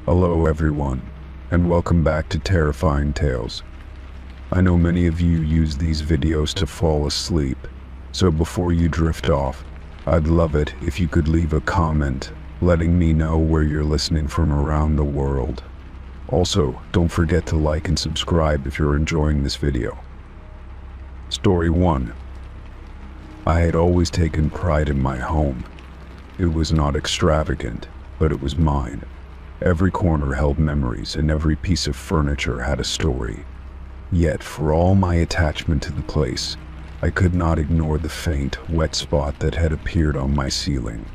Hello everyone, and welcome back to Terrifying Tales. I know many of you use these videos to fall asleep, so before you drift off, I'd love it if you could leave a comment letting me know where you're listening from around the world. Also, don't forget to like and subscribe if you're enjoying this video. Story 1. I had always taken pride in my home. It was not extravagant, but it was mine. Every corner held memories, and every piece of furniture had a story. Yet, for all my attachment to the place, I could not ignore the faint, wet spot that had appeared on my ceiling.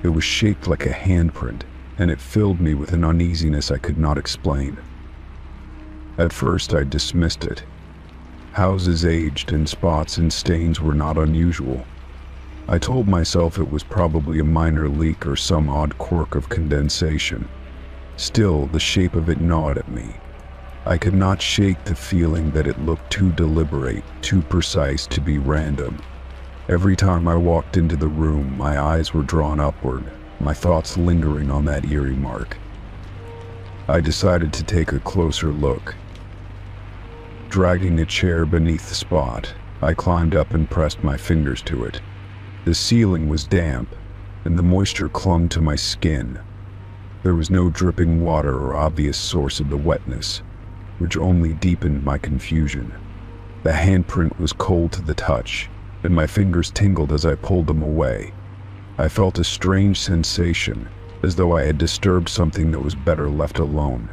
It was shaped like a handprint, and it filled me with an uneasiness I could not explain. At first, I dismissed it. Houses aged, and spots and stains were not unusual. I told myself it was probably a minor leak or some odd quirk of condensation. Still, the shape of it gnawed at me. I could not shake the feeling that it looked too deliberate, too precise to be random. Every time I walked into the room, my eyes were drawn upward, my thoughts lingering on that eerie mark. I decided to take a closer look. Dragging a chair beneath the spot, I climbed up and pressed my fingers to it. The ceiling was damp, and the moisture clung to my skin. There was no dripping water or obvious source of the wetness, which only deepened my confusion. The handprint was cold to the touch, and my fingers tingled as I pulled them away. I felt a strange sensation, as though I had disturbed something that was better left alone.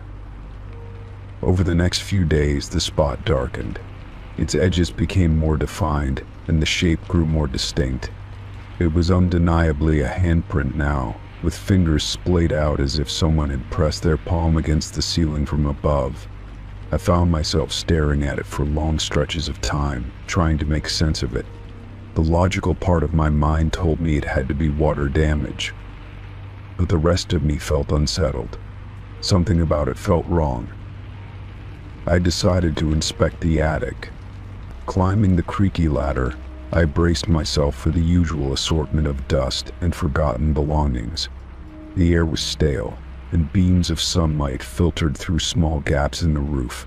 Over the next few days, the spot darkened. Its edges became more defined, and the shape grew more distinct. It was undeniably a handprint now, with fingers splayed out as if someone had pressed their palm against the ceiling from above. I found myself staring at it for long stretches of time, trying to make sense of it. The logical part of my mind told me it had to be water damage, but the rest of me felt unsettled. Something about it felt wrong. I decided to inspect the attic. Climbing the creaky ladder, I braced myself for the usual assortment of dust and forgotten belongings. The air was stale, and beams of sunlight filtered through small gaps in the roof.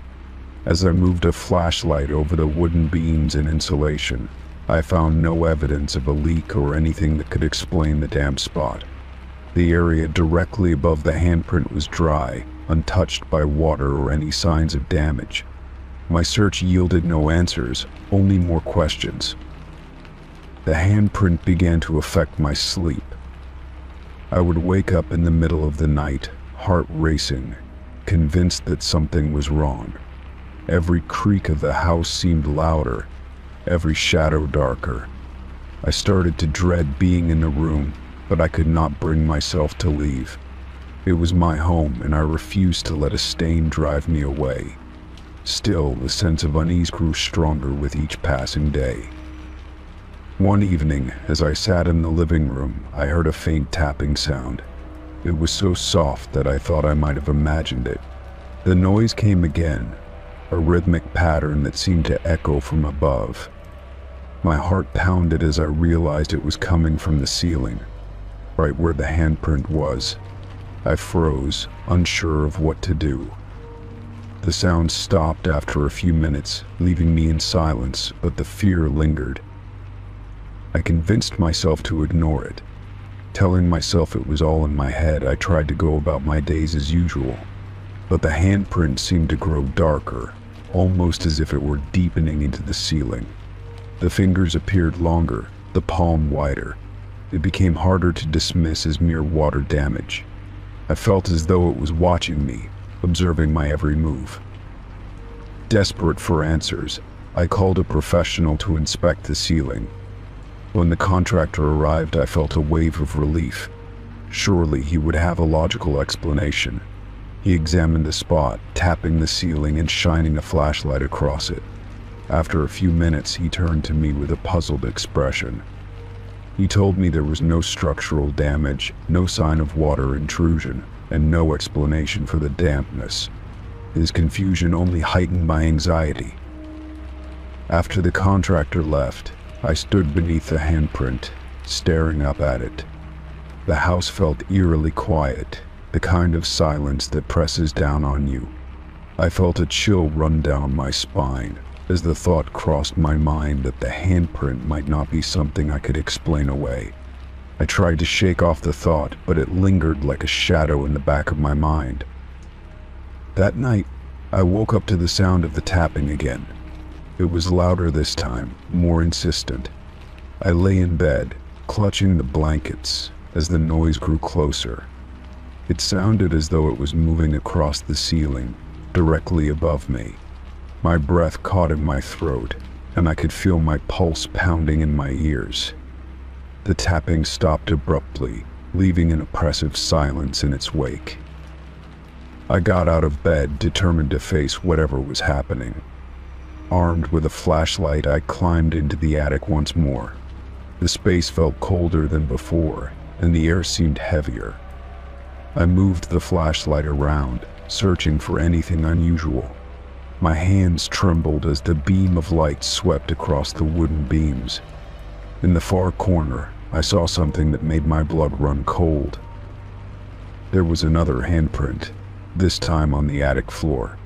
As I moved a flashlight over the wooden beams and insulation, I found no evidence of a leak or anything that could explain the damp spot. The area directly above the handprint was dry, untouched by water or any signs of damage. My search yielded no answers, only more questions. The handprint began to affect my sleep. I would wake up in the middle of the night, heart racing, convinced that something was wrong. Every creak of the house seemed louder, every shadow darker. I started to dread being in the room, but I could not bring myself to leave. It was my home, and I refused to let a stain drive me away. Still, the sense of unease grew stronger with each passing day. One evening, as I sat in the living room, I heard a faint tapping sound. It was so soft that I thought I might have imagined it. The noise came again, a rhythmic pattern that seemed to echo from above. My heart pounded as I realized it was coming from the ceiling, right where the handprint was. I froze, unsure of what to do. The sound stopped after a few minutes, leaving me in silence, but the fear lingered. I convinced myself to ignore it. Telling myself it was all in my head, I tried to go about my days as usual. But the handprint seemed to grow darker, almost as if it were deepening into the ceiling. The fingers appeared longer, the palm wider. It became harder to dismiss as mere water damage. I felt as though it was watching me, observing my every move. Desperate for answers, I called a professional to inspect the ceiling. When the contractor arrived, I felt a wave of relief. Surely he would have a logical explanation. He examined the spot, tapping the ceiling and shining a flashlight across it. After a few minutes, he turned to me with a puzzled expression. He told me there was no structural damage, no sign of water intrusion, and no explanation for the dampness. His confusion only heightened my anxiety. After the contractor left, I stood beneath the handprint, staring up at it. The house felt eerily quiet, the kind of silence that presses down on you. I felt a chill run down my spine as the thought crossed my mind that the handprint might not be something I could explain away. I tried to shake off the thought, but it lingered like a shadow in the back of my mind. That night, I woke up to the sound of the tapping again. It was louder this time, more insistent. I lay in bed, clutching the blankets as the noise grew closer. It sounded as though it was moving across the ceiling, directly above me. My breath caught in my throat, and I could feel my pulse pounding in my ears. The tapping stopped abruptly, leaving an oppressive silence in its wake. I got out of bed, determined to face whatever was happening. Armed with a flashlight, I climbed into the attic once more. The space felt colder than before, and the air seemed heavier. I moved the flashlight around, searching for anything unusual. My hands trembled as the beam of light swept across the wooden beams. In the far corner, I saw something that made my blood run cold. There was another handprint, this time on the attic floor.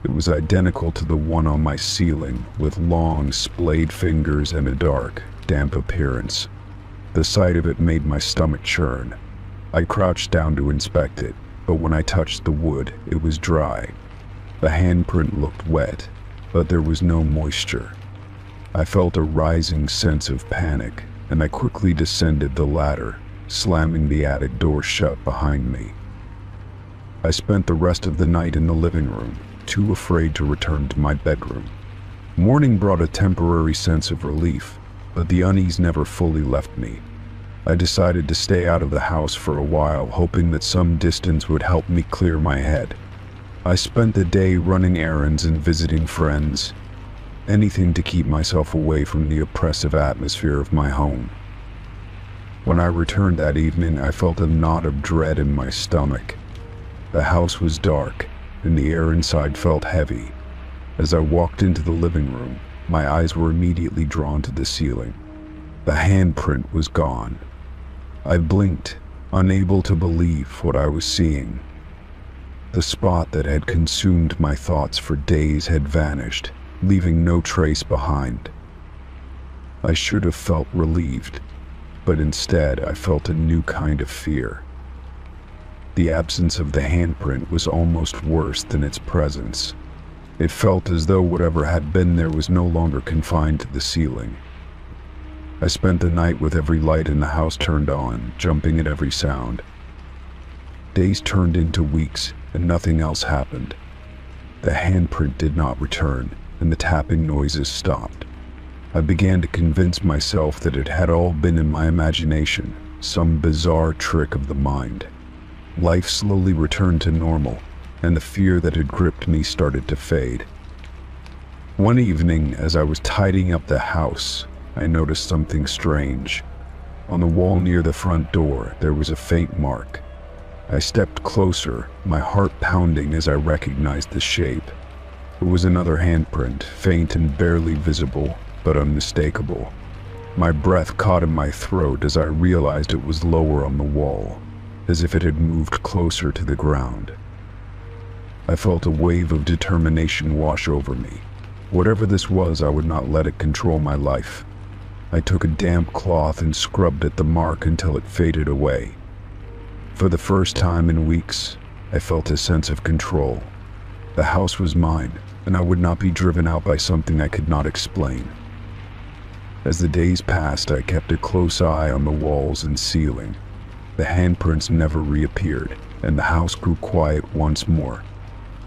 It was identical to the one on my ceiling, with long, splayed fingers and a dark, damp appearance. The sight of it made my stomach churn. I crouched down to inspect it, but when I touched the wood, it was dry. The handprint looked wet, but there was no moisture. I felt a rising sense of panic, and I quickly descended the ladder, slamming the attic door shut behind me. I spent the rest of the night in the living room, too afraid to return to my bedroom. Morning brought a temporary sense of relief, but the unease never fully left me. I decided to stay out of the house for a while, hoping that some distance would help me clear my head. I spent the day running errands and visiting friends, anything to keep myself away from the oppressive atmosphere of my home. When I returned that evening, I felt a knot of dread in my stomach. The house was dark, and the air inside felt heavy. As I walked into the living room, my eyes were immediately drawn to the ceiling. The handprint was gone. I blinked, unable to believe what I was seeing. The spot that had consumed my thoughts for days had vanished, leaving no trace behind. I should have felt relieved, but instead I felt a new kind of fear. The absence of the handprint was almost worse than its presence. It felt as though whatever had been there was no longer confined to the ceiling. I spent the night with every light in the house turned on, jumping at every sound. Days turned into weeks, and nothing else happened. The handprint did not return, and the tapping noises stopped. I began to convince myself that it had all been in my imagination, some bizarre trick of the mind. Life slowly returned to normal, and the fear that had gripped me started to fade. One evening, as I was tidying up the house, I noticed something strange. On the wall near the front door, there was a faint mark. I stepped closer, my heart pounding as I recognized the shape. It was another handprint, faint and barely visible, but unmistakable. My breath caught in my throat as I realized it was lower on the wall, as if it had moved closer to the ground. I felt a wave of determination wash over me. Whatever this was, I would not let it control my life. I took a damp cloth and scrubbed at the mark until it faded away. For the first time in weeks, I felt a sense of control. The house was mine, and I would not be driven out by something I could not explain. As the days passed, I kept a close eye on the walls and ceiling. The handprints never reappeared, and the house grew quiet once more.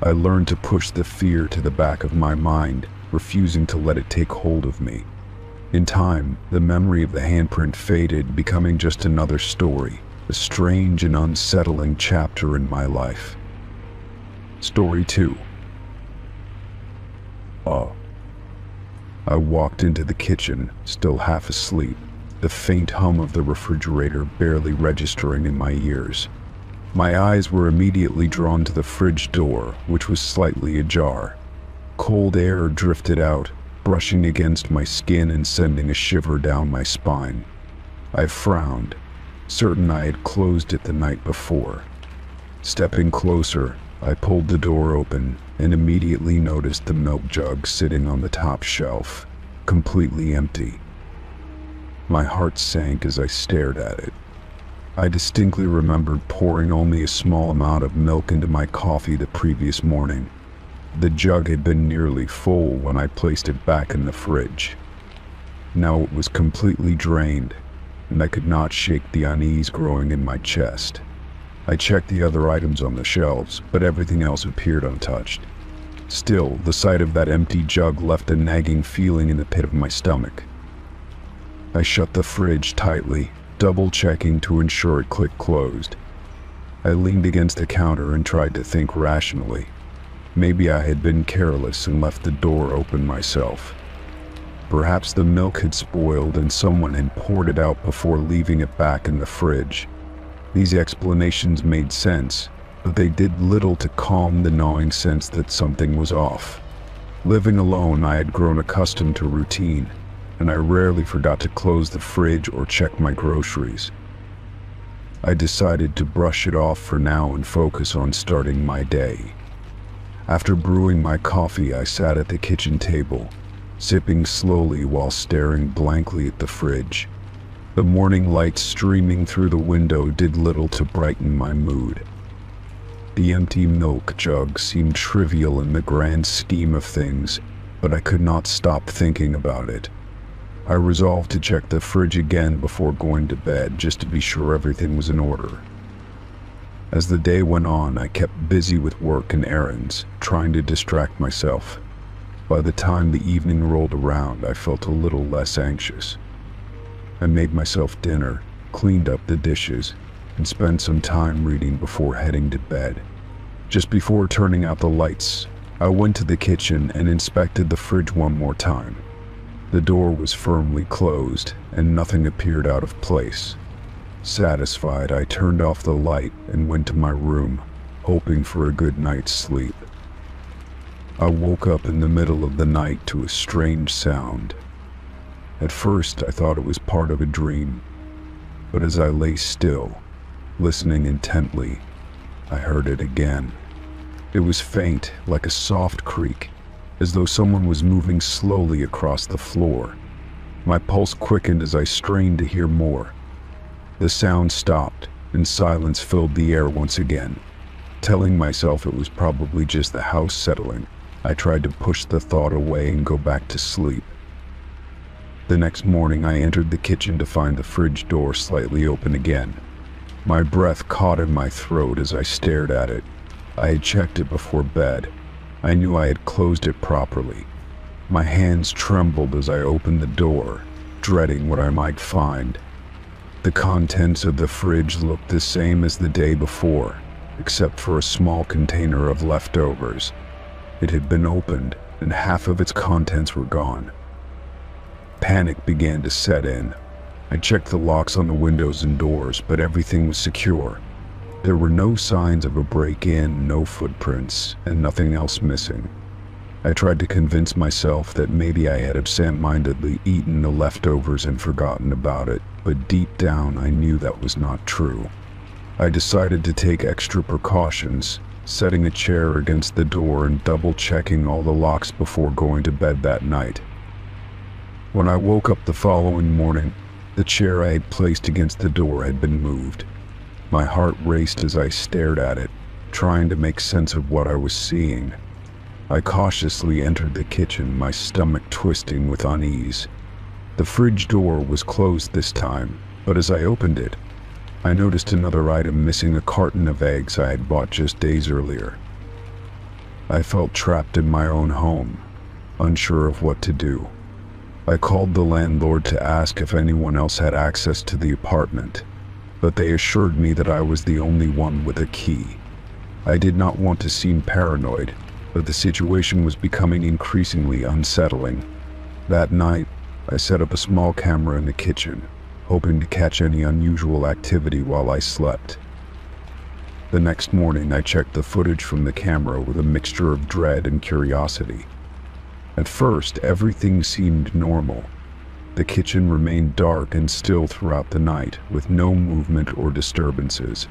I learned to push the fear to the back of my mind, refusing to let it take hold of me. In time, the memory of the handprint faded, becoming just another story, a strange and unsettling chapter in my life. Story 2. I walked into the kitchen, still half asleep, the faint hum of the refrigerator barely registering in my ears. My eyes were immediately drawn to the fridge door, which was slightly ajar. Cold air drifted out, brushing against my skin and sending a shiver down my spine. I frowned, certain I had closed it the night before. Stepping closer, I pulled the door open and immediately noticed the milk jug sitting on the top shelf, completely empty. My heart sank as I stared at it. I distinctly remembered pouring only a small amount of milk into my coffee the previous morning. The jug had been nearly full when I placed it back in the fridge. Now it was completely drained, and I could not shake the unease growing in my chest. I checked the other items on the shelves, but everything else appeared untouched. Still, the sight of that empty jug left a nagging feeling in the pit of my stomach. I shut the fridge tightly, double-checking to ensure it clicked closed. I leaned against the counter and tried to think rationally. Maybe I had been careless and left the door open myself. Perhaps the milk had spoiled and someone had poured it out before leaving it back in the fridge. These explanations made sense, but they did little to calm the gnawing sense that something was off. Living alone, I had grown accustomed to routine, and I rarely forgot to close the fridge or check my groceries. I decided to brush it off for now and focus on starting my day. After brewing my coffee, I sat at the kitchen table, sipping slowly while staring blankly at the fridge. The morning light streaming through the window did little to brighten my mood. The empty milk jug seemed trivial in the grand scheme of things, but I could not stop thinking about it. I resolved to check the fridge again before going to bed, just to be sure everything was in order. As the day went on, I kept busy with work and errands, trying to distract myself. By the time the evening rolled around, I felt a little less anxious. I made myself dinner, cleaned up the dishes, and spent some time reading before heading to bed. Just before turning out the lights, I went to the kitchen and inspected the fridge one more time. The door was firmly closed, and nothing appeared out of place. Satisfied, I turned off the light and went to my room, hoping for a good night's sleep. I woke up in the middle of the night to a strange sound. At first, I thought it was part of a dream, but as I lay still, listening intently, I heard it again. It was faint, like a soft creak, as though someone was moving slowly across the floor. My pulse quickened as I strained to hear more. The sound stopped, and silence filled the air once again. Telling myself it was probably just the house settling, I tried to push the thought away and go back to sleep. The next morning, I entered the kitchen to find the fridge door slightly open again. My breath caught in my throat as I stared at it. I had checked it before bed. I knew I had closed it properly. My hands trembled as I opened the door, dreading what I might find. The contents of the fridge looked the same as the day before, except for a small container of leftovers. It had been opened, and half of its contents were gone. Panic began to set in. I checked the locks on the windows and doors, but everything was secure. There were no signs of a break-in, no footprints, and nothing else missing. I tried to convince myself that maybe I had absent-mindedly eaten the leftovers and forgotten about it, but deep down I knew that was not true. I decided to take extra precautions, setting a chair against the door and double-checking all the locks before going to bed that night. When I woke up the following morning, the chair I had placed against the door had been moved. My heart raced as I stared at it, trying to make sense of what I was seeing. I cautiously entered the kitchen, my stomach twisting with unease. The fridge door was closed this time, but as I opened it, I noticed another item missing: a carton of eggs I had bought just days earlier. I felt trapped in my own home, unsure of what to do. I called the landlord to ask if anyone else had access to the apartment, but they assured me that I was the only one with a key. I did not want to seem paranoid, but the situation was becoming increasingly unsettling. That night, I set up a small camera in the kitchen, hoping to catch any unusual activity while I slept. The next morning, I checked the footage from the camera with a mixture of dread and curiosity. At first, everything seemed normal. The kitchen remained dark and still throughout the night, with no movement or disturbances.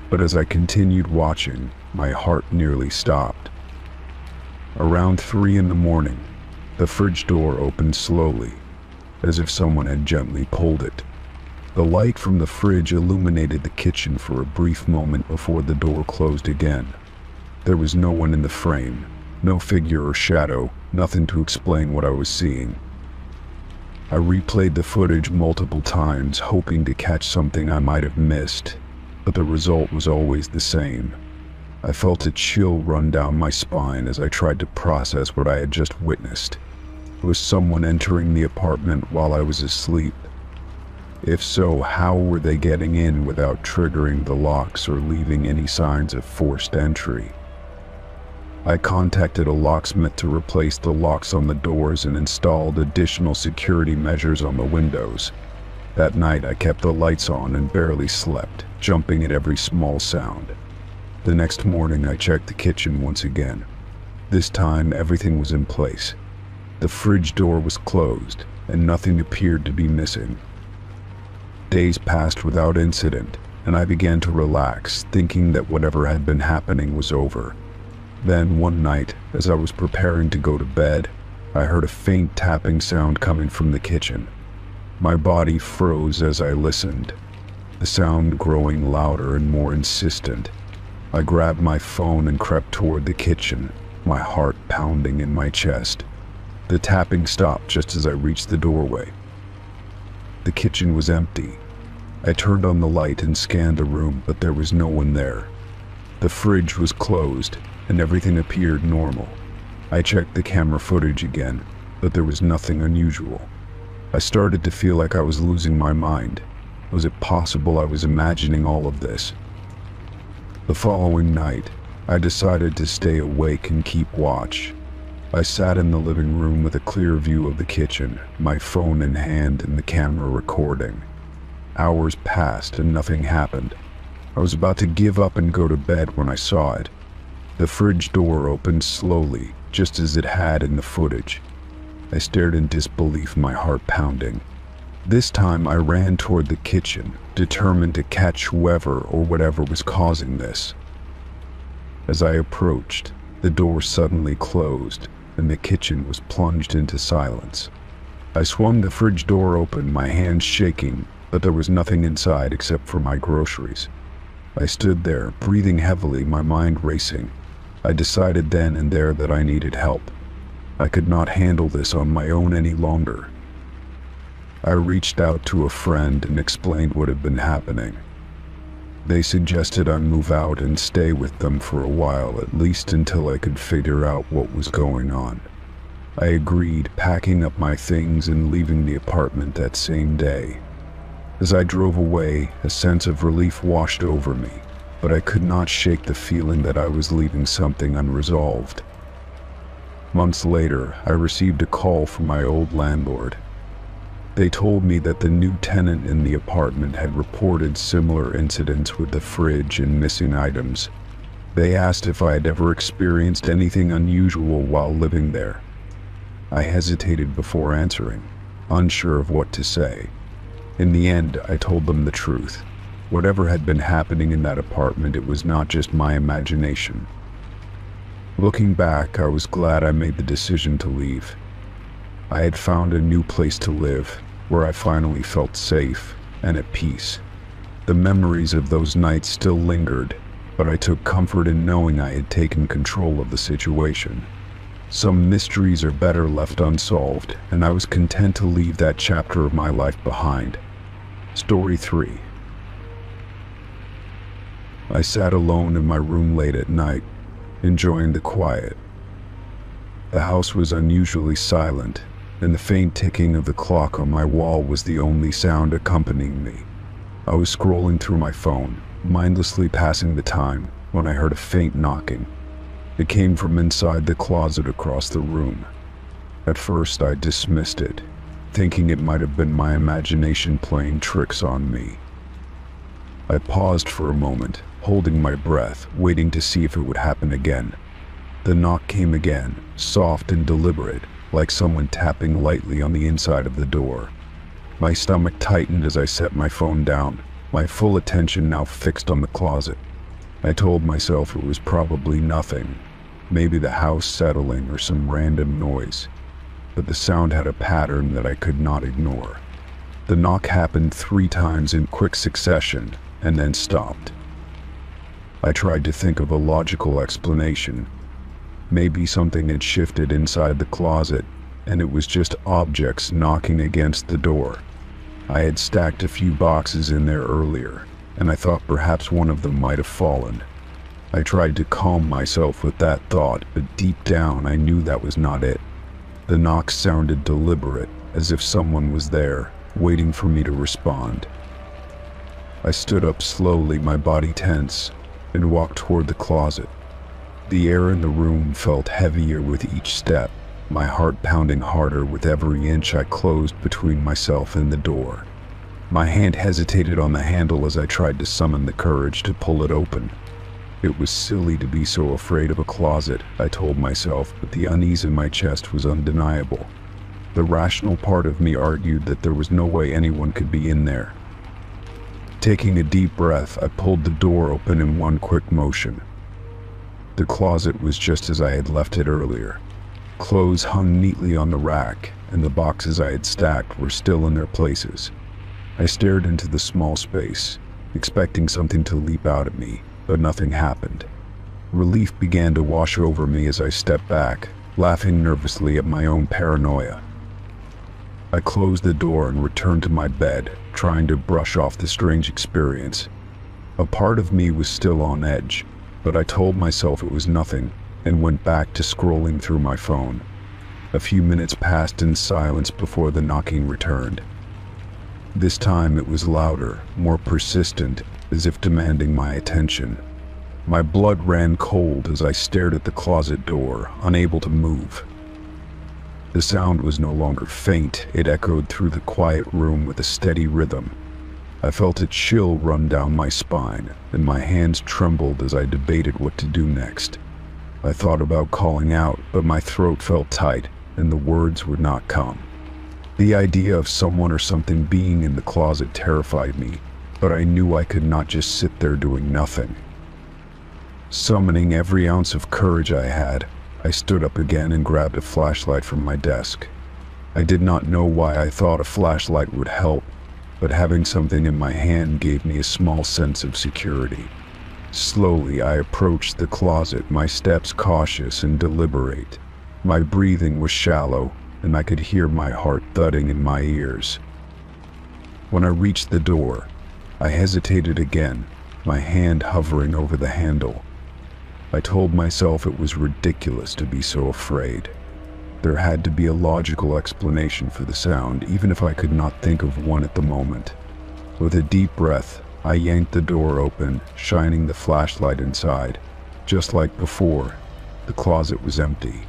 but as I continued watching, my heart nearly stopped. Around 3 in the morning, the fridge door opened slowly, as if someone had gently pulled it. The light from the fridge illuminated the kitchen for a brief moment before the door closed again. There was no one in the frame, no figure or shadow, nothing to explain what I was seeing. I replayed the footage multiple times, hoping to catch something I might have missed, but the result was always the same. I felt a chill run down my spine as I tried to process what I had just witnessed. Was someone entering the apartment while I was asleep? If so, how were they getting in without triggering the locks or leaving any signs of forced entry? I contacted a locksmith to replace the locks on the doors and installed additional security measures on the windows. That night I kept the lights on and barely slept, jumping at every small sound. The next morning I checked the kitchen once again. This time everything was in place. The fridge door was closed, and nothing appeared to be missing. Days passed without incident, and I began to relax, thinking that whatever had been happening was over. Then one night, as I was preparing to go to bed, I heard a faint tapping sound coming from the kitchen. My body froze as I listened, the sound growing louder and more insistent. I grabbed my phone and crept toward the kitchen, my heart pounding in my chest. The tapping stopped just as I reached the doorway. The kitchen was empty. I turned on the light and scanned the room, but there was no one there. The fridge was closed, and everything appeared normal. I checked the camera footage again, but there was nothing unusual. I started to feel like I was losing my mind. Was it possible I was imagining all of this? The following night, I decided to stay awake and keep watch. I sat in the living room with a clear view of the kitchen, my phone in hand and the camera recording. Hours passed and nothing happened. I was about to give up and go to bed when I saw it. The fridge door opened slowly, just as it had in the footage. I stared in disbelief, my heart pounding. This time I ran toward the kitchen, determined to catch whoever or whatever was causing this. As I approached, the door suddenly closed, and the kitchen was plunged into silence. I swung the fridge door open, my hands shaking, but there was nothing inside except for my groceries. I stood there, breathing heavily, my mind racing. I decided then and there that I needed help. I could not handle this on my own any longer. I reached out to a friend and explained what had been happening. They suggested I move out and stay with them for a while, at least until I could figure out what was going on. I agreed, packing up my things and leaving the apartment that same day. As I drove away, a sense of relief washed over me, but I could not shake the feeling that I was leaving something unresolved. Months later, I received a call from my old landlord. They told me that the new tenant in the apartment had reported similar incidents with the fridge and missing items. They asked if I had ever experienced anything unusual while living there. I hesitated before answering, unsure of what to say. In the end, I told them the truth. Whatever had been happening in that apartment, it was not just my imagination. Looking back, I was glad I made the decision to leave. I had found a new place to live, where I finally felt safe and at peace. The memories of those nights still lingered, but I took comfort in knowing I had taken control of the situation. Some mysteries are better left unsolved, and I was content to leave that chapter of my life behind. Story 3. I sat alone in my room late at night, enjoying the quiet. The house was unusually silent, and the faint ticking of the clock on my wall was the only sound accompanying me. I was scrolling through my phone, mindlessly passing the time, when I heard a faint knocking. It came from inside the closet across the room. At first I dismissed it, thinking it might have been my imagination playing tricks on me. I paused for a moment, holding my breath, waiting to see if it would happen again. The knock came again, soft and deliberate, like someone tapping lightly on the inside of the door. My stomach tightened as I set my phone down, my full attention now fixed on the closet. I told myself it was probably nothing, maybe the house settling or some random noise, but the sound had a pattern that I could not ignore. The knock happened 3 times in quick succession and then stopped. I tried to think of a logical explanation. Maybe something had shifted inside the closet and it was just objects knocking against the door. I had stacked a few boxes in there earlier, and I thought perhaps one of them might have fallen. I tried to calm myself with that thought, but deep down I knew that was not it. The knock sounded deliberate, as if someone was there, waiting for me to respond. I stood up slowly, my body tense, and walked toward the closet. The air in the room felt heavier with each step, my heart pounding harder with every inch I closed between myself and the door. My hand hesitated on the handle as I tried to summon the courage to pull it open. It was silly to be so afraid of a closet, I told myself, but the unease in my chest was undeniable. The rational part of me argued that there was no way anyone could be in there. Taking a deep breath, I pulled the door open in one quick motion. The closet was just as I had left it earlier. Clothes hung neatly on the rack, and the boxes I had stacked were still in their places. I stared into the small space, expecting something to leap out at me, but nothing happened. Relief began to wash over me as I stepped back, laughing nervously at my own paranoia. I closed the door and returned to my bed, trying to brush off the strange experience. A part of me was still on edge, but I told myself it was nothing and went back to scrolling through my phone. A few minutes passed in silence before the knocking returned. This time it was louder, more persistent, as if demanding my attention. My blood ran cold as I stared at the closet door, unable to move. The sound was no longer faint, it echoed through the quiet room with a steady rhythm. I felt a chill run down my spine, and my hands trembled as I debated what to do next. I thought about calling out, but my throat felt tight, and the words would not come. The idea of someone or something being in the closet terrified me, but I knew I could not just sit there doing nothing. Summoning every ounce of courage I had, I stood up again and grabbed a flashlight from my desk. I did not know why I thought a flashlight would help, but having something in my hand gave me a small sense of security. Slowly, I approached the closet, my steps cautious and deliberate. My breathing was shallow, and I could hear my heart thudding in my ears. When I reached the door, I hesitated again, my hand hovering over the handle. I told myself it was ridiculous to be so afraid. There had to be a logical explanation for the sound, even if I could not think of one at the moment. With a deep breath, I yanked the door open, shining the flashlight inside. Just like before, the closet was empty.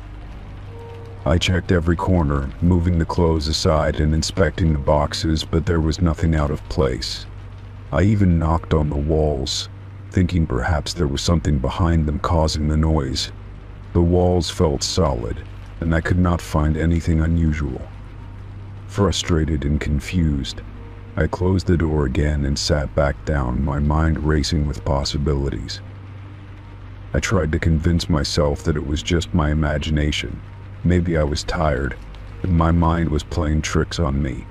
I checked every corner, moving the clothes aside and inspecting the boxes, but there was nothing out of place. I even knocked on the walls, thinking perhaps there was something behind them causing the noise. The walls felt solid, and I could not find anything unusual. Frustrated and confused, I closed the door again and sat back down, my mind racing with possibilities. I tried to convince myself that it was just my imagination. Maybe I was tired, and my mind was playing tricks on me.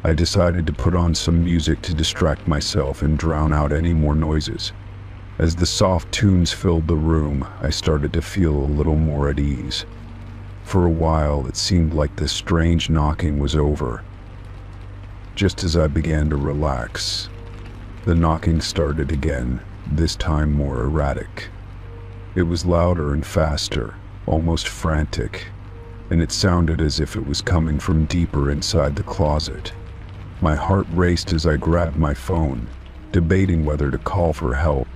I decided to put on some music to distract myself and drown out any more noises. As the soft tunes filled the room, I started to feel a little more at ease. For a while, it seemed like the strange knocking was over. Just as I began to relax, the knocking started again, this time more erratic. It was louder and faster, almost frantic, and it sounded as if it was coming from deeper inside the closet. My heart raced as I grabbed my phone, debating whether to call for help.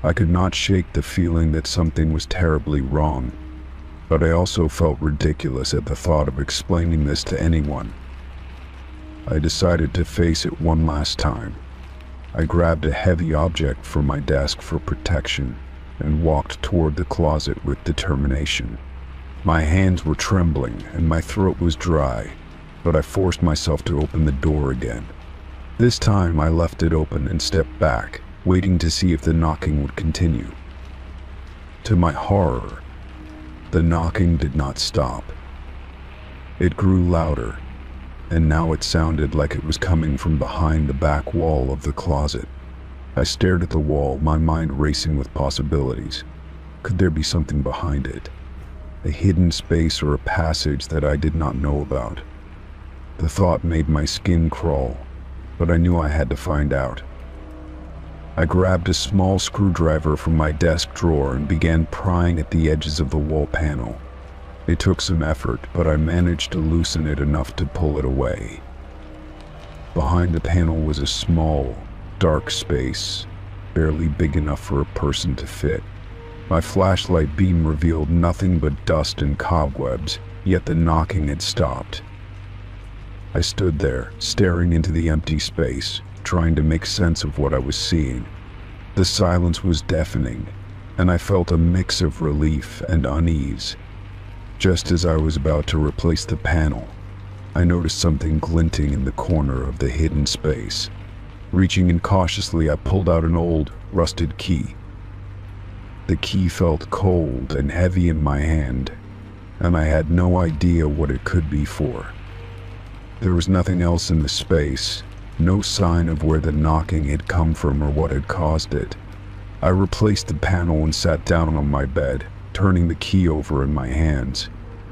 I could not shake the feeling that something was terribly wrong, but I also felt ridiculous at the thought of explaining this to anyone. I decided to face it one last time. I grabbed a heavy object from my desk for protection and walked toward the closet with determination. My hands were trembling and my throat was dry, but I forced myself to open the door again. This time I left it open and stepped back, waiting to see if the knocking would continue. To my horror, the knocking did not stop. It grew louder, and now it sounded like it was coming from behind the back wall of the closet. I stared at the wall, my mind racing with possibilities. Could there be something behind it? A hidden space or a passage that I did not know about? The thought made my skin crawl, but I knew I had to find out. I grabbed a small screwdriver from my desk drawer and began prying at the edges of the wall panel. It took some effort, but I managed to loosen it enough to pull it away. Behind the panel was a small, dark space, barely big enough for a person to fit. My flashlight beam revealed nothing but dust and cobwebs, yet the knocking had stopped. I stood there, staring into the empty space, trying to make sense of what I was seeing. The silence was deafening, and I felt a mix of relief and unease. Just as I was about to replace the panel, I noticed something glinting in the corner of the hidden space. Reaching in cautiously, I pulled out an old, rusted key. The key felt cold and heavy in my hand, and I had no idea what it could be for. There was nothing else in the space, no sign of where the knocking had come from or what had caused it. I replaced the panel and sat down on my bed, turning the key over in my hands.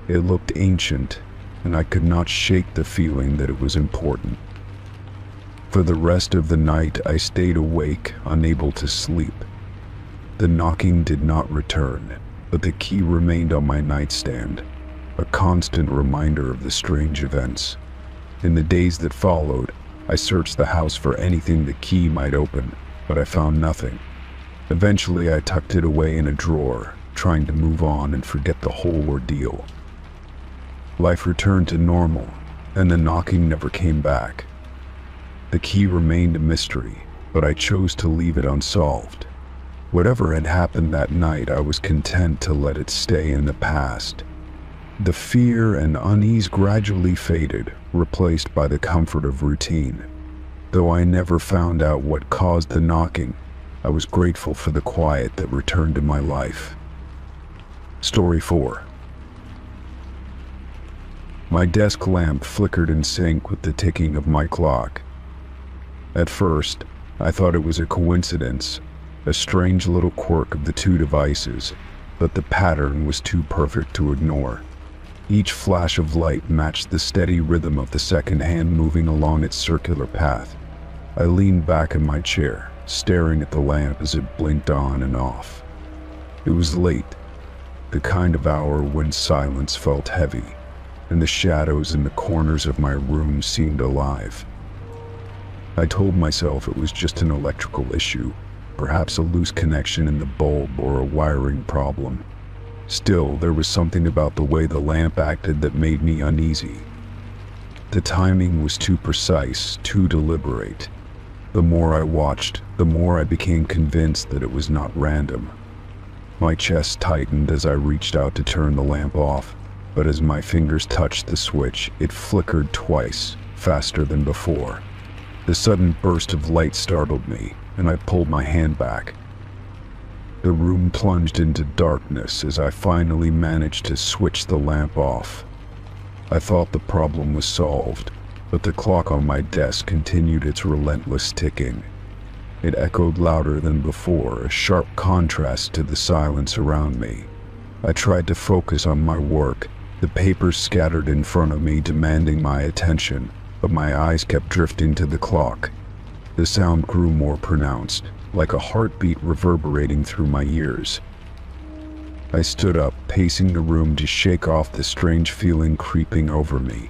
It looked ancient, and I could not shake the feeling that it was important. For the rest of the night, I stayed awake, unable to sleep. The knocking did not return, but the key remained on my nightstand, a constant reminder of the strange events. In the days that followed, I searched the house for anything the key might open, but I found nothing. Eventually, I tucked it away in a drawer, trying to move on and forget the whole ordeal. Life returned to normal, and the knocking never came back. The key remained a mystery, but I chose to leave it unsolved. Whatever had happened that night, I was content to let it stay in the past. The fear and unease gradually faded, replaced by the comfort of routine. Though I never found out what caused the knocking, I was grateful for the quiet that returned to my life. Story 4. My desk lamp flickered in sync with the ticking of my clock. At first, I thought it was a coincidence, a strange little quirk of the two devices, but the pattern was too perfect to ignore. Each flash of light matched the steady rhythm of the second hand moving along its circular path. I leaned back in my chair, staring at the lamp as it blinked on and off. It was late, the kind of hour when silence felt heavy, and the shadows in the corners of my room seemed alive. I told myself it was just an electrical issue, perhaps a loose connection in the bulb or a wiring problem. Still, there was something about the way the lamp acted that made me uneasy. The timing was too precise, too deliberate. The more I watched, the more I became convinced that it was not random. My chest tightened as I reached out to turn the lamp off, but as my fingers touched the switch, it flickered twice, faster than before. The sudden burst of light startled me, and I pulled my hand back. The room plunged into darkness as I finally managed to switch the lamp off. I thought the problem was solved, but the clock on my desk continued its relentless ticking. It echoed louder than before, a sharp contrast to the silence around me. I tried to focus on my work, the papers scattered in front of me demanding my attention, but my eyes kept drifting to the clock. The sound grew more pronounced, like a heartbeat reverberating through my ears. I stood up, pacing the room to shake off the strange feeling creeping over me.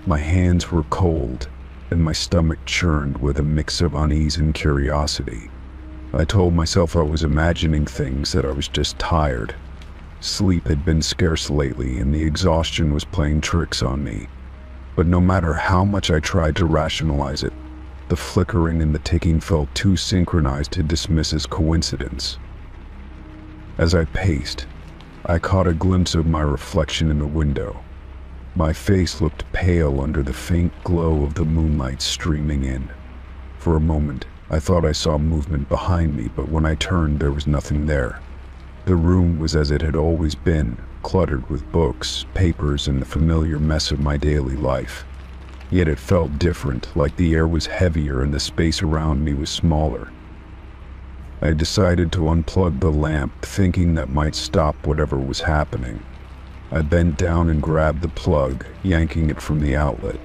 My hands were cold, and my stomach churned with a mix of unease and curiosity. I told myself I was imagining things, that I was just tired. Sleep had been scarce lately, and the exhaustion was playing tricks on me. But no matter how much I tried to rationalize it, the flickering and the ticking felt too synchronized to dismiss as coincidence. As I paced, I caught a glimpse of my reflection in the window. My face looked pale under the faint glow of the moonlight streaming in. For a moment, I thought I saw movement behind me, but when I turned, there was nothing there. The room was as it had always been, cluttered with books, papers, and the familiar mess of my daily life. Yet it felt different, like the air was heavier and the space around me was smaller. I decided to unplug the lamp, thinking that might stop whatever was happening. I bent down and grabbed the plug, yanking it from the outlet.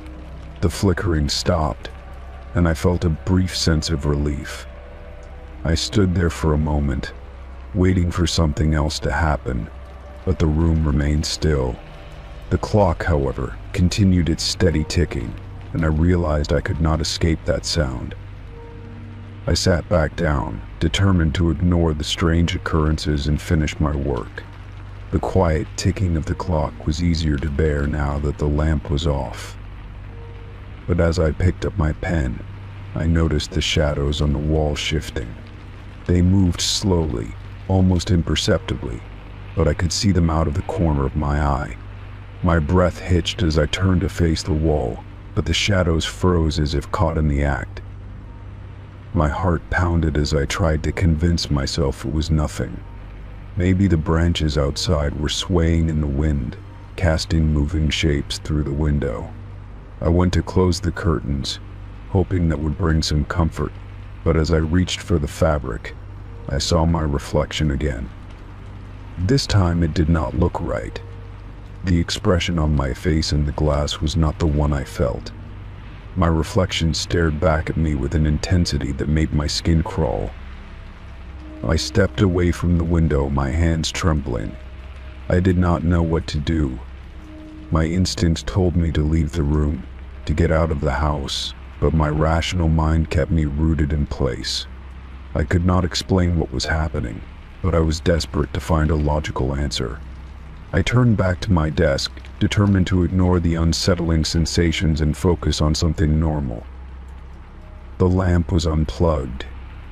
The flickering stopped, and I felt a brief sense of relief. I stood there for a moment, waiting for something else to happen, but the room remained still. The clock, however, continued its steady ticking, and I realized I could not escape that sound. I sat back down, determined to ignore the strange occurrences and finish my work. The quiet ticking of the clock was easier to bear now that the lamp was off. But as I picked up my pen, I noticed the shadows on the wall shifting. They moved slowly, almost imperceptibly, but I could see them out of the corner of my eye. My breath hitched as I turned to face the wall, but the shadows froze as if caught in the act. My heart pounded as I tried to convince myself it was nothing. Maybe the branches outside were swaying in the wind, casting moving shapes through the window. I went to close the curtains, hoping that would bring some comfort, but as I reached for the fabric, I saw my reflection again. This time it did not look right. The expression on my face in the glass was not the one I felt. My reflection stared back at me with an intensity that made my skin crawl. I stepped away from the window, my hands trembling. I did not know what to do. My instincts told me to leave the room, to get out of the house, but my rational mind kept me rooted in place. I could not explain what was happening, but I was desperate to find a logical answer. I turned back to my desk, determined to ignore the unsettling sensations and focus on something normal. The lamp was unplugged,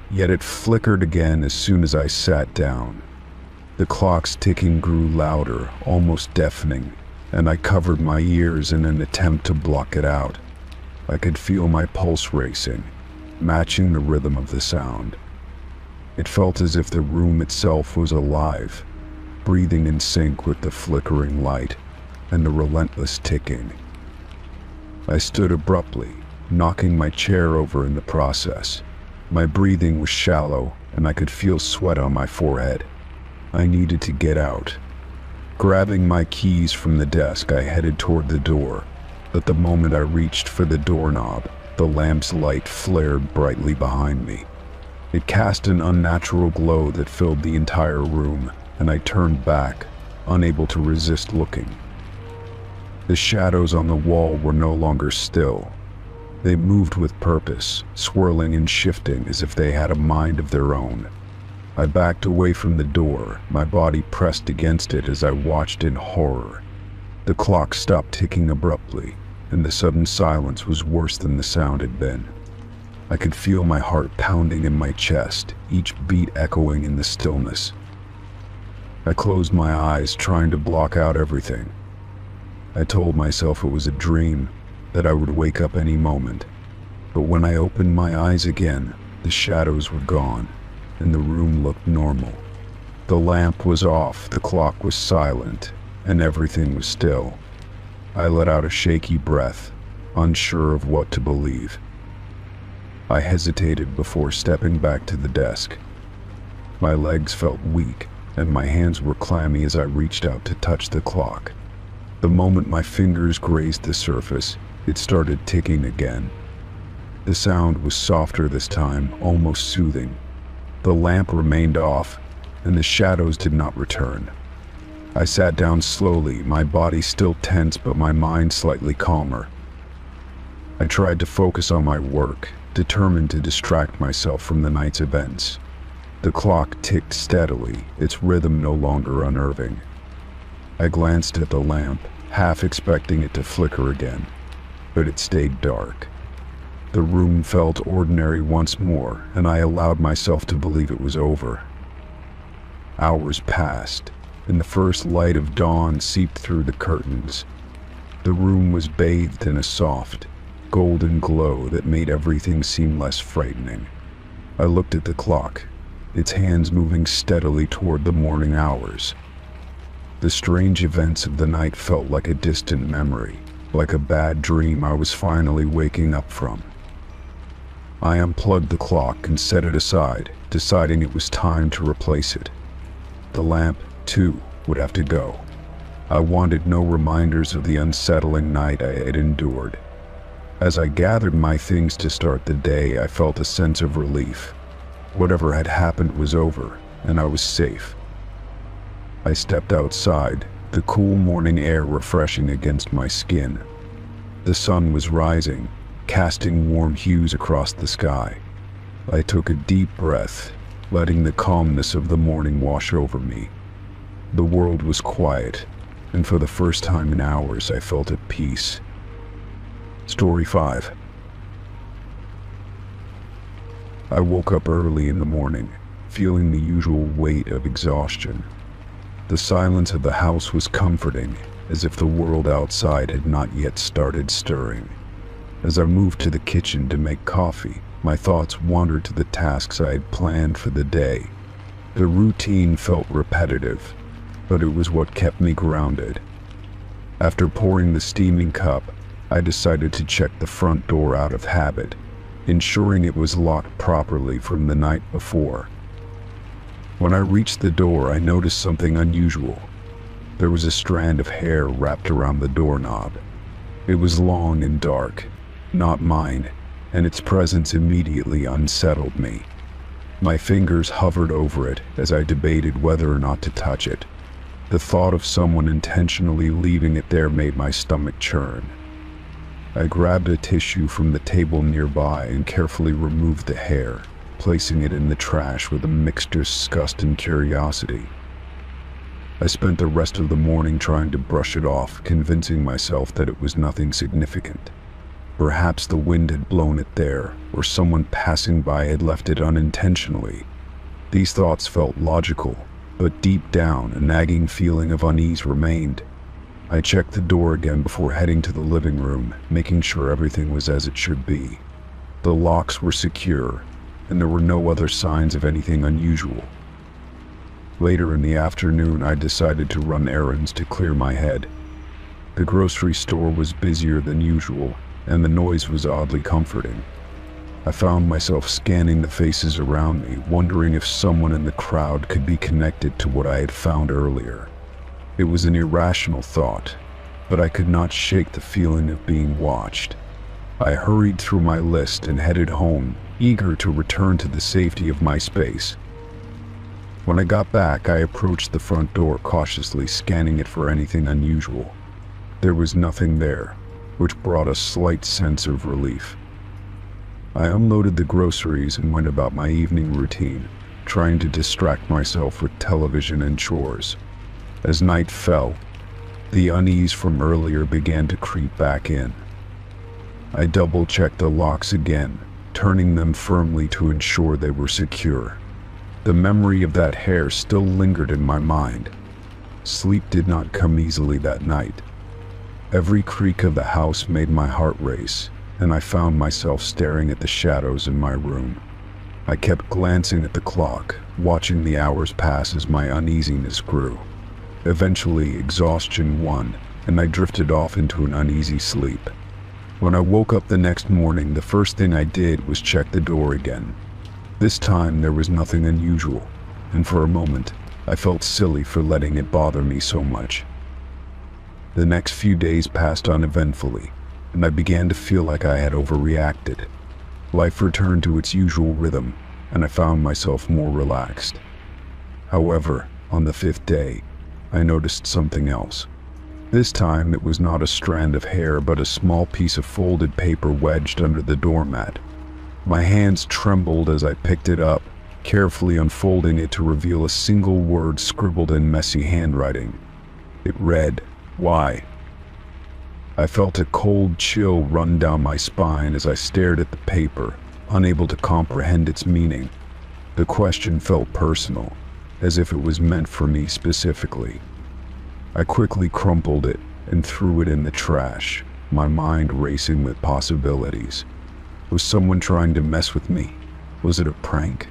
yet it flickered again as soon as I sat down. The clock's ticking grew louder, almost deafening, and I covered my ears in an attempt to block it out. I could feel my pulse racing, matching the rhythm of the sound. It felt as if the room itself was alive, breathing in sync with the flickering light and the relentless ticking. I stood abruptly, knocking my chair over in the process. My breathing was shallow, and I could feel sweat on my forehead. I needed to get out. Grabbing my keys from the desk, I headed toward the door, but the moment I reached for the doorknob, the lamp's light flared brightly behind me. It cast an unnatural glow that filled the entire room, and I turned back, unable to resist looking. The shadows on the wall were no longer still. They moved with purpose, swirling and shifting as if they had a mind of their own. I backed away from the door, my body pressed against it as I watched in horror. The clock stopped ticking abruptly, and the sudden silence was worse than the sound had been. I could feel my heart pounding in my chest, each beat echoing in the stillness. I closed my eyes, trying to block out everything. I told myself it was a dream, that I would wake up any moment. But when I opened my eyes again, the shadows were gone, and the room looked normal. The lamp was off, the clock was silent, and everything was still. I let out a shaky breath, unsure of what to believe. I hesitated before stepping back to the desk. My legs felt weak, and my hands were clammy as I reached out to touch the clock. The moment my fingers grazed the surface, it started ticking again. The sound was softer this time, almost soothing. The lamp remained off, and the shadows did not return. I sat down slowly, my body still tense but my mind slightly calmer. I tried to focus on my work, determined to distract myself from the night's events. The clock ticked steadily, its rhythm no longer unnerving. I glanced at the lamp, half expecting it to flicker again, but it stayed dark. The room felt ordinary once more, and I allowed myself to believe it was over. Hours passed, and the first light of dawn seeped through the curtains. The room was bathed in a soft, golden glow that made everything seem less frightening. I looked at the clock, its hands moving steadily toward the morning hours. The strange events of the night felt like a distant memory, like a bad dream I was finally waking up from. I unplugged the clock and set it aside, deciding it was time to replace it. The lamp, too, would have to go. I wanted no reminders of the unsettling night I had endured. As I gathered my things to start the day, I felt a sense of relief. Whatever had happened was over, and I was safe. I stepped outside, the cool morning air refreshing against my skin. The sun was rising, casting warm hues across the sky. I took a deep breath, letting the calmness of the morning wash over me. The world was quiet, and for the first time in hours I felt at peace. Story 5. I woke up early in the morning, feeling the usual weight of exhaustion. The silence of the house was comforting, as if the world outside had not yet started stirring. As I moved to the kitchen to make coffee, my thoughts wandered to the tasks I had planned for the day. The routine felt repetitive, but it was what kept me grounded. After pouring the steaming cup, I decided to check the front door out of habit, ensuring it was locked properly from the night before. When I reached the door, I noticed something unusual. There was a strand of hair wrapped around the doorknob. It was long and dark, not mine, and its presence immediately unsettled me. My fingers hovered over it as I debated whether or not to touch it. The thought of someone intentionally leaving it there made my stomach churn. I grabbed a tissue from the table nearby and carefully removed the hair, placing it in the trash with a mixed disgust and curiosity. I spent the rest of the morning trying to brush it off, convincing myself that it was nothing significant. Perhaps the wind had blown it there, or someone passing by had left it unintentionally. These thoughts felt logical, but deep down, a nagging feeling of unease remained. I checked the door again before heading to the living room, making sure everything was as it should be. The locks were secure, and there were no other signs of anything unusual. Later in the afternoon, I decided to run errands to clear my head. The grocery store was busier than usual, and the noise was oddly comforting. I found myself scanning the faces around me, wondering if someone in the crowd could be connected to what I had found earlier. It was an irrational thought, but I could not shake the feeling of being watched. I hurried through my list and headed home, eager to return to the safety of my space. When I got back, I approached the front door cautiously, scanning it for anything unusual. There was nothing there, which brought a slight sense of relief. I unloaded the groceries and went about my evening routine, trying to distract myself with television and chores. As night fell, the unease from earlier began to creep back in. I double-checked the locks again, turning them firmly to ensure they were secure. The memory of that hair still lingered in my mind. Sleep did not come easily that night. Every creak of the house made my heart race, and I found myself staring at the shadows in my room. I kept glancing at the clock, watching the hours pass as my uneasiness grew. Eventually, exhaustion won, and I drifted off into an uneasy sleep. When I woke up the next morning, the first thing I did was check the door again. This time, there was nothing unusual, and for a moment, I felt silly for letting it bother me so much. The next few days passed uneventfully, and I began to feel like I had overreacted. Life returned to its usual rhythm, and I found myself more relaxed. However, on the 5th day, I noticed something else. This time, it was not a strand of hair, but a small piece of folded paper wedged under the doormat. My hands trembled as I picked it up, carefully unfolding it to reveal a single word scribbled in messy handwriting. It read, "Why?" I felt a cold chill run down my spine as I stared at the paper, unable to comprehend its meaning. The question felt personal, as if it was meant for me specifically. I quickly crumpled it and threw it in the trash, my mind racing with possibilities. Was someone trying to mess with me? Was it a prank?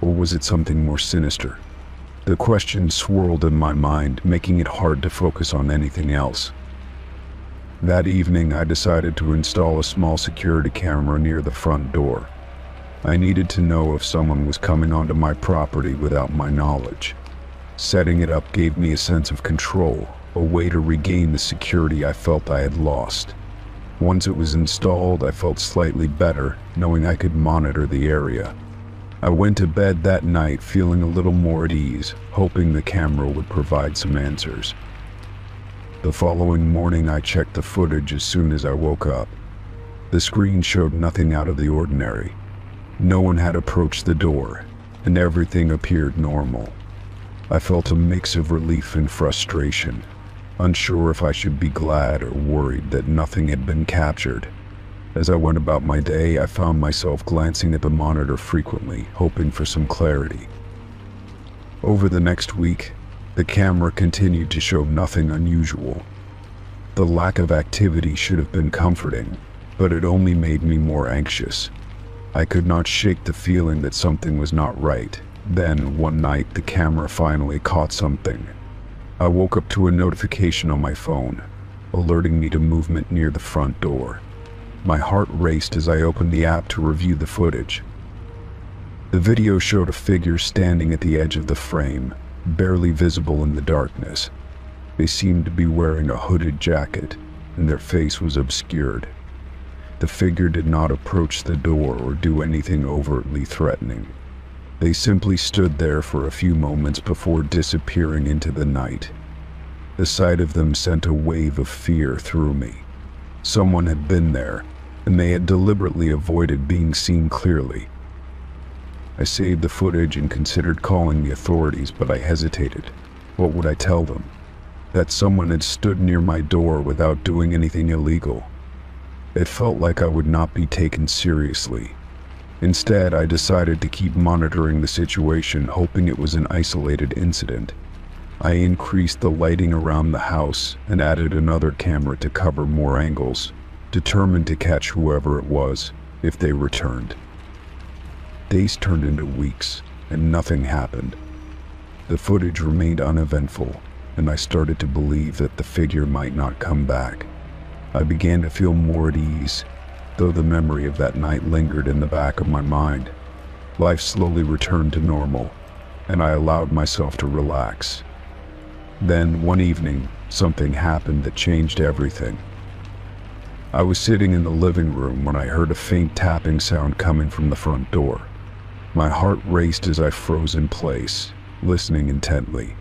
Or was it something more sinister? The question swirled in my mind, making it hard to focus on anything else. That evening, I decided to install a small security camera near the front door. I needed to know if someone was coming onto my property without my knowledge. Setting it up gave me a sense of control, a way to regain the security I felt I had lost. Once it was installed, I felt slightly better, knowing I could monitor the area. I went to bed that night feeling a little more at ease, hoping the camera would provide some answers. The following morning, I checked the footage as soon as I woke up. The screen showed nothing out of the ordinary. No one had approached the door, and everything appeared normal. I felt a mix of relief and frustration, unsure if I should be glad or worried that nothing had been captured. As I went about my day, I found myself glancing at the monitor frequently, hoping for some clarity. Over the next week, the camera continued to show nothing unusual. The lack of activity should have been comforting, but it only made me more anxious. I could not shake the feeling that something was not right. Then, one night, the camera finally caught something. I woke up to a notification on my phone, alerting me to movement near the front door. My heart raced as I opened the app to review the footage. The video showed a figure standing at the edge of the frame, barely visible in the darkness. They seemed to be wearing a hooded jacket, and their face was obscured. The figure did not approach the door or do anything overtly threatening. They simply stood there for a few moments before disappearing into the night. The sight of them sent a wave of fear through me. Someone had been there, and they had deliberately avoided being seen clearly. I saved the footage and considered calling the authorities, but I hesitated. What would I tell them? That someone had stood near my door without doing anything illegal. It felt like I would not be taken seriously. Instead, I decided to keep monitoring the situation, hoping it was an isolated incident. I increased the lighting around the house and added another camera to cover more angles, determined to catch whoever it was if they returned. Days turned into weeks, and nothing happened. The footage remained uneventful, and I started to believe that the figure might not come back. I began to feel more at ease, though the memory of that night lingered in the back of my mind. Life slowly returned to normal, and I allowed myself to relax. Then, one evening, something happened that changed everything. I was sitting in the living room when I heard a faint tapping sound coming from the front door. My heart raced as I froze in place, listening intently.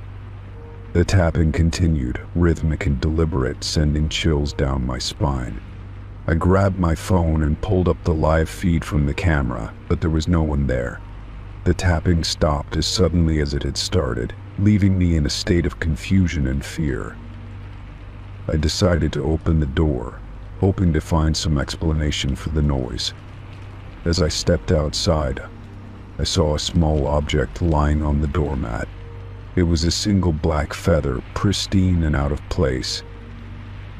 The tapping continued, rhythmic and deliberate, sending chills down my spine. I grabbed my phone and pulled up the live feed from the camera, but there was no one there. The tapping stopped as suddenly as it had started, leaving me in a state of confusion and fear. I decided to open the door, hoping to find some explanation for the noise. As I stepped outside, I saw a small object lying on the doormat. It was a single black feather, pristine and out of place.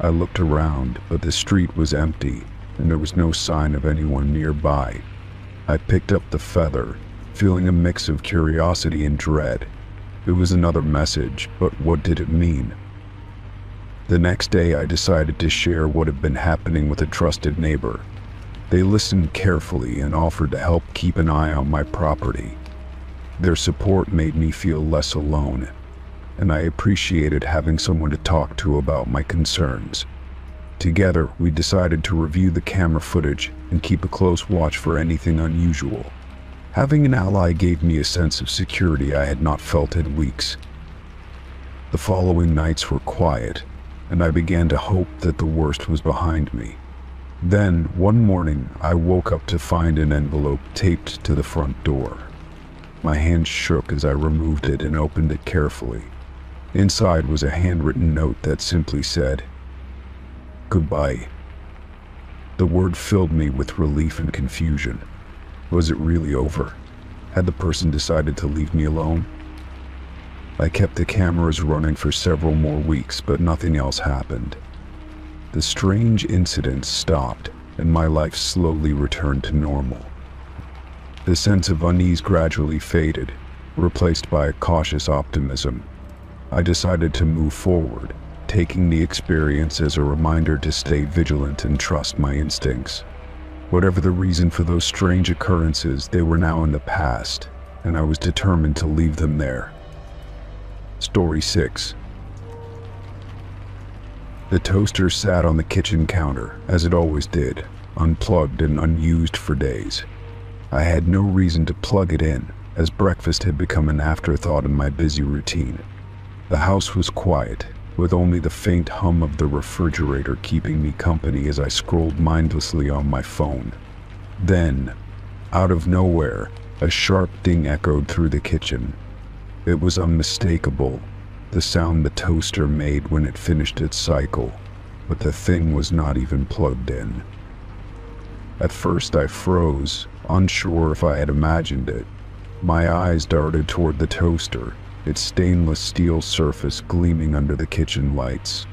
I looked around, but the street was empty, and there was no sign of anyone nearby. I picked up the feather, feeling a mix of curiosity and dread. It was another message, but what did it mean? The next day, I decided to share what had been happening with a trusted neighbor. They listened carefully and offered to help keep an eye on my property. Their support made me feel less alone, and I appreciated having someone to talk to about my concerns. Together, we decided to review the camera footage and keep a close watch for anything unusual. Having an ally gave me a sense of security I had not felt in weeks. The following nights were quiet, and I began to hope that the worst was behind me. Then, one morning, I woke up to find an envelope taped to the front door. My hand shook as I removed it and opened it carefully. Inside was a handwritten note that simply said, "Goodbye." The word filled me with relief and confusion. Was it really over? Had the person decided to leave me alone? I kept the cameras running for several more weeks, but nothing else happened. The strange incidents stopped, and my life slowly returned to normal. The sense of unease gradually faded, replaced by a cautious optimism. I decided to move forward, taking the experience as a reminder to stay vigilant and trust my instincts. Whatever the reason for those strange occurrences, they were now in the past, and I was determined to leave them there. Story 6. The toaster sat on the kitchen counter, as it always did, unplugged and unused for days. I had no reason to plug it in, as breakfast had become an afterthought in my busy routine. The house was quiet, with only the faint hum of the refrigerator keeping me company as I scrolled mindlessly on my phone. Then, out of nowhere, a sharp ding echoed through the kitchen. It was unmistakable, the sound the toaster made when it finished its cycle, but the thing was not even plugged in. At first I froze, unsure if I had imagined it. My eyes darted toward the toaster, its stainless steel surface gleaming under the kitchen lights.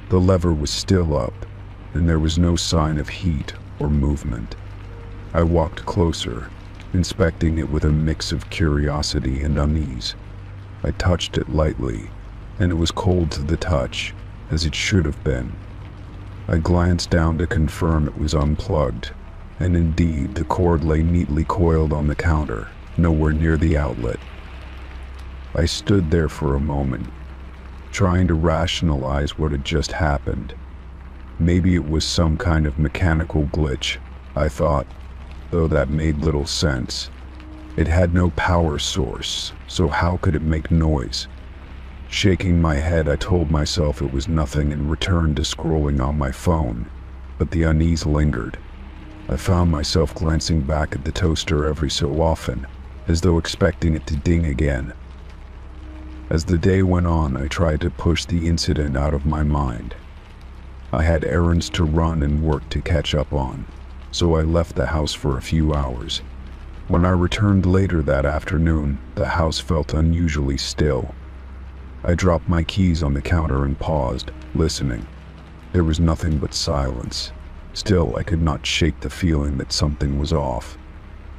The lever was still up, and there was no sign of heat or movement. I walked closer, inspecting it with a mix of curiosity and unease. I touched it lightly, and it was cold to the touch, as it should have been. I glanced down to confirm it was unplugged, and indeed the cord lay neatly coiled on the counter, nowhere near the outlet. I stood there for a moment, trying to rationalize what had just happened. Maybe it was some kind of mechanical glitch, I thought, though that made little sense. It had no power source, so how could it make noise? Shaking my head, I told myself it was nothing and returned to scrolling on my phone, but the unease lingered. I found myself glancing back at the toaster every so often, as though expecting it to ding again. As the day went on, I tried to push the incident out of my mind. I had errands to run and work to catch up on, so I left the house for a few hours. When I returned later that afternoon, the house felt unusually still. I dropped my keys on the counter and paused, listening. There was nothing but silence. Still, I could not shake the feeling that something was off.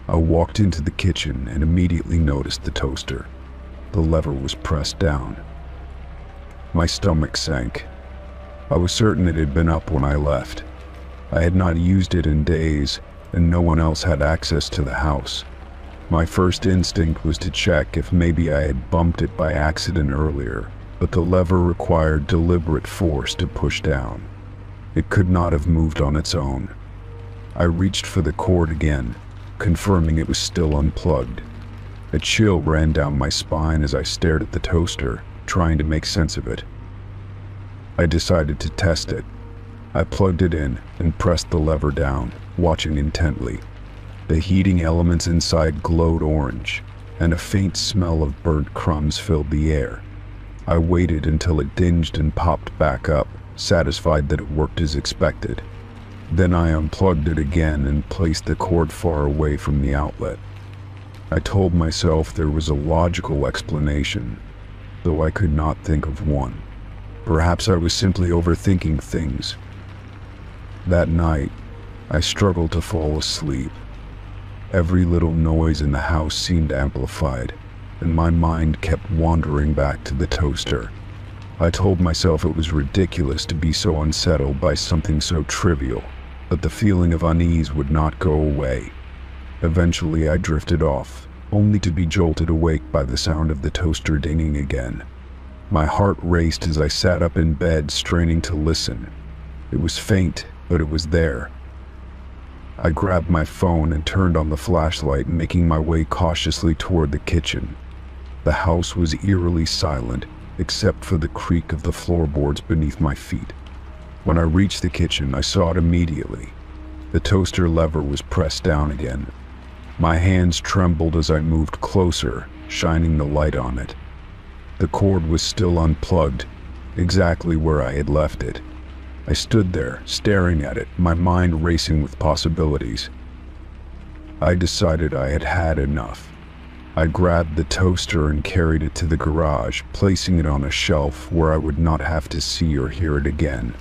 I walked into the kitchen and immediately noticed the toaster. The lever was pressed down. My stomach sank. I was certain it had been up when I left. I had not used it in days, and no one else had access to the house. My first instinct was to check if maybe I had bumped it by accident earlier, but the lever required deliberate force to push down. It could not have moved on its own. I reached for the cord again, confirming it was still unplugged. A chill ran down my spine as I stared at the toaster, trying to make sense of it. I decided to test it. I plugged it in and pressed the lever down, watching intently. The heating elements inside glowed orange, and a faint smell of burnt crumbs filled the air. I waited until it dinged and popped back up, satisfied that it worked as expected. Then I unplugged it again and placed the cord far away from the outlet. I told myself there was a logical explanation, though I could not think of one. Perhaps I was simply overthinking things. That night, I struggled to fall asleep. Every little noise in the house seemed amplified, and my mind kept wandering back to the toaster. I told myself it was ridiculous to be so unsettled by something so trivial, but the feeling of unease would not go away. Eventually I drifted off, only to be jolted awake by the sound of the toaster dinging again. My heart raced as I sat up in bed, straining to listen. It was faint, but it was there. I grabbed my phone and turned on the flashlight, making my way cautiously toward the kitchen. The house was eerily silent, except for the creak of the floorboards beneath my feet. When I reached the kitchen, I saw it immediately. The toaster lever was pressed down again. My hands trembled as I moved closer, shining the light on it. The cord was still unplugged, exactly where I had left it. I stood there, staring at it, my mind racing with possibilities. I decided I had had enough. I grabbed the toaster and carried it to the garage, placing it on a shelf where I would not have to see or hear it again.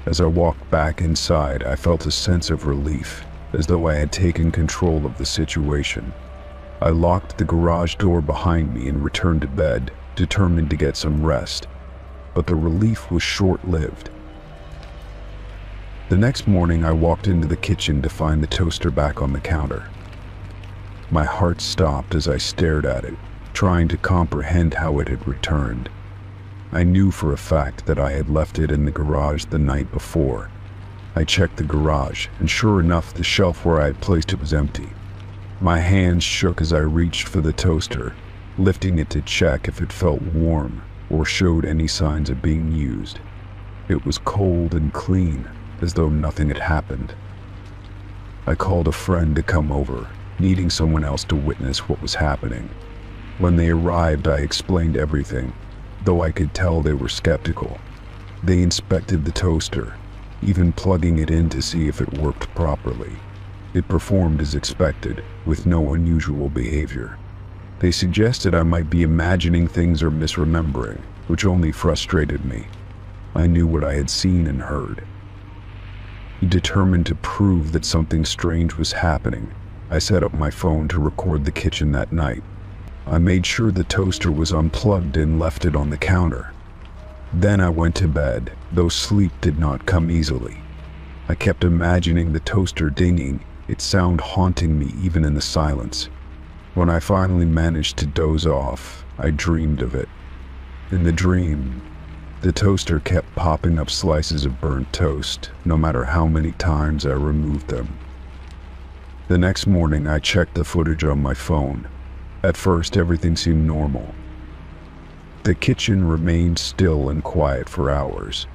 As I walked back inside, I felt a sense of relief. as though I had taken control of the situation. I locked the garage door behind me and returned to bed, determined to get some rest. But the relief was short-lived. The next morning, I walked into the kitchen to find the toaster back on the counter. My heart stopped as I stared at it, trying to comprehend how it had returned. I knew for a fact that I had left it in the garage the night before. I checked the garage, and sure enough, the shelf where I had placed it was empty. My hands shook as I reached for the toaster, lifting it to check if it felt warm or showed any signs of being used. It was cold and clean, as though nothing had happened. I called a friend to come over, needing someone else to witness what was happening. When they arrived, I explained everything, though I could tell they were skeptical. They inspected the toaster, even plugging it in to see if it worked properly. It performed as expected, with no unusual behavior. They suggested I might be imagining things or misremembering, which only frustrated me. I knew what I had seen and heard. Determined to prove that something strange was happening, I set up my phone to record the kitchen that night. I made sure the toaster was unplugged and left it on the counter. Then I went to bed, though sleep did not come easily. I kept imagining the toaster dinging, its sound haunting me even in the silence. When I finally managed to doze off, I dreamed of it. In the dream, the toaster kept popping up slices of burnt toast, no matter how many times I removed them. The next morning, I checked the footage on my phone. At first, everything seemed normal. The kitchen remained still and quiet for hours.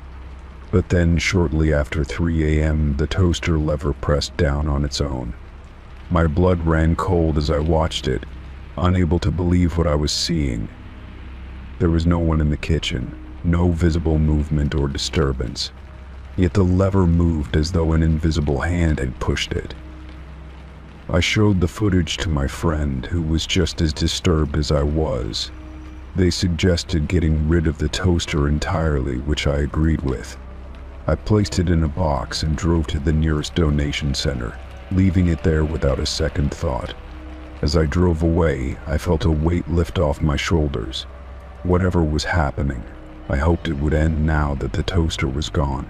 But then, shortly after 3 a.m., the toaster lever pressed down on its own. My blood ran cold as I watched it, unable to believe what I was seeing. There was no one in the kitchen, no visible movement or disturbance. Yet the lever moved as though an invisible hand had pushed it. I showed the footage to my friend, who was just as disturbed as I was. They suggested getting rid of the toaster entirely, which I agreed with. I placed it in a box and drove to the nearest donation center, leaving it there without a second thought. As I drove away, I felt a weight lift off my shoulders. Whatever was happening, I hoped it would end now that the toaster was gone.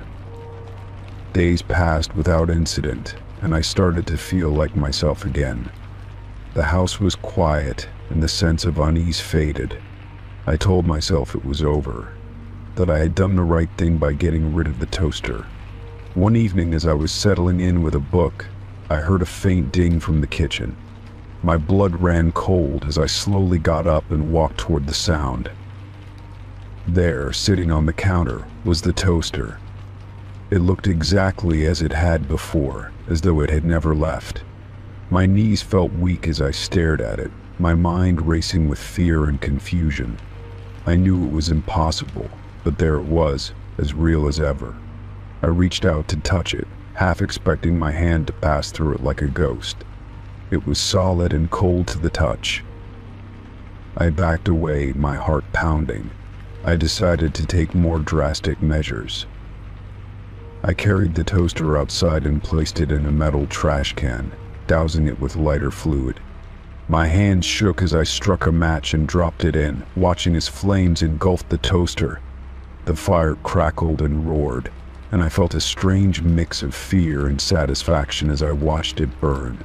Days passed without incident, and I started to feel like myself again. The house was quiet, and the sense of unease faded. I told myself it was over, that I had done the right thing by getting rid of the toaster. One evening, as I was settling in with a book, I heard a faint ding from the kitchen. My blood ran cold as I slowly got up and walked toward the sound. There, sitting on the counter, was the toaster. It looked exactly as it had before, as though it had never left. My knees felt weak as I stared at it, my mind racing with fear and confusion. I knew it was impossible, but there it was, as real as ever. I reached out to touch it, half expecting my hand to pass through it like a ghost. It was solid and cold to the touch. I backed away, my heart pounding. I decided to take more drastic measures. I carried the toaster outside and placed it in a metal trash can, dousing it with lighter fluid. My hands shook as I struck a match and dropped it in, watching as flames engulfed the toaster. The fire crackled and roared, and I felt a strange mix of fear and satisfaction as I watched it burn.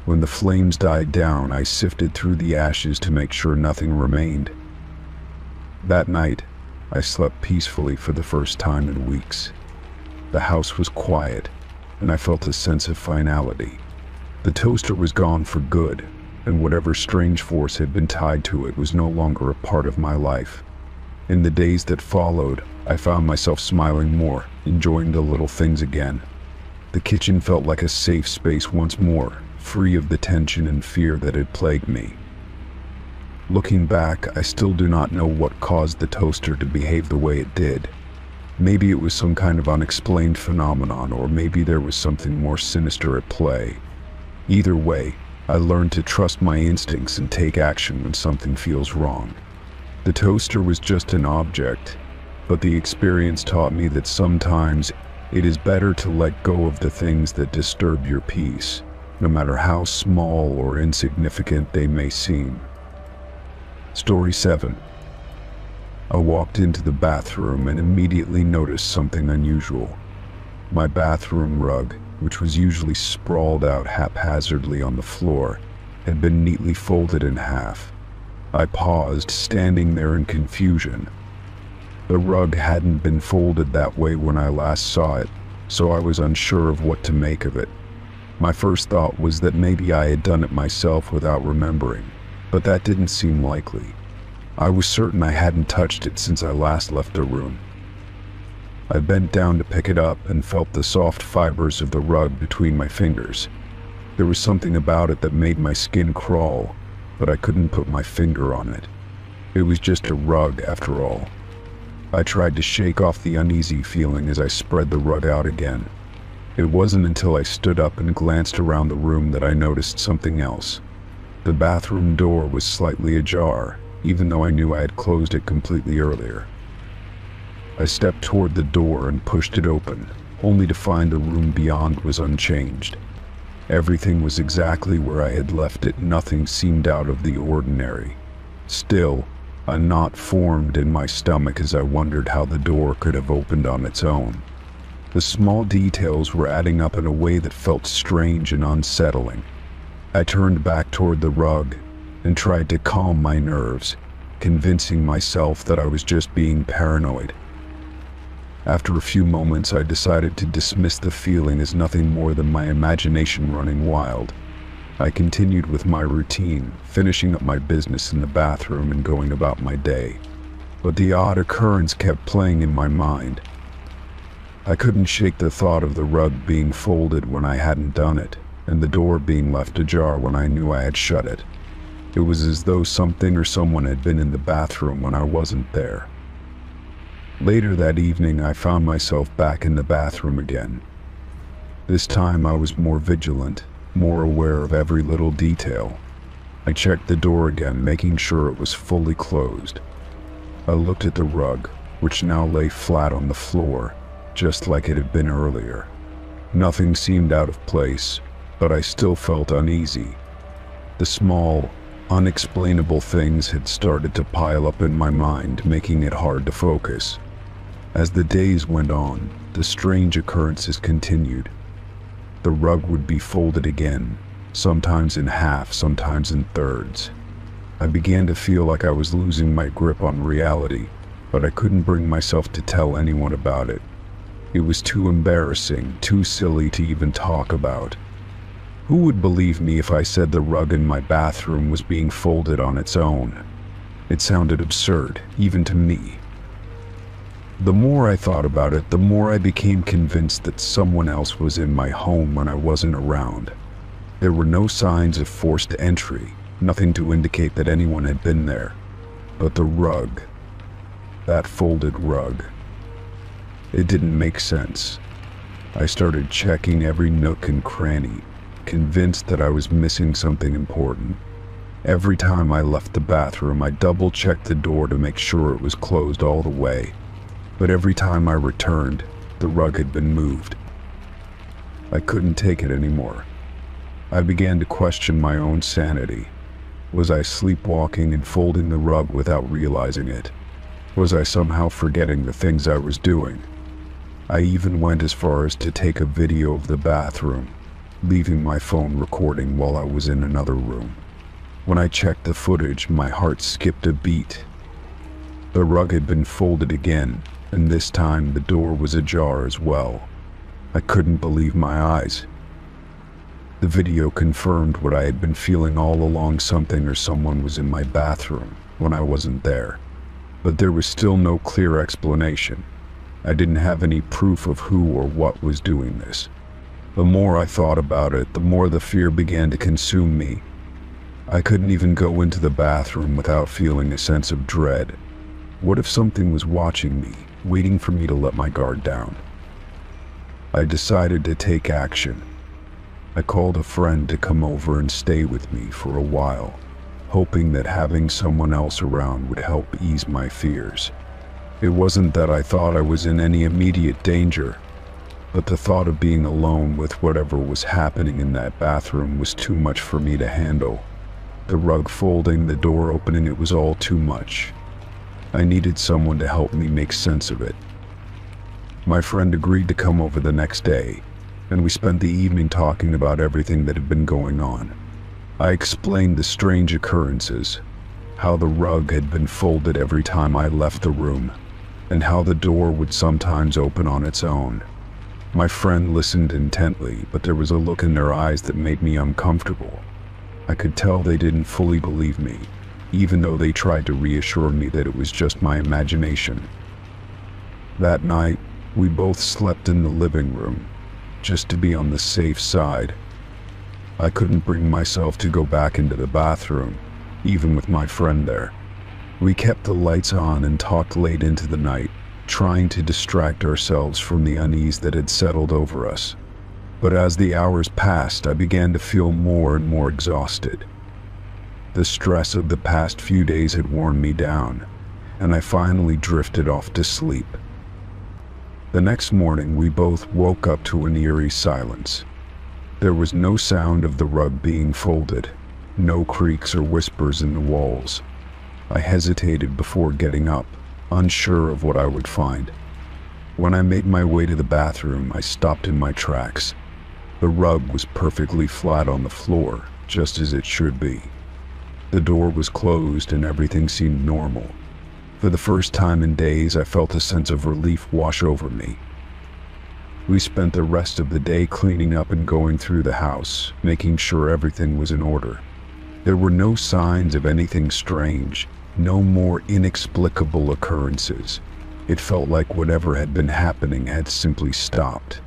When the flames died down, I sifted through the ashes to make sure nothing remained. That night, I slept peacefully for the first time in weeks. The house was quiet, and I felt a sense of finality. The toaster was gone for good, and whatever strange force had been tied to it was no longer a part of my life. In the days that followed, I found myself smiling more, enjoying the little things again. The kitchen felt like a safe space once more, free of the tension and fear that had plagued me. Looking back, I still do not know what caused the toaster to behave the way it did. Maybe it was some kind of unexplained phenomenon, or maybe there was something more sinister at play. Either way, I learned to trust my instincts and take action when something feels wrong. The toaster was just an object, but the experience taught me that sometimes, It is better to let go of the things that disturb your peace, no matter how small or insignificant they may seem. Story 7. I walked into the bathroom and immediately noticed something unusual. My bathroom rug, which was usually sprawled out haphazardly on the floor, had been neatly folded in half. I paused, standing there in confusion. The rug hadn't been folded that way when I last saw it, so I was unsure of what to make of it. My first thought was that maybe I had done it myself without remembering, but that didn't seem likely. I was certain I hadn't touched it since I last left the room. I bent down to pick it up and felt the soft fibers of the rug between my fingers. There was something about it that made my skin crawl, but I couldn't put my finger on it. It was just a rug after all. I tried to shake off the uneasy feeling as I spread the rug out again. It wasn't until I stood up and glanced around the room that I noticed something else. The bathroom door was slightly ajar, even though I knew I had closed it completely earlier. I stepped toward the door and pushed it open, only to find the room beyond was unchanged. Everything was exactly where I had left it. Nothing seemed out of the ordinary. Still, a knot formed in my stomach as I wondered how the door could have opened on its own. The small details were adding up in a way that felt strange and unsettling. I turned back toward the rug and tried to calm my nerves, convincing myself that I was just being paranoid. After a few moments, I decided to dismiss the feeling as nothing more than my imagination running wild. I continued with my routine, finishing up my business in the bathroom and going about my day. But the odd occurrence kept playing in my mind. I couldn't shake the thought of the rug being folded when I hadn't done it, and the door being left ajar when I knew I had shut it. It was as though something or someone had been in the bathroom when I wasn't there. Later that evening, I found myself back in the bathroom again. This time I was more vigilant, more aware of every little detail. I checked the door again, making sure it was fully closed. I looked at the rug, which now lay flat on the floor, just like it had been earlier. Nothing seemed out of place, but I still felt uneasy. The small, unexplainable things had started to pile up in my mind, making it hard to focus. As the days went on, the strange occurrences continued. The rug would be folded again, sometimes in half, sometimes in thirds. I began to feel like I was losing my grip on reality, but I couldn't bring myself to tell anyone about it. It was too embarrassing, too silly to even talk about. Who would believe me if I said the rug in my bathroom was being folded on its own? It sounded absurd, even to me. The more I thought about it, the more I became convinced that someone else was in my home when I wasn't around. There were no signs of forced entry, nothing to indicate that anyone had been there. But the rug, that folded rug, it didn't make sense. I started checking every nook and cranny, convinced that I was missing something important. Every time I left the bathroom, I double-checked the door to make sure it was closed all the way. But every time I returned, the rug had been moved. I couldn't take it anymore. I began to question my own sanity. Was I sleepwalking and folding the rug without realizing it? Was I somehow forgetting the things I was doing? I even went as far as to take a video of the bathroom, leaving my phone recording while I was in another room. When I checked the footage, my heart skipped a beat. The rug had been folded again, and this time the door was ajar as well. I couldn't believe my eyes. The video confirmed what I had been feeling all along. Something or someone was in my bathroom when I wasn't there. But there was still no clear explanation. I didn't have any proof of who or what was doing this. The more I thought about it, the more the fear began to consume me. I couldn't even go into the bathroom without feeling a sense of dread. What if something was watching me, waiting for me to let my guard down? I decided to take action. I called a friend to come over and stay with me for a while, hoping that having someone else around would help ease my fears. It wasn't that I thought I was in any immediate danger. but the thought of being alone with whatever was happening in that bathroom was too much for me to handle. The rug folding, the door opening, it was all too much. I needed someone to help me make sense of it. My friend agreed to come over the next day, and we spent the evening talking about everything that had been going on. I explained the strange occurrences, how the rug had been folded every time I left the room, and how the door would sometimes open on its own. My friend listened intently, but there was a look in their eyes that made me uncomfortable. I could tell they didn't fully believe me, even though they tried to reassure me that it was just my imagination. That night, we both slept in the living room, just to be on the safe side. I couldn't bring myself to go back into the bathroom, even with my friend there. We kept the lights on and talked late into the night, trying to distract ourselves from the unease that had settled over us. But as the hours passed, I began to feel more and more exhausted. The stress of the past few days had worn me down, and I finally drifted off to sleep. The next morning, we both woke up to an eerie silence. There was no sound of the rug being folded, no creaks or whispers in the walls. I hesitated before getting up, unsure of what I would find. When I made my way to the bathroom, I stopped in my tracks. The rug was perfectly flat on the floor, just as it should be. The door was closed and everything seemed normal. For the first time in days, I felt a sense of relief wash over me. We spent the rest of the day cleaning up and going through the house, making sure everything was in order. There were no signs of anything strange, no more inexplicable occurrences. It felt like whatever had been happening had simply stopped.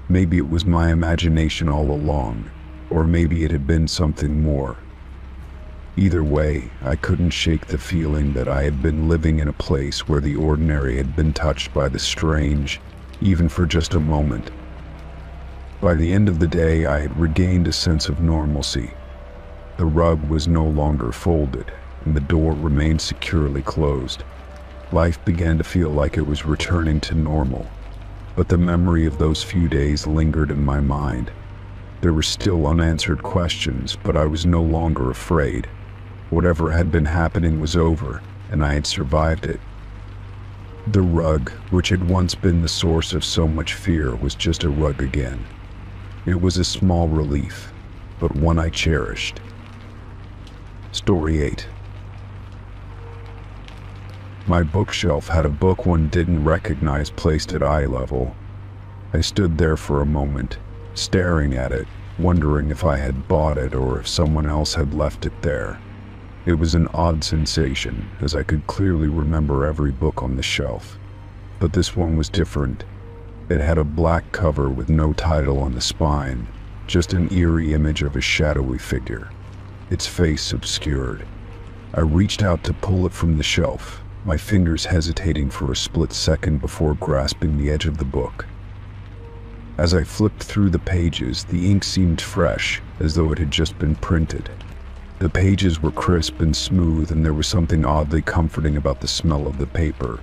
Maybe it was my imagination all along, or maybe it had been something more. Either way, I couldn't shake the feeling that I had been living in a place where the ordinary had been touched by the strange, even for just a moment. By the end of the day, I had regained a sense of normalcy. The rug was no longer folded, and the door remained securely closed. Life began to feel like it was returning to normal, but the memory of those few days lingered in my mind. There were still unanswered questions, but I was no longer afraid. Whatever had been happening was over, and I had survived it. The rug, which had once been the source of so much fear, was just a rug again. It was a small relief, but one I cherished. Story 8. My bookshelf had a book one didn't recognize placed at eye level. I stood there for a moment, staring at it, wondering if I had bought it or if someone else had left it there. It was an odd sensation, as I could clearly remember every book on the shelf. But this one was different. It had a black cover with no title on the spine, just an eerie image of a shadowy figure, its face obscured. I reached out to pull it from the shelf, my fingers hesitating for a split second before grasping the edge of the book. As I flipped through the pages, the ink seemed fresh, as though it had just been printed. The pages were crisp and smooth, and there was something oddly comforting about the smell of the paper.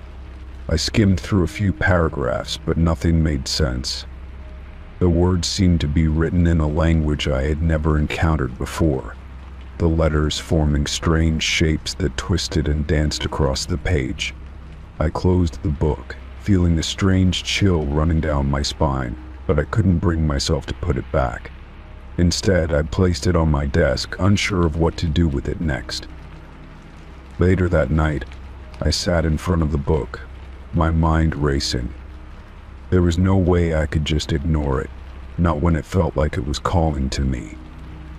I skimmed through a few paragraphs, but nothing made sense. The words seemed to be written in a language I had never encountered before, the letters forming strange shapes that twisted and danced across the page. I closed the book, feeling a strange chill running down my spine, but I couldn't bring myself to put it back. Instead, I placed it on my desk, unsure of what to do with it next. Later that night, I sat in front of the book, my mind racing. There was no way I could just ignore it, not when it felt like it was calling to me.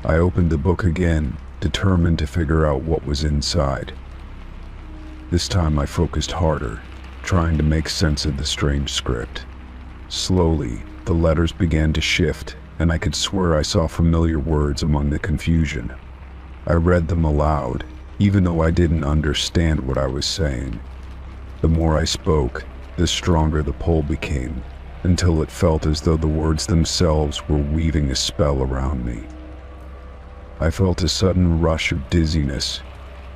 I opened the book again, determined to figure out what was inside. This time I focused harder, trying to make sense of the strange script. Slowly, the letters began to shift, and I could swear I saw familiar words among the confusion. I read them aloud, even though I didn't understand what I was saying. The more I spoke, the stronger the pull became, until it felt as though the words themselves were weaving a spell around me. I felt a sudden rush of dizziness,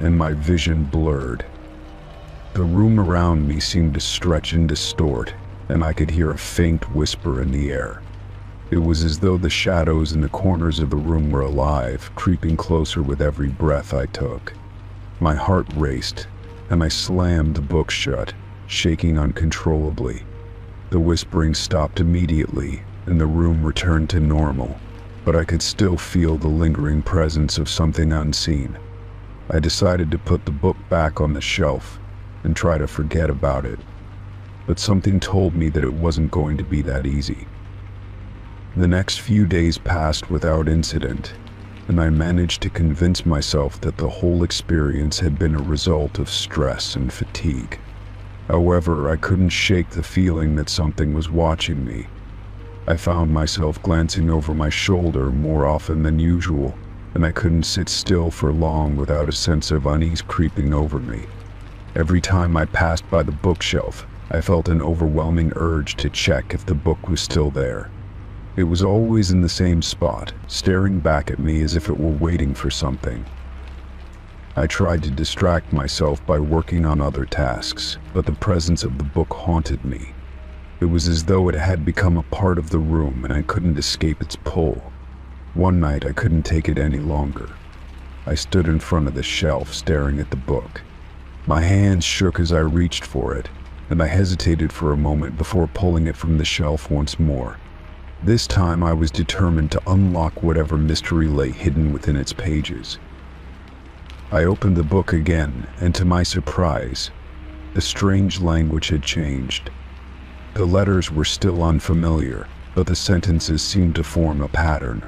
and my vision blurred. The room around me seemed to stretch and distort, and I could hear a faint whisper in the air. It was as though the shadows in the corners of the room were alive, creeping closer with every breath I took. My heart raced, and I slammed the book shut, shaking uncontrollably. The whispering stopped immediately, and the room returned to normal, but I could still feel the lingering presence of something unseen. I decided to put the book back on the shelf and try to forget about it, but something told me that it wasn't going to be that easy. The next few days passed without incident, and I managed to convince myself that the whole experience had been a result of stress and fatigue. However, I couldn't shake the feeling that something was watching me. I found myself glancing over my shoulder more often than usual, and I couldn't sit still for long without a sense of unease creeping over me. Every time I passed by the bookshelf, I felt an overwhelming urge to check if the book was still there. It was always in the same spot, staring back at me as if it were waiting for something. I tried to distract myself by working on other tasks, but the presence of the book haunted me. It was as though it had become a part of the room and I couldn't escape its pull. One night I couldn't take it any longer. I stood in front of the shelf staring at the book. My hands shook as I reached for it, and I hesitated for a moment before pulling it from the shelf once more. This time I was determined to unlock whatever mystery lay hidden within its pages. I opened the book again, and to my surprise, the strange language had changed. The letters were still unfamiliar, but the sentences seemed to form a pattern,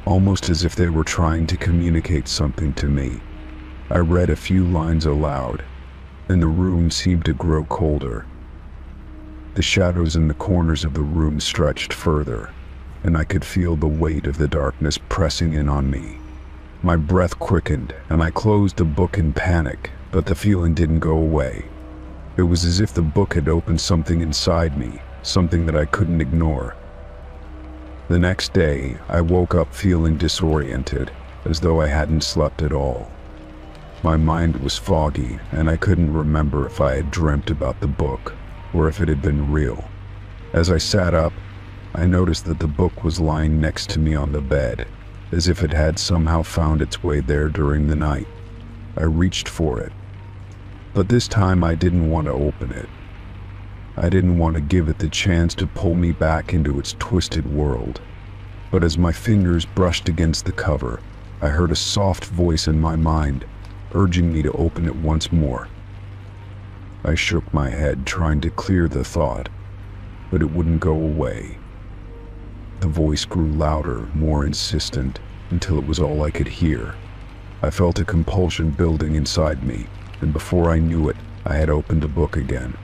almost as if they were trying to communicate something to me. I read a few lines aloud, and the room seemed to grow colder. The shadows in the corners of the room stretched further, and I could feel the weight of the darkness pressing in on me. My breath quickened, and I closed the book in panic, but the feeling didn't go away. It was as if the book had opened something inside me, something that I couldn't ignore. The next day, I woke up feeling disoriented, as though I hadn't slept at all. My mind was foggy, and I couldn't remember if I had dreamt about the book, or if it had been real. As I sat up, I noticed that the book was lying next to me on the bed, as if it had somehow found its way there during the night. I reached for it, but this time I didn't want to open it. I didn't want to give it the chance to pull me back into its twisted world. But as my fingers brushed against the cover, I heard a soft voice in my mind, urging me to open it once more. I shook my head, trying to clear the thought, but it wouldn't go away. The voice grew louder, more insistent, until it was all I could hear. I felt a compulsion building inside me, and before I knew it, I had opened the book again.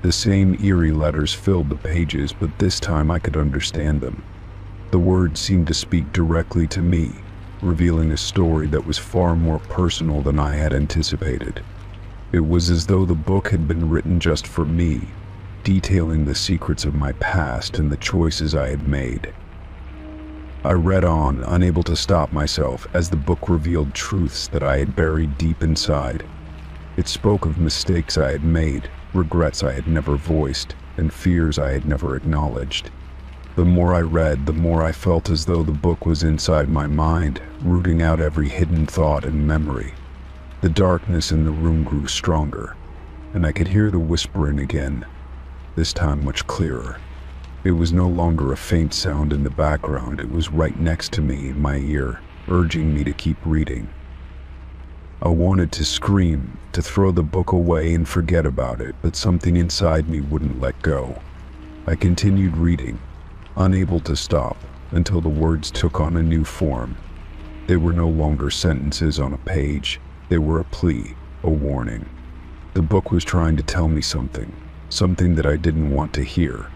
The same eerie letters filled the pages, but this time I could understand them. The words seemed to speak directly to me, revealing a story that was far more personal than I had anticipated. It was as though the book had been written just for me, detailing the secrets of my past and the choices I had made. I read on, unable to stop myself, as the book revealed truths that I had buried deep inside. It spoke of mistakes I had made, regrets I had never voiced, and fears I had never acknowledged. The more I read, the more I felt as though the book was inside my mind, rooting out every hidden thought and memory. The darkness in the room grew stronger, and I could hear the whispering again, this time much clearer. It was no longer a faint sound in the background, it was right next to me in my ear, urging me to keep reading. I wanted to scream, to throw the book away and forget about it, but something inside me wouldn't let go. I continued reading, unable to stop, until the words took on a new form. They were no longer sentences on a page. They were a plea, a warning. The book was trying to tell me something that I didn't want to hear.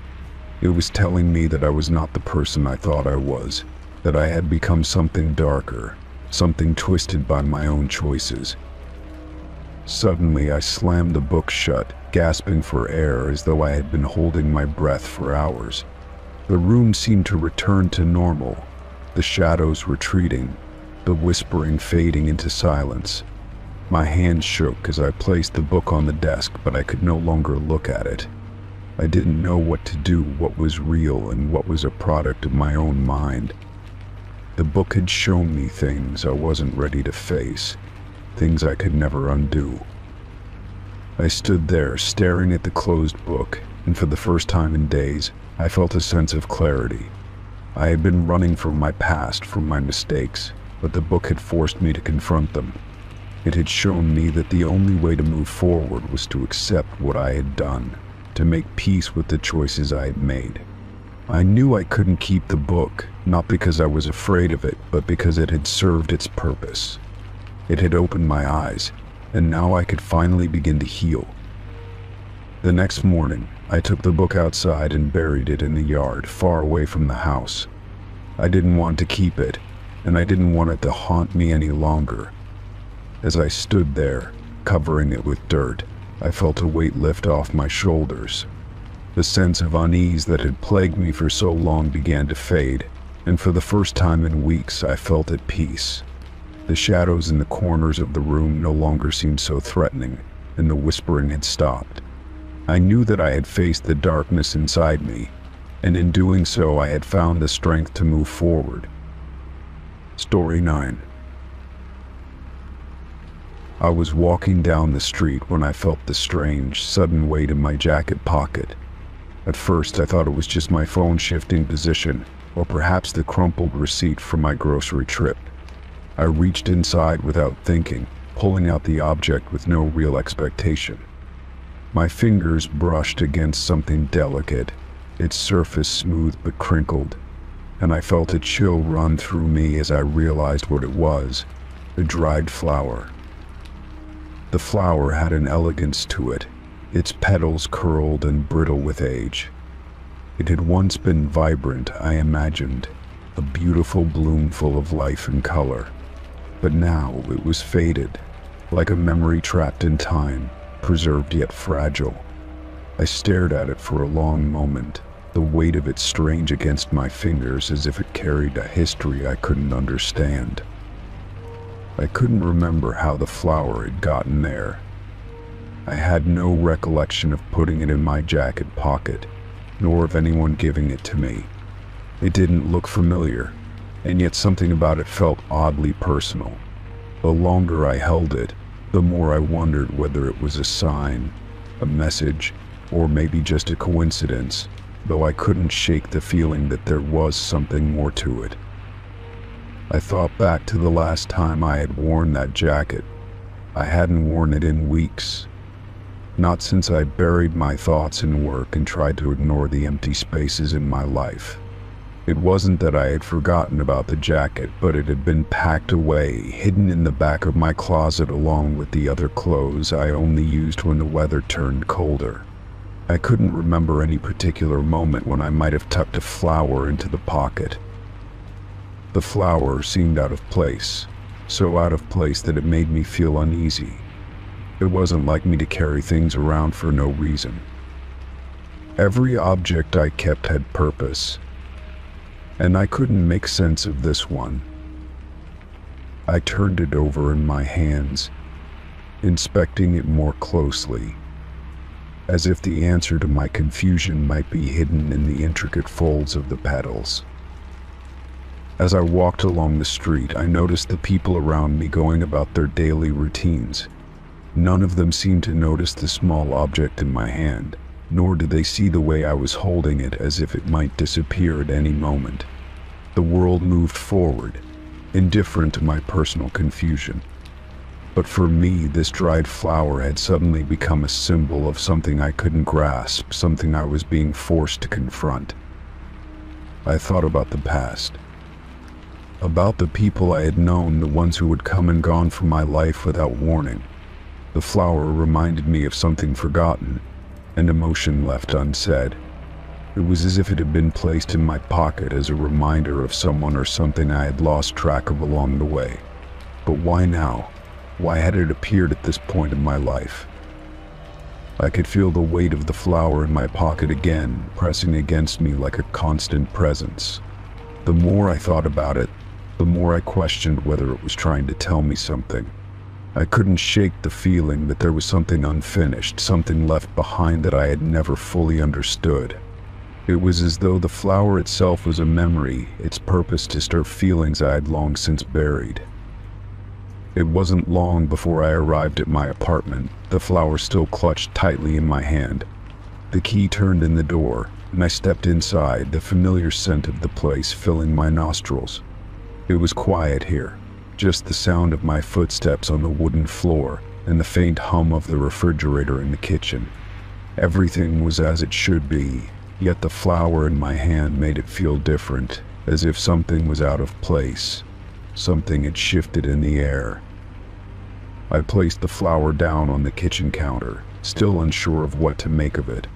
It was telling me that I was not the person I thought I was, that I had become something darker, something twisted by my own choices. Suddenly, I slammed the book shut, gasping for air as though I had been holding my breath for hours. The room seemed to return to normal, the shadows retreating, the whispering fading into silence. My hands shook as I placed the book on the desk, but I could no longer look at it. I didn't know what to do, what was real and what was a product of my own mind. The book had shown me things I wasn't ready to face, things I could never undo. I stood there staring at the closed book, and for the first time in days, I felt a sense of clarity. I had been running from my past, from my mistakes, but the book had forced me to confront them. It had shown me that the only way to move forward was to accept what I had done, to make peace with the choices I had made. I knew I couldn't keep the book, not because I was afraid of it, but because it had served its purpose. It had opened my eyes, and now I could finally begin to heal. The next morning, I took the book outside and buried it in the yard, far away from the house. I didn't want to keep it, and I didn't want it to haunt me any longer. As I stood there, covering it with dirt, I felt a weight lift off my shoulders. The sense of unease that had plagued me for so long began to fade, and for the first time in weeks I felt at peace. The shadows in the corners of the room no longer seemed so threatening, and the whispering had stopped. I knew that I had faced the darkness inside me, and in doing so I had found the strength to move forward. Story 9. I was walking down the street when I felt the strange, sudden weight in my jacket pocket. At first I thought it was just my phone shifting position, or perhaps the crumpled receipt from my grocery trip. I reached inside without thinking, pulling out the object with no real expectation. My fingers brushed against something delicate, its surface smooth but crinkled, and I felt a chill run through me as I realized what it was: a dried flower. The flower had an elegance to it, its petals curled and brittle with age. It had once been vibrant, I imagined, a beautiful bloom full of life and color. But now it was faded, like a memory trapped in time, preserved yet fragile. I stared at it for a long moment, the weight of it strange against my fingers as if it carried a history I couldn't understand. I couldn't remember how the flower had gotten there. I had no recollection of putting it in my jacket pocket, nor of anyone giving it to me. It didn't look familiar, and yet something about it felt oddly personal. The longer I held it, the more I wondered whether it was a sign, a message, or maybe just a coincidence, though I couldn't shake the feeling that there was something more to it. I thought back to the last time I had worn that jacket. I hadn't worn it in weeks. Not since I buried my thoughts in work and tried to ignore the empty spaces in my life. It wasn't that I had forgotten about the jacket, but it had been packed away, hidden in the back of my closet along with the other clothes I only used when the weather turned colder. I couldn't remember any particular moment when I might have tucked a flower into the pocket. The flower seemed out of place, so out of place that it made me feel uneasy. It wasn't like me to carry things around for no reason. Every object I kept had purpose, and I couldn't make sense of this one. I turned it over in my hands, inspecting it more closely, as if the answer to my confusion might be hidden in the intricate folds of the petals. As I walked along the street, I noticed the people around me going about their daily routines. None of them seemed to notice the small object in my hand, nor did they see the way I was holding it as if it might disappear at any moment. The world moved forward, indifferent to my personal confusion. But for me, this dried flower had suddenly become a symbol of something I couldn't grasp, something I was being forced to confront. I thought about the past. About the people I had known, the ones who had come and gone from my life without warning. The flower reminded me of something forgotten, an emotion left unsaid. It was as if it had been placed in my pocket as a reminder of someone or something I had lost track of along the way. But why now? Why had it appeared at this point in my life? I could feel the weight of the flower in my pocket again, pressing against me like a constant presence. The more I thought about it, the more I questioned whether it was trying to tell me something. I couldn't shake the feeling that there was something unfinished, something left behind that I had never fully understood. It was as though the flower itself was a memory, its purpose to stir feelings I had long since buried. It wasn't long before I arrived at my apartment, the flower still clutched tightly in my hand. The key turned in the door, and I stepped inside, the familiar scent of the place filling my nostrils. It was quiet here, just the sound of my footsteps on the wooden floor and the faint hum of the refrigerator in the kitchen. Everything was as it should be, yet the flower in my hand made it feel different, as if something was out of place. Something had shifted in the air. I placed the flower down on the kitchen counter, still unsure of what to make of it.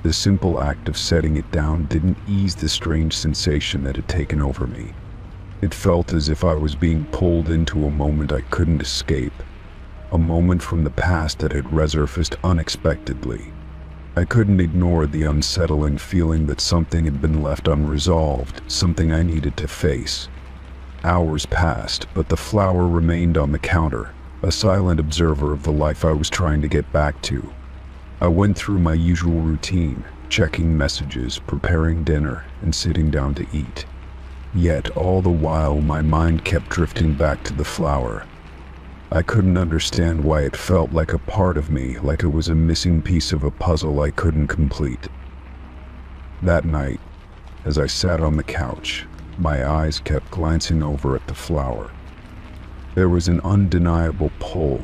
The simple act of setting it down didn't ease the strange sensation that had taken over me. It felt as if I was being pulled into a moment I couldn't escape, a moment from the past that had resurfaced unexpectedly. I couldn't ignore the unsettling feeling that something had been left unresolved, something I needed to face. Hours passed, but the flower remained on the counter, a silent observer of the life I was trying to get back to. I went through my usual routine, checking messages, preparing dinner, and sitting down to eat. Yet all the while my mind kept drifting back to the flower. I couldn't understand why it felt like a part of me, like it was a missing piece of a puzzle I couldn't complete. That night, as I sat on the couch, my eyes kept glancing over at the flower. There was an undeniable pull,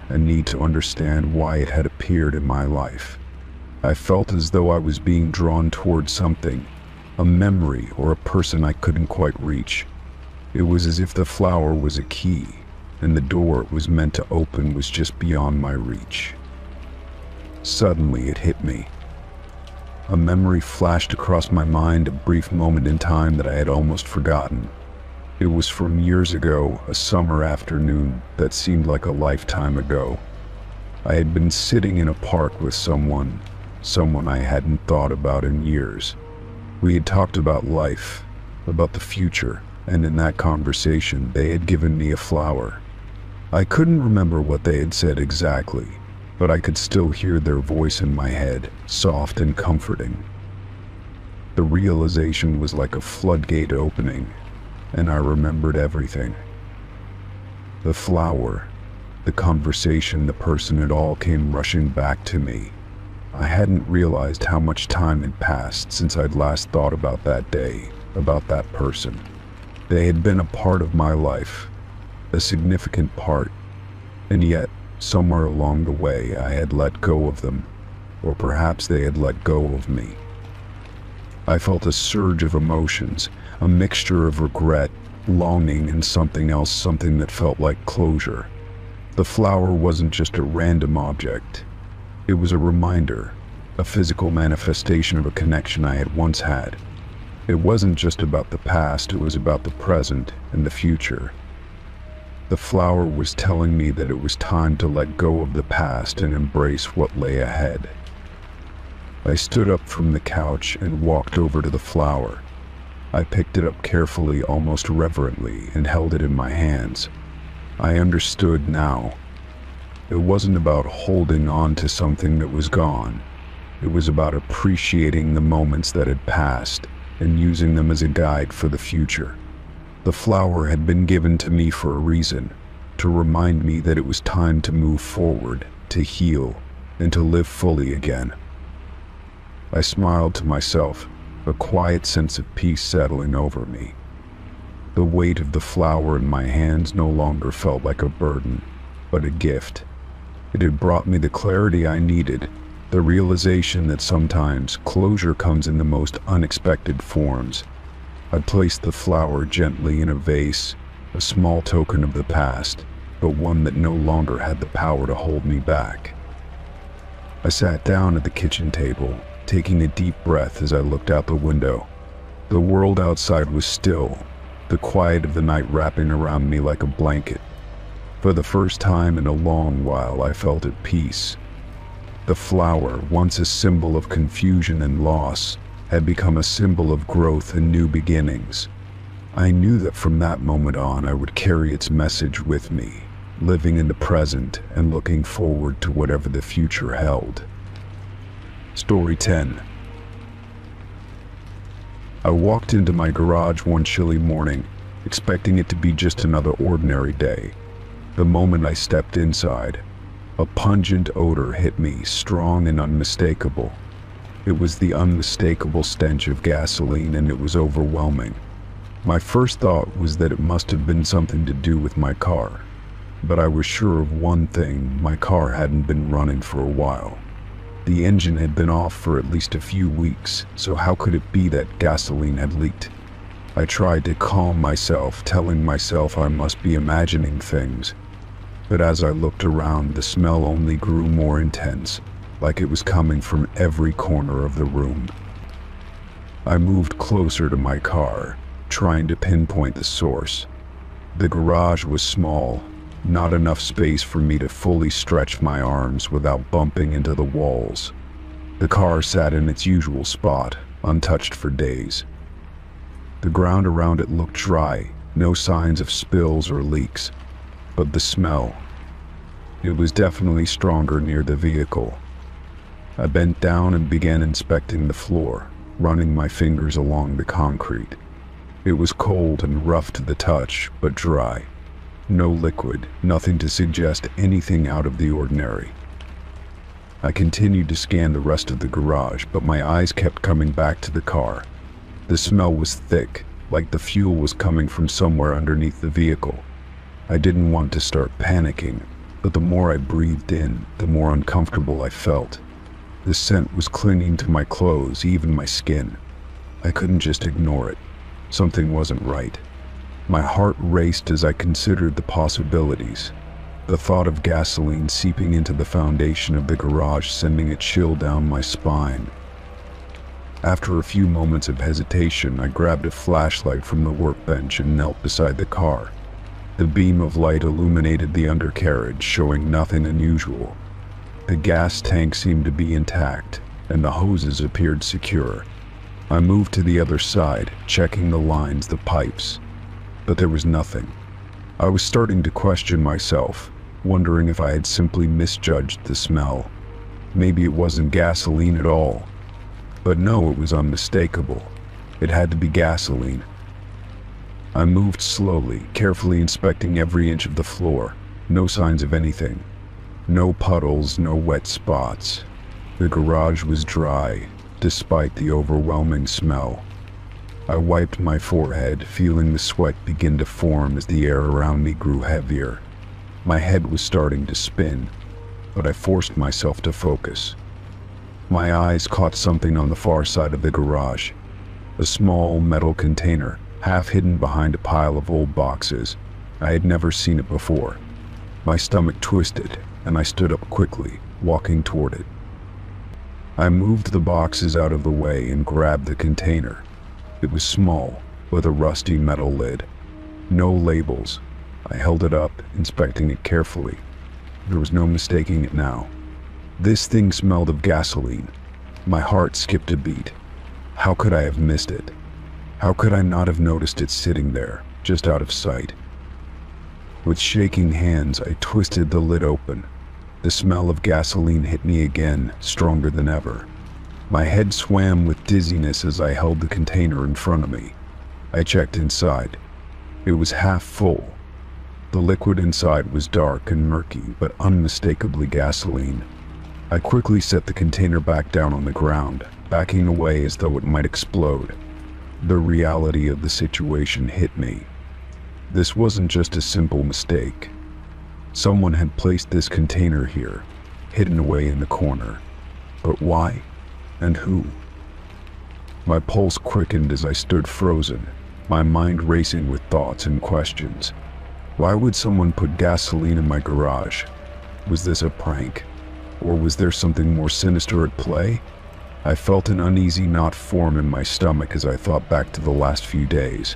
a need to understand why it had appeared in my life. I felt as though I was being drawn towards something, a memory or a person I couldn't quite reach. It was as if the flower was a key, and the door it was meant to open was just beyond my reach. Suddenly it hit me. A memory flashed across my mind, a brief moment in time that I had almost forgotten. It was from years ago, a summer afternoon that seemed like a lifetime ago. I had been sitting in a park with someone I hadn't thought about in years. We had talked about life, about the future, and in that conversation they had given me a flower. I couldn't remember what they had said exactly, but I could still hear their voice in my head, soft and comforting. The realization was like a floodgate opening, and I remembered everything. The flower, the conversation, the person, it all came rushing back to me. I hadn't realized how much time had passed since I'd last thought about that day, about that person. They had been a part of my life, a significant part, and yet, somewhere along the way, I had let go of them, or perhaps they had let go of me. I felt a surge of emotions, a mixture of regret, longing, and something else, something that felt like closure. The flower wasn't just a random object. It was a reminder, a physical manifestation of a connection I had once had. It wasn't just about the past, it was about the present and the future. The flower was telling me that it was time to let go of the past and embrace what lay ahead. I stood up from the couch and walked over to the flower. I picked it up carefully, almost reverently, and held it in my hands. I understood now. It wasn't about holding on to something that was gone. It was about appreciating the moments that had passed and using them as a guide for the future. The flower had been given to me for a reason, to remind me that it was time to move forward, to heal, and to live fully again. I smiled to myself, a quiet sense of peace settling over me. The weight of the flower in my hands no longer felt like a burden, but a gift. It had brought me the clarity I needed, the realization that sometimes closure comes in the most unexpected forms. I placed the flower gently in a vase, a small token of the past, but one that no longer had the power to hold me back. I sat down at the kitchen table, taking a deep breath as I looked out the window. The world outside was still, the quiet of the night wrapping around me like a blanket. For the first time in a long while, I felt at peace. The flower, once a symbol of confusion and loss, had become a symbol of growth and new beginnings. I knew that from that moment on, I would carry its message with me, living in the present and looking forward to whatever the future held. Story 10. I walked into my garage one chilly morning, expecting it to be just another ordinary day. The moment I stepped inside, a pungent odor hit me, strong and unmistakable. It was the unmistakable stench of gasoline, and it was overwhelming. My first thought was that it must have been something to do with my car. But I was sure of one thing: my car hadn't been running for a while. The engine had been off for at least a few weeks, so how could it be that gasoline had leaked? I tried to calm myself, telling myself I must be imagining things. But as I looked around, the smell only grew more intense, like it was coming from every corner of the room. I moved closer to my car, trying to pinpoint the source. The garage was small, not enough space for me to fully stretch my arms without bumping into the walls. The car sat in its usual spot, untouched for days. The ground around it looked dry, no signs of spills or leaks. But the smell, it was definitely stronger near the vehicle. I bent down and began inspecting the floor, running my fingers along the concrete. It was cold and rough to the touch, but dry. No liquid, nothing to suggest anything out of the ordinary. I continued to scan the rest of the garage, but my eyes kept coming back to the car. The smell was thick, like the fuel was coming from somewhere underneath the vehicle. I didn't want to start panicking, but the more I breathed in, the more uncomfortable I felt. The scent was clinging to my clothes, even my skin. I couldn't just ignore it. Something wasn't right. My heart raced as I considered the possibilities. The thought of gasoline seeping into the foundation of the garage sending a chill down my spine. After a few moments of hesitation, I grabbed a flashlight from the workbench and knelt beside the car. The beam of light illuminated the undercarriage, showing nothing unusual. The gas tank seemed to be intact, and the hoses appeared secure. I moved to the other side, checking the lines, the pipes. But there was nothing. I was starting to question myself, wondering if I had simply misjudged the smell. Maybe it wasn't gasoline at all. But no, it was unmistakable. It had to be gasoline. I moved slowly, carefully inspecting every inch of the floor. No signs of anything. No puddles, no wet spots. The garage was dry, despite the overwhelming smell. I wiped my forehead, feeling the sweat begin to form as the air around me grew heavier. My head was starting to spin, but I forced myself to focus. My eyes caught something on the far side of the garage. A small metal container, half hidden behind a pile of old boxes. I had never seen it before. My stomach twisted, and I stood up quickly, walking toward it. I moved the boxes out of the way and grabbed the container. It was small, with a rusty metal lid. No labels. I held it up, inspecting it carefully. There was no mistaking it now. This thing smelled of gasoline. My heart skipped a beat. How could I have missed it? How could I not have noticed it sitting there, just out of sight? With shaking hands, I twisted the lid open. The smell of gasoline hit me again, stronger than ever. My head swam with dizziness as I held the container in front of me. I checked inside. It was half full. The liquid inside was dark and murky, but unmistakably gasoline. I quickly set the container back down on the ground, backing away as though it might explode. The reality of the situation hit me. This wasn't just a simple mistake. Someone had placed this container here, hidden away in the corner. But why? And who? My pulse quickened as I stood frozen, my mind racing with thoughts and questions. Why would someone put gasoline in my garage? Was this a prank? Or was there something more sinister at play? I felt an uneasy knot form in my stomach as I thought back to the last few days.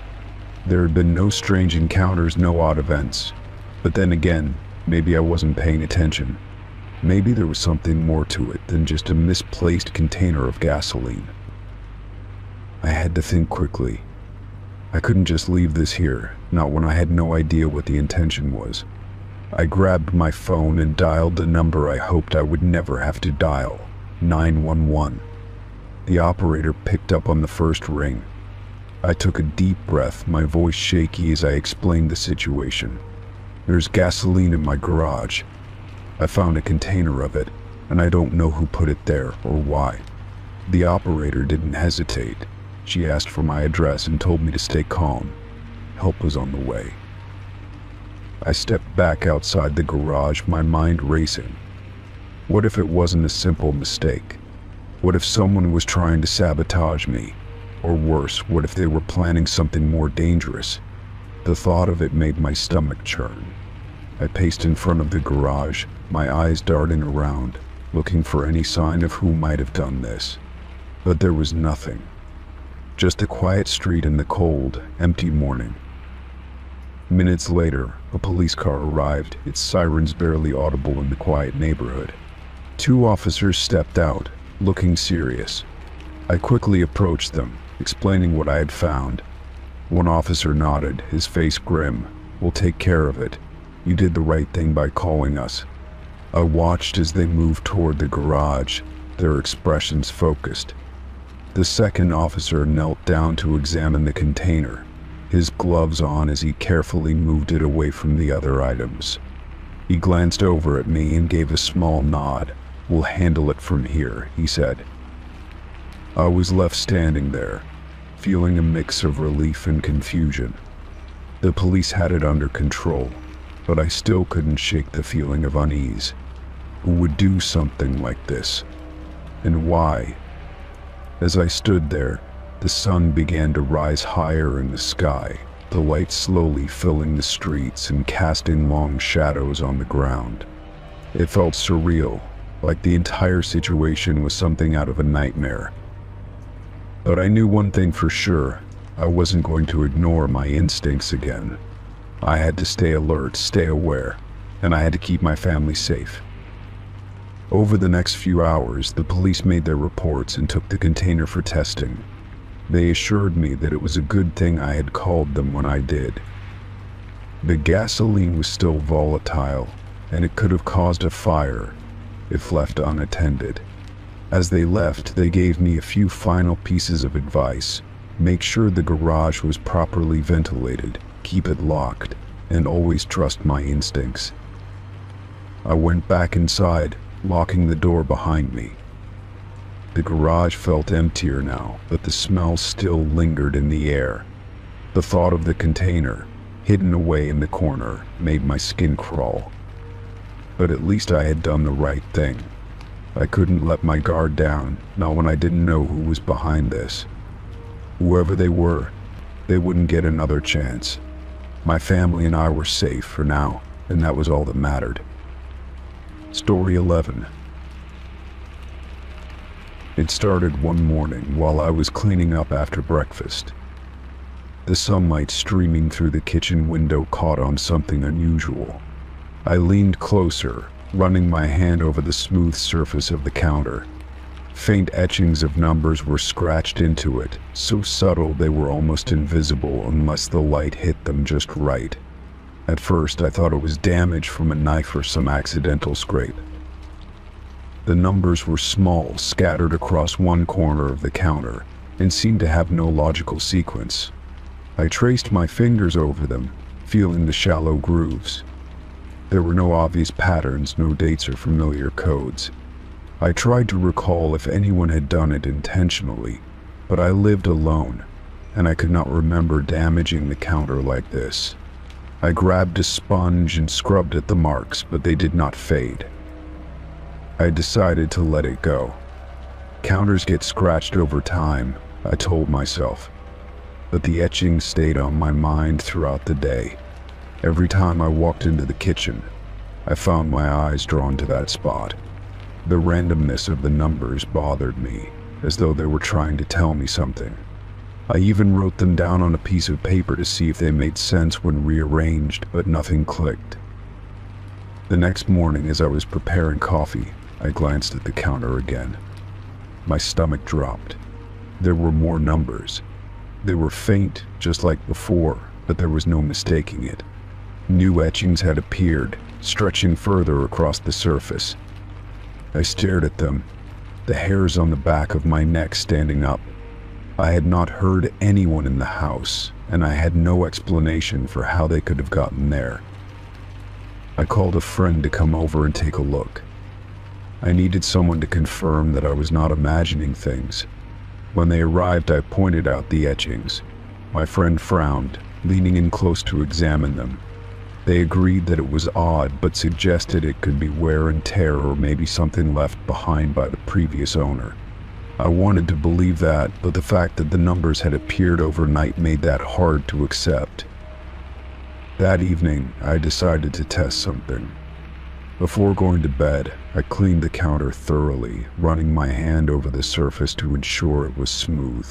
There had been no strange encounters, no odd events. But then again, maybe I wasn't paying attention. Maybe there was something more to it than just a misplaced container of gasoline. I had to think quickly. I couldn't just leave this here, not when I had no idea what the intention was. I grabbed my phone and dialed the number I hoped I would never have to dial, 911. The operator picked up on the first ring. I took a deep breath, my voice shaky as I explained the situation. There's gasoline in my garage. I found a container of it, and I don't know who put it there or why. The operator didn't hesitate. She asked for my address and told me to stay calm. Help was on the way. I stepped back outside the garage, my mind racing. What if it wasn't a simple mistake? What if someone was trying to sabotage me? Or worse, what if they were planning something more dangerous? The thought of it made my stomach churn. I paced in front of the garage, my eyes darting around, looking for any sign of who might have done this. But there was nothing. Just a quiet street in the cold, empty morning. Minutes later, a police car arrived, its sirens barely audible in the quiet neighborhood. 2 officers stepped out, looking serious. I quickly approached them, explaining what I had found. One officer nodded, his face grim. "We'll take care of it. You did the right thing by calling us." I watched as they moved toward the garage, their expressions focused. The second officer knelt down to examine the container, his gloves on as he carefully moved it away from the other items. He glanced over at me and gave a small nod. "We'll handle it from here," he said. I was left standing there, feeling a mix of relief and confusion. The police had it under control, but I still couldn't shake the feeling of unease. Who would do something like this? And why? As I stood there, the sun began to rise higher in the sky, the light slowly filling the streets and casting long shadows on the ground. It felt surreal, like the entire situation was something out of a nightmare. But I knew one thing for sure, I wasn't going to ignore my instincts again. I had to stay alert, stay aware, and I had to keep my family safe. Over the next few hours, the police made their reports and took the container for testing. They assured me that it was a good thing I had called them when I did. The gasoline was still volatile, and it could have caused a fire if left unattended. As they left, they gave me a few final pieces of advice. Make sure the garage was properly ventilated, keep it locked, and always trust my instincts. I went back inside, locking the door behind me. The garage felt emptier now, but the smell still lingered in the air. The thought of the container, hidden away in the corner, made my skin crawl. But at least I had done the right thing. I couldn't let my guard down, not when I didn't know who was behind this. Whoever they were, they wouldn't get another chance. My family and I were safe for now, and that was all that mattered. Story 11. It started one morning while I was cleaning up after breakfast. The sunlight streaming through the kitchen window caught on something unusual. I leaned closer, running my hand over the smooth surface of the counter. Faint etchings of numbers were scratched into it, so subtle they were almost invisible unless the light hit them just right. At first, I thought it was damage from a knife or some accidental scrape. The numbers were small, scattered across one corner of the counter, and seemed to have no logical sequence. I traced my fingers over them, feeling the shallow grooves. There were no obvious patterns, no dates or familiar codes. I tried to recall if anyone had done it intentionally, but I lived alone, and I could not remember damaging the counter like this. I grabbed a sponge and scrubbed at the marks, but they did not fade. I decided to let it go. Counters get scratched over time, I told myself, but the etching stayed on my mind throughout the day. Every time I walked into the kitchen, I found my eyes drawn to that spot. The randomness of the numbers bothered me, as though they were trying to tell me something. I even wrote them down on a piece of paper to see if they made sense when rearranged, but nothing clicked. The next morning, as I was preparing coffee, I glanced at the counter again. My stomach dropped. There were more numbers. They were faint, just like before, but there was no mistaking it. New etchings had appeared, stretching further across the surface. I stared at them, the hairs on the back of my neck standing up. I had not heard anyone in the house, and I had no explanation for how they could have gotten there. I called a friend to come over and take a look. I needed someone to confirm that I was not imagining things. When they arrived, I pointed out the etchings. My friend frowned, leaning in close to examine them. They agreed that it was odd, but suggested it could be wear and tear or maybe something left behind by the previous owner. I wanted to believe that, but the fact that the numbers had appeared overnight made that hard to accept. That evening, I decided to test something. Before going to bed, I cleaned the counter thoroughly, running my hand over the surface to ensure it was smooth.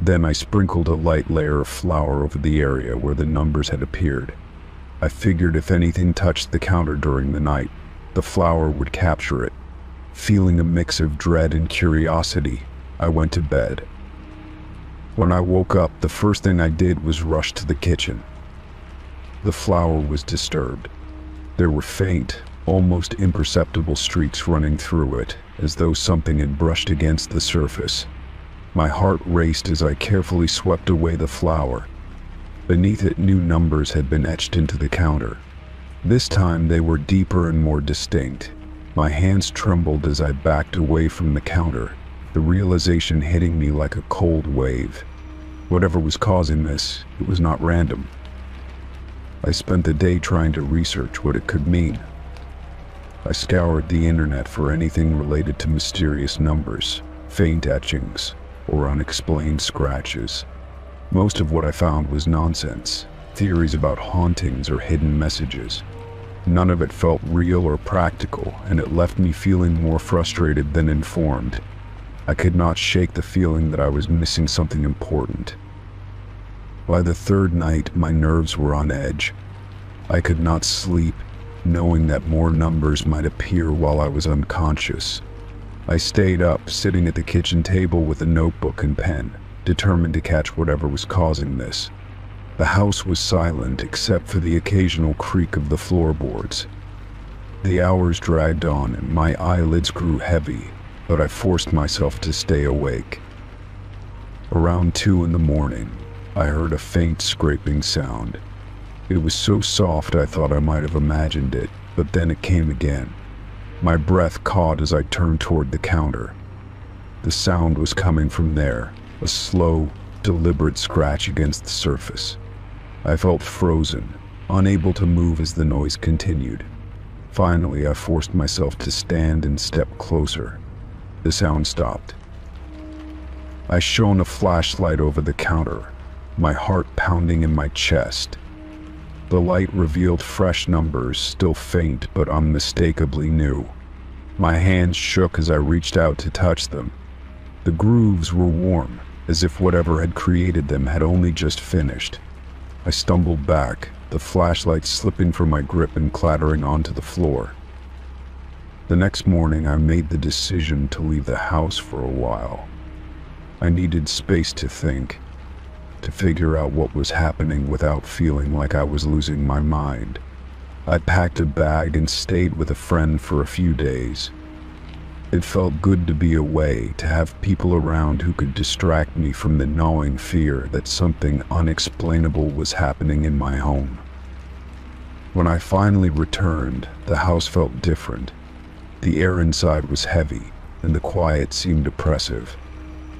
Then I sprinkled a light layer of flour over the area where the numbers had appeared. I figured if anything touched the counter during the night, the flour would capture it. Feeling a mix of dread and curiosity, I went to bed. When I woke up, the first thing I did was rush to the kitchen. The flour was disturbed. There were faint, almost imperceptible streaks running through it, as though something had brushed against the surface. My heart raced as I carefully swept away the flour. Beneath it, new numbers had been etched into the counter. This time they were deeper and more distinct. My hands trembled as I backed away from the counter, the realization hitting me like a cold wave. Whatever was causing this, it was not random. I spent the day trying to research what it could mean. I scoured the internet for anything related to mysterious numbers, faint etchings, or unexplained scratches. Most of what I found was nonsense, theories about hauntings or hidden messages. None of it felt real or practical, and it left me feeling more frustrated than informed. I could not shake the feeling that I was missing something important. By the third night, my nerves were on edge. I could not sleep, knowing that more numbers might appear while I was unconscious. I stayed up, sitting at the kitchen table with a notebook and pen, determined to catch whatever was causing this. The house was silent except for the occasional creak of the floorboards. The hours dragged on and my eyelids grew heavy, but I forced myself to stay awake. Around 2 in the morning, I heard a faint scraping sound. It was so soft I thought I might have imagined it, but then it came again. My breath caught as I turned toward the counter. The sound was coming from there, a slow, deliberate scratch against the surface. I felt frozen, unable to move as the noise continued. Finally, I forced myself to stand and step closer. The sound stopped. I shone a flashlight over the counter, my heart pounding in my chest. The light revealed fresh numbers, still faint but unmistakably new. My hands shook as I reached out to touch them. The grooves were warm, as if whatever had created them had only just finished. I stumbled back, the flashlight slipping from my grip and clattering onto the floor. The next morning, I made the decision to leave the house for a while. I needed space to think, to figure out what was happening without feeling like I was losing my mind. I packed a bag and stayed with a friend for a few days. It felt good to be away, to have people around who could distract me from the gnawing fear that something unexplainable was happening in my home. When I finally returned, the house felt different. The air inside was heavy, and the quiet seemed oppressive.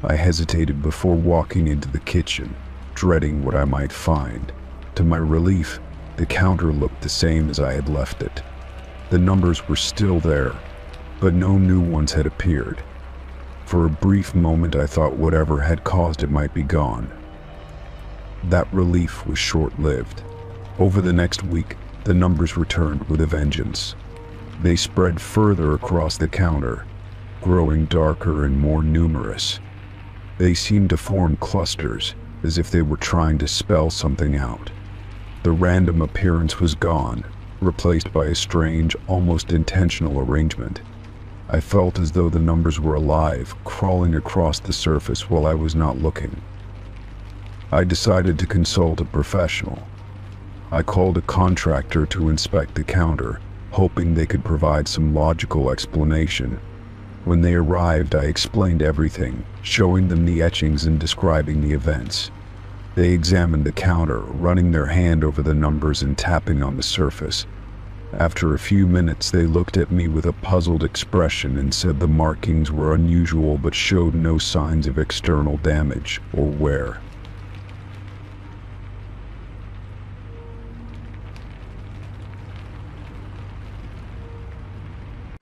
I hesitated before walking into the kitchen, dreading what I might find. To my relief, the counter looked the same as I had left it. The numbers were still there, but no new ones had appeared. For a brief moment, I thought whatever had caused it might be gone. That relief was short-lived. Over the next week, the numbers returned with a vengeance. They spread further across the counter, growing darker and more numerous. They seemed to form clusters, as if they were trying to spell something out. The random appearance was gone, replaced by a strange, almost intentional arrangement. I felt as though the numbers were alive, crawling across the surface while I was not looking. I decided to consult a professional. I called a contractor to inspect the counter, hoping they could provide some logical explanation. When they arrived, I explained everything, showing them the etchings and describing the events. They examined the counter, running their hand over the numbers and tapping on the surface. After a few minutes, they looked at me with a puzzled expression and said the markings were unusual but showed no signs of external damage or wear.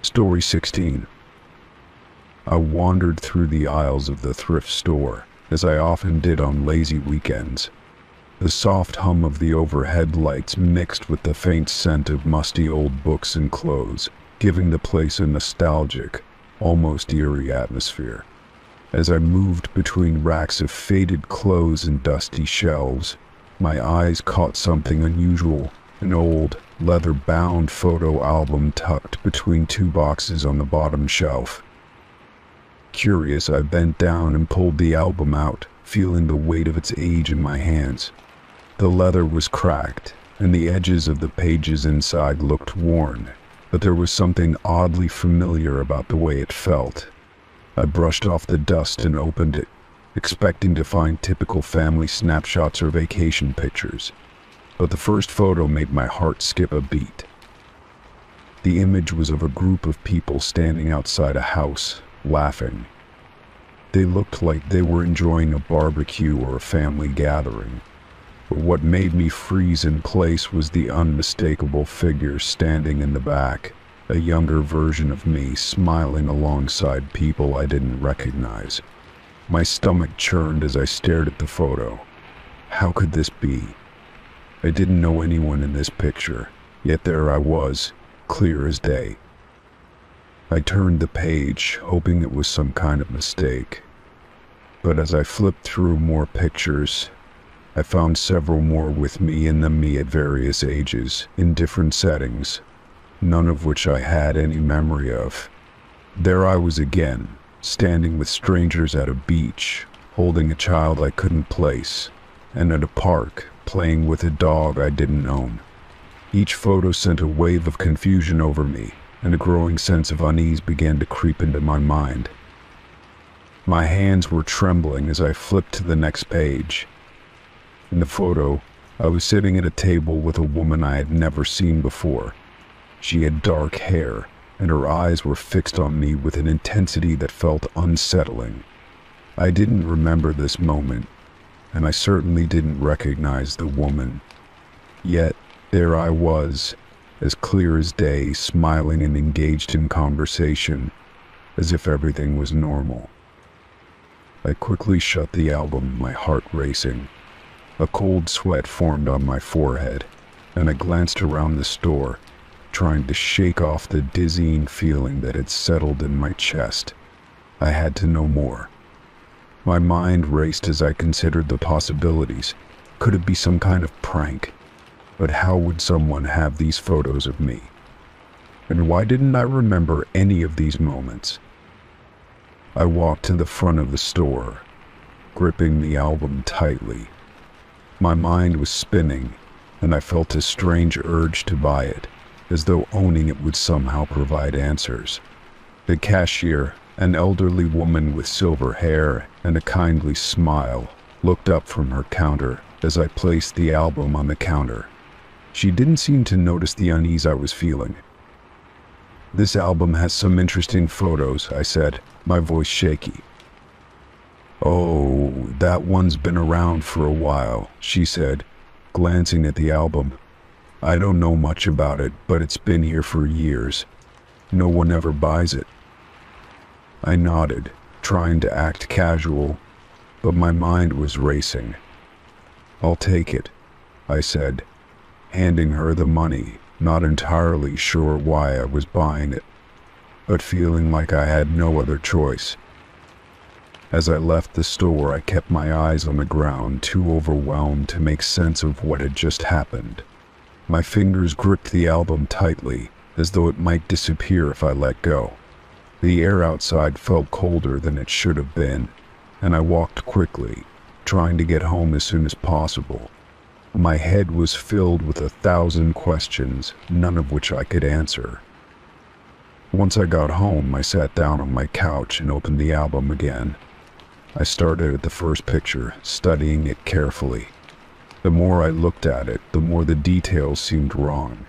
Story 16. I wandered through the aisles of the thrift store, as I often did on lazy weekends. The soft hum of the overhead lights mixed with the faint scent of musty old books and clothes, giving the place a nostalgic, almost eerie atmosphere. As I moved between racks of faded clothes and dusty shelves, my eyes caught something unusual, an old, leather-bound photo album tucked between two boxes on the bottom shelf. Curious, I bent down and pulled the album out, feeling the weight of its age in my hands. The leather was cracked, and the edges of the pages inside looked worn, but there was something oddly familiar about the way it felt. I brushed off the dust and opened it, expecting to find typical family snapshots or vacation pictures. But the first photo made my heart skip a beat. The image was of a group of people standing outside a house, laughing. They looked like they were enjoying a barbecue or a family gathering. But what made me freeze in place was the unmistakable figure standing in the back, a younger version of me smiling alongside people I didn't recognize. My stomach churned as I stared at the photo. How could this be? I didn't know anyone in this picture, yet there I was, clear as day. I turned the page, hoping it was some kind of mistake. But as I flipped through more pictures, I found several more with me in them, me at various ages, in different settings, none of which I had any memory of. There I was again, standing with strangers at a beach, holding a child I couldn't place, and at a park, playing with a dog I didn't own. Each photo sent a wave of confusion over me, and a growing sense of unease began to creep into my mind. My hands were trembling as I flipped to the next page. In the photo, I was sitting at a table with a woman I had never seen before. She had dark hair, and her eyes were fixed on me with an intensity that felt unsettling. I didn't remember this moment, and I certainly didn't recognize the woman. Yet, there I was, as clear as day, smiling and engaged in conversation, as if everything was normal. I quickly shut the album, my heart racing. A cold sweat formed on my forehead, and I glanced around the store, trying to shake off the dizzying feeling that had settled in my chest. I had to know more. My mind raced as I considered the possibilities. Could it be some kind of prank? But how would someone have these photos of me? And why didn't I remember any of these moments? I walked to the front of the store, gripping the album tightly. My mind was spinning, and I felt a strange urge to buy it, as though owning it would somehow provide answers. The cashier, an elderly woman with silver hair and a kindly smile, looked up from her counter as I placed the album on the counter. She didn't seem to notice the unease I was feeling. "This album has some interesting photos," I said, my voice shaky. "Oh, that one's been around for a while," she said, glancing at the album. "I don't know much about it, but it's been here for years. No one ever buys it." I nodded, trying to act casual, but my mind was racing. "I'll take it," I said, handing her the money, not entirely sure why I was buying it, but feeling like I had no other choice. As I left the store, I kept my eyes on the ground, too overwhelmed to make sense of what had just happened. My fingers gripped the album tightly, as though it might disappear if I let go. The air outside felt colder than it should have been, and I walked quickly, trying to get home as soon as possible. My head was filled with 1,000 questions, none of which I could answer. Once I got home, I sat down on my couch and opened the album again. I started at the first picture, studying it carefully. The more I looked at it, the more the details seemed wrong.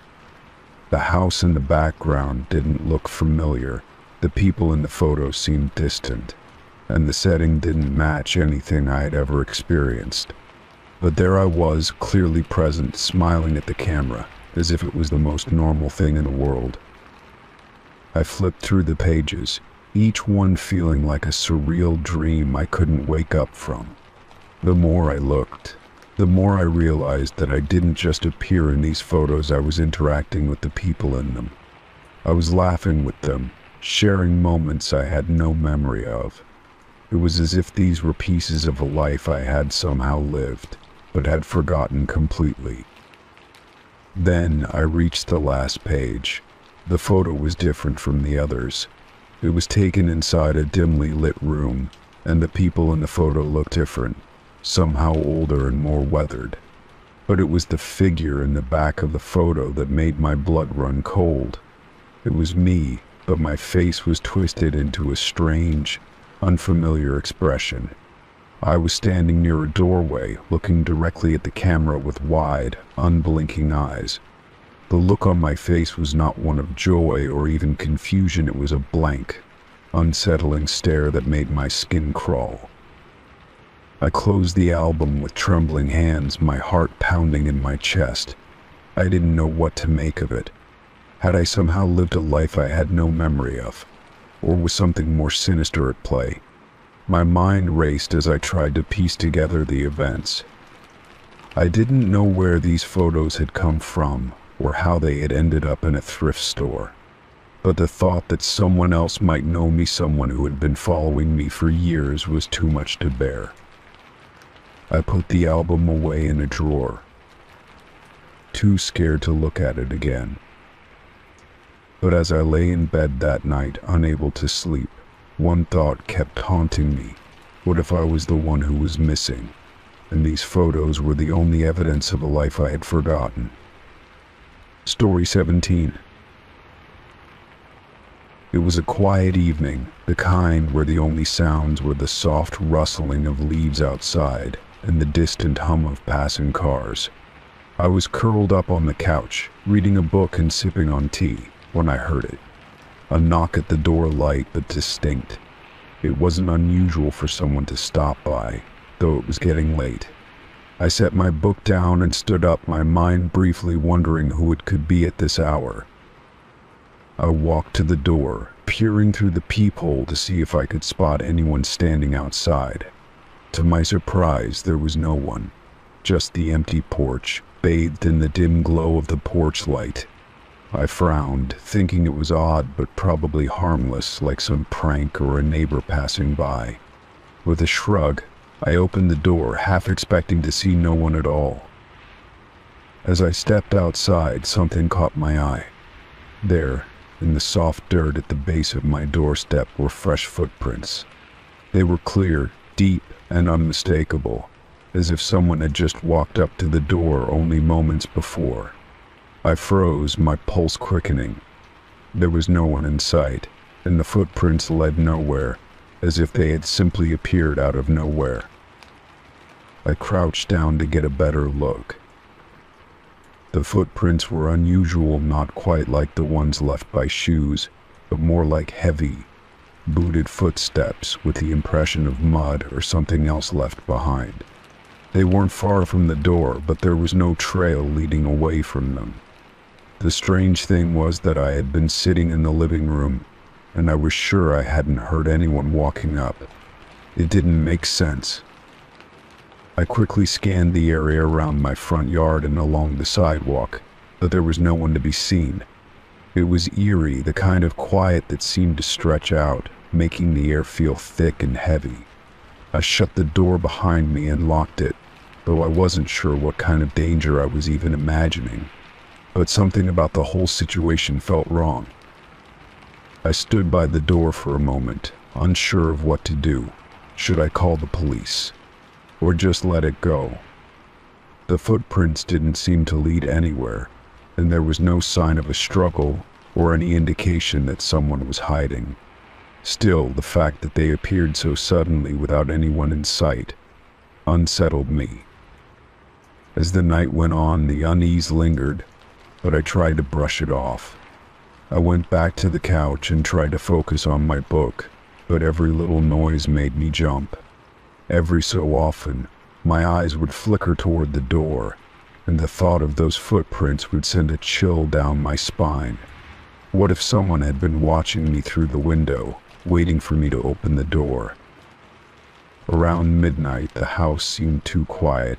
The house in the background didn't look familiar, the people in the photo seemed distant, and the setting didn't match anything I had ever experienced. But there I was, clearly present, smiling at the camera, as if it was the most normal thing in the world. I flipped through the pages, each one feeling like a surreal dream I couldn't wake up from. The more I looked, the more I realized that I didn't just appear in these photos, I was interacting with the people in them. I was laughing with them, sharing moments I had no memory of. It was as if these were pieces of a life I had somehow lived, but had forgotten completely. Then I reached the last page. The photo was different from the others. It was taken inside a dimly lit room, and the people in the photo looked different, somehow older and more weathered. But it was the figure in the back of the photo that made my blood run cold. It was me, but my face was twisted into a strange, unfamiliar expression. I was standing near a doorway, looking directly at the camera with wide, unblinking eyes. The look on my face was not one of joy or even confusion, it was a blank, unsettling stare that made my skin crawl. I closed the album with trembling hands, my heart pounding in my chest. I didn't know what to make of it. Had I somehow lived a life I had no memory of? Or was something more sinister at play? My mind raced as I tried to piece together the events. I didn't know where these photos had come from, or how they had ended up in a thrift store. But the thought that someone else might know me, someone who had been following me for years, was too much to bear. I put the album away in a drawer, too scared to look at it again. But as I lay in bed that night, unable to sleep, one thought kept haunting me. What if I was the one who was missing, and these photos were the only evidence of a life I had forgotten? Story 17. It was a quiet evening, the kind where the only sounds were the soft rustling of leaves outside and the distant hum of passing cars. I was curled up on the couch, reading a book and sipping on tea, when I heard it. A knock at the door, light but distinct. It wasn't unusual for someone to stop by, though it was getting late. I set my book down and stood up, my mind briefly wondering who it could be at this hour. I walked to the door, peering through the peephole to see if I could spot anyone standing outside. To my surprise, there was no one, just the empty porch, bathed in the dim glow of the porch light. I frowned, thinking it was odd but probably harmless, like some prank or a neighbor passing by. With a shrug, I opened the door, half expecting to see no one at all. As I stepped outside, something caught my eye. There, in the soft dirt at the base of my doorstep, were fresh footprints. They were clear, deep, and unmistakable, as if someone had just walked up to the door only moments before. I froze, my pulse quickening. There was no one in sight, and the footprints led nowhere, as if they had simply appeared out of nowhere. I crouched down to get a better look. The footprints were unusual, not quite like the ones left by shoes, but more like heavy, booted footsteps with the impression of mud or something else left behind. They weren't far from the door, but there was no trail leading away from them. The strange thing was that I had been sitting in the living room, and I was sure I hadn't heard anyone walking up. It didn't make sense. I quickly scanned the area around my front yard and along the sidewalk, but there was no one to be seen. It was eerie, the kind of quiet that seemed to stretch out, making the air feel thick and heavy. I shut the door behind me and locked it, though I wasn't sure what kind of danger I was even imagining. But something about the whole situation felt wrong. I stood by the door for a moment, unsure of what to do. Should I call the police? Or just let it go? The footprints didn't seem to lead anywhere, and there was no sign of a struggle or any indication that someone was hiding. Still, the fact that they appeared so suddenly without anyone in sight unsettled me. As the night went on, the unease lingered, but I tried to brush it off. I went back to the couch and tried to focus on my book, but every little noise made me jump. Every so often, my eyes would flicker toward the door, and the thought of those footprints would send a chill down my spine. What if someone had been watching me through the window, waiting for me to open the door? Around midnight, the house seemed too quiet.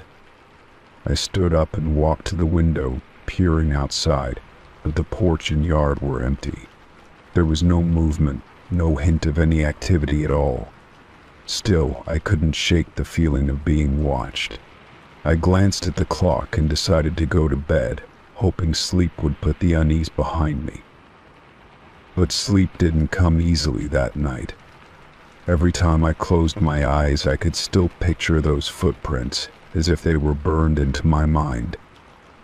I stood up and walked to the window, peering outside, but the porch and yard were empty. There was no movement, no hint of any activity at all. Still, I couldn't shake the feeling of being watched. I glanced at the clock and decided to go to bed, hoping sleep would put the unease behind me. But sleep didn't come easily that night. Every time I closed my eyes, I could still picture those footprints, as if they were burned into my mind.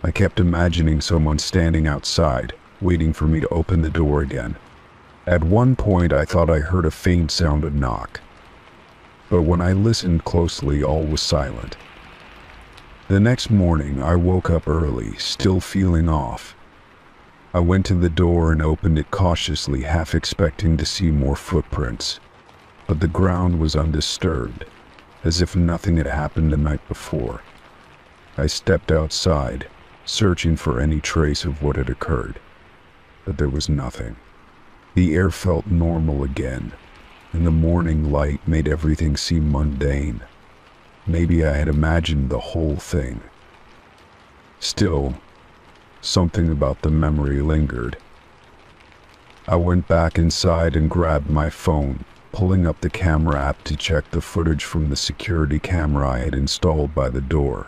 I kept imagining someone standing outside, waiting for me to open the door again. At one point, I thought I heard a faint sound of knock. But when I listened closely, all was silent. The next morning, I woke up early, still feeling off. I went to the door and opened it cautiously, half expecting to see more footprints. But the ground was undisturbed, as if nothing had happened the night before. I stepped outside, searching for any trace of what had occurred, but there was nothing. The air felt normal again, and the morning light made everything seem mundane. Maybe I had imagined the whole thing. Still, something about the memory lingered. I went back inside and grabbed my phone, pulling up the camera app to check the footage from the security camera I had installed by the door.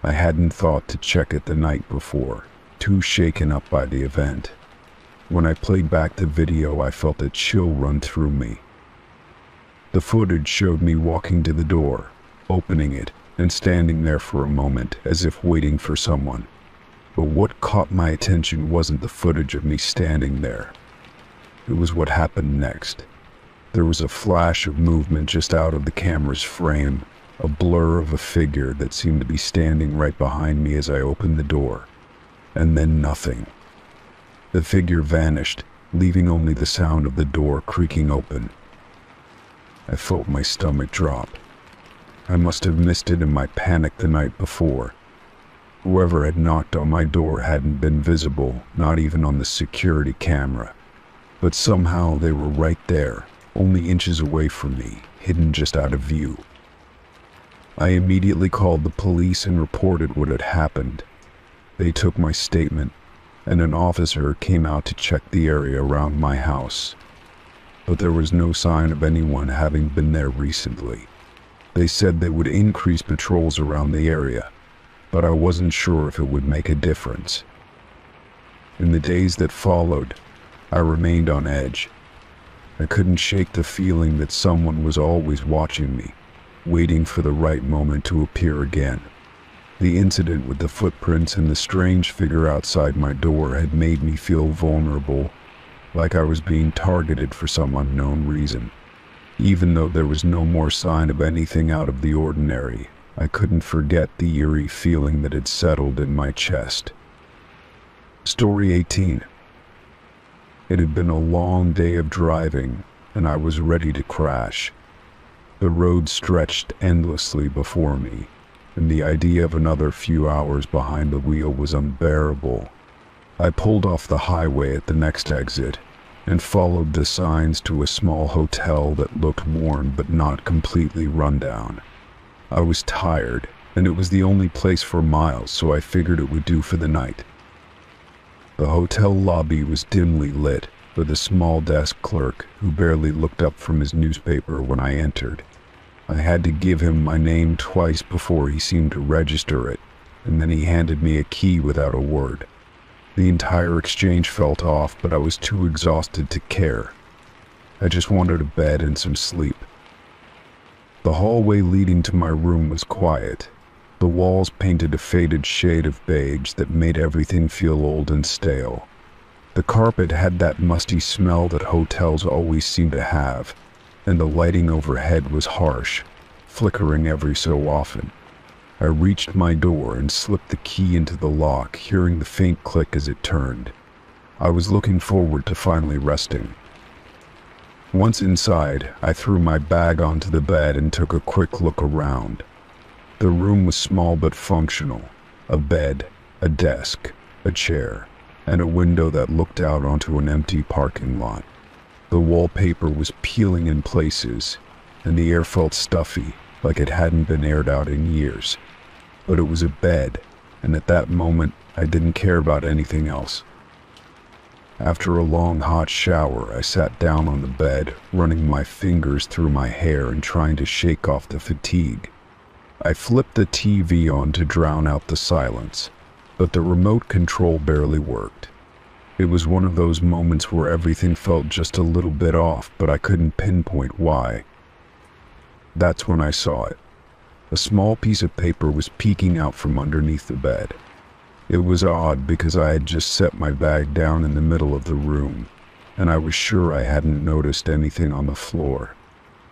I hadn't thought to check it the night before, too shaken up by the event. When I played back the video, I felt a chill run through me. The footage showed me walking to the door, opening it, and standing there for a moment, as if waiting for someone. But what caught my attention wasn't the footage of me standing there. It was what happened next. There was a flash of movement just out of the camera's frame, a blur of a figure that seemed to be standing right behind me as I opened the door. And then nothing. The figure vanished, leaving only the sound of the door creaking open. I felt my stomach drop. I must have missed it in my panic the night before. Whoever had knocked on my door hadn't been visible, not even on the security camera. But somehow they were right there, only inches away from me, hidden just out of view. I immediately called the police and reported what had happened. They took my statement, and an officer came out to check the area around my house. But there was no sign of anyone having been there recently. They said they would increase patrols around the area, but I wasn't sure if it would make a difference. In the days that followed, I remained on edge. I couldn't shake the feeling that someone was always watching me, waiting for the right moment to appear again. The incident with the footprints and the strange figure outside my door had made me feel vulnerable, like I was being targeted for some unknown reason. Even though there was no more sign of anything out of the ordinary, I couldn't forget the eerie feeling that had settled in my chest. Story 18. It had been a long day of driving, and I was ready to crash. The road stretched endlessly before me, and the idea of another few hours behind the wheel was unbearable. I pulled off the highway at the next exit, and followed the signs to a small hotel that looked worn but not completely run down. I was tired, and it was the only place for miles, so I figured it would do for the night. The hotel lobby was dimly lit, with a small desk clerk who barely looked up from his newspaper when I entered. I had to give him my name twice before he seemed to register it, and then he handed me a key without a word. The entire exchange felt off, but I was too exhausted to care. I just wanted a bed and some sleep. The hallway leading to my room was quiet. The The walls painted a faded shade of beige that made everything feel old and stale. The carpet had that musty smell that hotels always seem to have, and the lighting overhead was harsh, flickering every so often. I reached my door and slipped the key into the lock, hearing the faint click as it turned. I was looking forward to finally resting. Once inside, I threw my bag onto the bed and took a quick look around. The room was small but functional. A bed, a desk, a chair, and a window that looked out onto an empty parking lot. The wallpaper was peeling in places, and the air felt stuffy, like it hadn't been aired out in years. But it was a bed, and at that moment, I didn't care about anything else. After a long hot shower, I sat down on the bed, running my fingers through my hair and trying to shake off the fatigue. I flipped the TV on to drown out the silence, but the remote control barely worked. It was one of those moments where everything felt just a little bit off, but I couldn't pinpoint why. That's when I saw it. A small piece of paper was peeking out from underneath the bed. It was odd because I had just set my bag down in the middle of the room, and I was sure I hadn't noticed anything on the floor.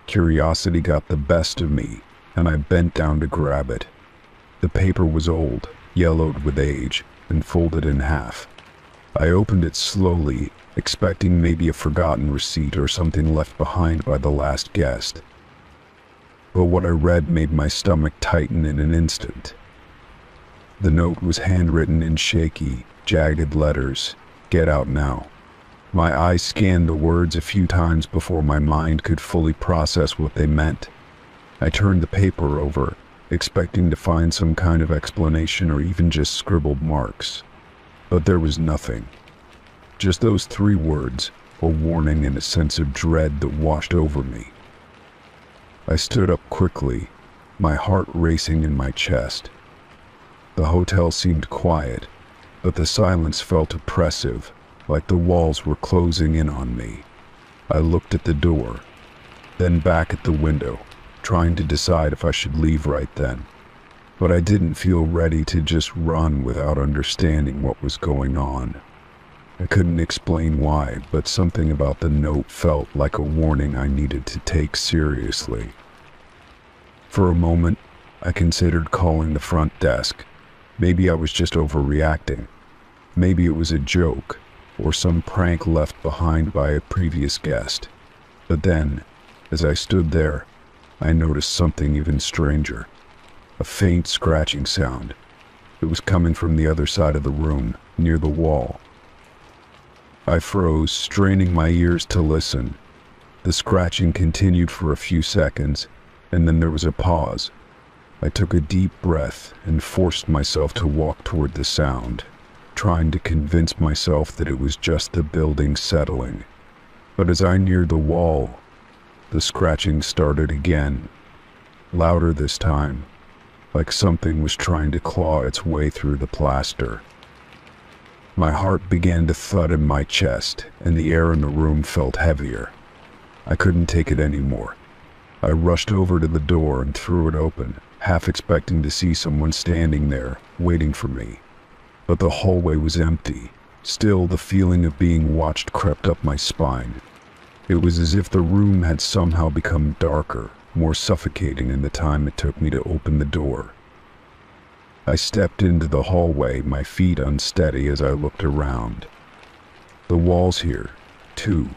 Curiosity got the best of me, and I bent down to grab it. The paper was old, yellowed with age, and folded in half. I opened it slowly, expecting maybe a forgotten receipt or something left behind by the last guest. But what I read made my stomach tighten in an instant. The note was handwritten in shaky, jagged letters. "Get out now." My eyes scanned the words a few times before my mind could fully process what they meant. I turned the paper over, expecting to find some kind of explanation or even just scribbled marks. But there was nothing. Just those 3 words, a warning and a sense of dread that washed over me. I stood up quickly, my heart racing in my chest. The hotel seemed quiet, but the silence felt oppressive, like the walls were closing in on me. I looked at the door, then back at the window, trying to decide if I should leave right then. But I didn't feel ready to just run without understanding what was going on. I couldn't explain why, but something about the note felt like a warning I needed to take seriously. For a moment, I considered calling the front desk. Maybe I was just overreacting. Maybe it was a joke, or some prank left behind by a previous guest. But then, as I stood there, I noticed something even stranger. A faint scratching sound. It was coming from the other side of the room, near the wall. I froze, straining my ears to listen. The scratching continued for a few seconds, and then there was a pause. I took a deep breath and forced myself to walk toward the sound, trying to convince myself that it was just the building settling. But as I neared the wall, the scratching started again, louder this time, like something was trying to claw its way through the plaster. My heart began to thud in my chest, and the air in the room felt heavier. I couldn't take it anymore. I rushed over to the door and threw it open, half expecting to see someone standing there, waiting for me. But the hallway was empty. Still, the feeling of being watched crept up my spine. It was as if the room had somehow become darker, more suffocating in the time it took me to open the door. I stepped into the hallway, my feet unsteady as I looked around. The walls here, too,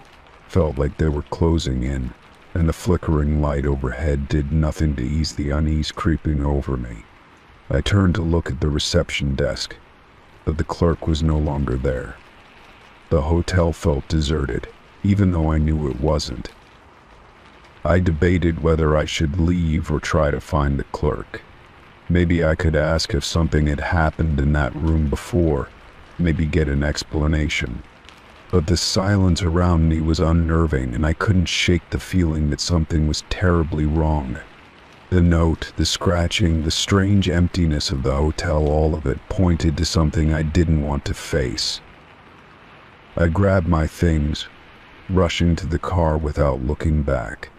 felt like they were closing in, and the flickering light overhead did nothing to ease the unease creeping over me. I turned to look at the reception desk, but the clerk was no longer there. The hotel felt deserted, even though I knew it wasn't. I debated whether I should leave or try to find the clerk. Maybe I could ask if something had happened in that room before, maybe get an explanation. But the silence around me was unnerving, and I couldn't shake the feeling that something was terribly wrong. The note, the scratching, the strange emptiness of the hotel, all of it pointed to something I didn't want to face. I grabbed my things, rushing to the car without looking back.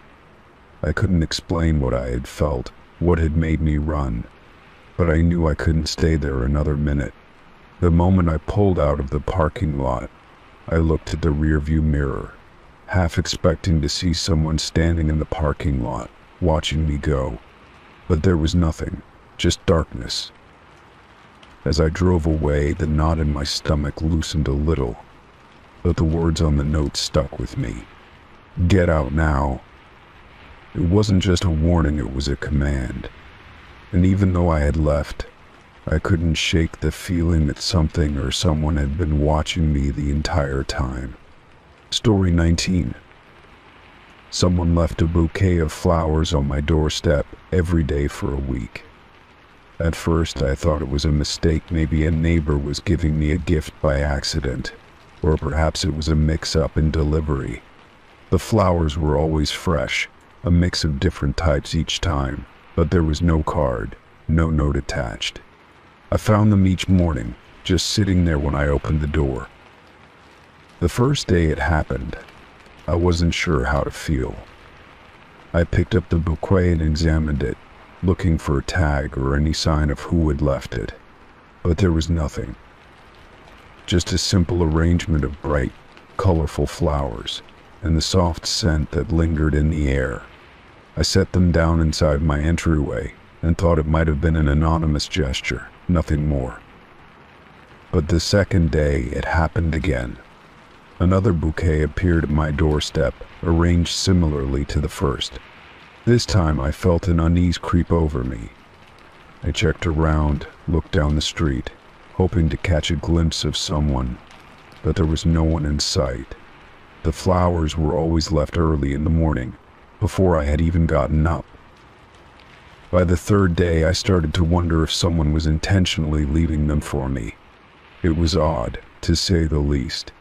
I couldn't explain what I had felt, what had made me run. but I knew I couldn't stay there another minute. The moment I pulled out of the parking lot, I looked at the rearview mirror, half expecting to see someone standing in the parking lot, watching me go. But there was nothing, just darkness. As I drove away, the knot in my stomach loosened a little, but the words on the note stuck with me. Get out now. It wasn't just a warning, it was a command. And even though I had left, I couldn't shake the feeling that something or someone had been watching me the entire time. Story 19. Someone left a bouquet of flowers on my doorstep every day for a week. At first, I thought it was a mistake. Maybe a neighbor was giving me a gift by accident, or perhaps it was a mix-up in delivery. The flowers were always fresh, a mix of different types each time, but there was no card, no note attached. I found them each morning, just sitting there when I opened the door. The first day it happened, I wasn't sure how to feel. I picked up the bouquet and examined it, looking for a tag or any sign of who had left it, but there was nothing. Just a simple arrangement of bright, colorful flowers, and the soft scent that lingered in the air. I set them down inside my entryway and thought it might have been an anonymous gesture, nothing more. But the second day it happened again. Another bouquet appeared at my doorstep, arranged similarly to the first. This time I felt an unease creep over me. I checked around, looked down the street, hoping to catch a glimpse of someone, but there was no one in sight. The flowers were always left early in the morning, before I had even gotten up. By the third day, I started to wonder if someone was intentionally leaving them for me. It was odd, to say the least.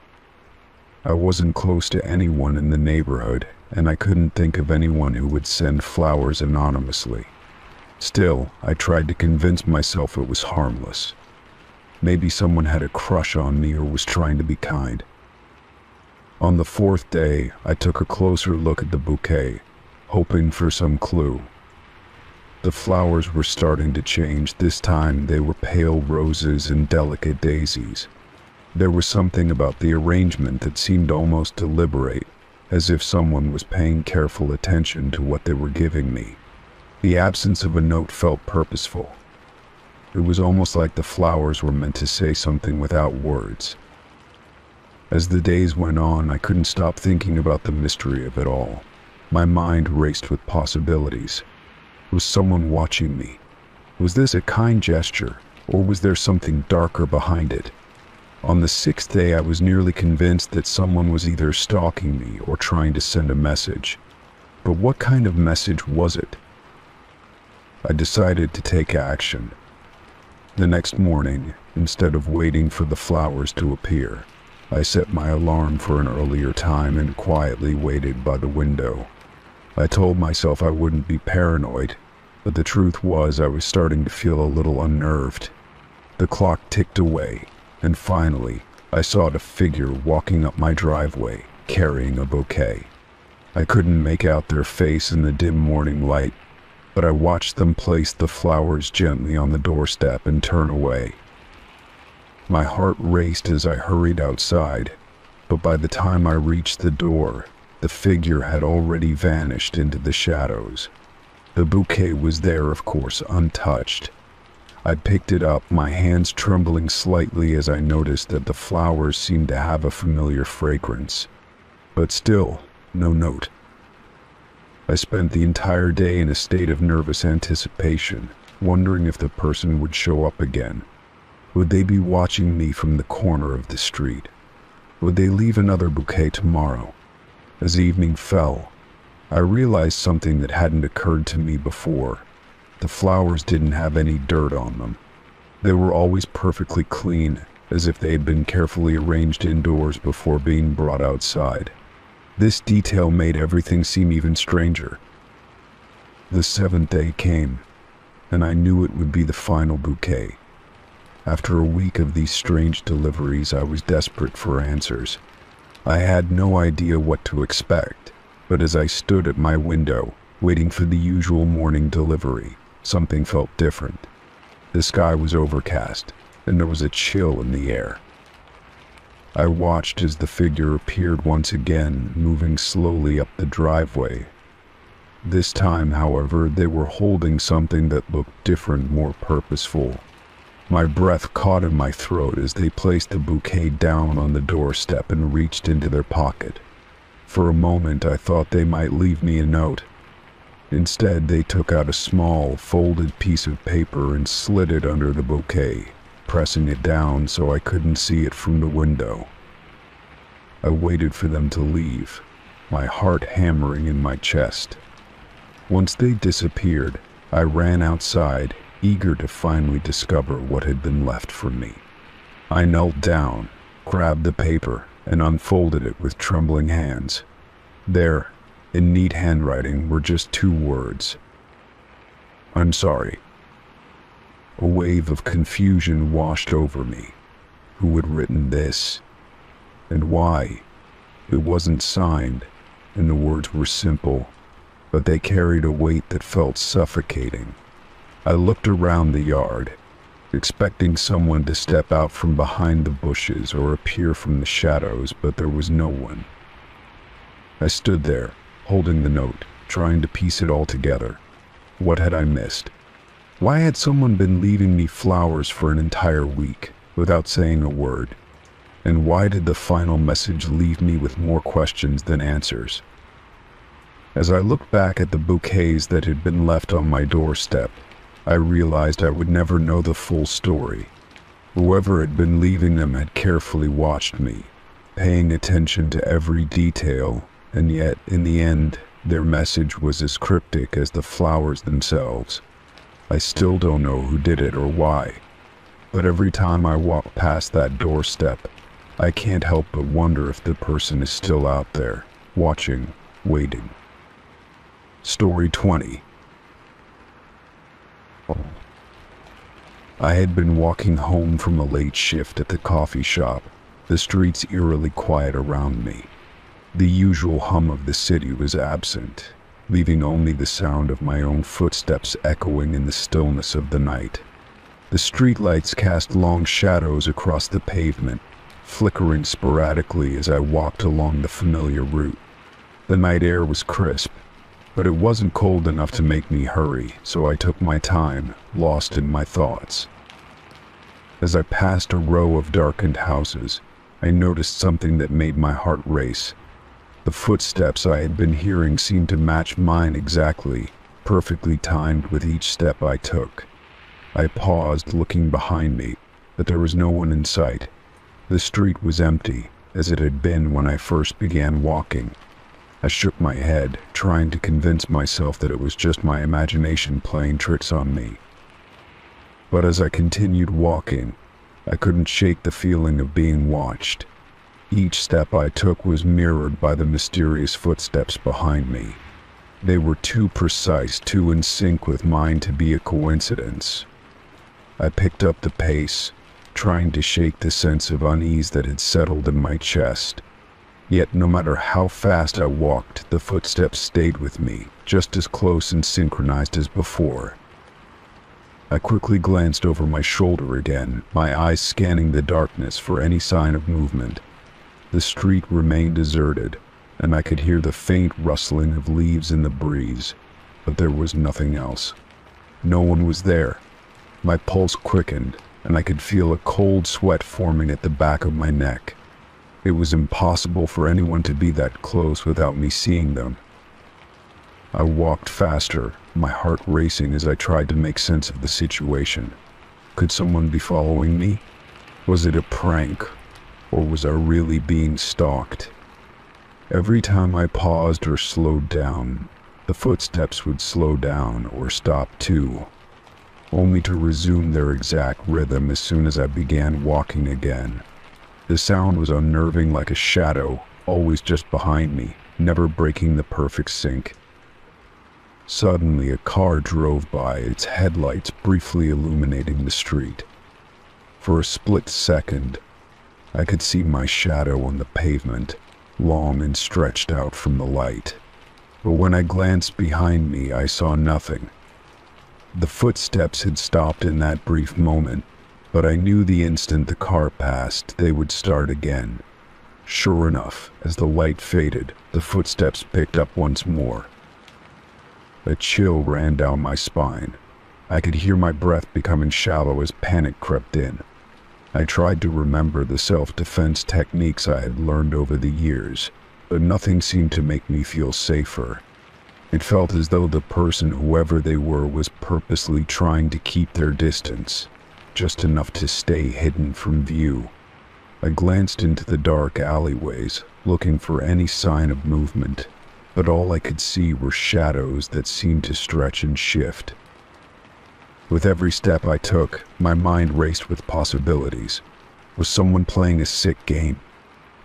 I wasn't close to anyone in the neighborhood, and I couldn't think of anyone who would send flowers anonymously. Still, I tried to convince myself it was harmless. Maybe someone had a crush on me or was trying to be kind. On the fourth day, I took a closer look at the bouquet, hoping for some clue. The flowers were starting to change. This time they were pale roses and delicate daisies. There was something about the arrangement that seemed almost deliberate, as if someone was paying careful attention to what they were giving me. The absence of a note felt purposeful. It was almost like the flowers were meant to say something without words. As the days went on, I couldn't stop thinking about the mystery of it all. My mind raced with possibilities. Was someone watching me? Was this a kind gesture, or was there something darker behind it? On the sixth day, I was nearly convinced that someone was either stalking me or trying to send a message. But what kind of message was it? I decided to take action. The next morning, instead of waiting for the flowers to appear, I set my alarm for an earlier time and quietly waited by the window. I told myself I wouldn't be paranoid, but the truth was I was starting to feel a little unnerved. The clock ticked away, and finally, I saw a figure walking up my driveway, carrying a bouquet. I couldn't make out their face in the dim morning light, but I watched them place the flowers gently on the doorstep and turn away. My heart raced as I hurried outside, but by the time I reached the door, the figure had already vanished into the shadows. The bouquet was there, of course, untouched. I picked it up, my hands trembling slightly as I noticed that the flowers seemed to have a familiar fragrance. But still, no note. I spent the entire day in a state of nervous anticipation, wondering if the person would show up again. Would they be watching me from the corner of the street? Would they leave another bouquet tomorrow? As evening fell, I realized something that hadn't occurred to me before. The flowers didn't have any dirt on them. They were always perfectly clean, as if they had been carefully arranged indoors before being brought outside. This detail made everything seem even stranger. The seventh day came, and I knew it would be the final bouquet. After a week of these strange deliveries, I was desperate for answers. I had no idea what to expect, but as I stood at my window, waiting for the usual morning delivery, something felt different. The sky was overcast, and there was a chill in the air. I watched as the figure appeared once again, moving slowly up the driveway. This time, however, they were holding something that looked different, more purposeful. My breath caught in my throat as they placed the bouquet down on the doorstep and reached into their pocket. For a moment, I thought they might leave me a note. Instead, they took out a small, folded piece of paper and slid it under the bouquet, pressing it down so I couldn't see it from the window. I waited for them to leave, my heart hammering in my chest. Once they disappeared, I ran outside, eager to finally discover what had been left for me. I knelt down, grabbed the paper, and unfolded it with trembling hands. There, in neat handwriting, were just 2 words. "I'm sorry." A wave of confusion washed over me. Who had written this? And why? It wasn't signed, and the words were simple, but they carried a weight that felt suffocating. I looked around the yard, expecting someone to step out from behind the bushes or appear from the shadows, but there was no one. I stood there, holding the note, trying to piece it all together. What had I missed? Why had someone been leaving me flowers for an entire week without saying a word? And why did the final message leave me with more questions than answers? As I looked back at the bouquets that had been left on my doorstep, I realized I would never know the full story. Whoever had been leaving them had carefully watched me, paying attention to every detail, and yet, in the end, their message was as cryptic as the flowers themselves. I still don't know who did it or why, but every time I walk past that doorstep, I can't help but wonder if the person is still out there, watching, waiting. Story 20. I had been walking home from a late shift at the coffee shop, the streets eerily quiet around me. The usual hum of the city was absent, leaving only the sound of my own footsteps echoing in the stillness of the night. The streetlights cast long shadows across the pavement, flickering sporadically as I walked along the familiar route. The night air was crisp, but it wasn't cold enough to make me hurry, so I took my time, lost in my thoughts. As I passed a row of darkened houses, I noticed something that made my heart race. The footsteps I had been hearing seemed to match mine exactly, perfectly timed with each step I took. I paused, looking behind me, but there was no one in sight. The street was empty, as it had been when I first began walking. I shook my head, trying to convince myself that it was just my imagination playing tricks on me. But as I continued walking, I couldn't shake the feeling of being watched. Each step I took was mirrored by the mysterious footsteps behind me. They were too precise, too in sync with mine to be a coincidence. I picked up the pace, trying to shake the sense of unease that had settled in my chest. Yet no matter how fast I walked, the footsteps stayed with me, just as close and synchronized as before. I quickly glanced over my shoulder again, my eyes scanning the darkness for any sign of movement. The street remained deserted, and I could hear the faint rustling of leaves in the breeze, but there was nothing else. No one was there. My pulse quickened, and I could feel a cold sweat forming at the back of my neck. It was impossible for anyone to be that close without me seeing them. I walked faster, my heart racing as I tried to make sense of the situation. Could someone be following me? Was it a prank, or was I really being stalked? Every time I paused or slowed down, the footsteps would slow down or stop too, only to resume their exact rhythm as soon as I began walking again. The sound was unnerving, like a shadow, always just behind me, never breaking the perfect sync. Suddenly, a car drove by, its headlights briefly illuminating the street. For a split second, I could see my shadow on the pavement, long and stretched out from the light. But when I glanced behind me, I saw nothing. The footsteps had stopped in that brief moment, but I knew the instant the car passed, they would start again. Sure enough, as the light faded, the footsteps picked up once more. A chill ran down my spine. I could hear my breath becoming shallow as panic crept in. I tried to remember the self-defense techniques I had learned over the years, but nothing seemed to make me feel safer. It felt as though the person, whoever they were, was purposely trying to keep their distance, just enough to stay hidden from view. I glanced into the dark alleyways, looking for any sign of movement, but all I could see were shadows that seemed to stretch and shift. With every step I took, my mind raced with possibilities. Was someone playing a sick game?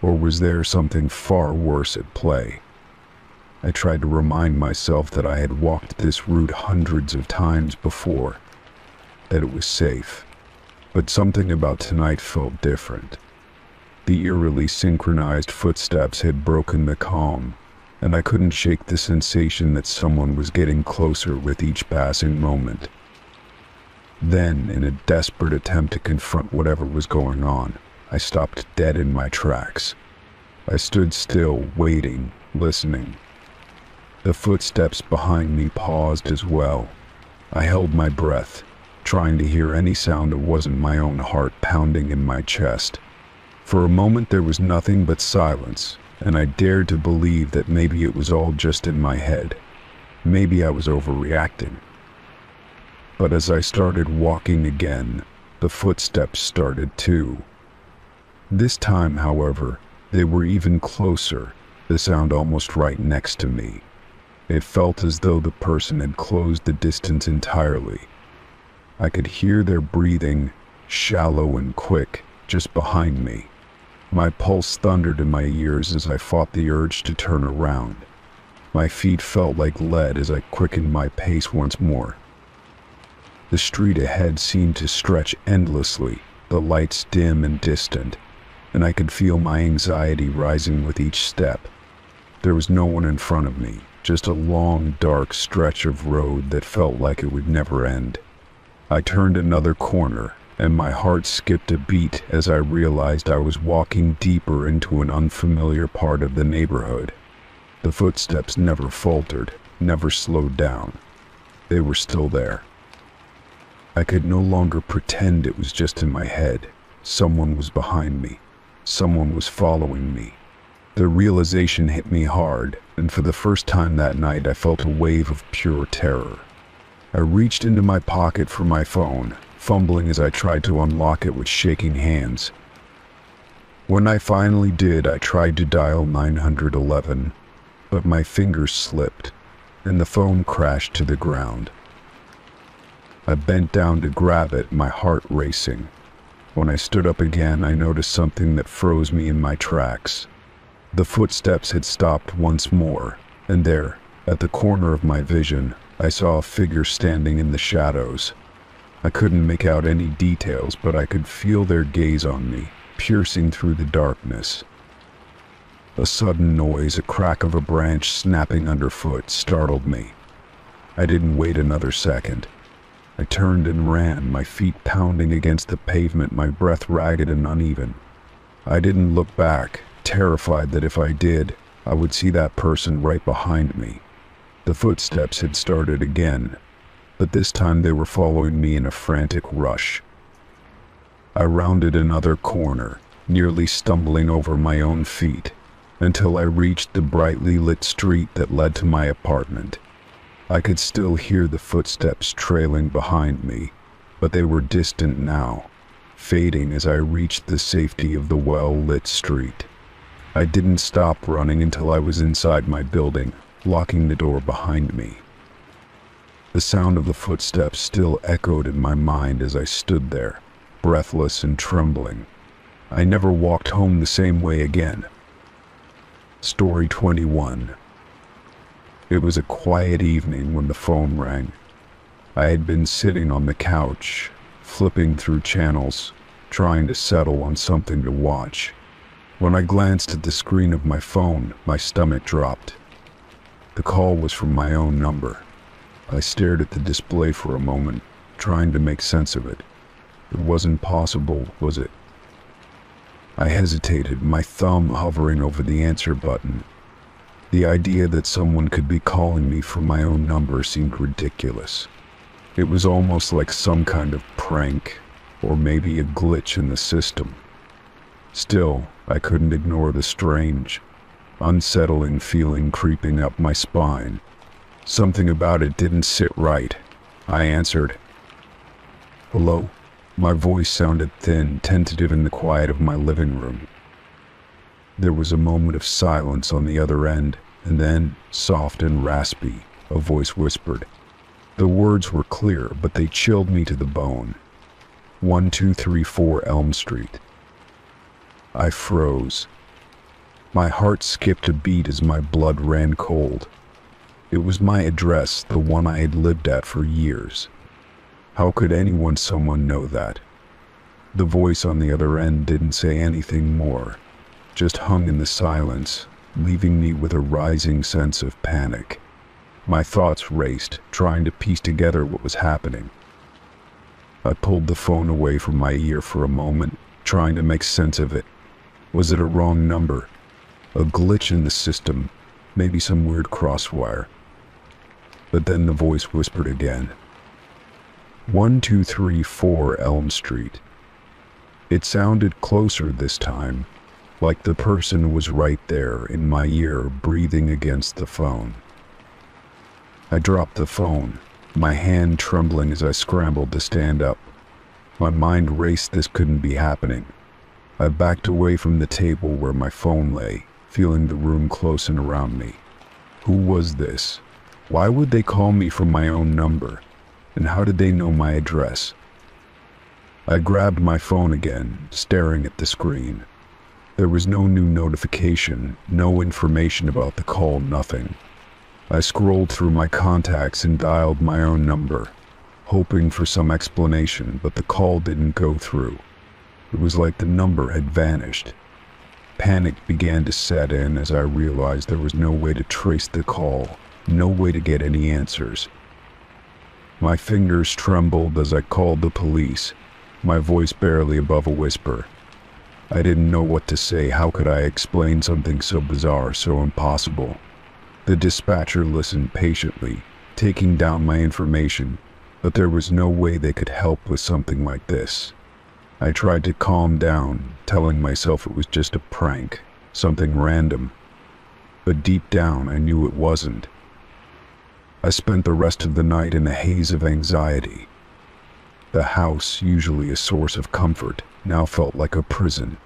Or was there something far worse at play? I tried to remind myself that I had walked this route hundreds of times before, that it was safe. But something about tonight felt different. The eerily synchronized footsteps had broken the calm, and I couldn't shake the sensation that someone was getting closer with each passing moment. Then, in a desperate attempt to confront whatever was going on, I stopped dead in my tracks. I stood still, waiting, listening. The footsteps behind me paused as well. I held my breath, trying to hear any sound that wasn't my own heart pounding in my chest. For a moment there was nothing but silence, and I dared to believe that maybe it was all just in my head. Maybe I was overreacting. But as I started walking again, the footsteps started too. This time, however, they were even closer, the sound almost right next to me. It felt as though the person had closed the distance entirely. I could hear their breathing, shallow and quick, just behind me. My pulse thundered in my ears as I fought the urge to turn around. My feet felt like lead as I quickened my pace once more. The street ahead seemed to stretch endlessly, the lights dim and distant, and I could feel my anxiety rising with each step. There was no one in front of me, just a long, dark stretch of road that felt like it would never end. I turned another corner, and my heart skipped a beat as I realized I was walking deeper into an unfamiliar part of the neighborhood. The footsteps never faltered, never slowed down. They were still there. I could no longer pretend it was just in my head. Someone was behind me. Someone was following me. The realization hit me hard, and for the first time that night I felt a wave of pure terror. I reached into my pocket for my phone, fumbling as I tried to unlock it with shaking hands. When I finally did, I tried to dial 911, but my fingers slipped, and the phone crashed to the ground. I bent down to grab it, my heart racing. When I stood up again, I noticed something that froze me in my tracks. The footsteps had stopped once more, and there, at the corner of my vision, I saw a figure standing in the shadows. I couldn't make out any details, but I could feel their gaze on me, piercing through the darkness. A sudden noise, a crack of a branch snapping underfoot, startled me. I didn't wait another second. I turned and ran, my feet pounding against the pavement, my breath ragged and uneven. I didn't look back, terrified that if I did, I would see that person right behind me. The footsteps had started again, but this time they were following me in a frantic rush. I rounded another corner, nearly stumbling over my own feet, until I reached the brightly lit street that led to my apartment. I could still hear the footsteps trailing behind me, but they were distant now, fading as I reached the safety of the well-lit street. I didn't stop running until I was inside my building, locking the door behind me. The sound of the footsteps still echoed in my mind as I stood there, breathless and trembling. I never walked home the same way again. Story 21. It was a quiet evening when the phone rang. I had been sitting on the couch, flipping through channels, trying to settle on something to watch. When I glanced at the screen of my phone, my stomach dropped. The call was from my own number. I stared at the display for a moment, trying to make sense of it. It wasn't possible, was it? I hesitated, my thumb hovering over the answer button. The idea that someone could be calling me from my own number seemed ridiculous. It was almost like some kind of prank, or maybe a glitch in the system. Still, I couldn't ignore the strange, unsettling feeling creeping up my spine. Something about it didn't sit right. I answered. "Hello?" My voice sounded thin, tentative in the quiet of my living room. There was a moment of silence on the other end, and then, soft and raspy, a voice whispered. The words were clear, but they chilled me to the bone. 1234 Elm Street. I froze. My heart skipped a beat as my blood ran cold. It was my address, the one I had lived at for years. How could someone know that? The voice on the other end didn't say anything more, just hung in the silence, leaving me with a rising sense of panic. My thoughts raced, trying to piece together what was happening. I pulled the phone away from my ear for a moment, trying to make sense of it. Was it a wrong number? A glitch in the system? Maybe some weird crosswire? But then the voice whispered again. 1234 Elm Street. It sounded closer this time, like the person was right there in my ear, breathing against the phone. I dropped the phone, my hand trembling as I scrambled to stand up. My mind raced, this couldn't be happening. I backed away from the table where my phone lay, feeling the room closing around me. Who was this? Why would they call me from my own number? And how did they know my address? I grabbed my phone again, staring at the screen. There was no new notification, no information about the call, nothing. I scrolled through my contacts and dialed my own number, hoping for some explanation, but the call didn't go through. It was like the number had vanished. Panic began to set in as I realized there was no way to trace the call, no way to get any answers. My fingers trembled as I called the police, my voice barely above a whisper. I didn't know what to say. How could I explain something so bizarre, so impossible? The dispatcher listened patiently, taking down my information, but there was no way they could help with something like this. I tried to calm down, telling myself it was just a prank, something random. But deep down, I knew it wasn't. I spent the rest of the night in a haze of anxiety. The house, usually a source of comfort, now felt like a prison.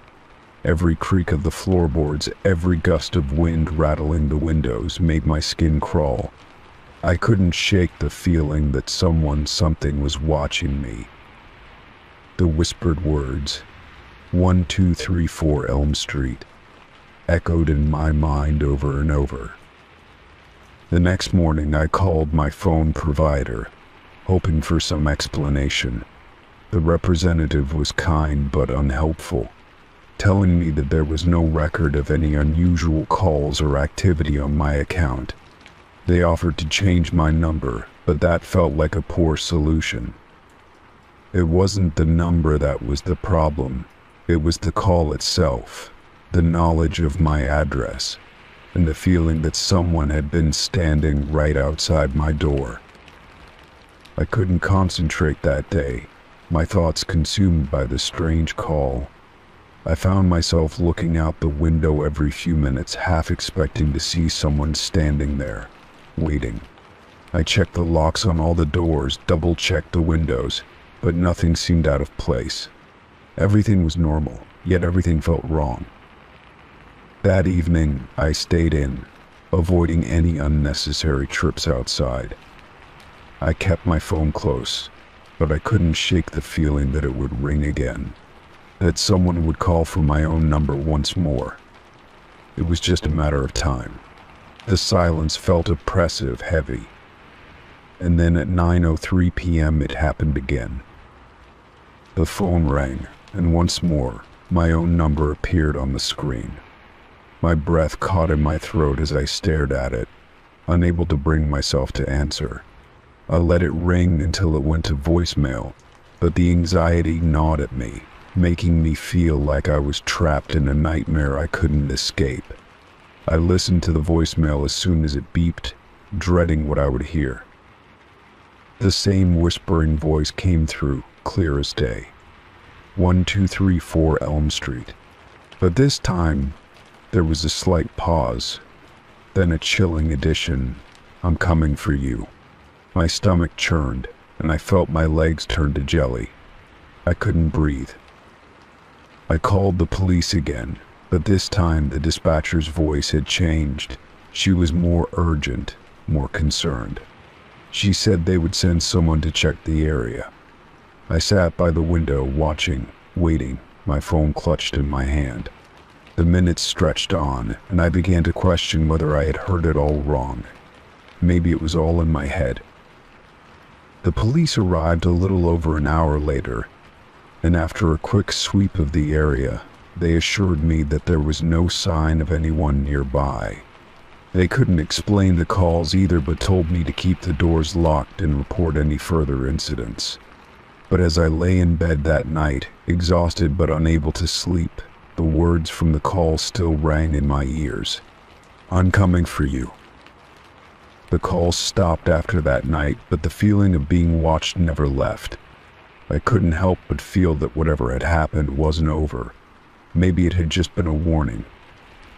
Every creak of the floorboards, every gust of wind rattling the windows made my skin crawl. I couldn't shake the feeling that something was watching me. The whispered words, 1234 Elm Street, echoed in my mind over and over. The next morning I called my phone provider, hoping for some explanation. The representative was kind but unhelpful, telling me that there was no record of any unusual calls or activity on my account. They offered to change my number, but that felt like a poor solution. It wasn't the number that was the problem. It was the call itself, the knowledge of my address, and the feeling that someone had been standing right outside my door. I couldn't concentrate that day, my thoughts consumed by the strange call. I found myself looking out the window every few minutes, half expecting to see someone standing there, waiting. I checked the locks on all the doors, double-checked the windows, but nothing seemed out of place. Everything was normal, yet everything felt wrong. That evening, I stayed in, avoiding any unnecessary trips outside. I kept my phone close, but I couldn't shake the feeling that it would ring again, that someone would call from my own number once more. It was just a matter of time. The silence felt oppressive, heavy. And then at 9:03 p.m. it happened again. The phone rang, and once more, my own number appeared on the screen. My breath caught in my throat as I stared at it, unable to bring myself to answer. I let it ring until it went to voicemail, but the anxiety gnawed at me, making me feel like I was trapped in a nightmare I couldn't escape. I listened to the voicemail as soon as it beeped, dreading what I would hear. The same whispering voice came through, clear as day. 1234 Elm Street. But this time, there was a slight pause, then a chilling addition, I'm coming for you. My stomach churned, and I felt my legs turn to jelly. I couldn't breathe. I called the police again, but this time the dispatcher's voice had changed. She was more urgent, more concerned. She said they would send someone to check the area. I sat by the window watching, waiting, my phone clutched in my hand. The minutes stretched on, and I began to question whether I had heard it all wrong. Maybe it was all in my head. The police arrived a little over an hour later, and after a quick sweep of the area, they assured me that there was no sign of anyone nearby. They couldn't explain the calls either, but told me to keep the doors locked and report any further incidents. But as I lay in bed that night, exhausted but unable to sleep, the words from the call still rang in my ears. I'm coming for you. The call stopped after that night, but the feeling of being watched never left. I couldn't help but feel that whatever had happened wasn't over. Maybe it had just been a warning,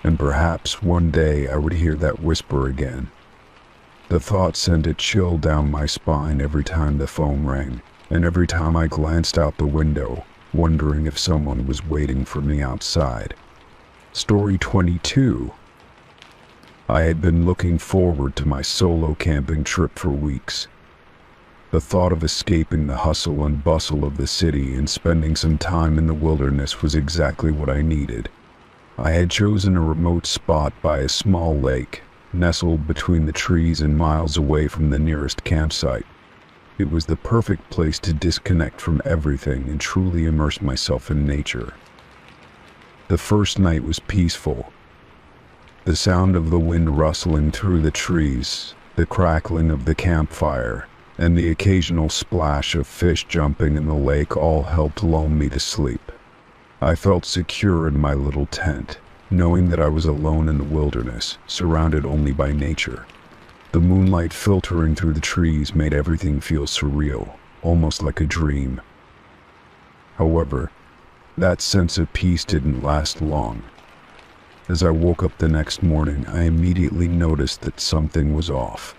and perhaps one day I would hear that whisper again. The thought sent a chill down my spine every time the phone rang, and every time I glanced out the window, wondering if someone was waiting for me outside. Story 22. I had been looking forward to my solo camping trip for weeks. The thought of escaping the hustle and bustle of the city and spending some time in the wilderness was exactly what I needed. I had chosen a remote spot by a small lake, nestled between the trees and miles away from the nearest campsite. It was the perfect place to disconnect from everything and truly immerse myself in nature. The first night was peaceful. The sound of the wind rustling through the trees, the crackling of the campfire, and the occasional splash of fish jumping in the lake all helped lull me to sleep. I felt secure in my little tent, knowing that I was alone in the wilderness, surrounded only by nature. The moonlight filtering through the trees made everything feel surreal, almost like a dream. However, that sense of peace didn't last long. As I woke up the next morning, I immediately noticed that something was off.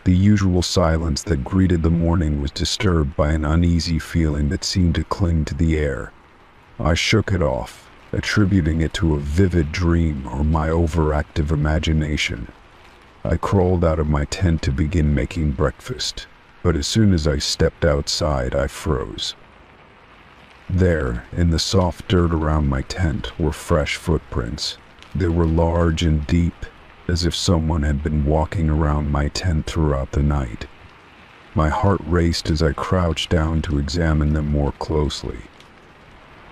The usual silence that greeted the morning was disturbed by an uneasy feeling that seemed to cling to the air. I shook it off, attributing it to a vivid dream or my overactive imagination. I crawled out of my tent to begin making breakfast, but as soon as I stepped outside, I froze. There, in the soft dirt around my tent, were fresh footprints. They were large and deep, as if someone had been walking around my tent throughout the night. My heart raced as I crouched down to examine them more closely.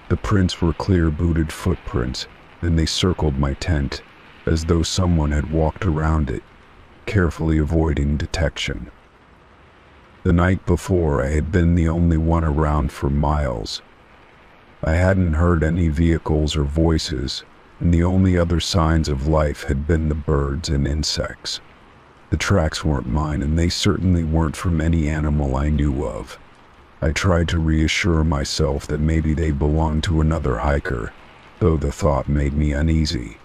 The prints were clear-booted footprints, and they circled my tent, as though someone had walked around it, carefully avoiding detection. The night before, I had been the only one around for miles. I hadn't heard any vehicles or voices, and the only other signs of life had been the birds and insects. The tracks weren't mine, and they certainly weren't from any animal I knew of. I tried to reassure myself that maybe they belonged to another hiker, though the thought made me uneasy.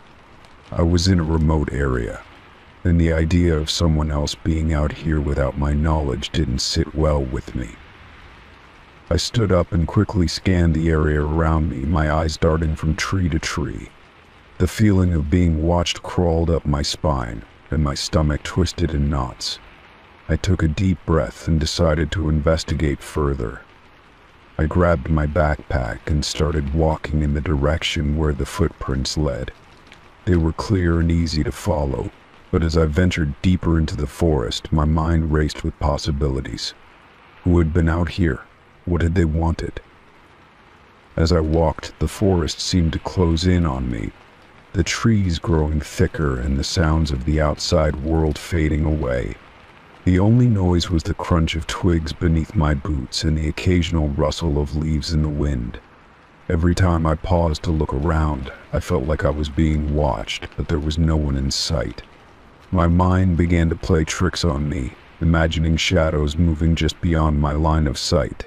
I was in a remote area, and the idea of someone else being out here without my knowledge didn't sit well with me. I stood up and quickly scanned the area around me, my eyes darting from tree to tree. The feeling of being watched crawled up my spine, and my stomach twisted in knots. I took a deep breath and decided to investigate further. I grabbed my backpack and started walking in the direction where the footprints led. They were clear and easy to follow, but as I ventured deeper into the forest, my mind raced with possibilities. Who had been out here? What had they wanted? As I walked, the forest seemed to close in on me, the trees growing thicker and the sounds of the outside world fading away. The only noise was the crunch of twigs beneath my boots and the occasional rustle of leaves in the wind. Every time I paused to look around, I felt like I was being watched, but there was no one in sight. My mind began to play tricks on me, imagining shadows moving just beyond my line of sight.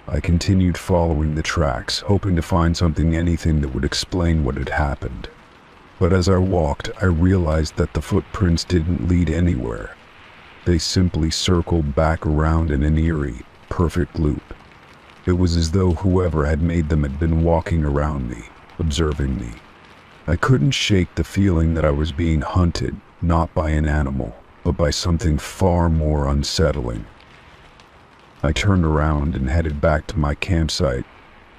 I continued following the tracks, hoping to find anything that would explain what had happened. But as I walked, I realized that the footprints didn't lead anywhere. They simply circled back around in an eerie, perfect loop. It was as though whoever had made them had been walking around me, observing me. I couldn't shake the feeling that I was being hunted, not by an animal, but by something far more unsettling. I turned around and headed back to my campsite,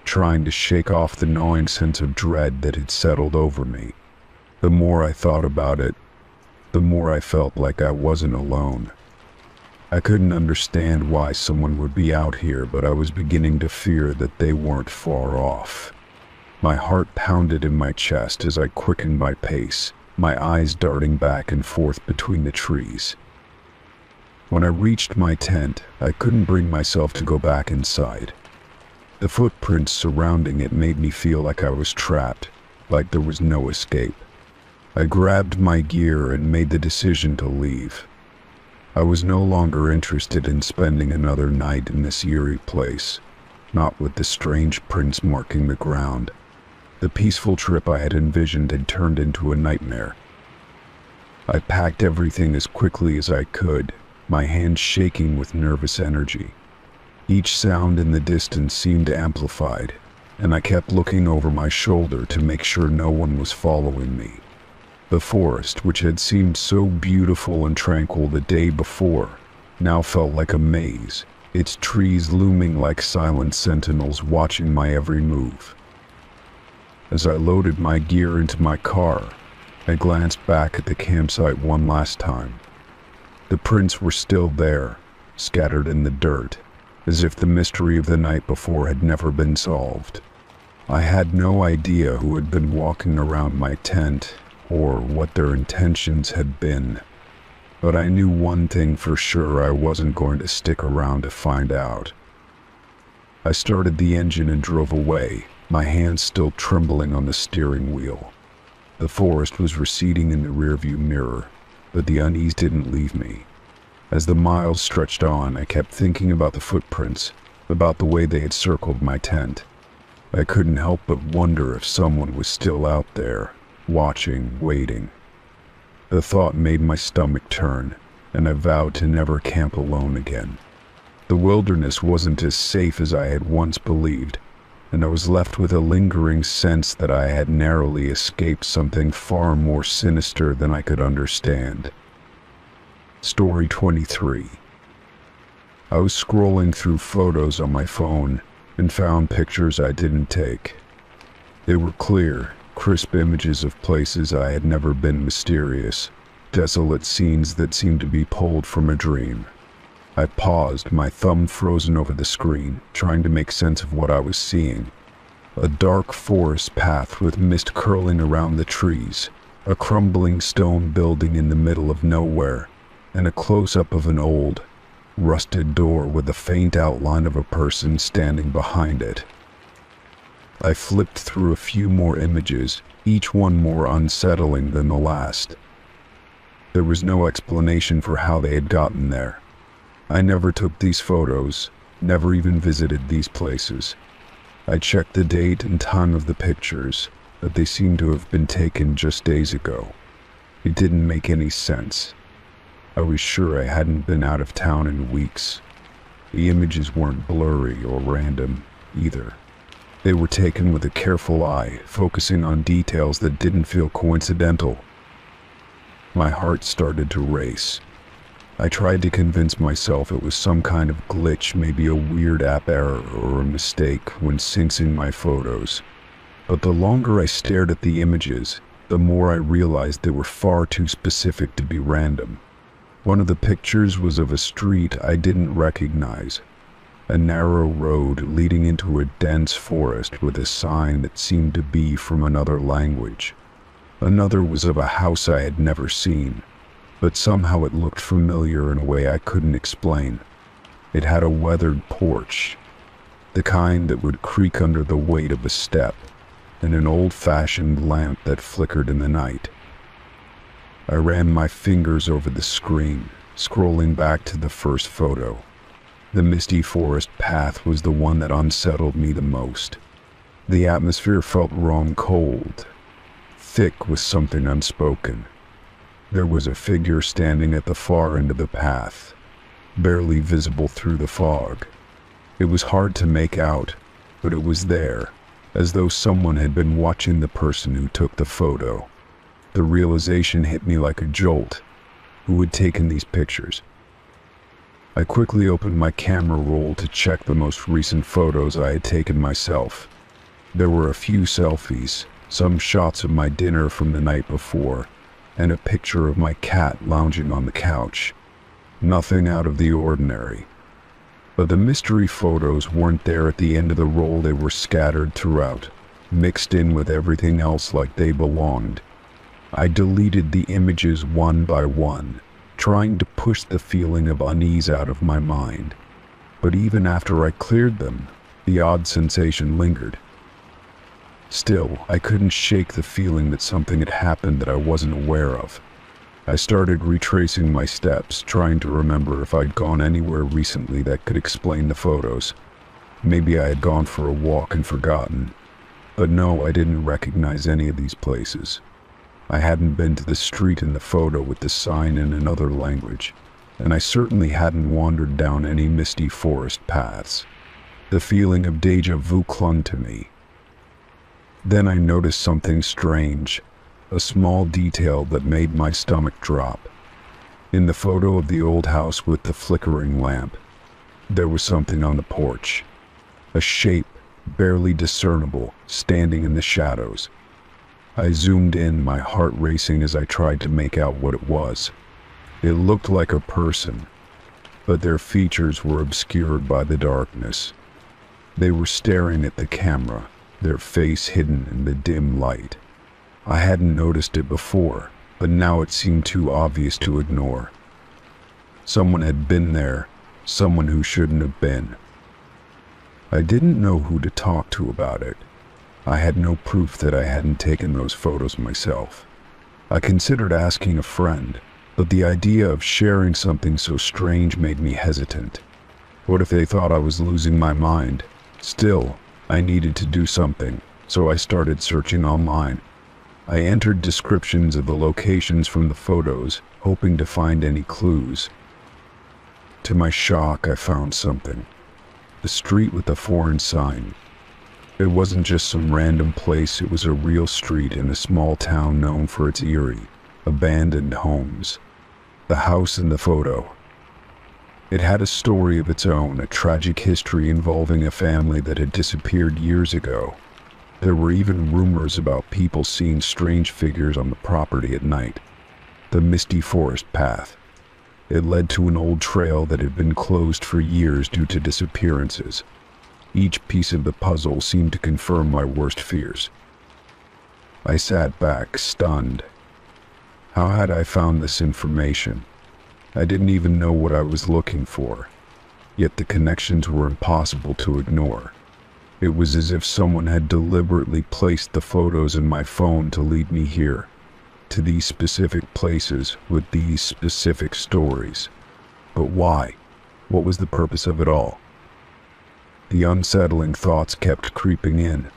trying to shake off the gnawing sense of dread that had settled over me. The more I thought about it, the more I felt like I wasn't alone. I couldn't understand why someone would be out here, but I was beginning to fear that they weren't far off. My heart pounded in my chest as I quickened my pace, my eyes darting back and forth between the trees. When I reached my tent, I couldn't bring myself to go back inside. The footprints surrounding it made me feel like I was trapped, like there was no escape. I grabbed my gear and made the decision to leave. I was no longer interested in spending another night in this eerie place, not with the strange prints marking the ground. The peaceful trip I had envisioned had turned into a nightmare. I packed everything as quickly as I could, my hands shaking with nervous energy. Each sound in the distance seemed amplified, and I kept looking over my shoulder to make sure no one was following me. The forest, which had seemed so beautiful and tranquil the day before, now felt like a maze, its trees looming like silent sentinels watching my every move. As I loaded my gear into my car, I glanced back at the campsite one last time. The prints were still there, scattered in the dirt, as if the mystery of the night before had never been solved. I had no idea who had been walking around my tent, or what their intentions had been, but I knew one thing for sure: I wasn't going to stick around to find out. I started the engine and drove away, my hands still trembling on the steering wheel. The forest was receding in the rearview mirror, but the unease didn't leave me. As the miles stretched on, I kept thinking about the footprints, about the way they had circled my tent. I couldn't help but wonder if someone was still out there, watching, waiting. The thought made my stomach turn, and I vowed to never camp alone again. The wilderness wasn't as safe as I had once believed, and I was left with a lingering sense that I had narrowly escaped something far more sinister than I could understand. Story 23. I was scrolling through photos on my phone and found pictures I didn't take. They were clear, crisp images of places I had never been, mysterious, desolate scenes that seemed to be pulled from a dream. I paused, my thumb frozen over the screen, trying to make sense of what I was seeing. A dark forest path with mist curling around the trees, a crumbling stone building in the middle of nowhere, and a close-up of an old, rusted door with the faint outline of a person standing behind it. I flipped through a few more images, each one more unsettling than the last. There was no explanation for how they had gotten there. I never took these photos, never even visited these places. I checked the date and time of the pictures, but they seemed to have been taken just days ago. It didn't make any sense. I was sure I hadn't been out of town in weeks. The images weren't blurry or random, either. They were taken with a careful eye, focusing on details that didn't feel coincidental. My heart started to race. I tried to convince myself it was some kind of glitch, maybe a weird app error or a mistake when syncing my photos. But the longer I stared at the images, the more I realized they were far too specific to be random. One of the pictures was of a street I didn't recognize. A narrow road leading into a dense forest with a sign that seemed to be from another language. Another was of a house I had never seen. but somehow it looked familiar in a way I couldn't explain. It had a weathered porch, the kind that would creak under the weight of a step, and an old-fashioned lamp that flickered in the night. I ran my fingers over the screen, scrolling back to the first photo. The misty forest path was the one that unsettled me the most. The atmosphere felt wrong, cold, thick with something unspoken. There was a figure standing at the far end of the path, barely visible through the fog. It was hard to make out, but it was there, as though someone had been watching the person who took the photo. The realization hit me like a jolt. Who had taken these pictures? I quickly opened my camera roll to check the most recent photos I had taken myself. There were a few selfies, some shots of my dinner from the night before, and a picture of my cat lounging on the couch. Nothing out of the ordinary. But the mystery photos weren't there at the end of the roll. They were scattered throughout, mixed in with everything else like they belonged. I deleted the images one by one, trying to push the feeling of unease out of my mind. But even after I cleared them, the odd sensation lingered. Still, I couldn't shake the feeling that something had happened that I wasn't aware of. I started retracing my steps, trying to remember if I'd gone anywhere recently that could explain the photos. Maybe I had gone for a walk and forgotten. But no, I didn't recognize any of these places. I hadn't been to the street in the photo with the sign in another language, and I certainly hadn't wandered down any misty forest paths. The feeling of déjà vu clung to me. Then I noticed something strange, a small detail that made my stomach drop. In the photo of the old house with the flickering lamp, there was something on the porch. A shape, barely discernible, standing in the shadows. I zoomed in, my heart racing as I tried to make out what it was. It looked like a person, but their features were obscured by the darkness. They were staring at the camera, their face hidden in the dim light. I hadn't noticed it before, but now it seemed too obvious to ignore. Someone had been there, someone who shouldn't have been. I didn't know who to talk to about it. I had no proof that I hadn't taken those photos myself. I considered asking a friend, but the idea of sharing something so strange made me hesitant. What if they thought I was losing my mind? Still, I needed to do something, so I started searching online. I entered descriptions of the locations from the photos, hoping to find any clues. To my shock, I found something. The street with the foreign sign. It wasn't just some random place, it was a real street in a small town known for its eerie, abandoned homes. The house in the photo. It had a story of its own, a tragic history involving a family that had disappeared years ago. There were even rumors about people seeing strange figures on the property at night. The misty forest path. It led to an old trail that had been closed for years due to disappearances. Each piece of the puzzle seemed to confirm my worst fears. I sat back, stunned. How had I found this information? I didn't even know what I was looking for, yet the connections were impossible to ignore. It was as if someone had deliberately placed the photos in my phone to lead me here, to these specific places with these specific stories. But why? What was the purpose of it all? The unsettling thoughts kept creeping in,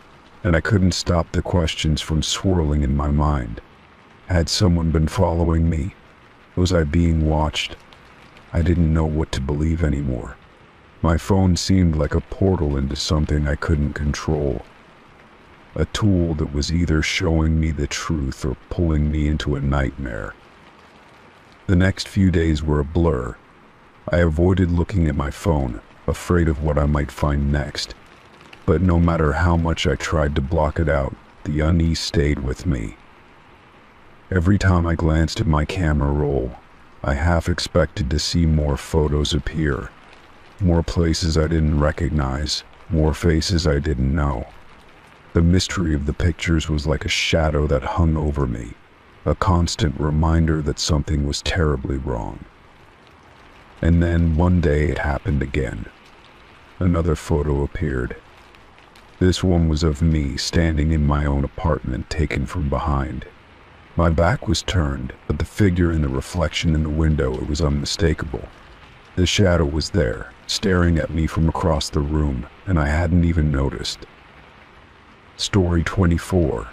and I couldn't stop the questions from swirling in my mind. Had someone been following me? Was I being watched? I didn't know what to believe anymore. My phone seemed like a portal into something I couldn't control. A tool that was either showing me the truth or pulling me into a nightmare. The next few days were a blur. I avoided looking at my phone, afraid of what I might find next. But no matter how much I tried to block it out, the unease stayed with me. Every time I glanced at my camera roll, I half expected to see more photos appear. More places I didn't recognize, more faces I didn't know. The mystery of the pictures was like a shadow that hung over me, a constant reminder that something was terribly wrong. And then one day it happened again. Another photo appeared. This one was of me standing in my own apartment, taken from behind. My back was turned, but the figure in the reflection in the window, it was unmistakable. The shadow was there, staring at me from across the room, and I hadn't even noticed. Story 24.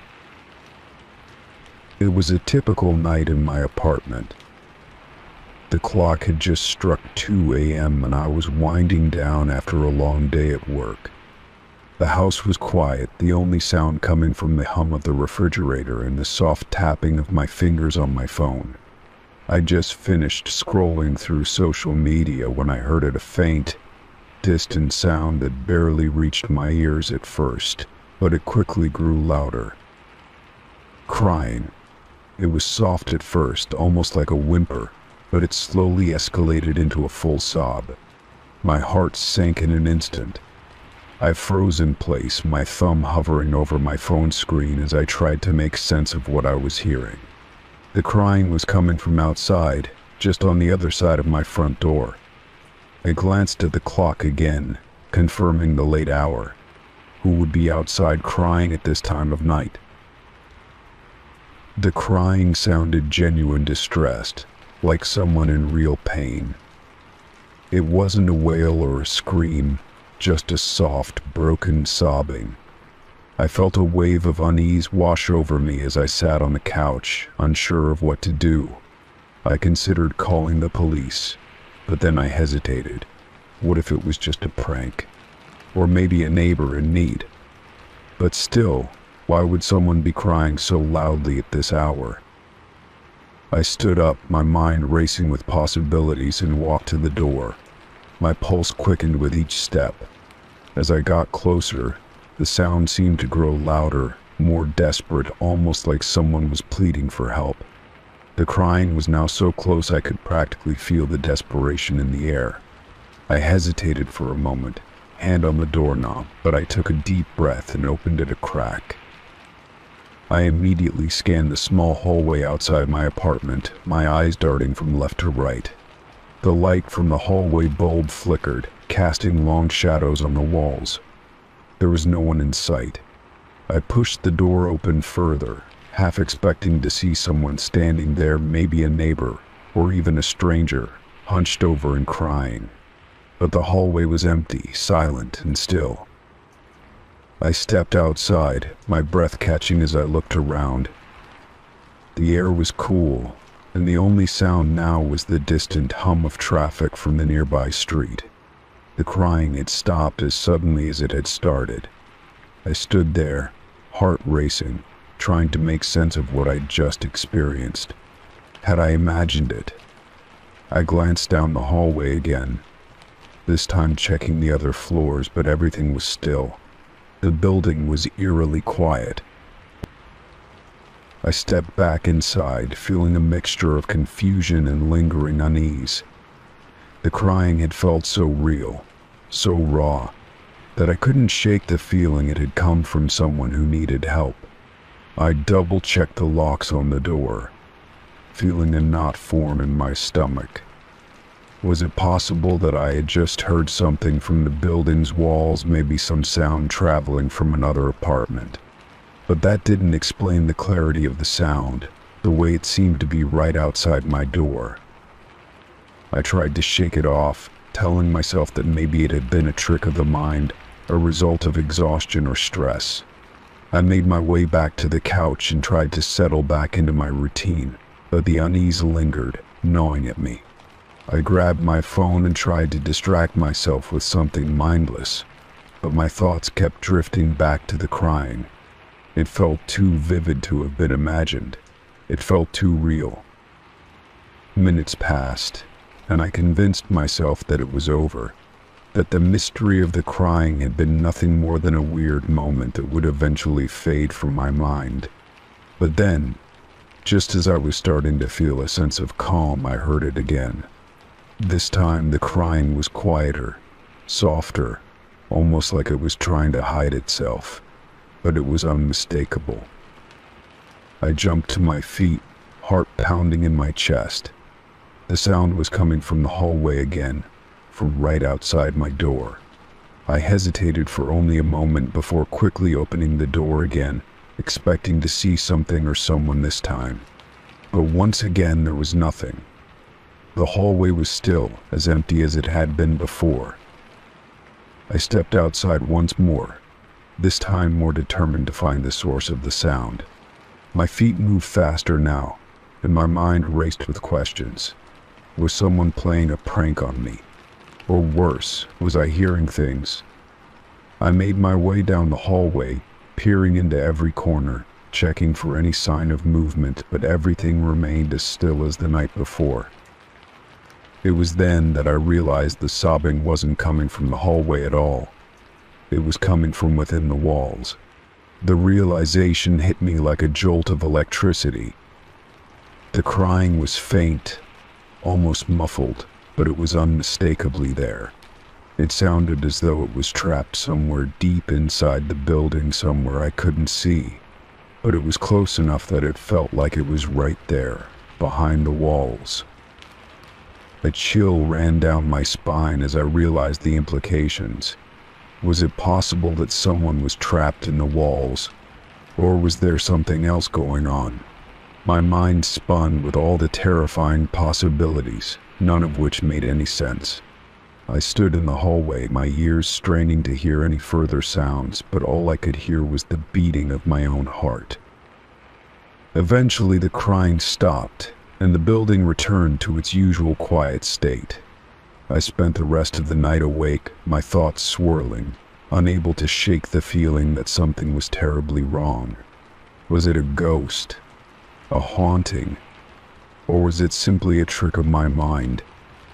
It was a typical night in my apartment. The clock had just struck 2 a.m. and I was winding down after a long day at work. The house was quiet, the only sound coming from the hum of the refrigerator and the soft tapping of my fingers on my phone. I just finished scrolling through social media when I heard a faint, distant sound that barely reached my ears at first, but it quickly grew louder. Crying. It was soft at first, almost like a whimper, but it slowly escalated into a full sob. My heart sank in an instant. I froze in place, my thumb hovering over my phone screen as I tried to make sense of what I was hearing. The crying was coming from outside, just on the other side of my front door. I glanced at the clock again, confirming the late hour. Who would be outside crying at this time of night? The crying sounded genuine distress, like someone in real pain. It wasn't a wail or a scream, just a soft, broken sobbing. I felt a wave of unease wash over me as I sat on the couch, unsure of what to do. I considered calling the police, but then I hesitated. What if it was just a prank? Or maybe a neighbor in need? But still, why would someone be crying so loudly at this hour? I stood up, my mind racing with possibilities, and walked to the door. My pulse quickened with each step. As I got closer, the sound seemed to grow louder, more desperate, almost like someone was pleading for help. The crying was now so close I could practically feel the desperation in the air. I hesitated for a moment, hand on the doorknob, but I took a deep breath and opened it a crack. I immediately scanned the small hallway outside my apartment, my eyes darting from left to right. The light from the hallway bulb flickered, casting long shadows on the walls. There was no one in sight. I pushed the door open further, half expecting to see someone standing there, maybe a neighbor, or even a stranger, hunched over and crying. But the hallway was empty, silent, and still. I stepped outside, my breath catching as I looked around. The air was cool, and the only sound now was the distant hum of traffic from the nearby street. The crying had stopped as suddenly as it had started. I stood there, heart racing, trying to make sense of what I'd just experienced. Had I imagined it? I glanced down the hallway again, this time checking the other floors, but everything was still. The building was eerily quiet. I stepped back inside, feeling a mixture of confusion and lingering unease. The crying had felt so real, so raw, that I couldn't shake the feeling it had come from someone who needed help. I double-checked the locks on the door, feeling a knot form in my stomach. Was it possible that I had just heard something from the building's walls, maybe some sound traveling from another apartment? But that didn't explain the clarity of the sound, the way it seemed to be right outside my door. I tried to shake it off, telling myself that maybe it had been a trick of the mind, a result of exhaustion or stress. I made my way back to the couch and tried to settle back into my routine, but the unease lingered, gnawing at me. I grabbed my phone and tried to distract myself with something mindless, but my thoughts kept drifting back to the crying. It felt too vivid to have been imagined. It felt too real. Minutes passed, and I convinced myself that it was over, that the mystery of the crying had been nothing more than a weird moment that would eventually fade from my mind. But then, just as I was starting to feel a sense of calm, I heard it again. This time the crying was quieter, softer, almost like it was trying to hide itself, but it was unmistakable. I jumped to my feet, heart pounding in my chest. The sound was coming from the hallway again, from right outside my door. I hesitated for only a moment before quickly opening the door again, expecting to see something or someone this time. But once again there was nothing. The hallway was still, as empty as it had been before. I stepped outside once more, this time more determined to find the source of the sound. My feet moved faster now, and my mind raced with questions. Was someone playing a prank on me? Or worse, was I hearing things? I made my way down the hallway, peering into every corner, checking for any sign of movement, but everything remained as still as the night before. It was then that I realized the sobbing wasn't coming from the hallway at all. It was coming from within the walls. The realization hit me like a jolt of electricity. The crying was faint, almost muffled, but it was unmistakably there. It sounded as though it was trapped somewhere deep inside the building, somewhere I couldn't see. But it was close enough that it felt like it was right there, behind the walls. A chill ran down my spine as I realized the implications. Was it possible that someone was trapped in the walls? Or was there something else going on? My mind spun with all the terrifying possibilities, none of which made any sense. I stood in the hallway, my ears straining to hear any further sounds, but all I could hear was the beating of my own heart. Eventually the crying stopped, and the building returned to its usual quiet state. I spent the rest of the night awake, my thoughts swirling, unable to shake the feeling that something was terribly wrong. Was it a ghost? A haunting? Or was it simply a trick of my mind?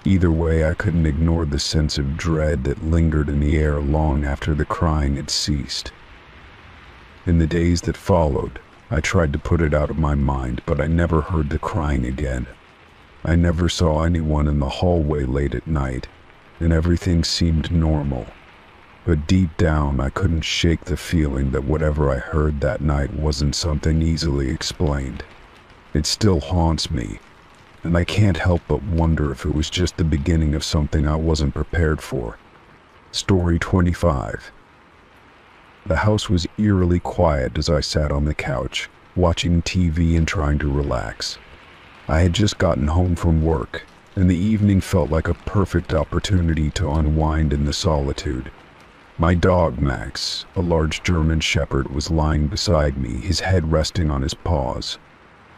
Either way, I couldn't ignore the sense of dread that lingered in the air long after the crying had ceased. In the days that followed, I tried to put it out of my mind, but I never heard the crying again. I never saw anyone in the hallway late at night, and everything seemed normal. But deep down, I couldn't shake the feeling that whatever I heard that night wasn't something easily explained. It still haunts me, and I can't help but wonder if it was just the beginning of something I wasn't prepared for. Story 25. The house was eerily quiet as I sat on the couch, watching TV and trying to relax. I had just gotten home from work, and the evening felt like a perfect opportunity to unwind in the solitude. My dog, Max, a large German shepherd, was lying beside me, his head resting on his paws.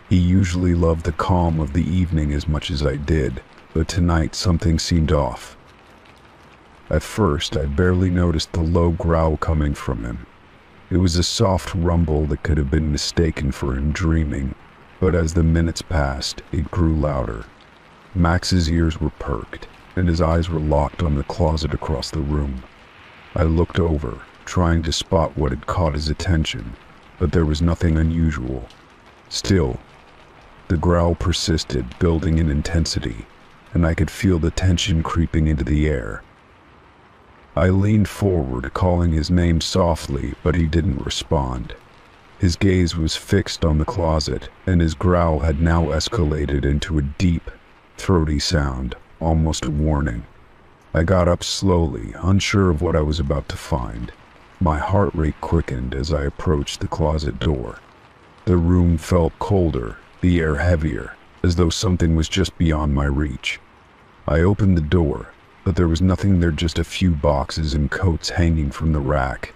He usually loved the calm of the evening as much as I did, but tonight something seemed off. At first, I barely noticed the low growl coming from him. It was a soft rumble that could have been mistaken for him dreaming, but as the minutes passed, it grew louder. Max's ears were perked, and his eyes were locked on the closet across the room. I looked over, trying to spot what had caught his attention, but there was nothing unusual. Still, the growl persisted, building in intensity, and I could feel the tension creeping into the air. I leaned forward, calling his name softly, but he didn't respond. His gaze was fixed on the closet, and his growl had now escalated into a deep, throaty sound, almost a warning. I got up slowly, unsure of what I was about to find. My heart rate quickened as I approached the closet door. The room felt colder, the air heavier, as though something was just beyond my reach. I opened the door, but there was nothing there, just a few boxes and coats hanging from the rack.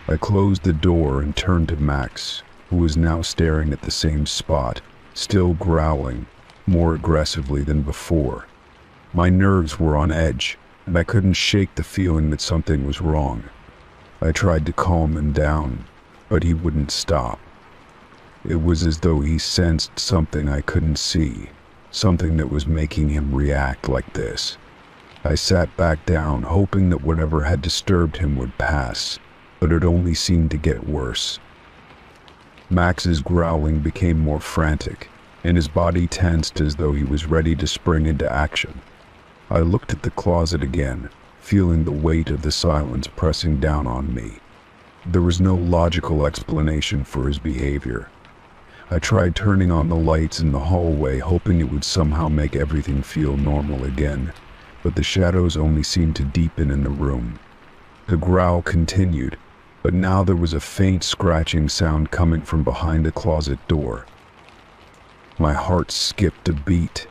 I closed the door and turned to Max, who was now staring at the same spot, still growling, more aggressively than before. My nerves were on edge, and I couldn't shake the feeling that something was wrong. I tried to calm him down, but he wouldn't stop. It was as though he sensed something I couldn't see, something that was making him react like this. I sat back down, hoping that whatever had disturbed him would pass, but it only seemed to get worse. Max's growling became more frantic, and his body tensed as though he was ready to spring into action. I looked at the closet again, feeling the weight of the silence pressing down on me. There was no logical explanation for his behavior. I tried turning on the lights in the hallway, hoping it would somehow make everything feel normal again, but the shadows only seemed to deepen in the room. The growl continued, but now there was a faint scratching sound coming from behind the closet door. My heart skipped a beat.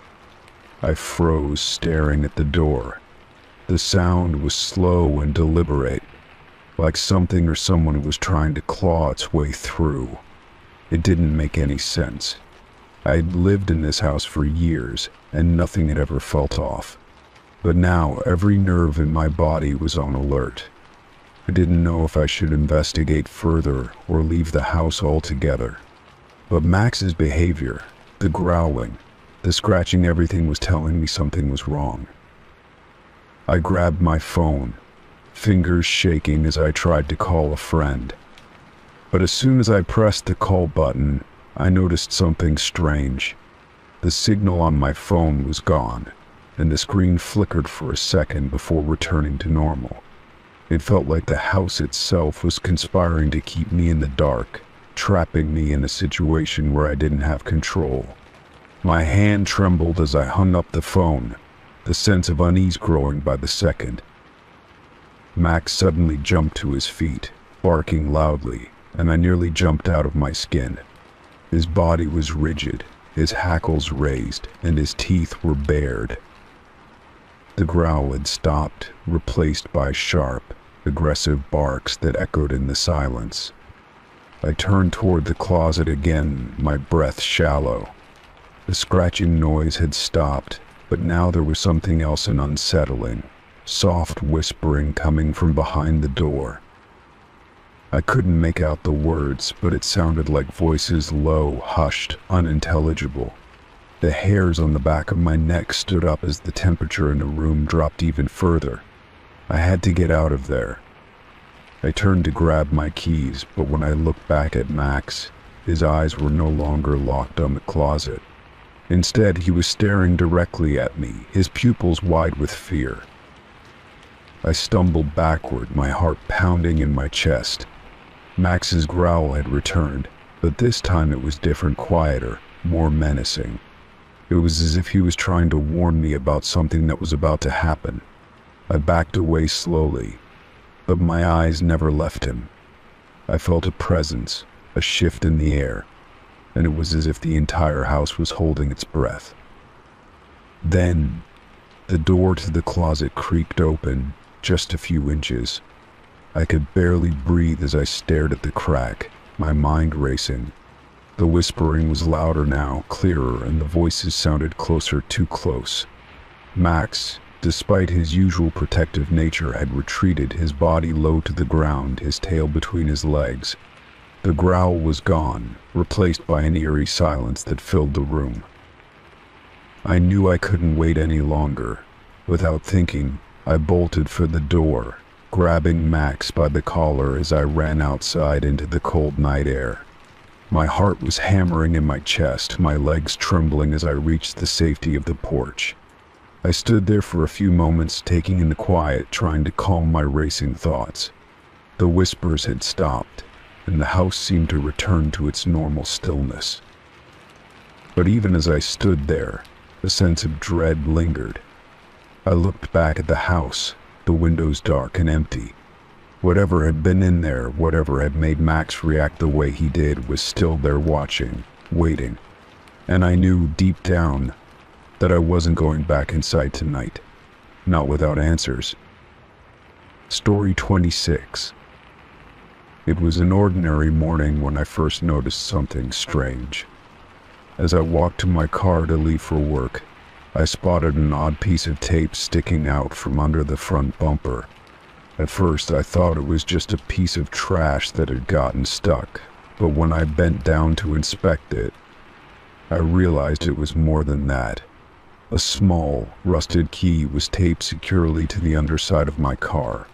I froze, staring at the door. The sound was slow and deliberate, like something or someone was trying to claw its way through. It didn't make any sense. I had lived in this house for years, and nothing had ever felt off. But now every nerve in my body was on alert. I didn't know if I should investigate further or leave the house altogether. But Max's behavior, the growling, the scratching, everything was telling me something was wrong. I grabbed my phone, fingers shaking as I tried to call a friend. But as soon as I pressed the call button, I noticed something strange. The signal on my phone was gone, and the screen flickered for a second before returning to normal. It felt like the house itself was conspiring to keep me in the dark, trapping me in a situation where I didn't have control. My hand trembled as I hung up the phone, the sense of unease growing by the second. Max suddenly jumped to his feet, barking loudly, and I nearly jumped out of my skin. His body was rigid, his hackles raised, and his teeth were bared. The growl had stopped, replaced by sharp, aggressive barks that echoed in the silence. I turned toward the closet again, my breath shallow. The scratching noise had stopped, but now there was something else and unsettling, soft whispering coming from behind the door. I couldn't make out the words, but it sounded like voices, low, hushed, unintelligible. The hairs on the back of my neck stood up as the temperature in the room dropped even further. I had to get out of there. I turned to grab my keys, but when I looked back at Max, his eyes were no longer locked on the closet. Instead, he was staring directly at me, his pupils wide with fear. I stumbled backward, my heart pounding in my chest. Max's growl had returned, but this time it was different, quieter, more menacing. It was as if he was trying to warn me about something that was about to happen. I backed away slowly, but my eyes never left him. I felt a presence, a shift in the air, and it was as if the entire house was holding its breath. Then, the door to the closet creaked open, just a few inches. I could barely breathe as I stared at the crack, my mind racing. The whispering was louder now, clearer, and the voices sounded closer, too close. Max, despite his usual protective nature, had retreated, his body low to the ground, his tail between his legs. The growl was gone, replaced by an eerie silence that filled the room. I knew I couldn't wait any longer. Without thinking, I bolted for the door, grabbing Max by the collar as I ran outside into the cold night air. My heart was hammering in my chest, my legs trembling as I reached the safety of the porch. I stood there for a few moments, taking in the quiet, trying to calm my racing thoughts. The whispers had stopped, and the house seemed to return to its normal stillness. But even as I stood there, a sense of dread lingered. I looked back at the house, the windows dark and empty. Whatever had been in there, whatever had made Max react the way he did, was still there watching, waiting. And I knew deep down that I wasn't going back inside tonight, not without answers. Story 26. It was an ordinary morning when I first noticed something strange. As I walked to my car to leave for work, I spotted an odd piece of tape sticking out from under the front bumper. At first, I thought it was just a piece of trash that had gotten stuck, but when I bent down to inspect it, I realized it was more than that. A small, rusted key was taped securely to the underside of my car,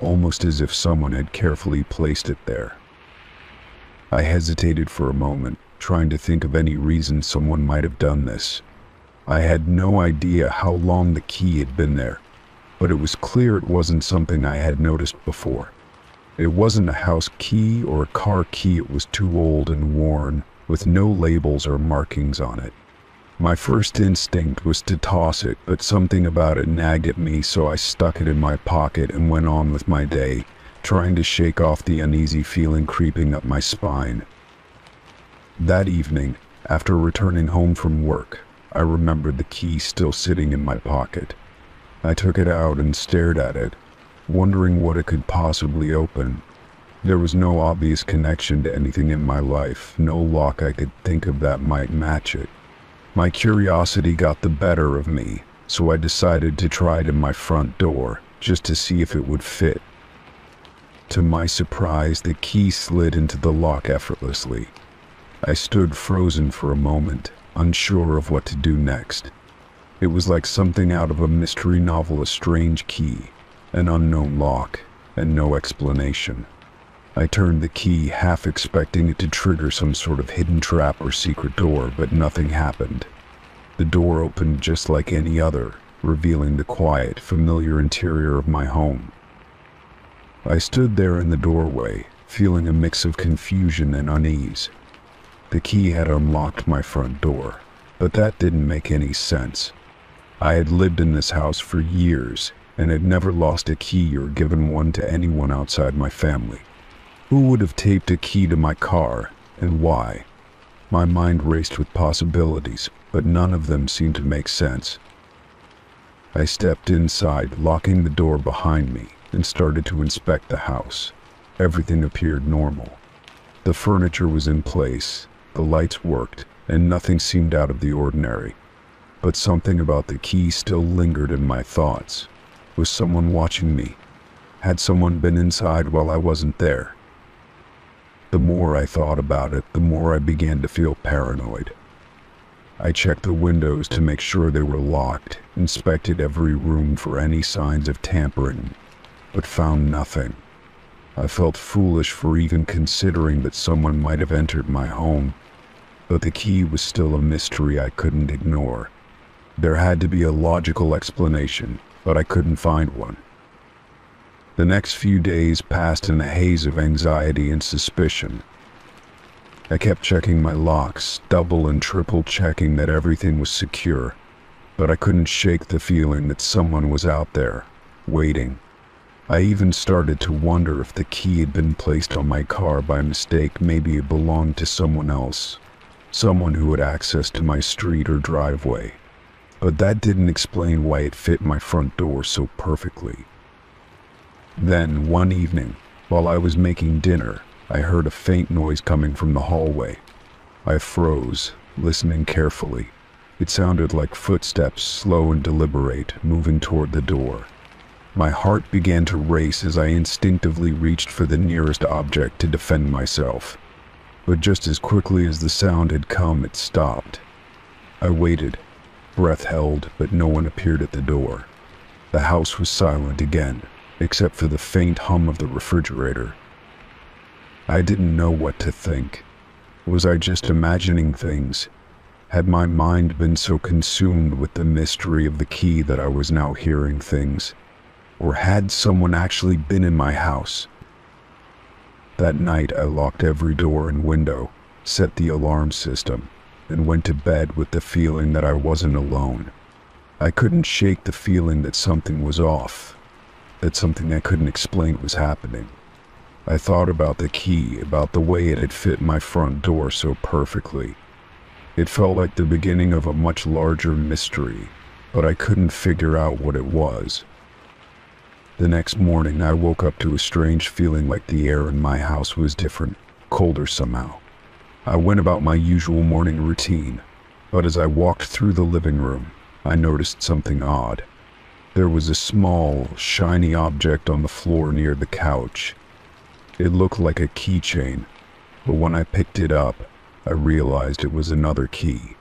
almost as if someone had carefully placed it there. I hesitated for a moment, trying to think of any reason someone might have done this. I had no idea how long the key had been there, but it was clear it wasn't something I had noticed before. It wasn't a house key or a car key, it was too old and worn, with no labels or markings on it. My first instinct was to toss it, but something about it nagged at me, so I stuck it in my pocket and went on with my day, trying to shake off the uneasy feeling creeping up my spine. That evening, after returning home from work, I remembered the key still sitting in my pocket. I took it out and stared at it, wondering what it could possibly open. There was no obvious connection to anything in my life, no lock I could think of that might match it. My curiosity got the better of me, so I decided to try it in my front door, just to see if it would fit. To my surprise, the key slid into the lock effortlessly. I stood frozen for a moment, unsure of what to do next. It was like something out of a mystery novel, a strange key, an unknown lock, and no explanation. I turned the key, half expecting it to trigger some sort of hidden trap or secret door, but nothing happened. The door opened just like any other, revealing the quiet, familiar interior of my home. I stood there in the doorway, feeling a mix of confusion and unease. The key had unlocked my front door, but that didn't make any sense. I had lived in this house for years, and had never lost a key or given one to anyone outside my family. Who would have taped a key to my car, and why? My mind raced with possibilities, but none of them seemed to make sense. I stepped inside, locking the door behind me, and started to inspect the house. Everything appeared normal. The furniture was in place, the lights worked, and nothing seemed out of the ordinary. But something about the key still lingered in my thoughts. Was someone watching me? Had someone been inside while I wasn't there? The more I thought about it, the more I began to feel paranoid. I checked the windows to make sure they were locked, inspected every room for any signs of tampering, but found nothing. I felt foolish for even considering that someone might have entered my home, but the key was still a mystery I couldn't ignore. There had to be a logical explanation, but I couldn't find one. The next few days passed in a haze of anxiety and suspicion. I kept checking my locks, double and triple checking that everything was secure, but I couldn't shake the feeling that someone was out there, waiting. I even started to wonder if the key had been placed on my car by mistake. Maybe it belonged to someone else, someone who had access to my street or driveway. But that didn't explain why it fit my front door so perfectly. Then, one evening, while I was making dinner, I heard a faint noise coming from the hallway. I froze, listening carefully. It sounded like footsteps, slow and deliberate, moving toward the door. My heart began to race as I instinctively reached for the nearest object to defend myself. But just as quickly as the sound had come, it stopped. I waited, breath held, but no one appeared at the door. The house was silent again, except for the faint hum of the refrigerator. I didn't know what to think. Was I just imagining things? Had my mind been so consumed with the mystery of the key that I was now hearing things? Or had someone actually been in my house? That night I locked every door and window, set the alarm system, and went to bed with the feeling that I wasn't alone. I couldn't shake the feeling that something was off, that something I couldn't explain was happening. I thought about the key, about the way it had fit my front door so perfectly. It felt like the beginning of a much larger mystery, but I couldn't figure out what it was. The next morning I woke up to a strange feeling, like the air in my house was different, colder somehow. I went about my usual morning routine, but as I walked through the living room, I noticed something odd. There was a small, shiny object on the floor near the couch. It looked like a keychain, but when I picked it up, I realized it was another key.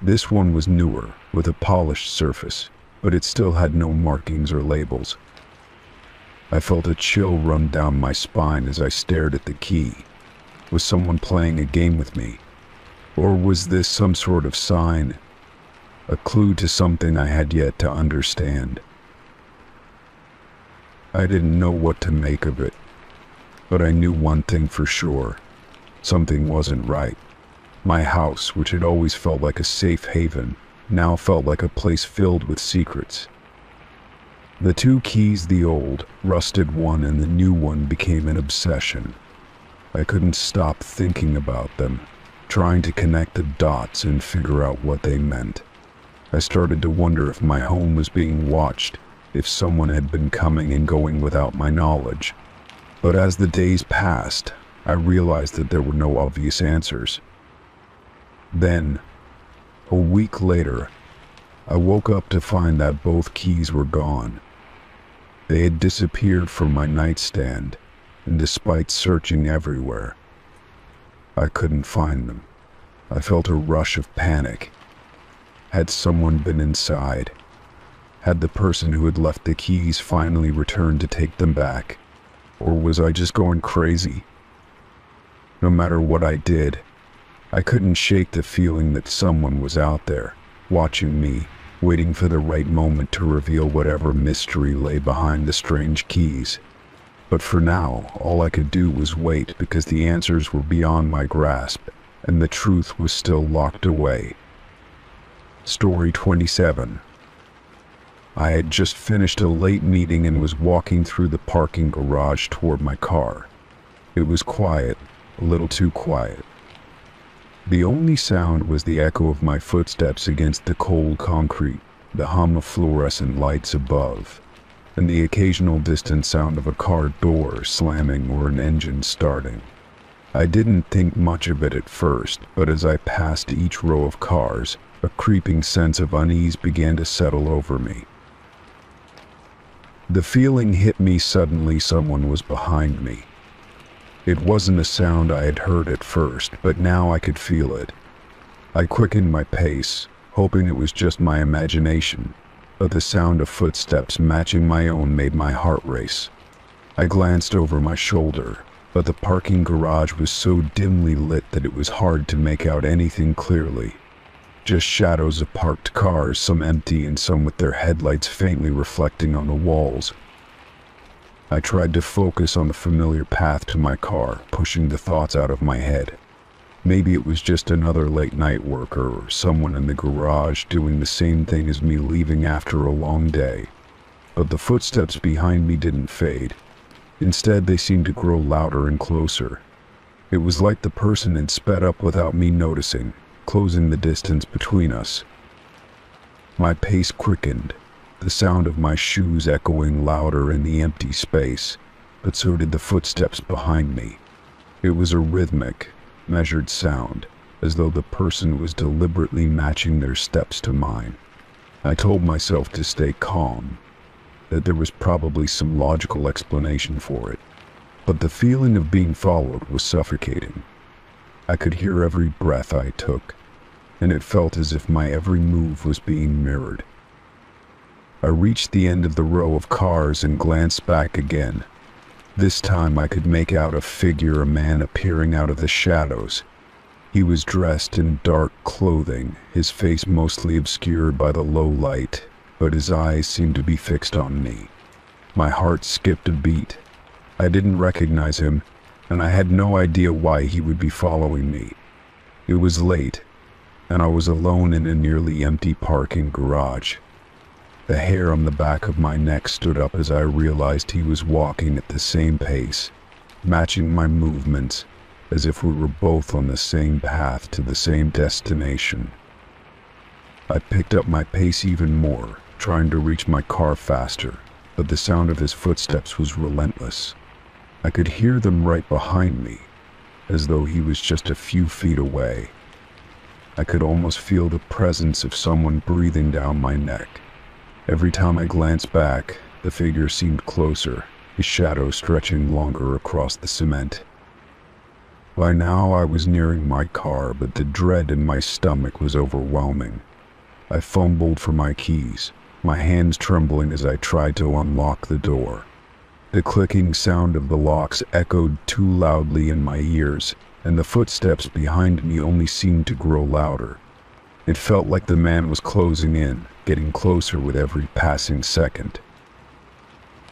This one was newer, with a polished surface, but it still had no markings or labels. I felt a chill run down my spine as I stared at the key. Was someone playing a game with me? Or was this some sort of sign, a clue to something I had yet to understand? I didn't know what to make of it, but I knew one thing for sure. Something wasn't right. My house, which had always felt like a safe haven, now felt like a place filled with secrets. The two keys, the old, rusted one and the new one, became an obsession. I couldn't stop thinking about them, trying to connect the dots and figure out what they meant. I started to wonder if my home was being watched, if someone had been coming and going without my knowledge. But as the days passed, I realized that there were no obvious answers. Then, a week later, I woke up to find that both keys were gone. They had disappeared from my nightstand, and despite searching everywhere, I couldn't find them. I felt a rush of panic. Had someone been inside? Had the person who had left the keys finally returned to take them back? Or was I just going crazy? No matter what I did, I couldn't shake the feeling that someone was out there, watching me, waiting for the right moment to reveal whatever mystery lay behind the strange keys. But for now, all I could do was wait, because the answers were beyond my grasp, and the truth was still locked away. Story 27. I had just finished a late meeting and was walking through the parking garage toward my car. It was quiet, a little too quiet. The only sound was the echo of my footsteps against the cold concrete, the hum of fluorescent lights above, and the occasional distant sound of a car door slamming or an engine starting. I didn't think much of it at first, but as I passed each row of cars, a creeping sense of unease began to settle over me. The feeling hit me suddenly. Someone was behind me. It wasn't a sound I had heard at first, but now I could feel it. I quickened my pace, hoping it was just my imagination, but the sound of footsteps matching my own made my heart race. I glanced over my shoulder, but the parking garage was so dimly lit that it was hard to make out anything clearly. Just shadows of parked cars, some empty and some with their headlights faintly reflecting on the walls. I tried to focus on the familiar path to my car, pushing the thoughts out of my head. Maybe it was just another late-night worker or someone in the garage doing the same thing as me, leaving after a long day. But the footsteps behind me didn't fade. Instead, they seemed to grow louder and closer. It was like the person had sped up without me noticing, closing the distance between us. My pace quickened, the sound of my shoes echoing louder in the empty space, but so did the footsteps behind me. It was a rhythmic, measured sound, as though the person was deliberately matching their steps to mine. I told myself to stay calm, that there was probably some logical explanation for it, but the feeling of being followed was suffocating. I could hear every breath I took, and it felt as if my every move was being mirrored. I reached the end of the row of cars and glanced back again. This time I could make out a figure, a man appearing out of the shadows. He was dressed in dark clothing, his face mostly obscured by the low light, but his eyes seemed to be fixed on me. My heart skipped a beat. I didn't recognize him, and I had no idea why he would be following me. It was late, and I was alone in a nearly empty parking garage. The hair on the back of my neck stood up as I realized he was walking at the same pace, matching my movements, as if we were both on the same path to the same destination. I picked up my pace even more, trying to reach my car faster, but the sound of his footsteps was relentless. I could hear them right behind me, as though he was just a few feet away. I could almost feel the presence of someone breathing down my neck. Every time I glanced back, the figure seemed closer, his shadow stretching longer across the cement. By now I was nearing my car, but the dread in my stomach was overwhelming. I fumbled for my keys, my hands trembling as I tried to unlock the door. The clicking sound of the locks echoed too loudly in my ears, and the footsteps behind me only seemed to grow louder. It felt like the man was closing in, getting closer with every passing second.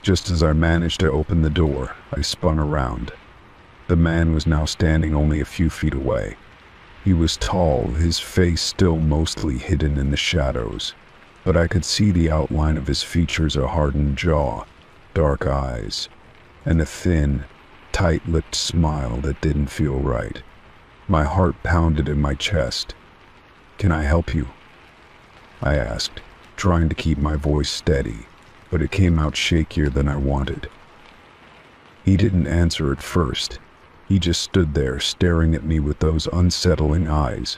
Just as I managed to open the door, I spun around. The man was now standing only a few feet away. He was tall, his face still mostly hidden in the shadows, but I could see the outline of his features, a hardened jaw, dark eyes, and a thin, tight-lipped smile that didn't feel right. My heart pounded in my chest. "Can I help you?" I asked, trying to keep my voice steady, but it came out shakier than I wanted. He didn't answer at first. He just stood there staring at me with those unsettling eyes.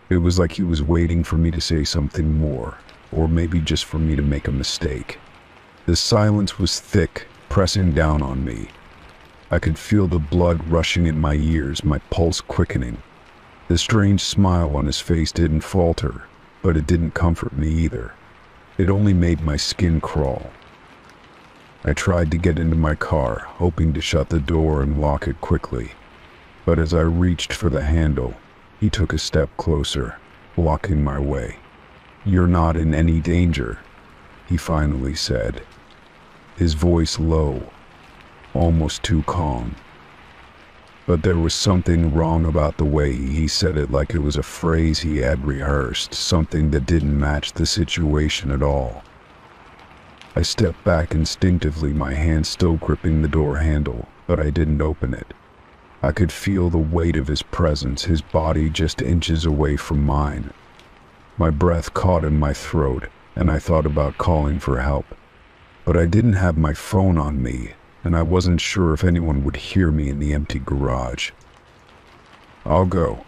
It was like he was waiting for me to say something more, or maybe just for me to make a mistake. The silence was thick, pressing down on me. I could feel the blood rushing in my ears, my pulse quickening. The strange smile on his face didn't falter, but it didn't comfort me either. It only made my skin crawl. I tried to get into my car, hoping to shut the door and lock it quickly. But as I reached for the handle, he took a step closer, blocking my way. "You're not in any danger," he finally said, his voice low, almost too calm. But there was something wrong about the way he said it, like it was a phrase he had rehearsed, something that didn't match the situation at all. I stepped back instinctively, my hand still gripping the door handle, but I didn't open it. I could feel the weight of his presence, his body just inches away from mine. My breath caught in my throat, and I thought about calling for help. But I didn't have my phone on me, and I wasn't sure if anyone would hear me in the empty garage. "I'll go,"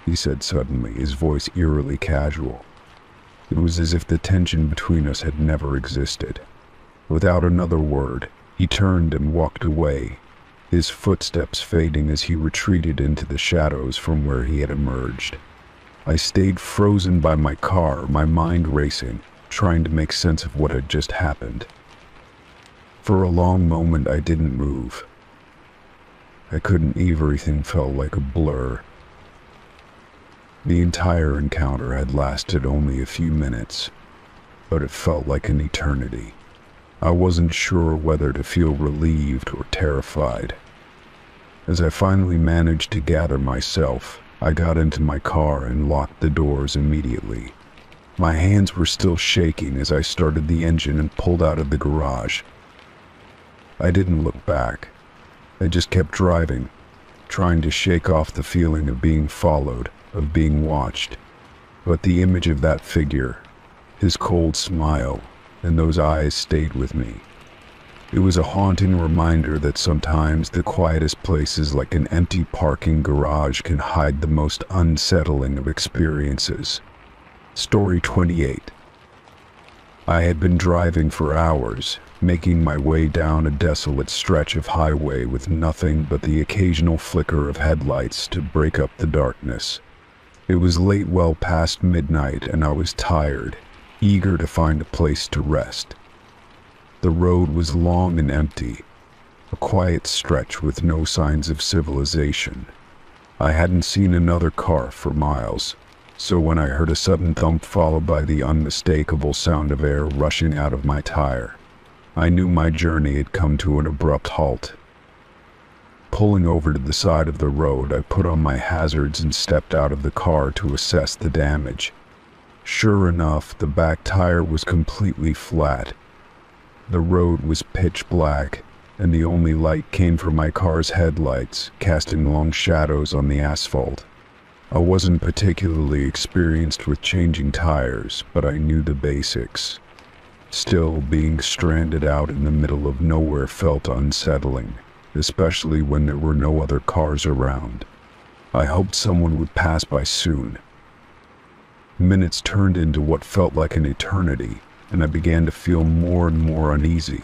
he said suddenly, his voice eerily casual. It was as if the tension between us had never existed. Without another word, he turned and walked away, his footsteps fading as he retreated into the shadows from where he had emerged. I stayed frozen by my car, my mind racing, trying to make sense of what had just happened. For a long moment I didn't move. I couldn't. Everything felt like a blur. The entire encounter had lasted only a few minutes, but it felt like an eternity. I wasn't sure whether to feel relieved or terrified. As I finally managed to gather myself, I got into my car and locked the doors immediately. My hands were still shaking as I started the engine and pulled out of the garage. I didn't look back. I just kept driving, trying to shake off the feeling of being followed, of being watched. But the image of that figure, his cold smile, and those eyes stayed with me. It was a haunting reminder that sometimes the quietest places, like an empty parking garage, can hide the most unsettling of experiences. Story 28. I had been driving for hours, making my way down a desolate stretch of highway with nothing but the occasional flicker of headlights to break up the darkness. It was late, well past midnight, and I was tired, eager to find a place to rest. The road was long and empty, a quiet stretch with no signs of civilization. I hadn't seen another car for miles, so when I heard a sudden thump followed by the unmistakable sound of air rushing out of my tire, I knew my journey had come to an abrupt halt. Pulling over to the side of the road, I put on my hazards and stepped out of the car to assess the damage. Sure enough, the back tire was completely flat. The road was pitch black, and the only light came from my car's headlights, casting long shadows on the asphalt. I wasn't particularly experienced with changing tires, but I knew the basics. Still, being stranded out in the middle of nowhere felt unsettling, especially when there were no other cars around. I hoped someone would pass by soon. Minutes turned into what felt like an eternity, and I began to feel more and more uneasy.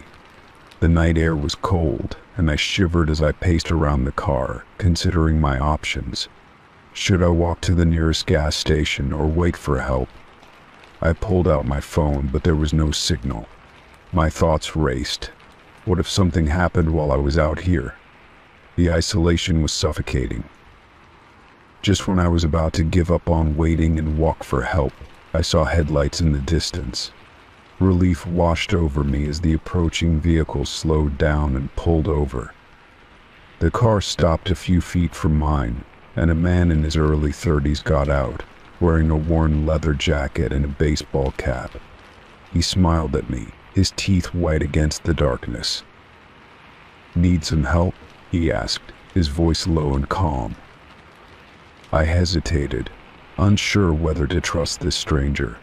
The night air was cold, and I shivered as I paced around the car, considering my options. Should I walk to the nearest gas station or wait for help? I pulled out my phone, but there was no signal. My thoughts raced. What if something happened while I was out here? The isolation was suffocating. Just when I was about to give up on waiting and walk for help, I saw headlights in the distance. Relief washed over me as the approaching vehicle slowed down and pulled over. The car stopped a few feet from mine, and a man in his early 30s got out, wearing a worn leather jacket and a baseball cap. He smiled at me, his teeth white against the darkness. "Need some help?" he asked, his voice low and calm. I hesitated, unsure whether to trust this stranger.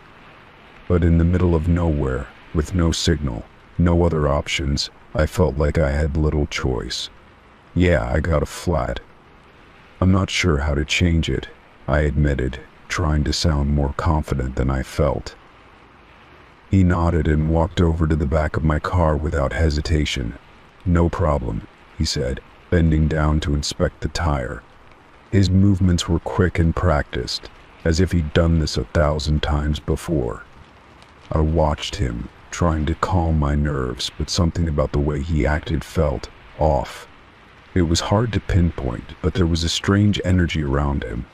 But in the middle of nowhere, with no signal, no other options, I felt like I had little choice. "Yeah, I got a flat. I'm not sure how to change it," I admitted, trying to sound more confident than I felt. He nodded and walked over to the back of my car without hesitation. "No problem," he said, bending down to inspect the tire. His movements were quick and practiced, as if he'd done this 1,000 times before. I watched him, trying to calm my nerves, but something about the way he acted felt off. It was hard to pinpoint, but there was a strange energy around him.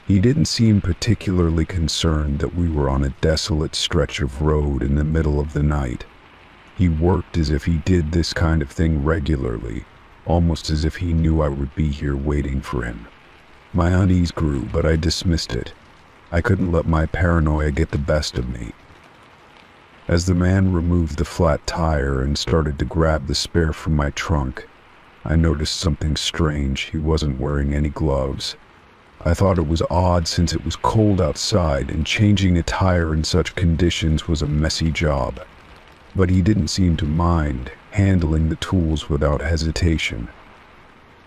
He didn't seem particularly concerned that we were on a desolate stretch of road in the middle of the night. He worked as if he did this kind of thing regularly, almost as if he knew I would be here waiting for him. My unease grew, but I dismissed it. I couldn't let my paranoia get the best of me. As the man removed the flat tire and started to grab the spare from my trunk, I noticed something strange. He wasn't wearing any gloves. I thought it was odd since it was cold outside and changing a tire in such conditions was a messy job. But he didn't seem to mind, handling the tools without hesitation.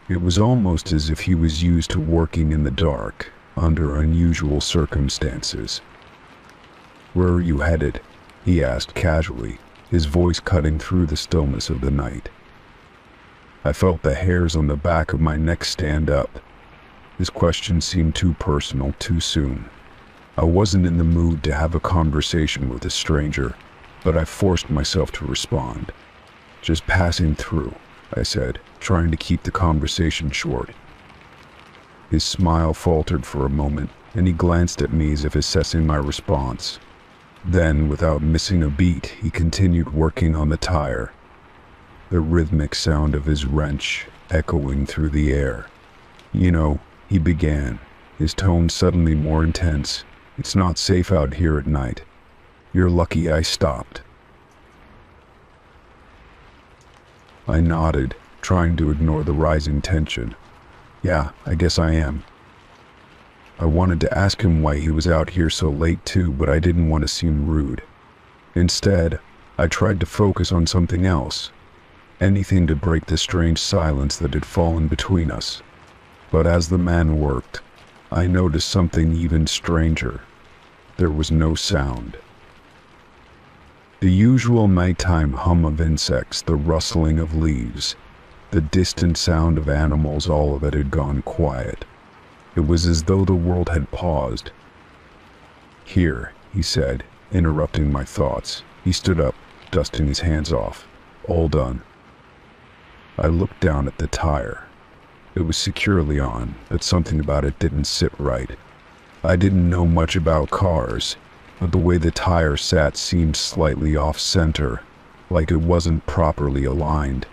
It was almost as if he was used to working in the dark, under unusual circumstances. "Where are you headed?" he asked casually, his voice cutting through the stillness of the night. I felt the hairs on the back of my neck stand up. This question seemed too personal too soon. I wasn't in the mood to have a conversation with a stranger, but I forced myself to respond. "Just passing through," I said, trying to keep the conversation short. His smile faltered for a moment, and he glanced at me as if assessing my response. Then, without missing a beat, he continued working on the tire, the rhythmic sound of his wrench echoing through the air. "You know," he began, his tone suddenly more intense, "it's not safe out here at night. You're lucky I stopped." I nodded, trying to ignore the rising tension. "Yeah, I guess I am." I wanted to ask him why he was out here so late too, but I didn't want to seem rude. Instead, I tried to focus on something else, anything to break the strange silence that had fallen between us. But as the man worked, I noticed something even stranger. There was no sound. The usual nighttime hum of insects, the rustling of leaves, the distant sound of animals, all of it had gone quiet. It was as though the world had paused. "Here," he said, interrupting my thoughts. He stood up, dusting his hands off. "All done." I looked down at the tire. It was securely on, but something about it didn't sit right. I didn't know much about cars, but the way the tire sat seemed slightly off-center, like it wasn't properly aligned.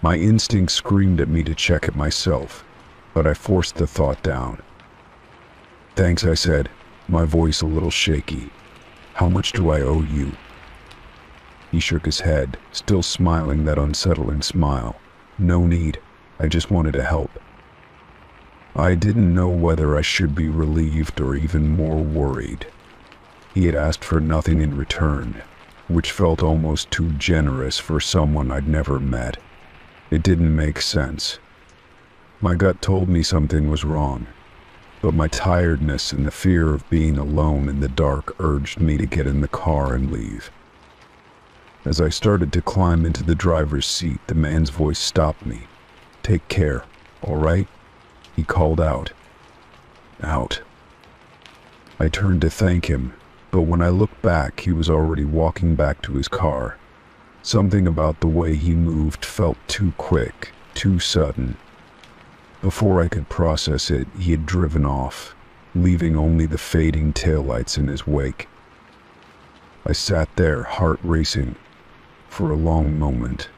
My instinct screamed at me to check it myself, but I forced the thought down. "Thanks," I said, my voice a little shaky. "How much do I owe you?" He shook his head, still smiling that unsettling smile. "No need. I just wanted to help." I didn't know whether I should be relieved or even more worried. He had asked for nothing in return, which felt almost too generous for someone I'd never met. It didn't make sense. My gut told me something was wrong, but my tiredness and the fear of being alone in the dark urged me to get in the car and leave. As I started to climb into the driver's seat, the man's voice stopped me. "Take care, all right?" he called out. Out. I turned to thank him, but when I looked back, he was already walking back to his car. Something about the way he moved felt too quick, too sudden. Before I could process it, he had driven off, leaving only the fading taillights in his wake. I sat there, heart racing, for a long moment.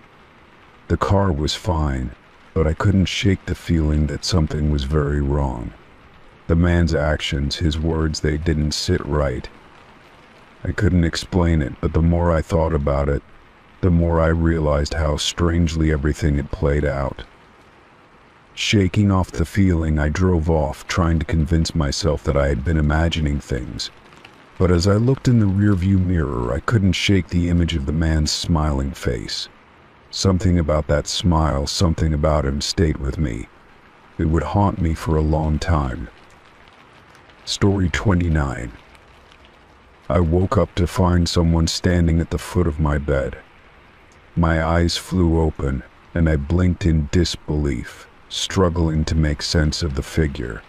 The car was fine, but I couldn't shake the feeling that something was very wrong. The man's actions, his words, they didn't sit right. I couldn't explain it, but the more I thought about it, the more I realized how strangely everything had played out. Shaking off the feeling, I drove off, trying to convince myself that I had been imagining things. But as I looked in the rearview mirror, I couldn't shake the image of the man's smiling face. Something about that smile, something about him stayed with me. It would haunt me for a long time. Story 29. I woke up to find someone standing at the foot of my bed. My eyes flew open, and I blinked in disbelief, struggling to make sense of the figure.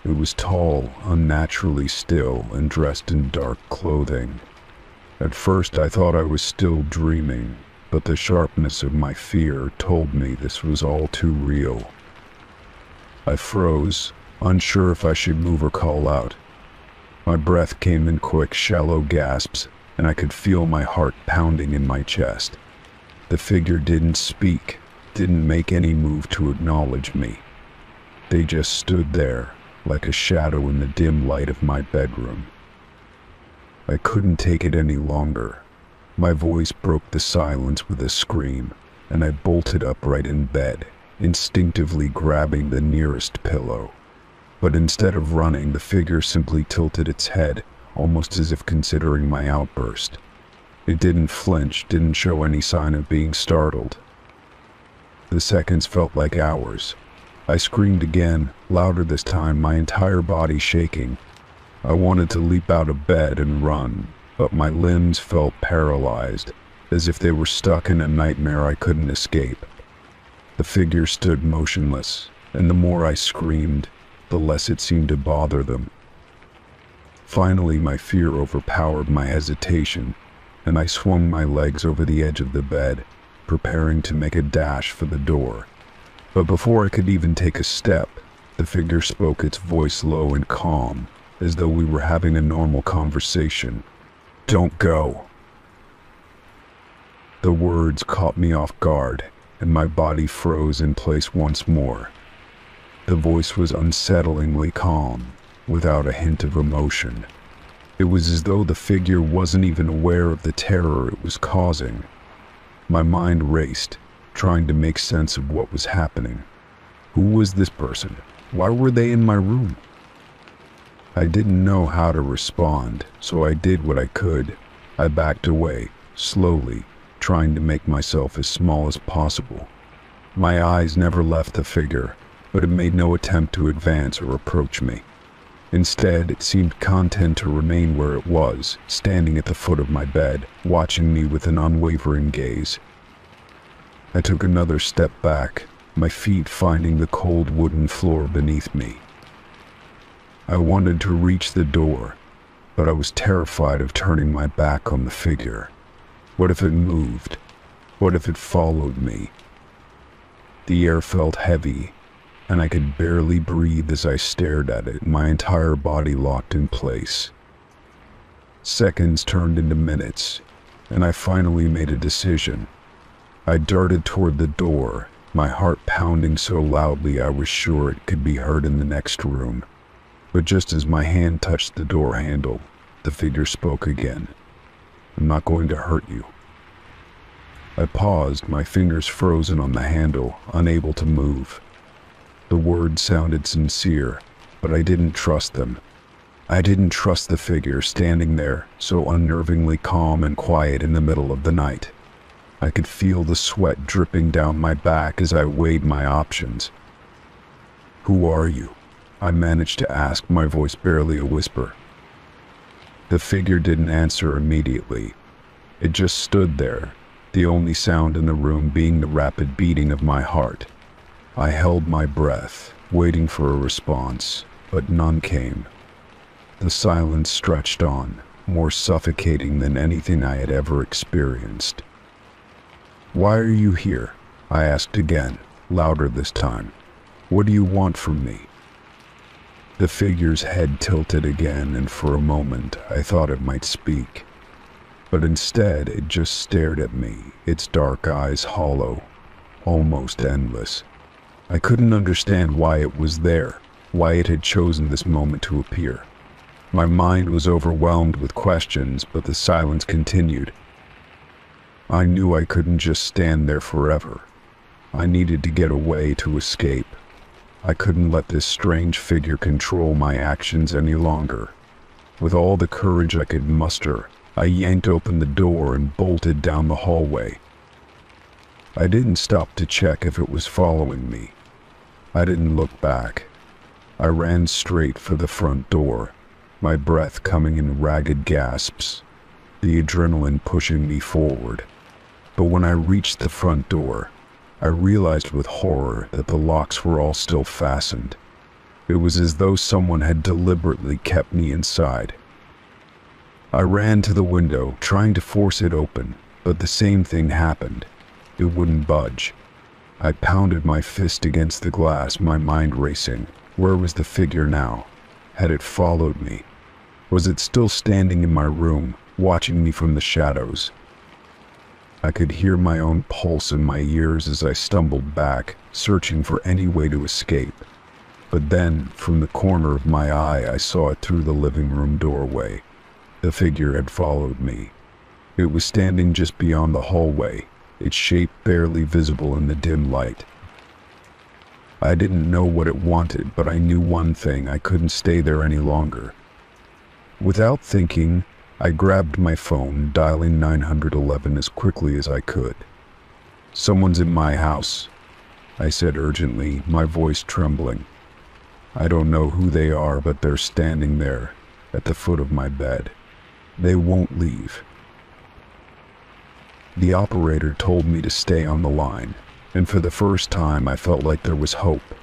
It was tall, unnaturally still, and dressed in dark clothing. At first I thought I was still dreaming, but the sharpness of my fear told me this was all too real. I froze, unsure if I should move or call out. My breath came in quick, shallow gasps, and I could feel my heart pounding in my chest. The figure didn't speak, didn't make any move to acknowledge me. They just stood there, like a shadow in the dim light of my bedroom. I couldn't take it any longer. My voice broke the silence with a scream, and I bolted upright in bed, instinctively grabbing the nearest pillow. But instead of running, the figure simply tilted its head, almost as if considering my outburst. It didn't flinch, didn't show any sign of being startled. The seconds felt like hours. I screamed again, louder this time, my entire body shaking. I wanted to leap out of bed and run, but my limbs felt paralyzed, as if they were stuck in a nightmare I couldn't escape. The figure stood motionless, and the more I screamed, the less it seemed to bother them. Finally, my fear overpowered my hesitation, and I swung my legs over the edge of the bed, preparing to make a dash for the door. But before I could even take a step, the figure spoke, its voice low and calm, as though we were having a normal conversation. "Don't go." The words caught me off guard, and my body froze in place once more. The voice was unsettlingly calm, without a hint of emotion. It was as though the figure wasn't even aware of the terror it was causing. My mind raced, trying to make sense of what was happening. Who was this person? Why were they in my room? I didn't know how to respond, so I did what I could. I backed away, slowly, trying to make myself as small as possible. My eyes never left the figure, but it made no attempt to advance or approach me. Instead, it seemed content to remain where it was, standing at the foot of my bed, watching me with an unwavering gaze. I took another step back, my feet finding the cold wooden floor beneath me. I wanted to reach the door, but I was terrified of turning my back on the figure. What if it moved? What if it followed me? The air felt heavy, and I could barely breathe as I stared at it, my entire body locked in place. Seconds turned into minutes, and I finally made a decision. I darted toward the door, my heart pounding so loudly I was sure it could be heard in the next room. But just as my hand touched the door handle, the figure spoke again. "I'm not going to hurt you." I paused, my fingers frozen on the handle, unable to move. The words sounded sincere, but I didn't trust them. I didn't trust the figure standing there, so unnervingly calm and quiet in the middle of the night. I could feel the sweat dripping down my back as I weighed my options. "Who are you?" I managed to ask, my voice barely a whisper. The figure didn't answer immediately. It just stood there, the only sound in the room being the rapid beating of my heart. I held my breath, waiting for a response, but none came. The silence stretched on, more suffocating than anything I had ever experienced. "Why are you here?" I asked again, louder this time. "What do you want from me?" The figure's head tilted again, and for a moment I thought it might speak. But instead it just stared at me, its dark eyes hollow, almost endless. I couldn't understand why it was there, why it had chosen this moment to appear. My mind was overwhelmed with questions, but the silence continued. I knew I couldn't just stand there forever. I needed to get away, to escape. I couldn't let this strange figure control my actions any longer. With all the courage I could muster, I yanked open the door and bolted down the hallway. I didn't stop to check if it was following me. I didn't look back. I ran straight for the front door, my breath coming in ragged gasps, the adrenaline pushing me forward. But when I reached the front door, I realized with horror that the locks were all still fastened. It was as though someone had deliberately kept me inside. I ran to the window, trying to force it open, but the same thing happened. It wouldn't budge. I pounded my fist against the glass, my mind racing. Where was the figure now? Had it followed me? Was it still standing in my room, watching me from the shadows? I could hear my own pulse in my ears as I stumbled back, searching for any way to escape. But then, from the corner of my eye, I saw it through the living room doorway. The figure had followed me. It was standing just beyond the hallway, its shape barely visible in the dim light. I didn't know what it wanted, but I knew one thing: I couldn't stay there any longer. Without thinking, I grabbed my phone, dialing 911 as quickly as I could. "Someone's in my house," I said urgently, my voice trembling. "I don't know who they are, but they're standing there, at the foot of my bed. They won't leave." The operator told me to stay on the line, and for the first time I felt like there was hope.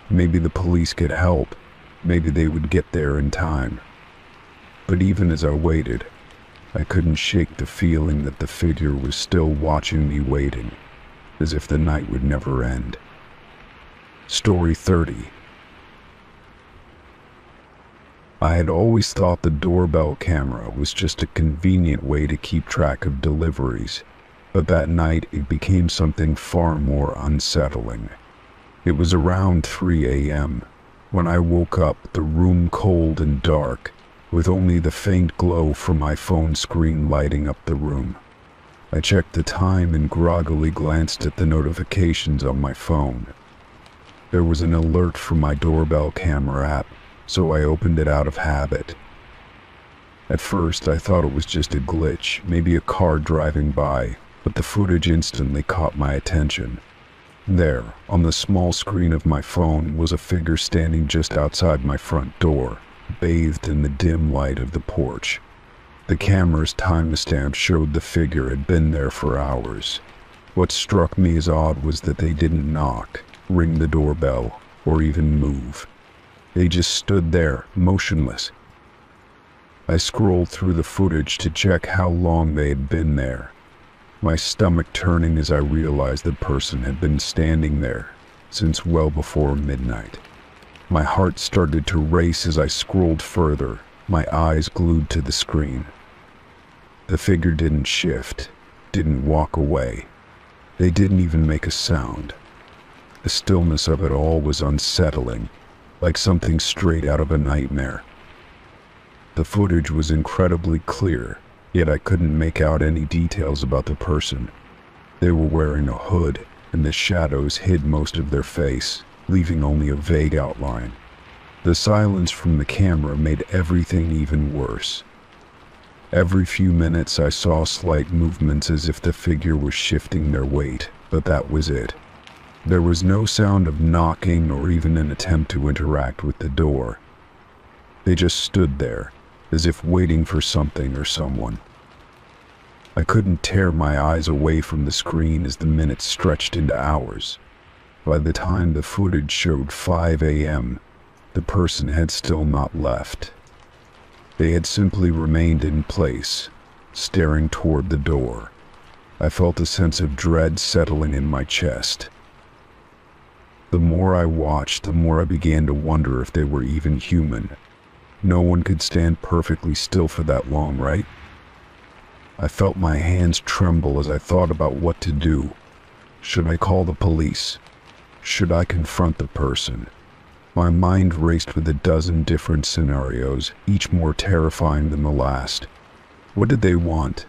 Maybe the police could help. Maybe they would get there in time. But even as I waited, I couldn't shake the feeling that the figure was still watching me, waiting, as if the night would never end. Story 30. I had always thought the doorbell camera was just a convenient way to keep track of deliveries, but that night it became something far more unsettling. It was around 3 a.m. when I woke up, the room cold and dark, with only the faint glow from my phone screen lighting up the room. I checked the time and groggily glanced at the notifications on my phone. There was an alert from my doorbell camera app, so I opened it out of habit. At first I thought it was just a glitch, maybe a car driving by, but the footage instantly caught my attention. There, on the small screen of my phone, was a figure standing just outside my front door, bathed in the dim light of the porch. The camera's timestamp showed the figure had been there for hours. What struck me as odd was that they didn't knock, ring the doorbell, or even move. They just stood there, motionless. I scrolled through the footage to check how long they had been there, my stomach turning as I realized the person had been standing there since well before midnight. My heart started to race as I scrolled further, my eyes glued to the screen. The figure didn't shift, didn't walk away. They didn't even make a sound. The stillness of it all was unsettling, like something straight out of a nightmare. The footage was incredibly clear, yet I couldn't make out any details about the person. They were wearing a hood, and the shadows hid most of their face, leaving only a vague outline. The silence from the camera made everything even worse. Every few minutes I saw slight movements as if the figure was shifting their weight, but that was it. There was no sound of knocking or even an attempt to interact with the door. They just stood there, as if waiting for something or someone. I couldn't tear my eyes away from the screen as the minutes stretched into hours. By the time the footage showed 5 a.m., the person had still not left. They had simply remained in place, staring toward the door. I felt a sense of dread settling in my chest. The more I watched, the more I began to wonder if they were even human. No one could stand perfectly still for that long, right? I felt my hands tremble as I thought about what to do. Should I call the police? Should I confront the person? My mind raced with a dozen different scenarios, each more terrifying than the last. What did they want?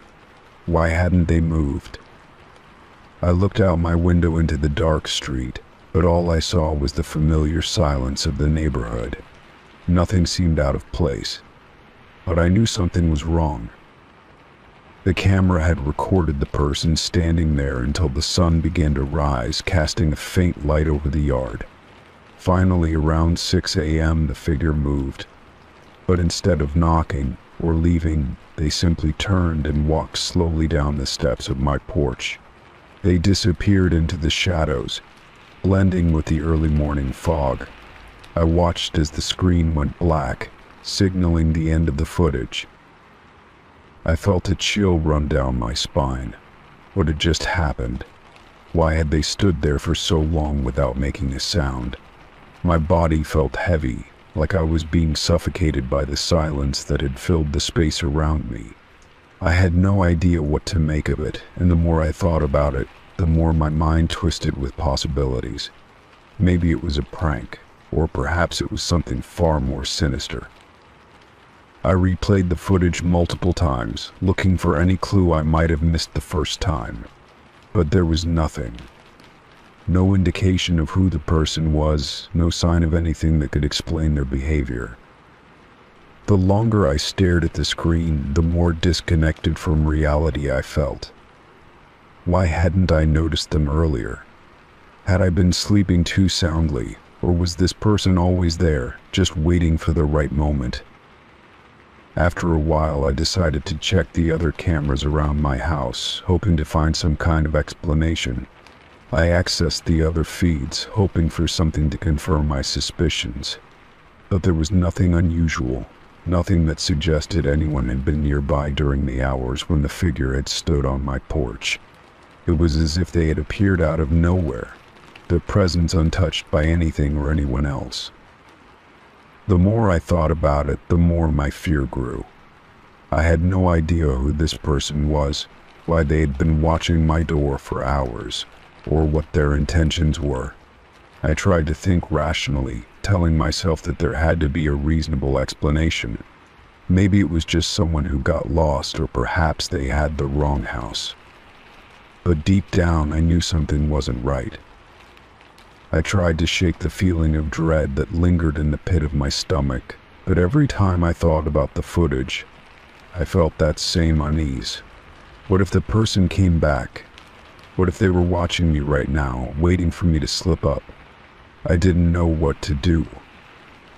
Why hadn't they moved? I looked out my window into the dark street, but all I saw was the familiar silence of the neighborhood. Nothing seemed out of place, but I knew something was wrong. The camera had recorded the person standing there until the sun began to rise, casting a faint light over the yard. Finally, around 6 a.m., the figure moved, but instead of knocking or leaving, they simply turned and walked slowly down the steps of my porch. They disappeared into the shadows, blending with the early morning fog. I watched as the screen went black, signaling the end of the footage. I felt a chill run down my spine. What had just happened? Why had they stood there for so long without making a sound? My body felt heavy, like I was being suffocated by the silence that had filled the space around me. I had no idea what to make of it, and the more I thought about it, the more my mind twisted with possibilities. Maybe it was a prank, or perhaps it was something far more sinister. I replayed the footage multiple times, looking for any clue I might have missed the first time. But there was nothing. No indication of who the person was, no sign of anything that could explain their behavior. The longer I stared at the screen, the more disconnected from reality I felt. Why hadn't I noticed them earlier? Had I been sleeping too soundly, or was this person always there, just waiting for the right moment? After a while, I decided to check the other cameras around my house, hoping to find some kind of explanation. I accessed the other feeds, hoping for something to confirm my suspicions. But there was nothing unusual, nothing that suggested anyone had been nearby during the hours when the figure had stood on my porch. It was as if they had appeared out of nowhere, their presence untouched by anything or anyone else. The more I thought about it, the more my fear grew. I had no idea who this person was, why they had been watching my door for hours, or what their intentions were. I tried to think rationally, telling myself that there had to be a reasonable explanation. Maybe it was just someone who got lost, or perhaps they had the wrong house. But deep down, I knew something wasn't right. I tried to shake the feeling of dread that lingered in the pit of my stomach, but every time I thought about the footage, I felt that same unease. What if the person came back? What if they were watching me right now, waiting for me to slip up? I didn't know what to do.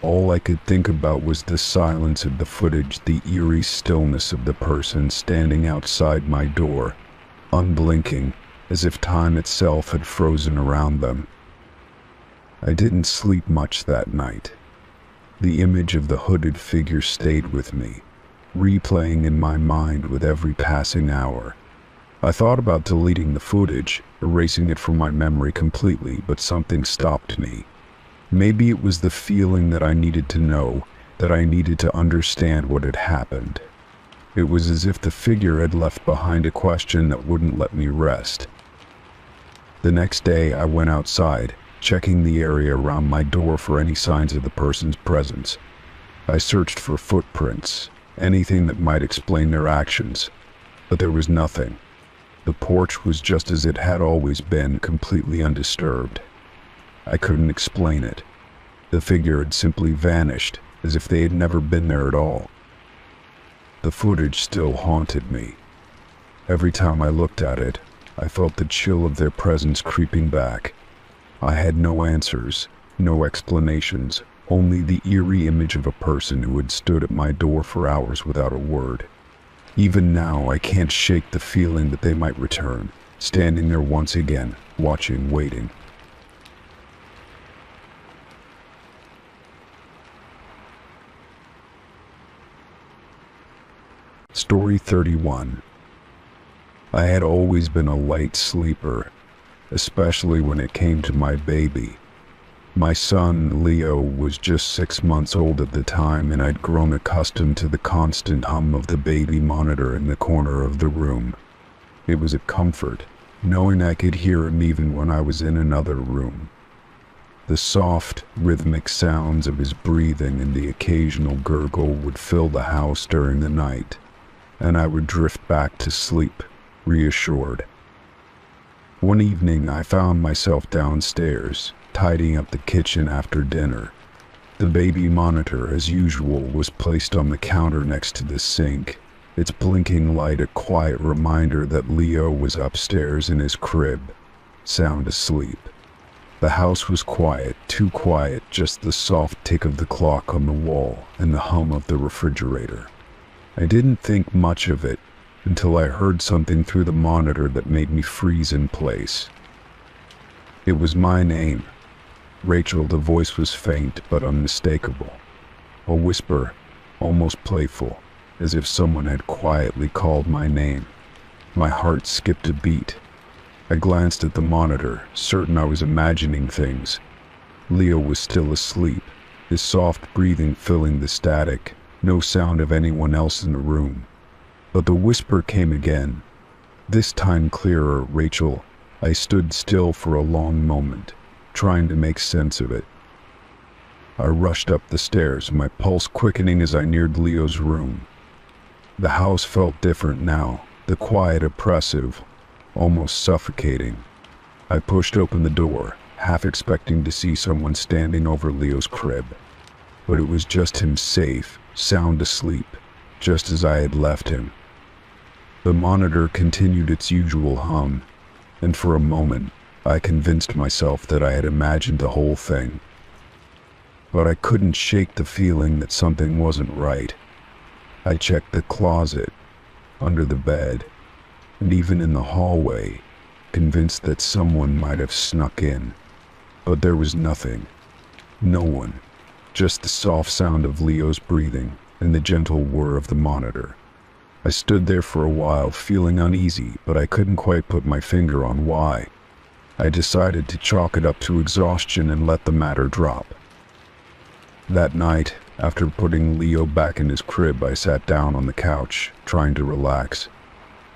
All I could think about was the silence of the footage, the eerie stillness of the person standing outside my door, unblinking, as if time itself had frozen around them. I didn't sleep much that night. The image of the hooded figure stayed with me, replaying in my mind with every passing hour. I thought about deleting the footage, erasing it from my memory completely, but something stopped me. Maybe it was the feeling that I needed to know, that I needed to understand what had happened. It was as if the figure had left behind a question that wouldn't let me rest. The next day, I went outside, checking the area around my door for any signs of the person's presence. I searched for footprints, anything that might explain their actions, but there was nothing. The porch was just as it had always been, completely undisturbed. I couldn't explain it. The figure had simply vanished, as if they had never been there at all. The footage still haunted me. Every time I looked at it, I felt the chill of their presence creeping back. I had no answers, no explanations, only the eerie image of a person who had stood at my door for hours without a word. Even now, I can't shake the feeling that they might return, standing there once again, watching, waiting. Story 31. I had always been a light sleeper, especially when it came to my baby. My son, Leo, was just 6 months old at the time, and I'd grown accustomed to the constant hum of the baby monitor in the corner of the room. It was a comfort, knowing I could hear him even when I was in another room. The soft, rhythmic sounds of his breathing and the occasional gurgle would fill the house during the night, and I would drift back to sleep, reassured. One evening, I found myself downstairs, tidying up the kitchen after dinner. The baby monitor, as usual, was placed on the counter next to the sink, its blinking light a quiet reminder that Leo was upstairs in his crib, sound asleep. The house was quiet, too quiet, just the soft tick of the clock on the wall and the hum of the refrigerator. I didn't think much of it until I heard something through the monitor that made me freeze in place. It was my name. Rachel. The voice was faint but unmistakable. A whisper, almost playful, as if someone had quietly called my name. My heart skipped a beat. I glanced at the monitor, certain I was imagining things. Leo was still asleep, his soft breathing filling the static, no sound of anyone else in the room. But the whisper came again, this time clearer. Rachel. I stood still for a long moment, trying to make sense of it. I rushed up the stairs, my pulse quickening as I neared Leo's room. The house felt different now, the quiet oppressive, almost suffocating. I pushed open the door, half expecting to see someone standing over Leo's crib. But it was just him, safe, sound asleep, just as I had left him. The monitor continued its usual hum, and for a moment, I convinced myself that I had imagined the whole thing. But I couldn't shake the feeling that something wasn't right. I checked the closet, under the bed, and even in the hallway, convinced that someone might have snuck in. But there was nothing. No one. Just the soft sound of Leo's breathing and the gentle whir of the monitor. I stood there for a while, feeling uneasy, but I couldn't quite put my finger on why. I decided to chalk it up to exhaustion and let the matter drop. That night, after putting Leo back in his crib, I sat down on the couch, trying to relax.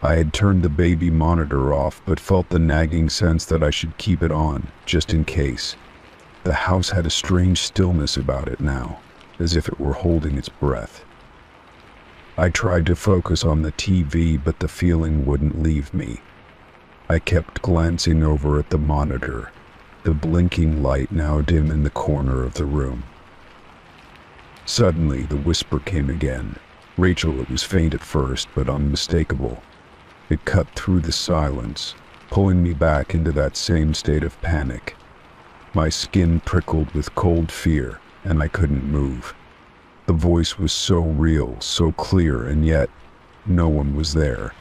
I had turned the baby monitor off, but felt the nagging sense that I should keep it on, just in case. The house had a strange stillness about it now, as if it were holding its breath. I tried to focus on the TV, but the feeling wouldn't leave me. I kept glancing over at the monitor, the blinking light now dim in the corner of the room. Suddenly, the whisper came again. Rachel. It was faint at first, but unmistakable. It cut through the silence, pulling me back into that same state of panic. My skin prickled with cold fear, and I couldn't move. The voice was so real, so clear, and yet no one was there.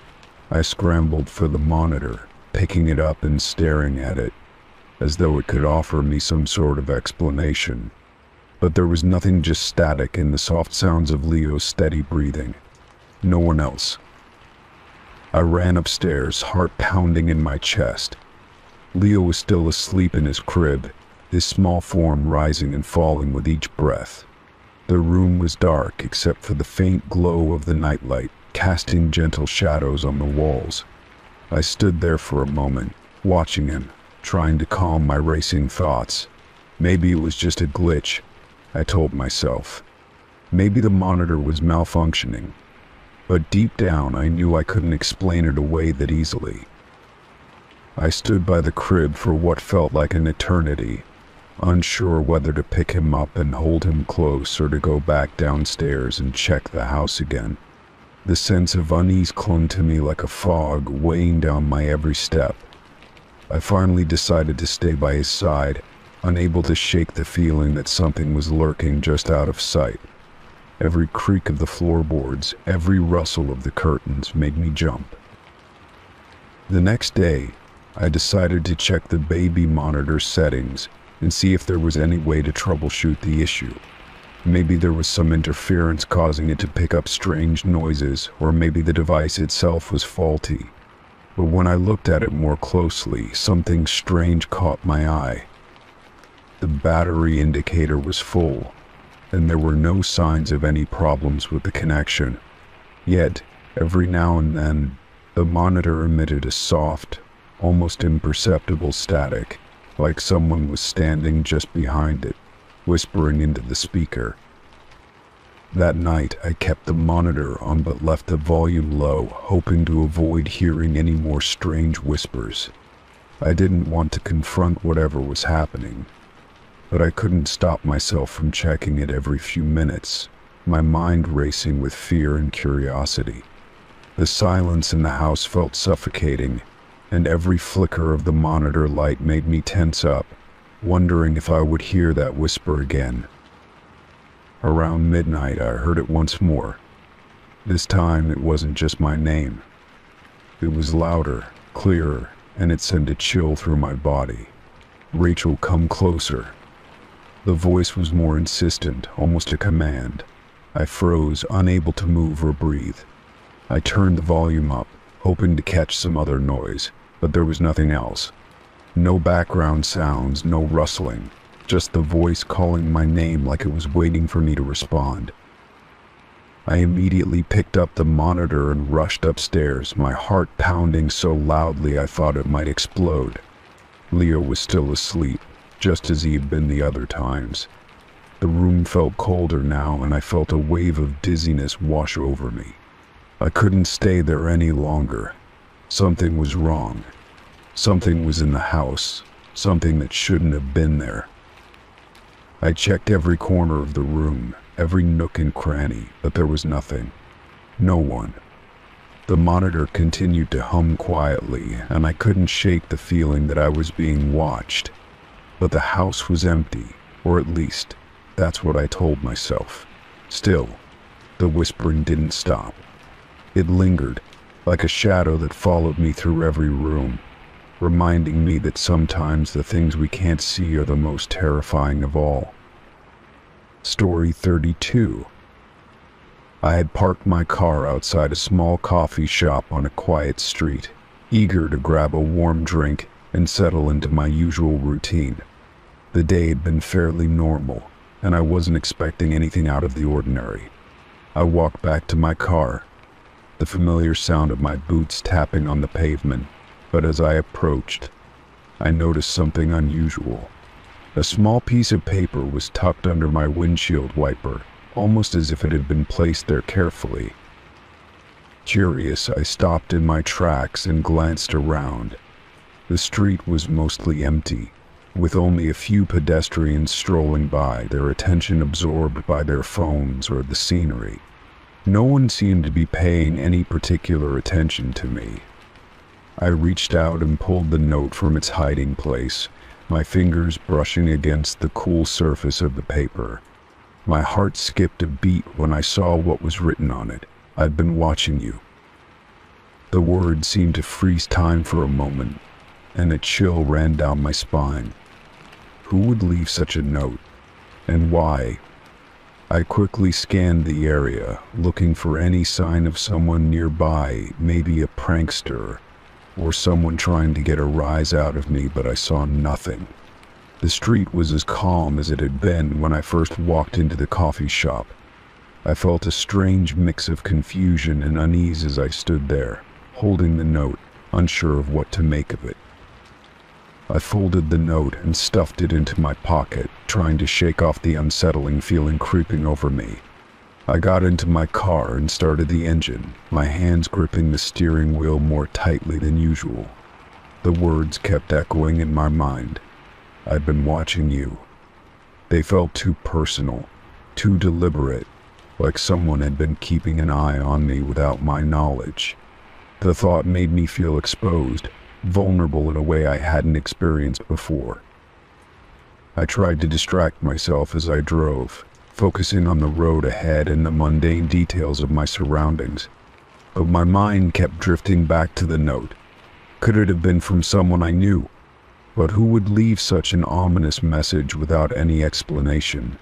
I scrambled for the monitor, picking it up and staring at it, as though it could offer me some sort of explanation. But there was nothing, just static and the soft sounds of Leo's steady breathing. No one else. I ran upstairs, heart pounding in my chest. Leo was still asleep in his crib, his small form rising and falling with each breath. The room was dark except for the faint glow of the nightlight, casting gentle shadows on the walls. I stood there for a moment, watching him, trying to calm my racing thoughts. Maybe it was just a glitch, I told myself. Maybe the monitor was malfunctioning. But deep down, I knew I couldn't explain it away that easily. I stood by the crib for what felt like an eternity, unsure whether to pick him up and hold him close or to go back downstairs and check the house again. The sense of unease clung to me like a fog, weighing down my every step. I finally decided to stay by his side, unable to shake the feeling that something was lurking just out of sight. Every creak of the floorboards, every rustle of the curtains made me jump. The next day, I decided to check the baby monitor settings and see if there was any way to troubleshoot the issue. Maybe there was some interference causing it to pick up strange noises, or maybe the device itself was faulty. But when I looked at it more closely, something strange caught my eye. The battery indicator was full, and there were no signs of any problems with the connection. Yet, every now and then, the monitor emitted a soft, almost imperceptible static, like someone was standing just behind it, whispering into the speaker. That night, I kept the monitor on but left the volume low, hoping to avoid hearing any more strange whispers. I didn't want to confront whatever was happening, but I couldn't stop myself from checking it every few minutes, my mind racing with fear and curiosity. The silence in the house felt suffocating, and every flicker of the monitor light made me tense up, wondering if I would hear that whisper again. Around midnight, I heard it once more. This time, it wasn't just my name. It was louder, clearer, and it sent a chill through my body. "Rachel, come closer." The voice was more insistent, almost a command. I froze, unable to move or breathe. I turned the volume up, hoping to catch some other noise, but there was nothing else. No background sounds, no rustling. Just the voice calling my name like it was waiting for me to respond. I immediately picked up the monitor and rushed upstairs, my heart pounding so loudly I thought it might explode. Leo was still asleep, just as he had been the other times. The room felt colder now, and I felt a wave of dizziness wash over me. I couldn't stay there any longer. Something was wrong. Something was in the house, something that shouldn't have been there. I checked every corner of the room, every nook and cranny, but there was nothing. No one. The monitor continued to hum quietly, and I couldn't shake the feeling that I was being watched. But the house was empty, or at least, that's what I told myself. Still, the whispering didn't stop. It lingered, like a shadow that followed me through every room, reminding me that sometimes the things we can't see are the most terrifying of all. Story 32. I had parked my car outside a small coffee shop on a quiet street, eager to grab a warm drink and settle into my usual routine. The day had been fairly normal, and I wasn't expecting anything out of the ordinary. I walked back to my car, the familiar sound of my boots tapping on the pavement, but as I approached, I noticed something unusual. A small piece of paper was tucked under my windshield wiper, almost as if it had been placed there carefully. Curious, I stopped in my tracks and glanced around. The street was mostly empty, with only a few pedestrians strolling by, their attention absorbed by their phones or the scenery. No one seemed to be paying any particular attention to me. I reached out and pulled the note from its hiding place, my fingers brushing against the cool surface of the paper. My heart skipped a beat when I saw what was written on it. "I've been watching you." The words seemed to freeze time for a moment, and a chill ran down my spine. Who would leave such a note? And why? I quickly scanned the area, looking for any sign of someone nearby, maybe a prankster, or someone trying to get a rise out of me, but I saw nothing. The street was as calm as it had been when I first walked into the coffee shop. I felt a strange mix of confusion and unease as I stood there, holding the note, unsure of what to make of it. I folded the note and stuffed it into my pocket, trying to shake off the unsettling feeling creeping over me. I got into my car and started the engine, my hands gripping the steering wheel more tightly than usual. The words kept echoing in my mind. "I've been watching you." They felt too personal, too deliberate, like someone had been keeping an eye on me without my knowledge. The thought made me feel exposed, vulnerable in a way I hadn't experienced before. I tried to distract myself as I drove, focusing on the road ahead and the mundane details of my surroundings. But my mind kept drifting back to the note. Could it have been from someone I knew? But who would leave such an ominous message without any explanation?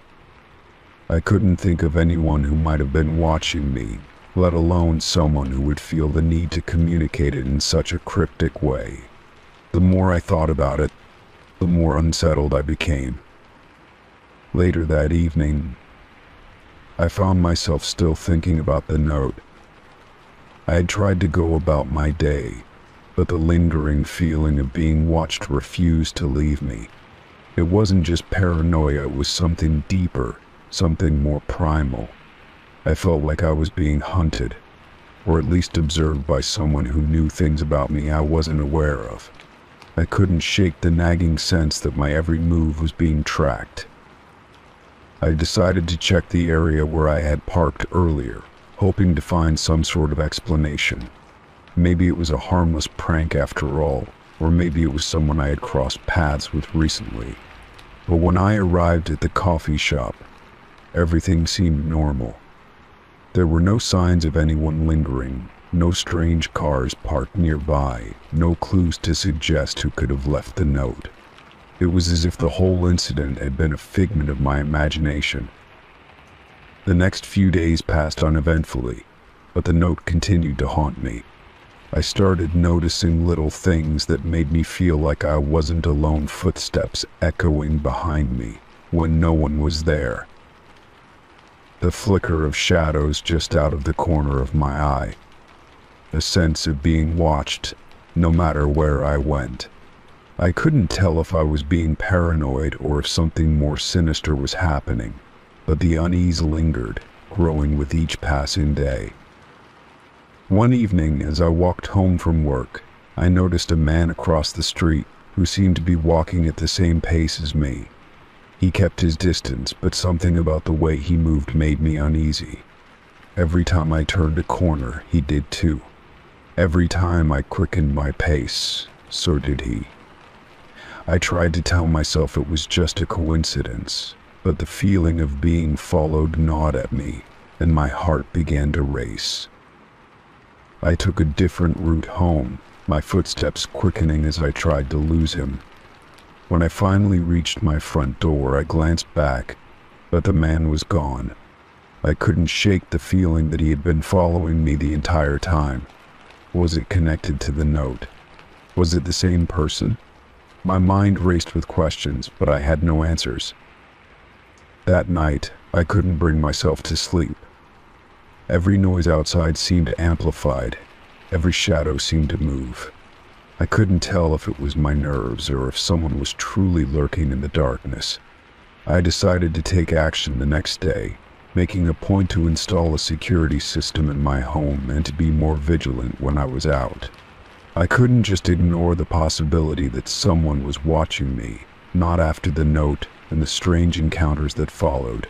I couldn't think of anyone who might have been watching me, let alone someone who would feel the need to communicate it in such a cryptic way. The more I thought about it, the more unsettled I became. Later that evening, I found myself still thinking about the note. I had tried to go about my day, but the lingering feeling of being watched refused to leave me. It wasn't just paranoia, it was something deeper, something more primal. I felt like I was being hunted, or at least observed by someone who knew things about me I wasn't aware of. I couldn't shake the nagging sense that my every move was being tracked. I decided to check the area where I had parked earlier, hoping to find some sort of explanation. Maybe it was a harmless prank after all, or maybe it was someone I had crossed paths with recently. But when I arrived at the coffee shop, everything seemed normal. There were no signs of anyone lingering, no strange cars parked nearby, no clues to suggest who could have left the note. It was as if the whole incident had been a figment of my imagination. The next few days passed uneventfully, but the note continued to haunt me. I started noticing little things that made me feel like I wasn't alone, footsteps echoing behind me when no one was there. The flicker of shadows just out of the corner of my eye. A sense of being watched, no matter where I went. I couldn't tell if I was being paranoid or if something more sinister was happening, but the unease lingered, growing with each passing day. One evening, as I walked home from work, I noticed a man across the street who seemed to be walking at the same pace as me. He kept his distance, but something about the way he moved made me uneasy. Every time I turned a corner, he did too. Every time I quickened my pace, so did he. I tried to tell myself it was just a coincidence, but the feeling of being followed gnawed at me, and my heart began to race. I took a different route home, my footsteps quickening as I tried to lose him. When I finally reached my front door, I glanced back, but the man was gone. I couldn't shake the feeling that he had been following me the entire time. Was it connected to the note? Was it the same person? My mind raced with questions, but I had no answers. That night, I couldn't bring myself to sleep. Every noise outside seemed amplified. Every shadow seemed to move. I couldn't tell if it was my nerves or if someone was truly lurking in the darkness. I decided to take action the next day, making a point to install a security system in my home and to be more vigilant when I was out. I couldn't just ignore the possibility that someone was watching me, not after the note and the strange encounters that followed.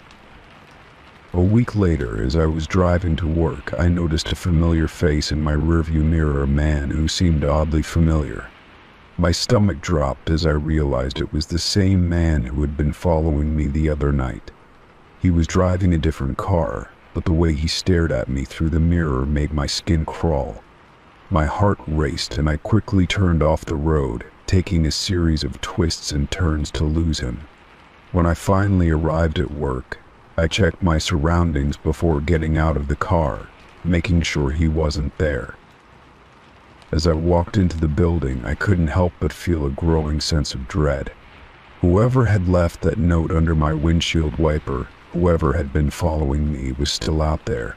A week later, as I was driving to work, I noticed a familiar face in my rearview mirror, a man who seemed oddly familiar. My stomach dropped as I realized it was the same man who had been following me the other night. He was driving a different car, but the way he stared at me through the mirror made my skin crawl. My heart raced and I quickly turned off the road, taking a series of twists and turns to lose him. When I finally arrived at work, I checked my surroundings before getting out of the car, making sure he wasn't there. As I walked into the building, I couldn't help but feel a growing sense of dread. Whoever had left that note under my windshield wiper, whoever had been following me, was still out there.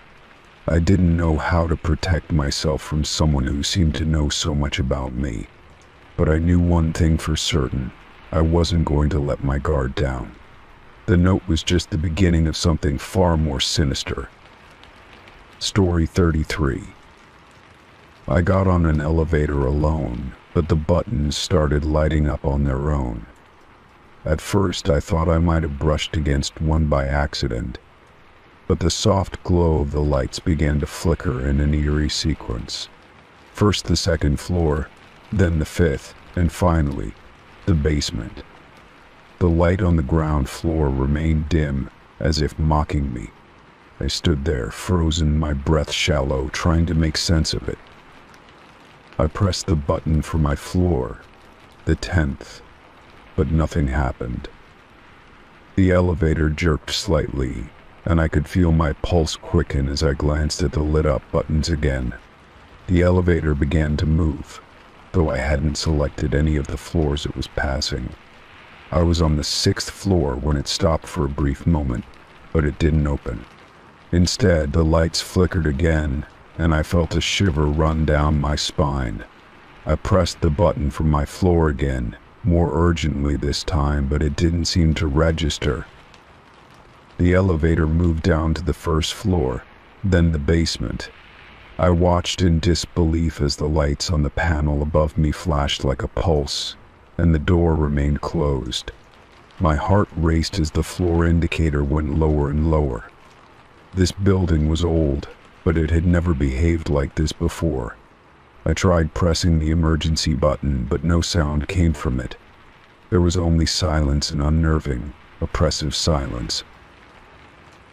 I didn't know how to protect myself from someone who seemed to know so much about me. But I knew one thing for certain: I wasn't going to let my guard down. The note was just the beginning of something far more sinister. Story 33. I got on an elevator alone, but the buttons started lighting up on their own. At first, I thought I might have brushed against one by accident, but the soft glow of the lights began to flicker in an eerie sequence. First the second floor, then the fifth, and finally, the basement. The light on the ground floor remained dim, as if mocking me. I stood there, frozen, my breath shallow, trying to make sense of it. I pressed the button for my floor, the 10th, but nothing happened. The elevator jerked slightly, and I could feel my pulse quicken as I glanced at the lit-up buttons again. The elevator began to move, though I hadn't selected any of the floors it was passing. I was on the 6th floor when it stopped for a brief moment, but it didn't open. Instead, the lights flickered again, and I felt a shiver run down my spine. I pressed the button for my floor again, more urgently this time, but it didn't seem to register. The elevator moved down to the first floor, then the basement. I watched in disbelief as the lights on the panel above me flashed like a pulse, and the door remained closed. My heart raced as the floor indicator went lower and lower. This building was old, but it had never behaved like this before. I tried pressing the emergency button, but no sound came from it. There was only silence, and unnerving, oppressive silence.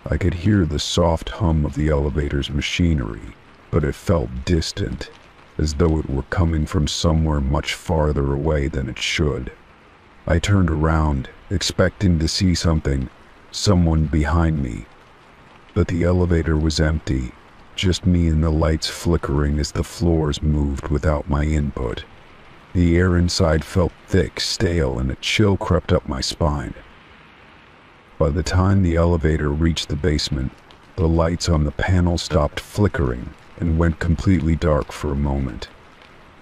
I could hear the soft hum of the elevator's machinery, but it felt distant, as though it were coming from somewhere much farther away than it should. I turned around, expecting to see someone behind me. But the elevator was empty, just me and the lights flickering as the floors moved without my input. The air inside felt thick, stale, and a chill crept up my spine. By the time the elevator reached the basement, the lights on the panel stopped flickering and went completely dark for a moment.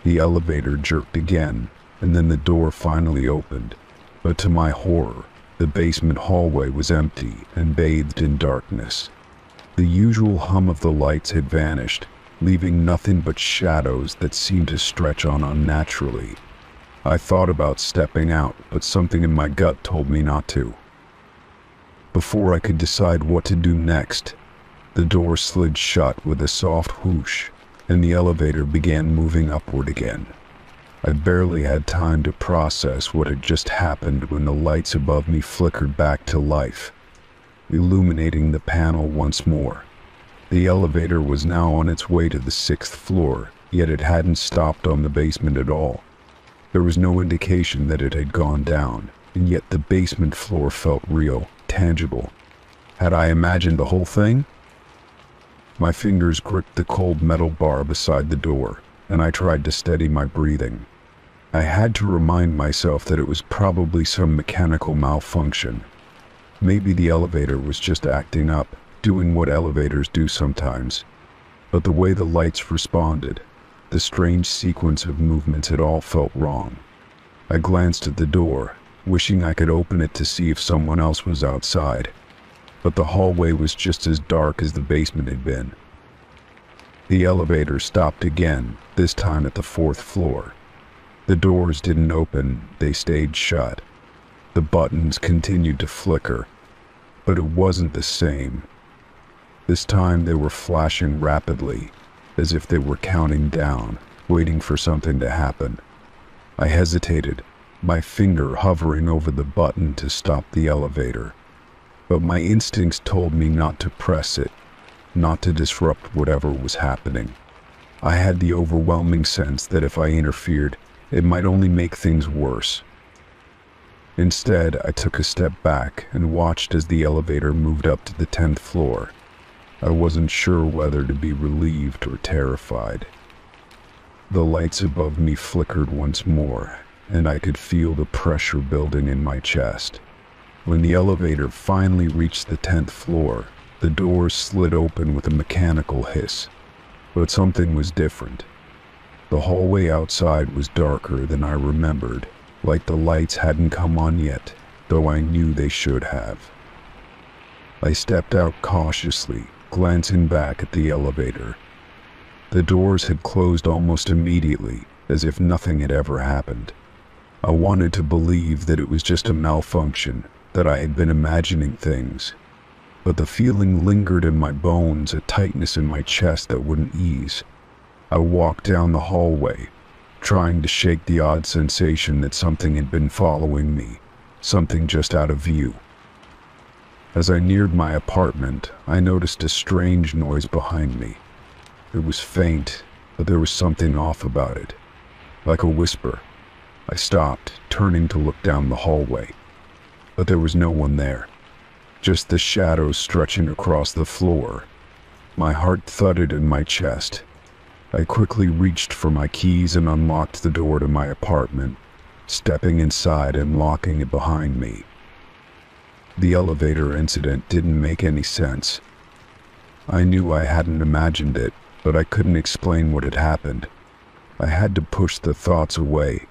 The elevator jerked again, and then the door finally opened. But to my horror, the basement hallway was empty and bathed in darkness. The usual hum of the lights had vanished, leaving nothing but shadows that seemed to stretch on unnaturally. I thought about stepping out, but something in my gut told me not to. Before I could decide what to do next, the door slid shut with a soft whoosh, and the elevator began moving upward again. I barely had time to process what had just happened when the lights above me flickered back to life, illuminating the panel once more. The elevator was now on its way to the 6th floor, yet it hadn't stopped on the basement at all. There was no indication that it had gone down, and yet the basement floor felt real, tangible. Had I imagined the whole thing? My fingers gripped the cold metal bar beside the door, and I tried to steady my breathing. I had to remind myself that it was probably some mechanical malfunction. Maybe the elevator was just acting up, doing what elevators do sometimes. But the way the lights responded, the strange sequence of movements, it all felt wrong. I glanced at the door, wishing I could open it to see if someone else was outside. But the hallway was just as dark as the basement had been. The elevator stopped again, this time at the 4th floor. The doors didn't open, they stayed shut. The buttons continued to flicker, but it wasn't the same. This time they were flashing rapidly, as if they were counting down, waiting for something to happen. I hesitated, my finger hovering over the button to stop the elevator. But my instincts told me not to press it, not to disrupt whatever was happening. I had the overwhelming sense that if I interfered, it might only make things worse. Instead, I took a step back and watched as the elevator moved up to the 10th floor. I wasn't sure whether to be relieved or terrified. The lights above me flickered once more, and I could feel the pressure building in my chest. When the elevator finally reached the 10th floor, the doors slid open with a mechanical hiss. But something was different. The hallway outside was darker than I remembered, like the lights hadn't come on yet, though I knew they should have. I stepped out cautiously, glancing back at the elevator. The doors had closed almost immediately, as if nothing had ever happened. I wanted to believe that it was just a malfunction, that I had been imagining things. But the feeling lingered in my bones, a tightness in my chest that wouldn't ease. I walked down the hallway, trying to shake the odd sensation that something had been following me, something just out of view. As I neared my apartment, I noticed a strange noise behind me. It was faint, but there was something off about it, like a whisper. I stopped, turning to look down the hallway, but there was no one there, just the shadows stretching across the floor. My heart thudded in my chest. I quickly reached for my keys and unlocked the door to my apartment, stepping inside and locking it behind me. The elevator incident didn't make any sense. I knew I hadn't imagined it, but I couldn't explain what had happened. I had to push the thoughts away,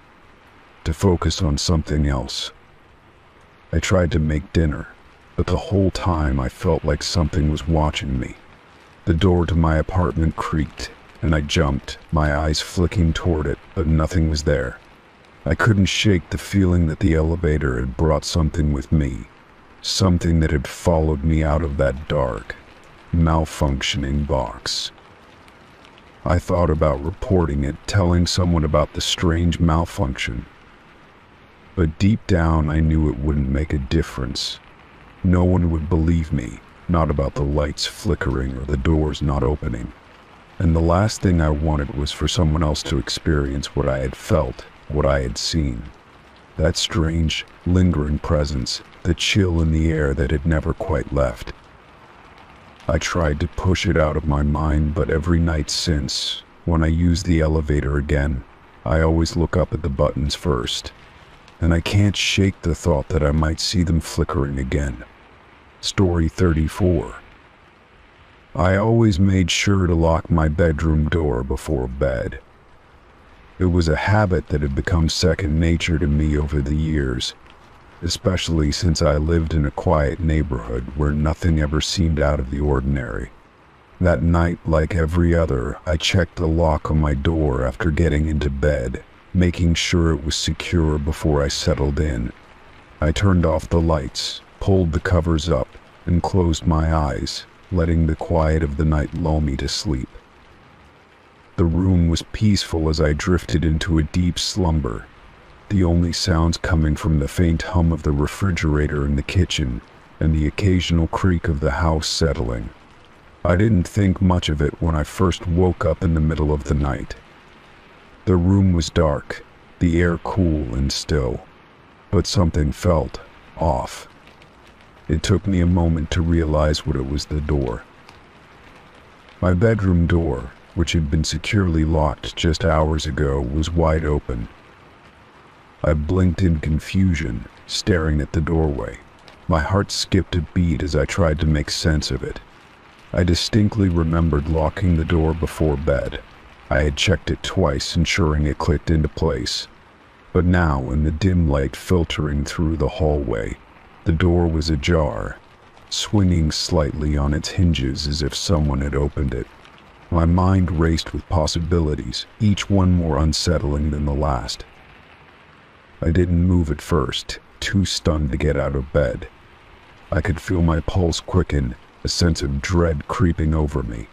to focus on something else. I tried to make dinner, but the whole time I felt like something was watching me. The door to my apartment creaked, and I jumped, my eyes flicking toward it, but nothing was there. I couldn't shake the feeling that the elevator had brought something with me, something that had followed me out of that dark, malfunctioning box. I thought about reporting it, telling someone about the strange malfunction. But deep down I knew it wouldn't make a difference. No one would believe me, not about the lights flickering or the doors not opening. And the last thing I wanted was for someone else to experience what I had felt, what I had seen. That strange, lingering presence, the chill in the air that had never quite left. I tried to push it out of my mind, but every night since, when I use the elevator again, I always look up at the buttons first. And I can't shake the thought that I might see them flickering again. Story 34. I always made sure to lock my bedroom door before bed. It was a habit that had become second nature to me over the years, especially since I lived in a quiet neighborhood where nothing ever seemed out of the ordinary. That night, like every other, I checked the lock on my door after getting into bed, making sure it was secure before I settled in. I turned off the lights, pulled the covers up, and closed my eyes, letting the quiet of the night lull me to sleep. The room was peaceful as I drifted into a deep slumber, the only sounds coming from the faint hum of the refrigerator in the kitchen and the occasional creak of the house settling. I didn't think much of it when I first woke up in the middle of the night. The room was dark, the air cool and still, but something felt off. It took me a moment to realize what it was: the door. My bedroom door, which had been securely locked just hours ago, was wide open. I blinked in confusion, staring at the doorway. My heart skipped a beat as I tried to make sense of it. I distinctly remembered locking the door before bed. I had checked it twice, ensuring it clicked into place. But now, in the dim light filtering through the hallway, the door was ajar, swinging slightly on its hinges as if someone had opened it. My mind raced with possibilities, each one more unsettling than the last. I didn't move at first, too stunned to get out of bed. I could feel my pulse quicken, a sense of dread creeping over me.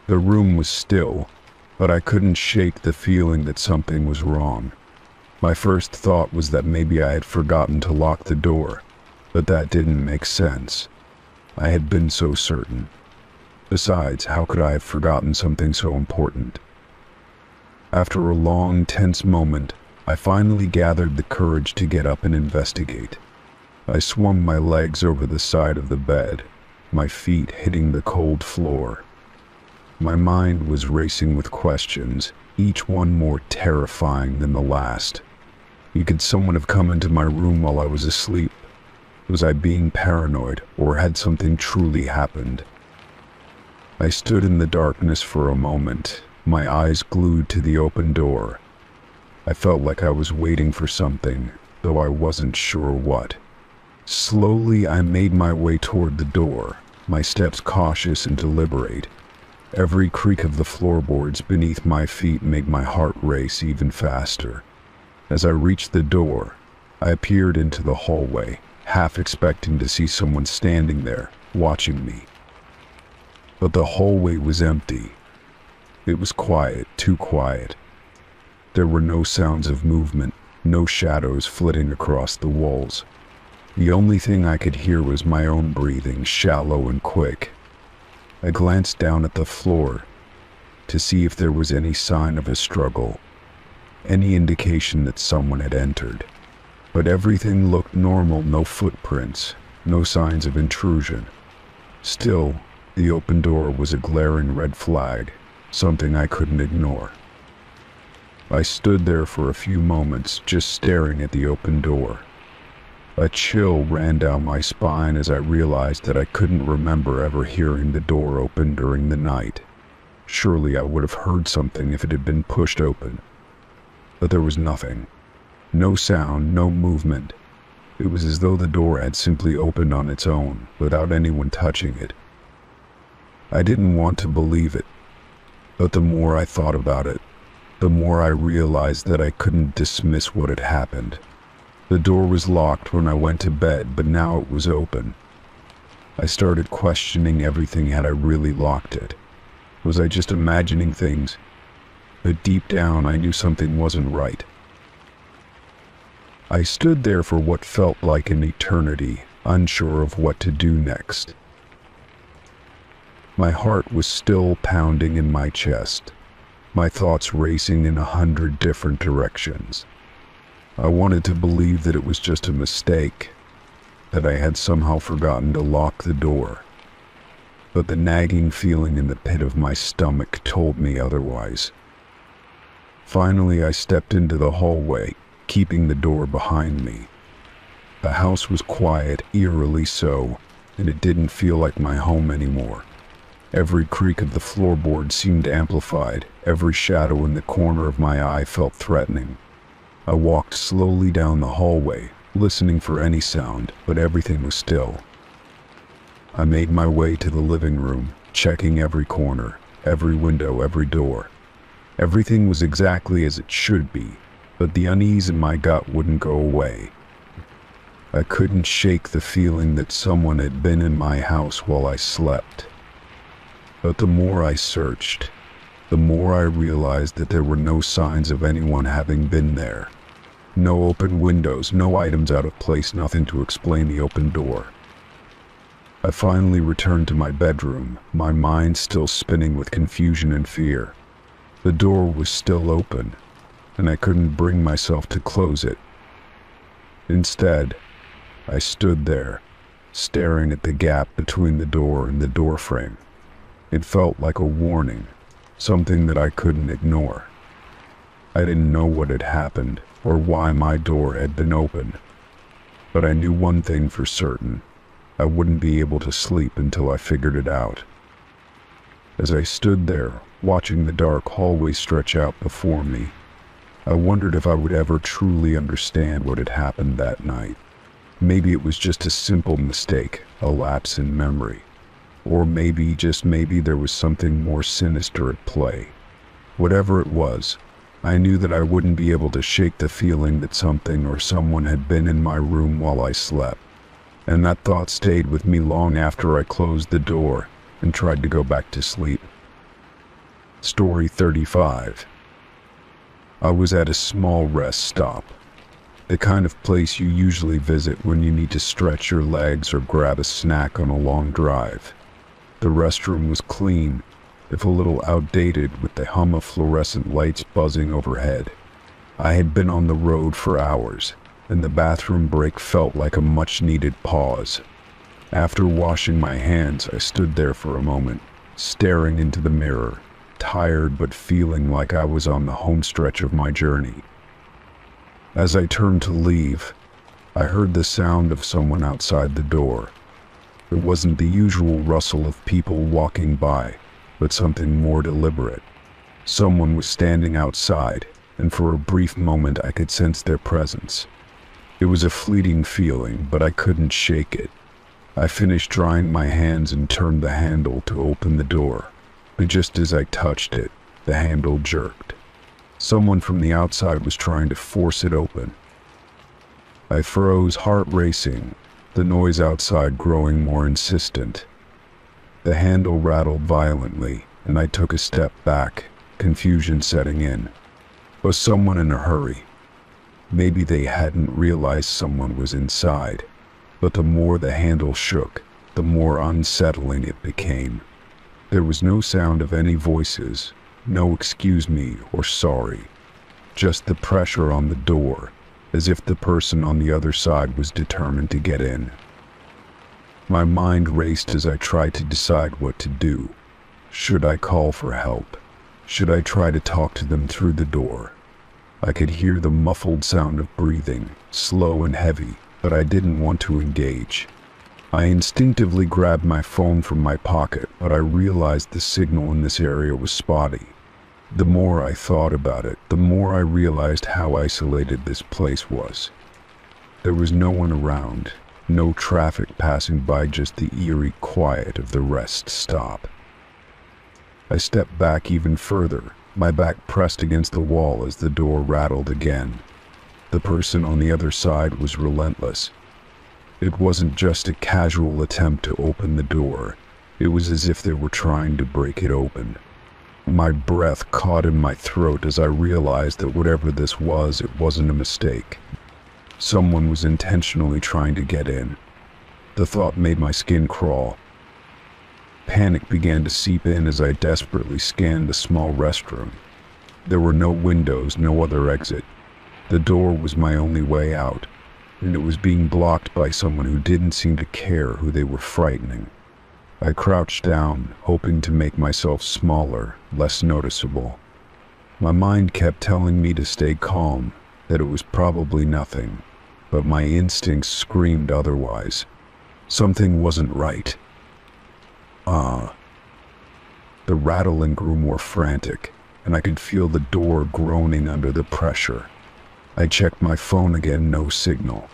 The room was still, but I couldn't shake the feeling that something was wrong. My first thought was that maybe I had forgotten to lock the door, but that didn't make sense. I had been so certain. Besides, how could I have forgotten something so important? After a long, tense moment, I finally gathered the courage to get up and investigate. I swung my legs over the side of the bed, my feet hitting the cold floor. My mind was racing with questions, each one more terrifying than the last. Could someone have come into my room while I was asleep? Was I being paranoid, or had something truly happened? I stood in the darkness for a moment, my eyes glued to the open door. I felt like I was waiting for something, though I wasn't sure what. Slowly, I made my way toward the door, my steps cautious and deliberate. Every creak of the floorboards beneath my feet made my heart race even faster. As I reached the door, I peered into the hallway, half expecting to see someone standing there, watching me. But the hallway was empty. It was quiet, too quiet. There were no sounds of movement, no shadows flitting across the walls. The only thing I could hear was my own breathing, shallow and quick. I glanced down at the floor to see if there was any sign of a struggle, any indication that someone had entered. But everything looked normal, no footprints, no signs of intrusion. Still, the open door was a glaring red flag, something I couldn't ignore. I stood there for a few moments, just staring at the open door. A chill ran down my spine as I realized that I couldn't remember ever hearing the door open during the night. Surely I would have heard something if it had been pushed open. but there was nothing. No sound, no movement. It was as though the door had simply opened on its own, without anyone touching it. I didn't want to believe it, but the more I thought about it, the more I realized that I couldn't dismiss what had happened. The door was locked when I went to bed, but now it was open. I started questioning everything. Had I really locked it? Was I just imagining things? But deep down, I knew something wasn't right. I stood there for what felt like an eternity, unsure of what to do next. My heart was still pounding in my chest, my thoughts racing in 100 different directions. I wanted to believe that it was just a mistake, that I had somehow forgotten to lock the door. But the nagging feeling in the pit of my stomach told me otherwise. Finally, I stepped into the hallway, keeping the door behind me. The house was quiet, eerily so, and it didn't feel like my home anymore. Every creak of the floorboard seemed amplified. Every shadow in the corner of my eye felt threatening. I walked slowly down the hallway, listening for any sound, but everything was still. I made my way to the living room, checking every corner, every window, every door. Everything was exactly as it should be, but the unease in my gut wouldn't go away. I couldn't shake the feeling that someone had been in my house while I slept. But the more I searched, the more I realized that there were no signs of anyone having been there. No open windows, no items out of place, nothing to explain the open door. I finally returned to my bedroom, my mind still spinning with confusion and fear. The door was still open, and I couldn't bring myself to close it. Instead, I stood there, staring at the gap between the door and the doorframe. It felt like a warning, something that I couldn't ignore. I didn't know what had happened or why my door had been open, but I knew one thing for certain: I wouldn't be able to sleep until I figured it out. As I stood there, watching the dark hallway stretch out before me, I wondered if I would ever truly understand what had happened that night. Maybe it was just a simple mistake, a lapse in memory. Or maybe, just maybe, there was something more sinister at play. Whatever it was, I knew that I wouldn't be able to shake the feeling that something or someone had been in my room while I slept. And that thought stayed with me long after I closed the door and tried to go back to sleep. Story 35. I was at a small rest stop, the kind of place you usually visit when you need to stretch your legs or grab a snack on a long drive. The restroom was clean, if a little outdated, with the hum of fluorescent lights buzzing overhead. I had been on the road for hours, and the bathroom break felt like a much-needed pause. After washing my hands, I stood there for a moment, staring into the mirror, tired but feeling like I was on the home stretch of my journey. As I turned to leave, I heard the sound of someone outside the door. It wasn't the usual rustle of people walking by, but something more deliberate. Someone was standing outside, and for a brief moment I could sense their presence. It was a fleeting feeling, but I couldn't shake it. I finished drying my hands and turned the handle to open the door, but just as I touched it, the handle jerked. Someone from the outside was trying to force it open. I froze, heart racing, the noise outside growing more insistent. The handle rattled violently, and I took a step back, confusion setting in. Was someone in a hurry? Maybe they hadn't realized someone was inside, but the more the handle shook, the more unsettling it became. There was no sound of any voices, no excuse me or sorry, just the pressure on the door, as if the person on the other side was determined to get in. My mind raced as I tried to decide what to do. Should I call for help? Should I try to talk to them through the door? I could hear the muffled sound of breathing, slow and heavy, but I didn't want to engage. I instinctively grabbed my phone from my pocket, but I realized the signal in this area was spotty. The more I thought about it, the more I realized how isolated this place was. There was no one around, no traffic passing by, just the eerie quiet of the rest stop. I stepped back even further, my back pressed against the wall as the door rattled again. The person on the other side was relentless. It wasn't just a casual attempt to open the door. It was as if they were trying to break it open. My breath caught in my throat as I realized that whatever this was, it wasn't a mistake. Someone was intentionally trying to get in. The thought made my skin crawl. Panic began to seep in as I desperately scanned the small restroom. There were no windows, no other exit. The door was my only way out, and it was being blocked by someone who didn't seem to care who they were frightening. I crouched down, hoping to make myself smaller, less noticeable. My mind kept telling me to stay calm, that it was probably nothing, but my instincts screamed otherwise. Something wasn't right. The rattling grew more frantic, and I could feel the door groaning under the pressure. I checked my phone again, no signal.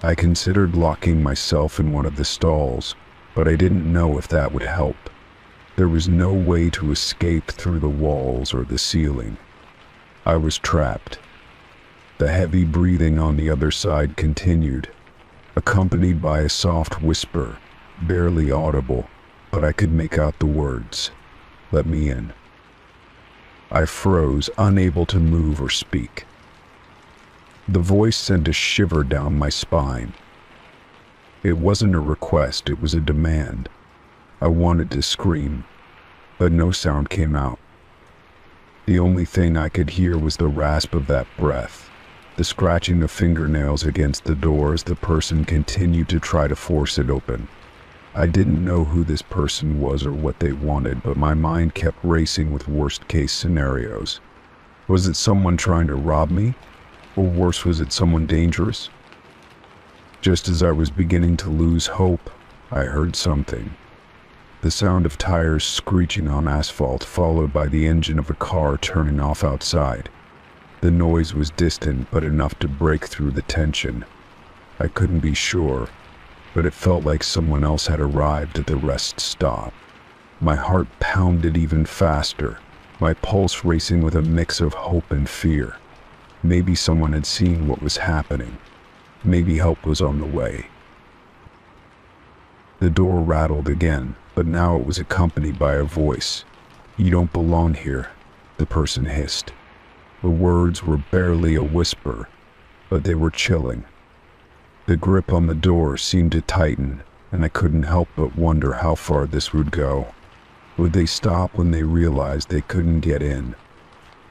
I considered locking myself in one of the stalls, but I didn't know if that would help. There was no way to escape through the walls or the ceiling. I was trapped. The heavy breathing on the other side continued, accompanied by a soft whisper, barely audible, but I could make out the words, "Let me in." I froze, unable to move or speak. The voice sent a shiver down my spine. It wasn't a request, it was a demand. I wanted to scream, but no sound came out. The only thing I could hear was the rasp of that breath, the scratching of fingernails against the door as the person continued to try to force it open. I didn't know who this person was or what they wanted, but my mind kept racing with worst-case scenarios. Was it someone trying to rob me? Or worse, was it someone dangerous? Just as I was beginning to lose hope, I heard something. The sound of tires screeching on asphalt, followed by the engine of a car turning off outside. The noise was distant, but enough to break through the tension. I couldn't be sure, but it felt like someone else had arrived at the rest stop. My heart pounded even faster, my pulse racing with a mix of hope and fear. Maybe someone had seen what was happening. Maybe help was on the way. The door rattled again, but now it was accompanied by a voice. "You don't belong here," the person hissed. The words were barely a whisper, but they were chilling. The grip on the door seemed to tighten, and I couldn't help but wonder how far this would go. Would they stop when they realized they couldn't get in?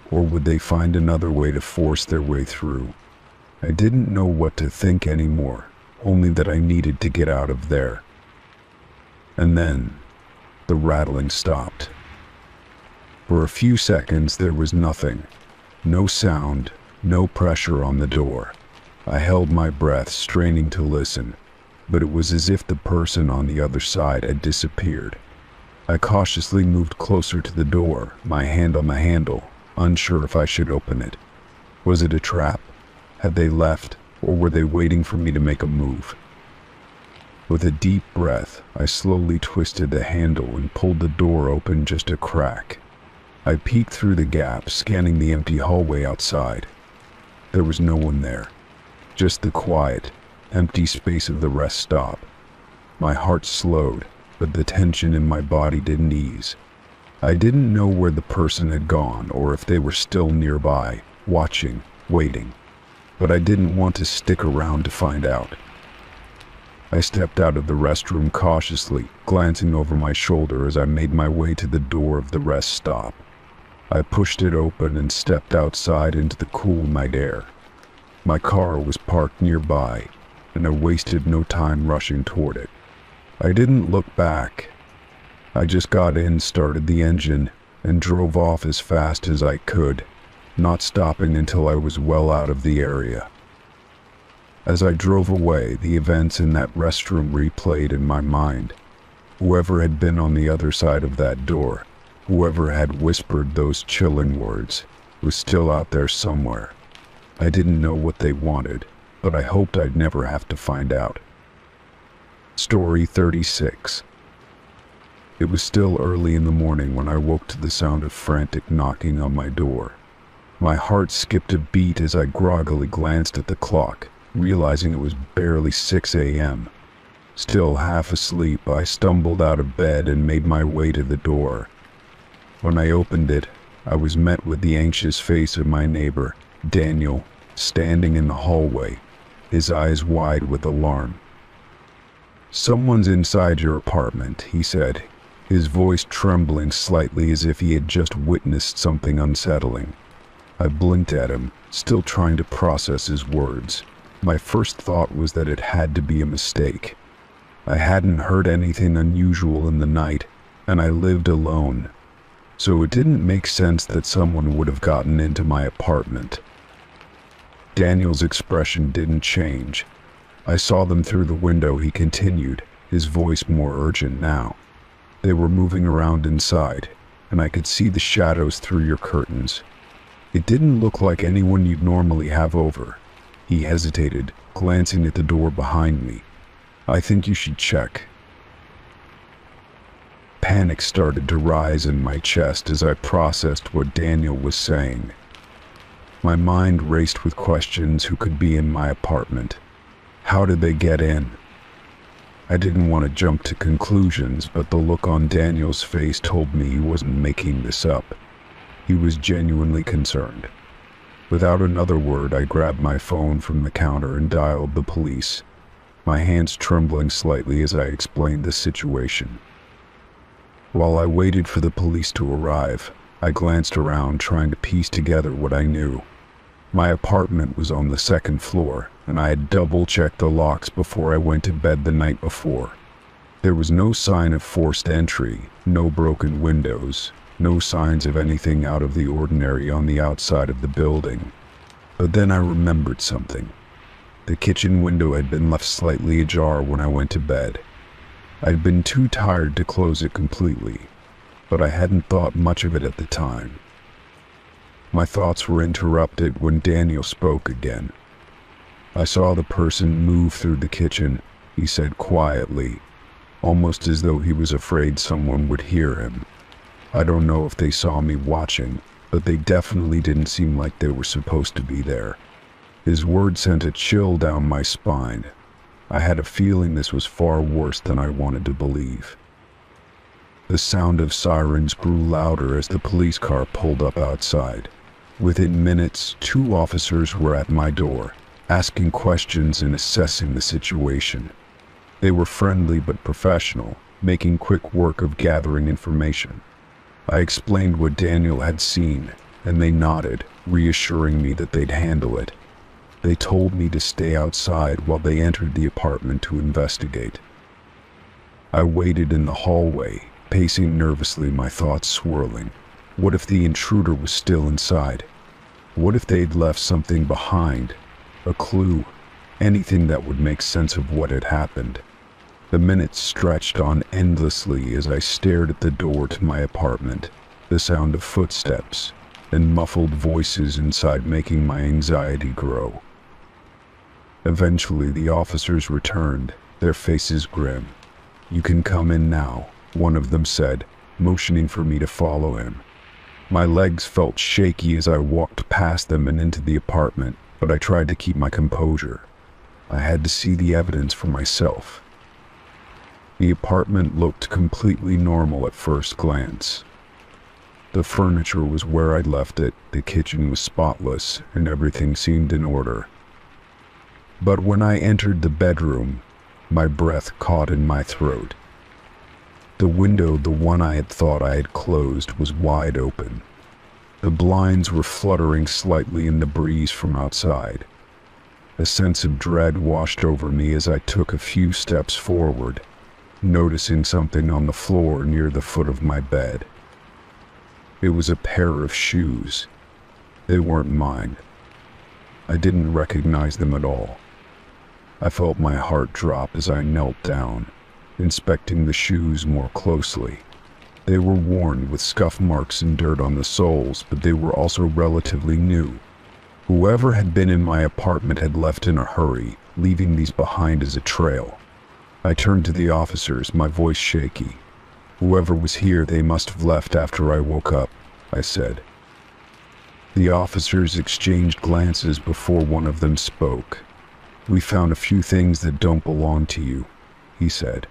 Or would they find another way to force their way through? I didn't know what to think anymore, only that I needed to get out of there. And then, the rattling stopped. For a few seconds there was nothing. No sound, no pressure on the door. I held my breath, straining to listen, but it was as if the person on the other side had disappeared. I cautiously moved closer to the door, my hand on the handle, unsure if I should open it. Was it a trap? Had they left, or were they waiting for me to make a move? With a deep breath, I slowly twisted the handle and pulled the door open just a crack. I peeked through the gap, scanning the empty hallway outside. There was no one there, just the quiet, empty space of the rest stop. My heart slowed, but the tension in my body didn't ease. I didn't know where the person had gone or if they were still nearby, watching, waiting. But I didn't want to stick around to find out. I stepped out of the restroom cautiously, glancing over my shoulder as I made my way to the door of the rest stop. I pushed it open and stepped outside into the cool night air. My car was parked nearby, and I wasted no time rushing toward it. I didn't look back. I just got in, started the engine, and drove off as fast as I could, not stopping until I was well out of the area. As I drove away, the events in that restroom replayed in my mind. Whoever had been on the other side of that door, Whoever had whispered those chilling words was still out there somewhere. I didn't know what they wanted, but I hoped I'd never have to find out. Story 36. It was still early in the morning when I woke to the sound of frantic knocking on my door. My heart skipped a beat as I groggily glanced at the clock, realizing it was barely 6 a.m. Still half asleep, I stumbled out of bed and made my way to the door. When I opened it, I was met with the anxious face of my neighbor, Daniel, standing in the hallway, his eyes wide with alarm. "Someone's inside your apartment," he said, his voice trembling slightly as if he had just witnessed something unsettling. I blinked at him, still trying to process his words. My first thought was that it had to be a mistake. I hadn't heard anything unusual in the night, and I lived alone, so it didn't make sense that someone would have gotten into my apartment. Daniel's expression didn't change. I saw them through the window, he continued, his voice more urgent now. "They were moving around inside, and I could see the shadows through your curtains. It didn't look like anyone you'd normally have over." He hesitated, glancing at the door behind me. "I think you should check." Panic started to rise in my chest as I processed what Daniel was saying. My mind raced with questions. Who could be in my apartment? How did they get in? I didn't want to jump to conclusions, but the look on Daniel's face told me he wasn't making this up. He was genuinely concerned. Without another word, I grabbed my phone from the counter and dialed the police, my hands trembling slightly as I explained the situation. While I waited for the police to arrive, I glanced around, trying to piece together what I knew. My apartment was on the second floor, and I had double-checked the locks before I went to bed the night before. There was no sign of forced entry, no broken windows, no signs of anything out of the ordinary on the outside of the building. But then I remembered something. The kitchen window had been left slightly ajar when I went to bed. I'd been too tired to close it completely, but I hadn't thought much of it at the time. My thoughts were interrupted when Daniel spoke again. "I saw the person move through the kitchen," he said quietly, almost as though he was afraid someone would hear him. "I don't know if they saw me watching, but they definitely didn't seem like they were supposed to be there." His words sent a chill down my spine. I had a feeling this was far worse than I wanted to believe. The sound of sirens grew louder as the police car pulled up outside. Within minutes, 2 officers were at my door, asking questions and assessing the situation. They were friendly but professional, making quick work of gathering information. I explained what Daniel had seen, and they nodded, reassuring me that they'd handle it. They told me to stay outside while they entered the apartment to investigate. I waited in the hallway, pacing nervously, my thoughts swirling. What if the intruder was still inside? What if they'd left something behind? A clue? Anything that would make sense of what had happened? The minutes stretched on endlessly as I stared at the door to my apartment, the sound of footsteps and muffled voices inside making my anxiety grow. Eventually, the officers returned, their faces grim. "You can come in now," one of them said, motioning for me to follow him. My legs felt shaky as I walked past them and into the apartment, but I tried to keep my composure. I had to see the evidence for myself. The apartment looked completely normal at first glance. The furniture was where I'd left it, the kitchen was spotless, and everything seemed in order. But when I entered the bedroom, my breath caught in my throat. The window, the one I had thought I had closed, was wide open. The blinds were fluttering slightly in the breeze from outside. A sense of dread washed over me as I took a few steps forward, noticing something on the floor near the foot of my bed. It was a pair of shoes. They weren't mine. I didn't recognize them at all. I felt my heart drop as I knelt down, inspecting the shoes more closely. They were worn with scuff marks and dirt on the soles, but they were also relatively new. Whoever had been in my apartment had left in a hurry, leaving these behind as a trail. I turned to the officers, my voice shaky. "Whoever was here, they must have left after I woke up," I said. The officers exchanged glances before one of them spoke. "We found a few things that don't belong to you," he said.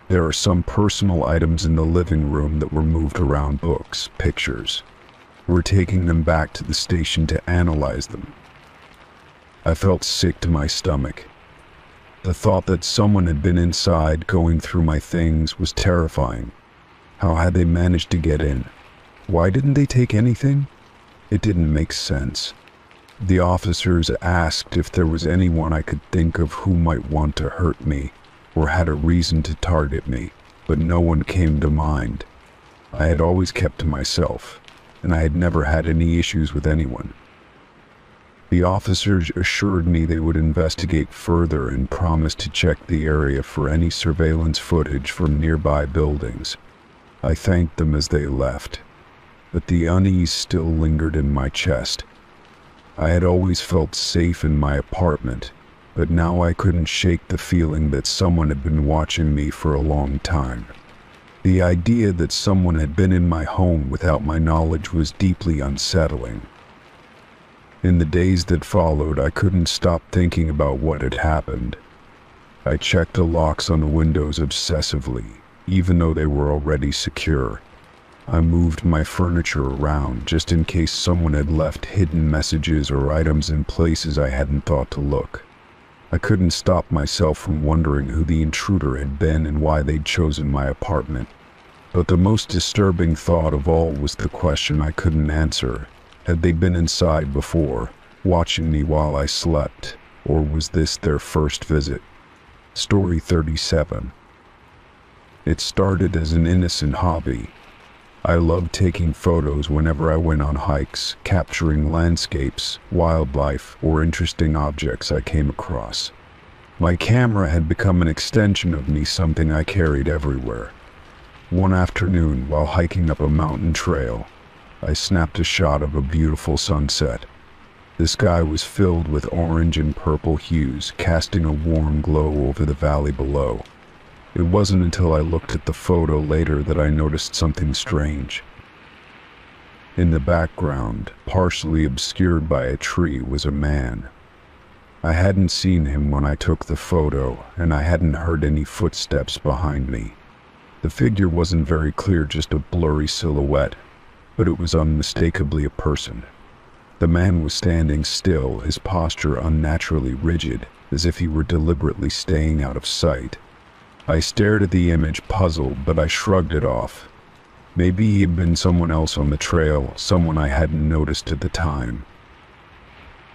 "There are some personal items in the living room that were moved around, books, pictures. We're taking them back to the station to analyze them." I felt sick to my stomach. The thought that someone had been inside going through my things was terrifying. How had they managed to get in? Why didn't they take anything? It didn't make sense. The officers asked if there was anyone I could think of who might want to hurt me or had a reason to target me, but no one came to mind. I had always kept to myself, and I had never had any issues with anyone. The officers assured me they would investigate further and promised to check the area for any surveillance footage from nearby buildings. I thanked them as they left, but the unease still lingered in my chest. I had always felt safe in my apartment, but now I couldn't shake the feeling that someone had been watching me for a long time. The idea that someone had been in my home without my knowledge was deeply unsettling. In the days that followed, I couldn't stop thinking about what had happened. I checked the locks on the windows obsessively, even though they were already secure. I moved my furniture around just in case someone had left hidden messages or items in places I hadn't thought to look. I couldn't stop myself from wondering who the intruder had been and why they'd chosen my apartment. But the most disturbing thought of all was the question I couldn't answer. Had they been inside before, watching me while I slept, or was this their first visit? Story 37. It started as an innocent hobby. I loved taking photos whenever I went on hikes, capturing landscapes, wildlife, or interesting objects I came across. My camera had become an extension of me, something I carried everywhere. One afternoon, while hiking up a mountain trail, I snapped a shot of a beautiful sunset. The sky was filled with orange and purple hues, casting a warm glow over the valley below. It wasn't until I looked at the photo later that I noticed something strange. In the background, partially obscured by a tree, was a man. I hadn't seen him when I took the photo, and I hadn't heard any footsteps behind me. The figure wasn't very clear, just a blurry silhouette, but it was unmistakably a person. The man was standing still, his posture unnaturally rigid, as if he were deliberately staying out of sight. I stared at the image, puzzled, but I shrugged it off. Maybe he had been someone else on the trail, someone I hadn't noticed at the time.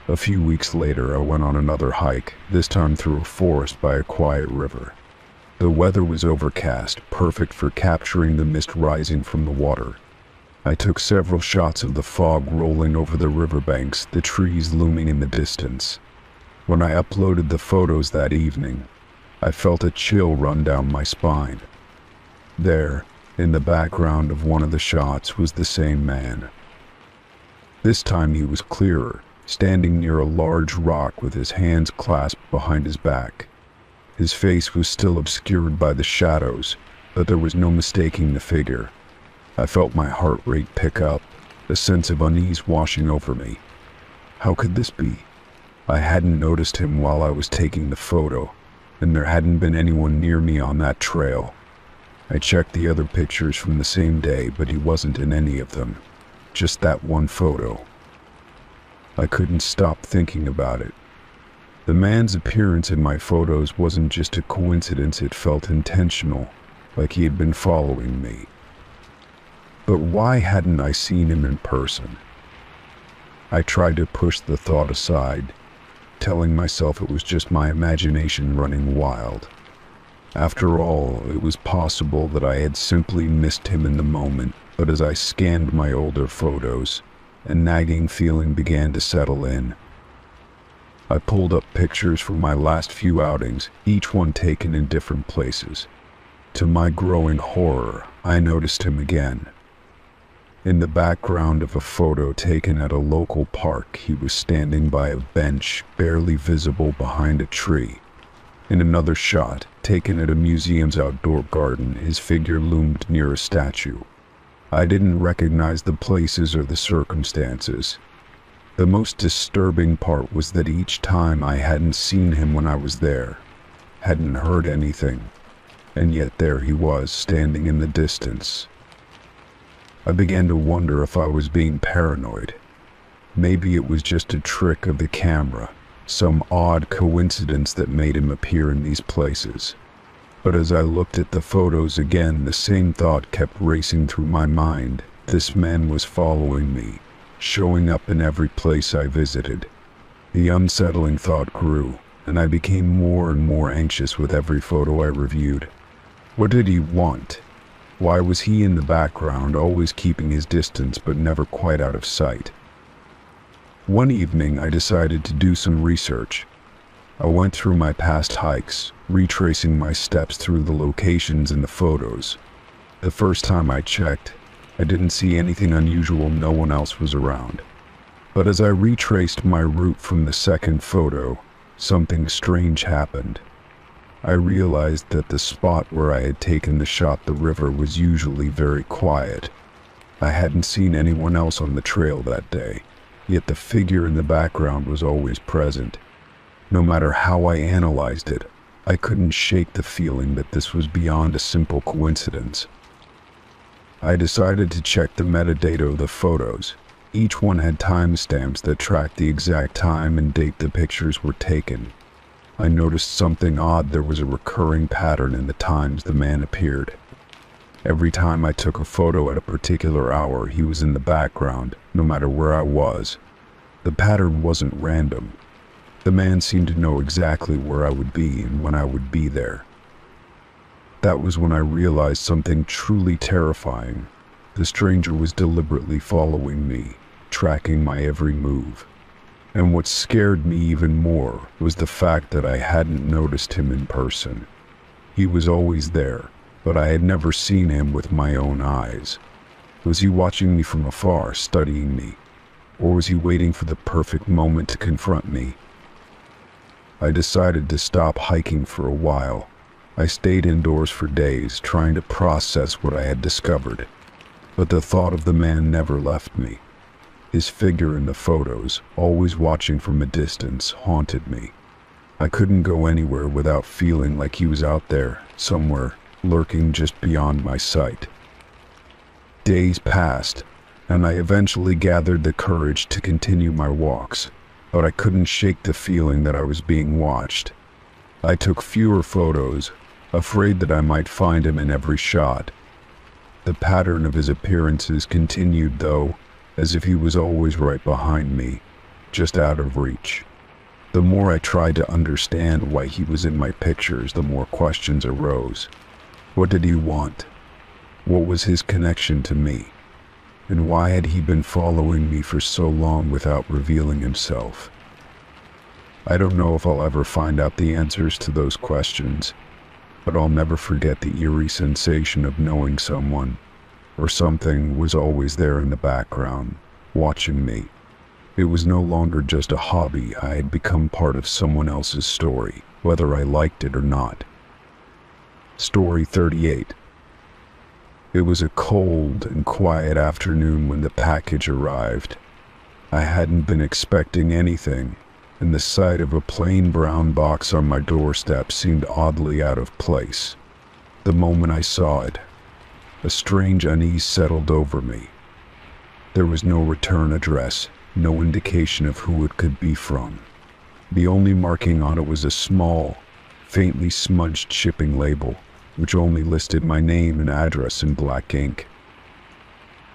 A few weeks later, I went on another hike, this time through a forest by a quiet river. The weather was overcast, perfect for capturing the mist rising from the water. I took several shots of the fog rolling over the riverbanks, the trees looming in the distance. When I uploaded the photos that evening, I felt a chill run down my spine. There, in the background of one of the shots, was the same man. This time he was clearer, standing near a large rock with his hands clasped behind his back. His face was still obscured by the shadows, but there was no mistaking the figure. I felt my heart rate pick up, a sense of unease washing over me. How could this be? I hadn't noticed him while I was taking the photo, and there hadn't been anyone near me on that trail. I checked the other pictures from the same day, but he wasn't in any of them. Just that one photo. I couldn't stop thinking about it. The man's appearance in my photos wasn't just a coincidence, it felt intentional, like he had been following me. But why hadn't I seen him in person? I tried to push the thought aside, telling myself it was just my imagination running wild. After all, it was possible that I had simply missed him in the moment, but as I scanned my older photos, a nagging feeling began to settle in. I pulled up pictures from my last few outings, each one taken in different places. To my growing horror, I noticed him again. In the background of a photo taken at a local park, he was standing by a bench, barely visible behind a tree. In another shot, taken at a museum's outdoor garden, his figure loomed near a statue. I didn't recognize the places or the circumstances. The most disturbing part was that each time I hadn't seen him when I was there, hadn't heard anything, and yet there he was, standing in the distance. I began to wonder if I was being paranoid. Maybe it was just a trick of the camera, some odd coincidence that made him appear in these places. But as I looked at the photos again, the same thought kept racing through my mind. This man was following me, showing up in every place I visited. The unsettling thought grew, and I became more and more anxious with every photo I reviewed. What did he want? Why was he in the background, always keeping his distance but never quite out of sight? One evening, I decided to do some research. I went through my past hikes, retracing my steps through the locations in the photos. The first time I checked, I didn't see anything unusual. No one else was around. But as I retraced my route from the second photo, something strange happened. I realized that the spot where I had taken the shot, the river, was usually very quiet. I hadn't seen anyone else on the trail that day, yet the figure in the background was always present. No matter how I analyzed it, I couldn't shake the feeling that this was beyond a simple coincidence. I decided to check the metadata of the photos. Each one had timestamps that tracked the exact time and date the pictures were taken. I noticed something odd. There was a recurring pattern in the times the man appeared. Every time I took a photo at a particular hour, he was in the background, no matter where I was. The pattern wasn't random. The man seemed to know exactly where I would be and when I would be there. That was when I realized something truly terrifying. The stranger was deliberately following me, tracking my every move. And what scared me even more was the fact that I hadn't noticed him in person. He was always there, but I had never seen him with my own eyes. Was he watching me from afar, studying me? Or was he waiting for the perfect moment to confront me? I decided to stop hiking for a while. I stayed indoors for days, trying to process what I had discovered. But the thought of the man never left me. His figure in the photos, always watching from a distance, haunted me. I couldn't go anywhere without feeling like he was out there, somewhere, lurking just beyond my sight. Days passed, and I eventually gathered the courage to continue my walks, but I couldn't shake the feeling that I was being watched. I took fewer photos, afraid that I might find him in every shot. The pattern of his appearances continued, though, as if he was always right behind me, just out of reach. The more I tried to understand why he was in my pictures, the more questions arose. What did he want? What was his connection to me? And why had he been following me for so long without revealing himself? I don't know if I'll ever find out the answers to those questions, but I'll never forget the eerie sensation of knowing someone or something was always there in the background, watching me. It was no longer just a hobby. I had become part of someone else's story, whether I liked it or not. Story 38. It was a cold and quiet afternoon when the package arrived. I hadn't been expecting anything, and the sight of a plain brown box on my doorstep seemed oddly out of place. The moment I saw it, a strange unease settled over me. There was no return address, no indication of who it could be from. The only marking on it was a small, faintly smudged shipping label, which only listed my name and address in black ink.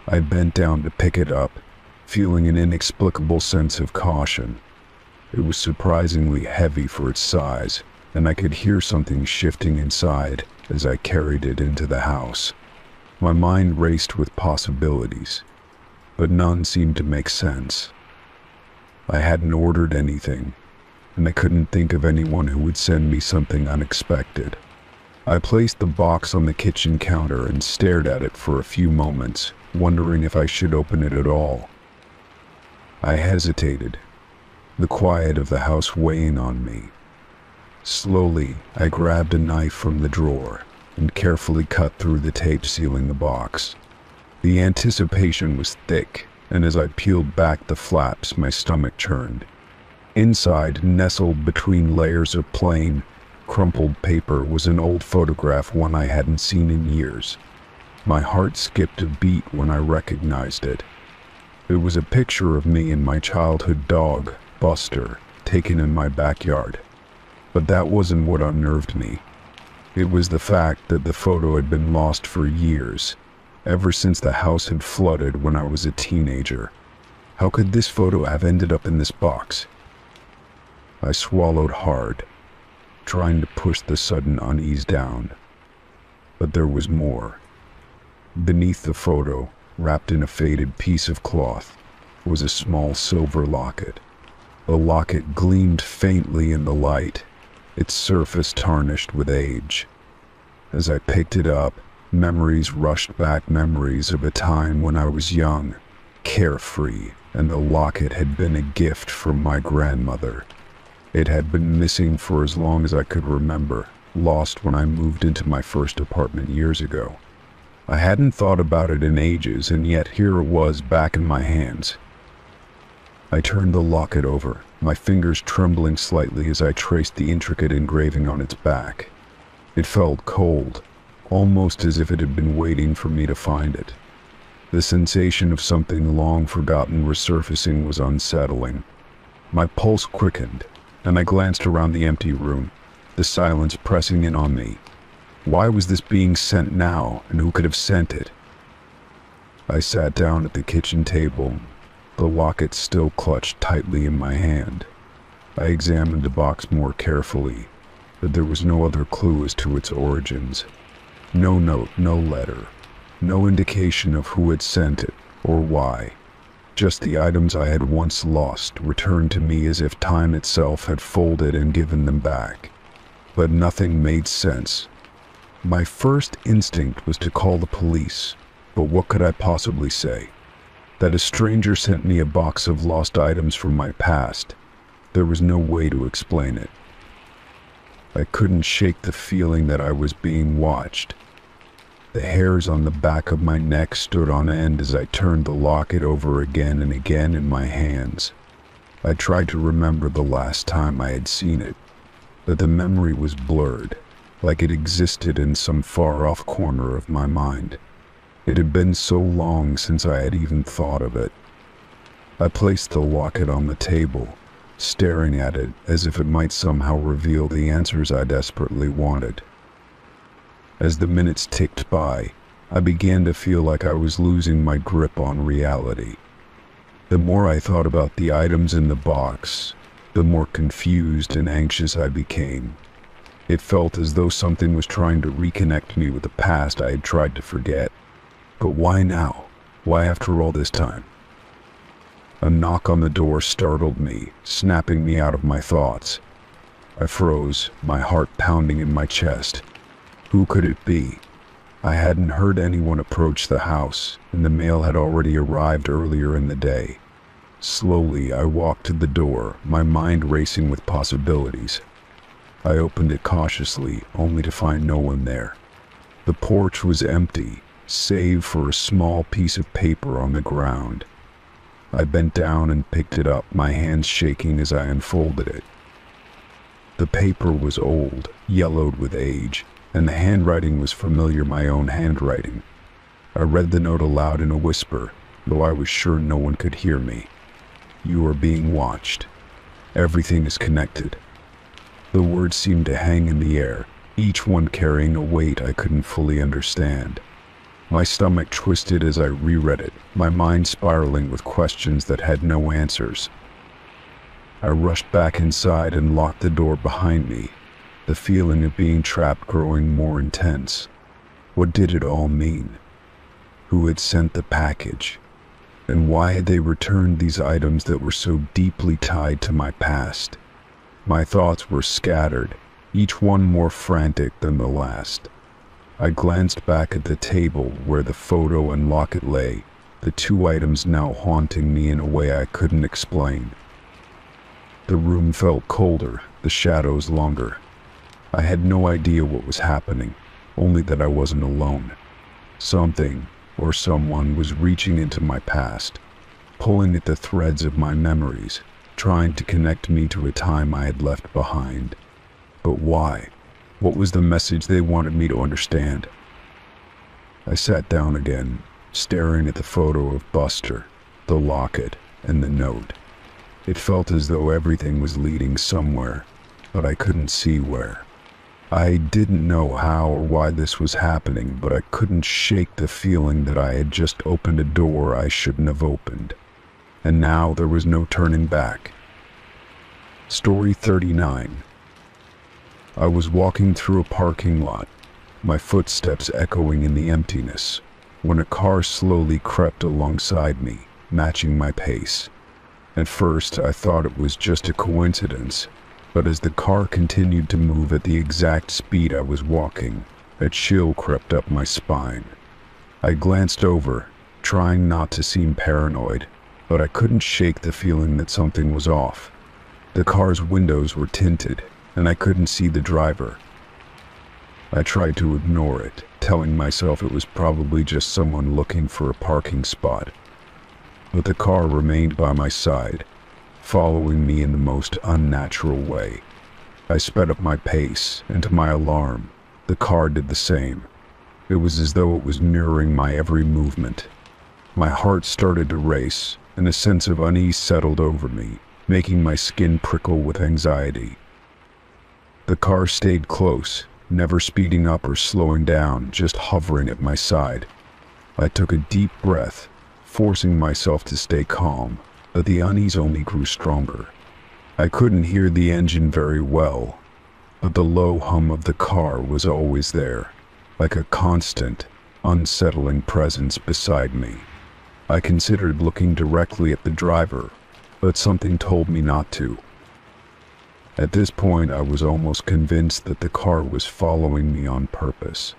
I bent down to pick it up, feeling an inexplicable sense of caution. It was surprisingly heavy for its size, and I could hear something shifting inside as I carried it into the house. My mind raced with possibilities, but none seemed to make sense. I hadn't ordered anything, and I couldn't think of anyone who would send me something unexpected. I placed the box on the kitchen counter and stared at it for a few moments, wondering if I should open it at all. I hesitated, the quiet of the house weighing on me. Slowly, I grabbed a knife from the drawer and carefully cut through the tape sealing the box. The anticipation was thick, and as I peeled back the flaps, my stomach churned. Inside, nestled between layers of plain, crumpled paper, was an old photograph, one I hadn't seen in years. My heart skipped a beat when I recognized it. It was a picture of me and my childhood dog, Buster, taken in my backyard. But that wasn't what unnerved me. It was the fact that the photo had been lost for years, ever since the house had flooded when I was a teenager. How could this photo have ended up in this box? I swallowed hard, trying to push the sudden unease down. But there was more. Beneath the photo, wrapped in a faded piece of cloth, was a small silver locket. The locket gleamed faintly in the light, its surface tarnished with age. As I picked it up, memories rushed back, memories of a time when I was young, carefree, and the locket had been a gift from my grandmother. It had been missing for as long as I could remember, lost when I moved into my first apartment years ago. I hadn't thought about it in ages, and yet here it was back in my hands. I turned the locket over, my fingers trembling slightly as I traced the intricate engraving on its back. It felt cold, almost as if it had been waiting for me to find it. The sensation of something long forgotten resurfacing was unsettling. My pulse quickened, and I glanced around the empty room, the silence pressing in on me. Why was this being sent now, and who could have sent it? I sat down at the kitchen table, the locket still clutched tightly in my hand. I examined the box more carefully, but there was no other clue as to its origins. No note, no letter, no indication of who had sent it or why. Just the items I had once lost returned to me as if time itself had folded and given them back. But nothing made sense. My first instinct was to call the police, but what could I possibly say? That a stranger sent me a box of lost items from my past. There was no way to explain it. I couldn't shake the feeling that I was being watched. The hairs on the back of my neck stood on end as I turned the locket over again and again in my hands. I tried to remember the last time I had seen it, but the memory was blurred, like it existed in some far-off corner of my mind. It had been so long since I had even thought of it. I placed the locket on the table, staring at it as if it might somehow reveal the answers I desperately wanted. As the minutes ticked by, I began to feel like I was losing my grip on reality. The more I thought about the items in the box, the more confused and anxious I became. It felt as though something was trying to reconnect me with the past I had tried to forget. But why now? Why after all this time? A knock on the door startled me, snapping me out of my thoughts. I froze, my heart pounding in my chest. Who could it be? I hadn't heard anyone approach the house, and the mail had already arrived earlier in the day. Slowly, I walked to the door, my mind racing with possibilities. I opened it cautiously, only to find no one there. The porch was empty, save for a small piece of paper on the ground. I bent down and picked it up, my hands shaking as I unfolded it. The paper was old, yellowed with age, and the handwriting was familiar, my own handwriting. I read the note aloud in a whisper, though I was sure no one could hear me. You are being watched. Everything is connected. The words seemed to hang in the air, each one carrying a weight I couldn't fully understand. My stomach twisted as I reread it, my mind spiraling with questions that had no answers. I rushed back inside and locked the door behind me, the feeling of being trapped growing more intense. What did it all mean? Who had sent the package? And why had they returned these items that were so deeply tied to my past? My thoughts were scattered, each one more frantic than the last. I glanced back at the table where the photo and locket lay, the two items now haunting me in a way I couldn't explain. The room felt colder, the shadows longer. I had no idea what was happening, only that I wasn't alone. Something, or someone, was reaching into my past, pulling at the threads of my memories, trying to connect me to a time I had left behind. But why? What was the message they wanted me to understand? I sat down again, staring at the photo of Buster, the locket, and the note. It felt as though everything was leading somewhere, but I couldn't see where. I didn't know how or why this was happening, but I couldn't shake the feeling that I had just opened a door I shouldn't have opened. And now there was no turning back. Story 39. I was walking through a parking lot, my footsteps echoing in the emptiness, when a car slowly crept alongside me, matching my pace. At first, I thought it was just a coincidence, but as the car continued to move at the exact speed I was walking, a chill crept up my spine. I glanced over, trying not to seem paranoid, but I couldn't shake the feeling that something was off. The car's windows were tinted, and I couldn't see the driver. I tried to ignore it, telling myself it was probably just someone looking for a parking spot. But the car remained by my side, following me in the most unnatural way. I sped up my pace, and to my alarm, the car did the same. It was as though it was mirroring my every movement. My heart started to race, and a sense of unease settled over me, making my skin prickle with anxiety. The car stayed close, never speeding up or slowing down, just hovering at my side. I took a deep breath, forcing myself to stay calm, but the unease only grew stronger. I couldn't hear the engine very well, but the low hum of the car was always there, like a constant, unsettling presence beside me. I considered looking directly at the driver, but something told me not to. At this point, I was almost convinced that the car was following me on purpose.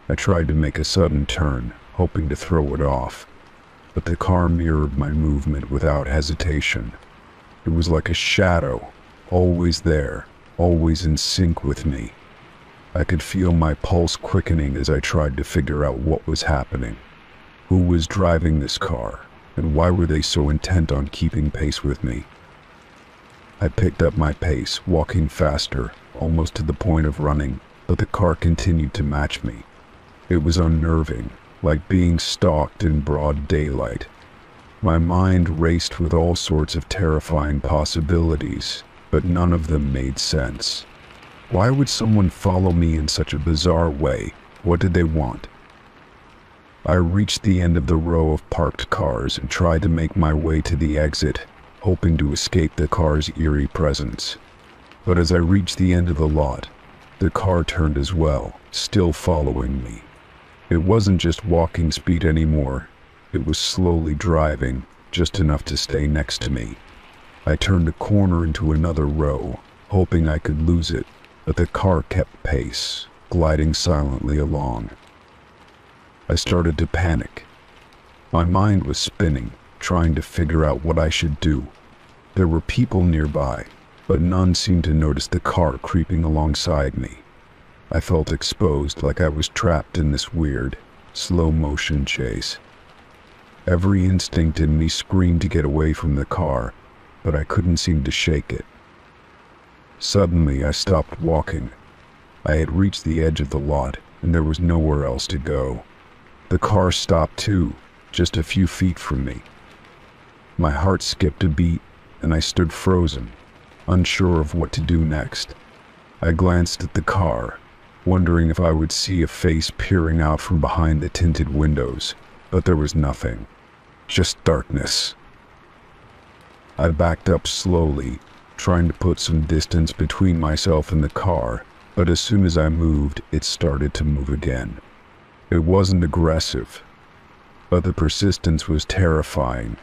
I tried to make a sudden turn, hoping to throw it off, but the car mirrored my movement without hesitation. It was like a shadow, always there, always in sync with me. I could feel my pulse quickening as I tried to figure out what was happening. Who was driving this car, and why were they so intent on keeping pace with me? I picked up my pace, walking faster, almost to the point of running, but the car continued to match me. It was unnerving, like being stalked in broad daylight. My mind raced with all sorts of terrifying possibilities, but none of them made sense. Why would someone follow me in such a bizarre way? What did they want? I reached the end of the row of parked cars and tried to make my way to the exit, hoping to escape the car's eerie presence. But as I reached the end of the lot, the car turned as well, still following me. It wasn't just walking speed anymore, it was slowly driving, just enough to stay next to me. I turned a corner into another row, hoping I could lose it, but the car kept pace, gliding silently along. I started to panic. My mind was spinning, trying to figure out what I should do. There were people nearby, but none seemed to notice the car creeping alongside me. I felt exposed, like I was trapped in this weird, slow-motion chase. Every instinct in me screamed to get away from the car, but I couldn't seem to shake it. Suddenly, I stopped walking. I had reached the edge of the lot, and there was nowhere else to go. The car stopped too, just a few feet from me. My heart skipped a beat, and I stood frozen, unsure of what to do next. I glanced at the car, wondering if I would see a face peering out from behind the tinted windows, but there was nothing, just darkness. I backed up slowly, trying to put some distance between myself and the car, but as soon as I moved, it started to move again. It wasn't aggressive, but the persistence was terrifying.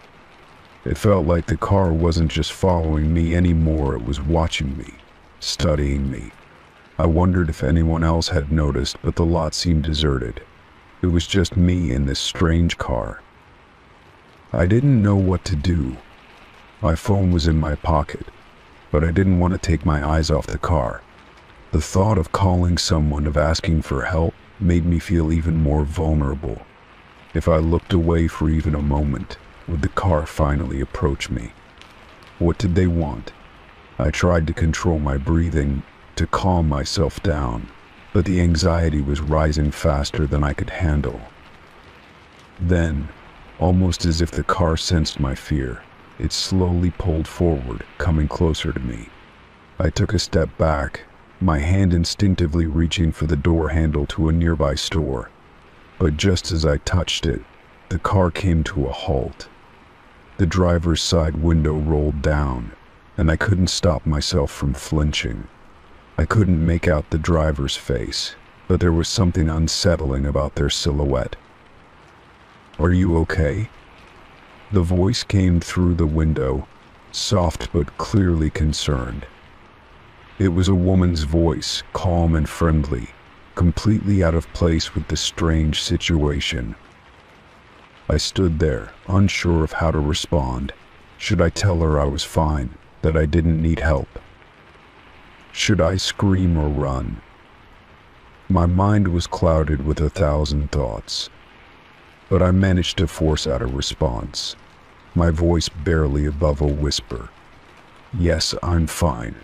It felt like the car wasn't just following me anymore, it was watching me, studying me. I wondered if anyone else had noticed, but the lot seemed deserted. It was just me in this strange car. I didn't know what to do. My phone was in my pocket, but I didn't want to take my eyes off the car. The thought of calling someone, of asking for help, made me feel even more vulnerable. If I looked away for even a moment, would the car finally approach me? What did they want? I tried to control my breathing, to calm myself down, but the anxiety was rising faster than I could handle. Then, almost as if the car sensed my fear, it slowly pulled forward, coming closer to me. I took a step back, my hand instinctively reaching for the door handle to a nearby store. But just as I touched it, the car came to a halt. The driver's side window rolled down, and I couldn't stop myself from flinching. I couldn't make out the driver's face, but there was something unsettling about their silhouette. "Are you okay?" The voice came through the window, soft but clearly concerned. It was a woman's voice, calm and friendly, completely out of place with the strange situation. I stood there, unsure of how to respond. Should I tell her I was fine, that I didn't need help? Should I scream or run? My mind was clouded with 1,000 thoughts, but I managed to force out a response, my voice barely above a whisper. "Yes, I'm fine."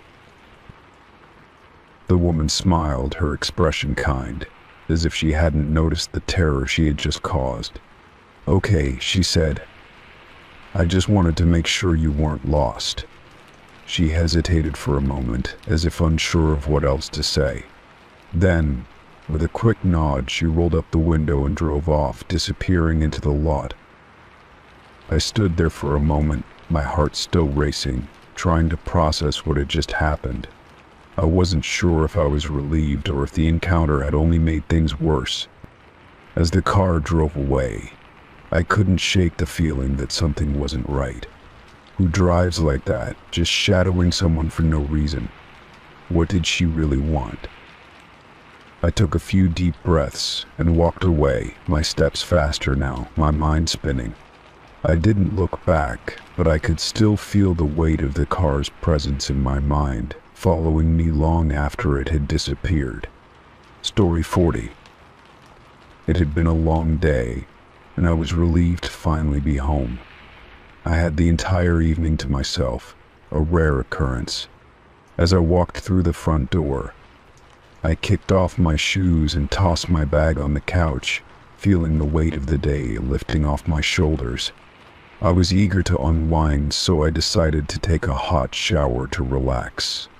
The woman smiled, her expression kind, as if she hadn't noticed the terror she had just caused. "Okay," she said. "I just wanted to make sure you weren't lost." She hesitated for a moment, as if unsure of what else to say. Then, with a quick nod, she rolled up the window and drove off, disappearing into the lot. I stood there for a moment, my heart still racing, trying to process what had just happened. I wasn't sure if I was relieved or if the encounter had only made things worse. As the car drove away, I couldn't shake the feeling that something wasn't right. Who drives like that, just shadowing someone for no reason? What did she really want? I took a few deep breaths and walked away, my steps faster now, my mind spinning. I didn't look back, but I could still feel the weight of the car's presence in my mind, following me long after it had disappeared. Story 40. It had been a long day, and I was relieved to finally be home. I had the entire evening to myself, a rare occurrence. As I walked through the front door, I kicked off my shoes and tossed my bag on the couch, feeling the weight of the day lifting off my shoulders. I was eager to unwind, so I decided to take a hot shower to relax.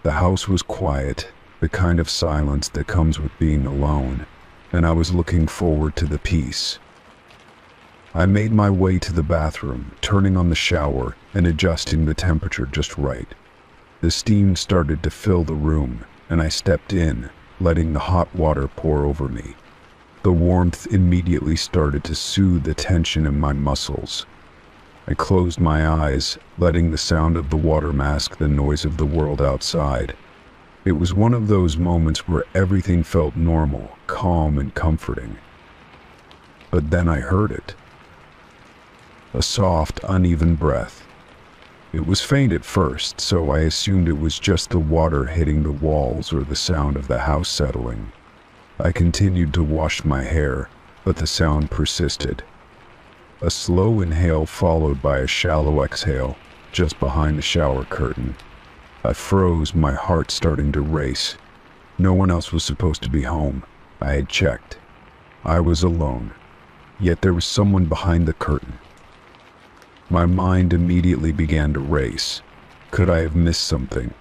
The house was quiet, the kind of silence that comes with being alone, and I was looking forward to the peace. I made my way to the bathroom, turning on the shower and adjusting the temperature just right. The steam started to fill the room, and I stepped in, letting the hot water pour over me. The warmth immediately started to soothe the tension in my muscles. I closed my eyes, letting the sound of the water mask the noise of the world outside. It was one of those moments where everything felt normal, calm, and comforting. But then I heard it. A soft, uneven breath. It was faint at first, so I assumed it was just the water hitting the walls or the sound of the house settling. I continued to wash my hair, but the sound persisted. A slow inhale followed by a shallow exhale, just behind the shower curtain. I froze, my heart starting to race. No one else was supposed to be home. I had checked. I was alone. Yet there was someone behind the curtain. My mind immediately began to race. Could I have missed something?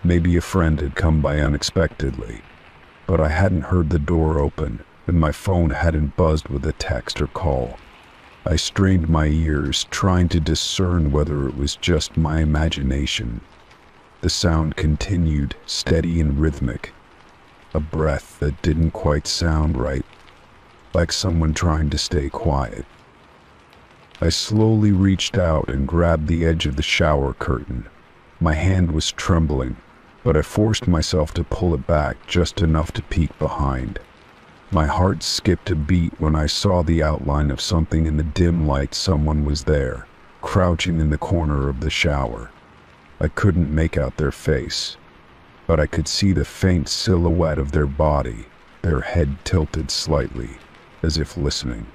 Maybe a friend had come by unexpectedly. But I hadn't heard the door open, and my phone hadn't buzzed with a text or call. I strained my ears, trying to discern whether it was just my imagination. The sound continued, steady and rhythmic. A breath that didn't quite sound right, like someone trying to stay quiet. I slowly reached out and grabbed the edge of the shower curtain. My hand was trembling, but I forced myself to pull it back just enough to peek behind. My heart skipped a beat when I saw the outline of something in the dim light. Someone was there, crouching in the corner of the shower. I couldn't make out their face, but I could see the faint silhouette of their body, their head tilted slightly, as if listening.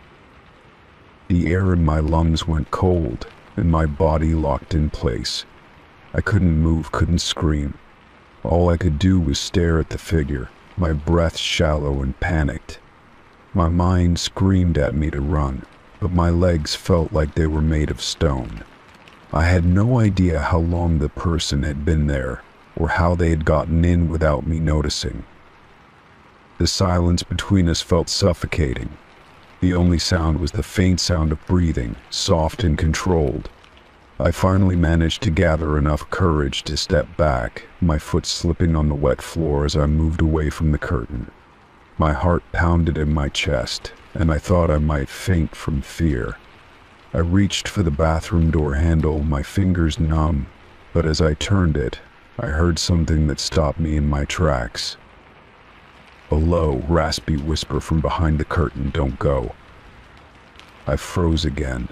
The air in my lungs went cold, and my body locked in place. I couldn't move, couldn't scream. All I could do was stare at the figure, my breath shallow and panicked. My mind screamed at me to run, but my legs felt like they were made of stone. I had no idea how long the person had been there, or how they had gotten in without me noticing. The silence between us felt suffocating. The only sound was the faint sound of breathing, soft and controlled. I finally managed to gather enough courage to step back, my foot slipping on the wet floor as I moved away from the curtain. My heart pounded in my chest, and I thought I might faint from fear. I reached for the bathroom door handle, my fingers numb, but as I turned it, I heard something that stopped me in my tracks. A low, raspy whisper from behind the curtain, "Don't go." I froze again.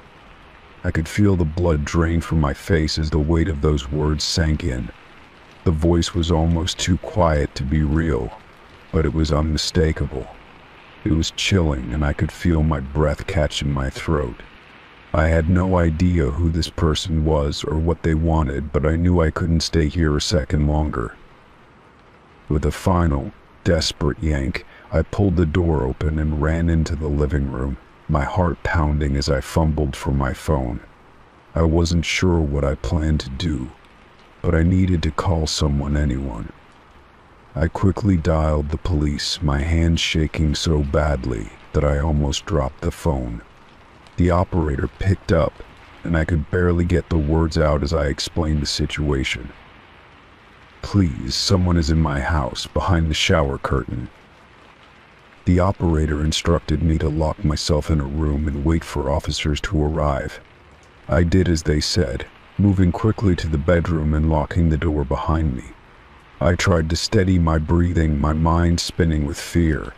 I could feel the blood drain from my face as the weight of those words sank in. The voice was almost too quiet to be real, but it was unmistakable. It was chilling, and I could feel my breath catch in my throat. I had no idea who this person was or what they wanted, but I knew I couldn't stay here a second longer. With a final, desperate yank, I pulled the door open and ran into the living room, my heart pounding as I fumbled for my phone. I wasn't sure what I planned to do, but I needed to call someone, anyone. I quickly dialed the police, my hands shaking so badly that I almost dropped the phone. The operator picked up, and I could barely get the words out as I explained the situation. "Please, someone is in my house, behind the shower curtain." The operator instructed me to lock myself in a room and wait for officers to arrive. I did as they said, moving quickly to the bedroom and locking the door behind me. I tried to steady my breathing, my mind spinning with fear.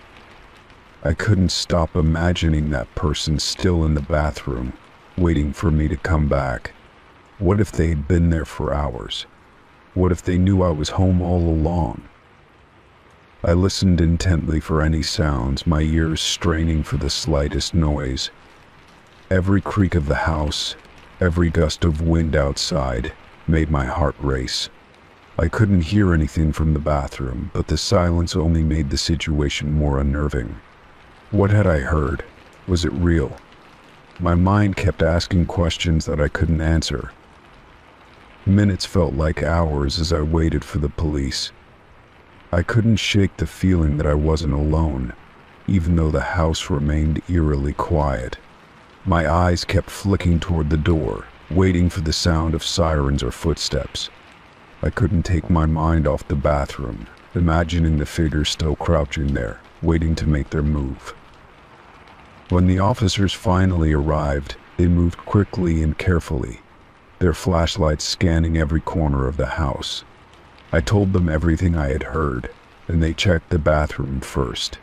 I couldn't stop imagining that person still in the bathroom, waiting for me to come back. What if they had been there for hours? What if they knew I was home all along? I listened intently for any sounds, my ears straining for the slightest noise. Every creak of the house, every gust of wind outside, made my heart race. I couldn't hear anything from the bathroom, but the silence only made the situation more unnerving. What had I heard? Was it real? My mind kept asking questions that I couldn't answer. Minutes felt like hours as I waited for the police. I couldn't shake the feeling that I wasn't alone, even though the house remained eerily quiet. My eyes kept flicking toward the door, waiting for the sound of sirens or footsteps. I couldn't take my mind off the bathroom, imagining the figures still crouching there, waiting to make their move. When the officers finally arrived, they moved quickly and carefully, their flashlights scanning every corner of the house. I told them everything I had heard, and they checked the bathroom first.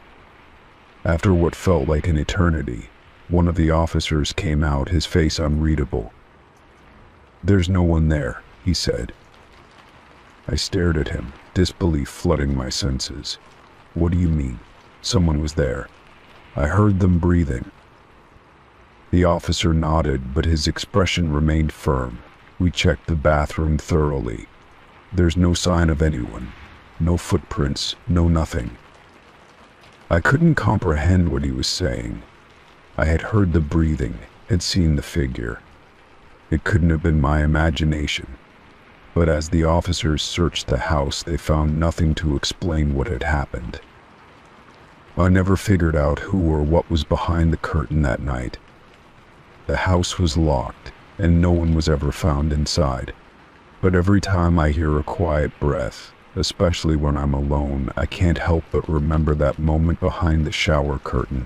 After what felt like an eternity, one of the officers came out, his face unreadable. "There's no one there," he said. I stared at him, disbelief flooding my senses. "What do you mean? Someone was there. I heard them breathing." The officer nodded, but his expression remained firm. "We checked the bathroom thoroughly. There's no sign of anyone. No footprints, no nothing." I couldn't comprehend what he was saying. I had heard the breathing, had seen the figure. It couldn't have been my imagination. But as the officers searched the house, they found nothing to explain what had happened. I never figured out who or what was behind the curtain that night. The house was locked, and no one was ever found inside. But every time I hear a quiet breath, especially when I'm alone, I can't help but remember that moment behind the shower curtain.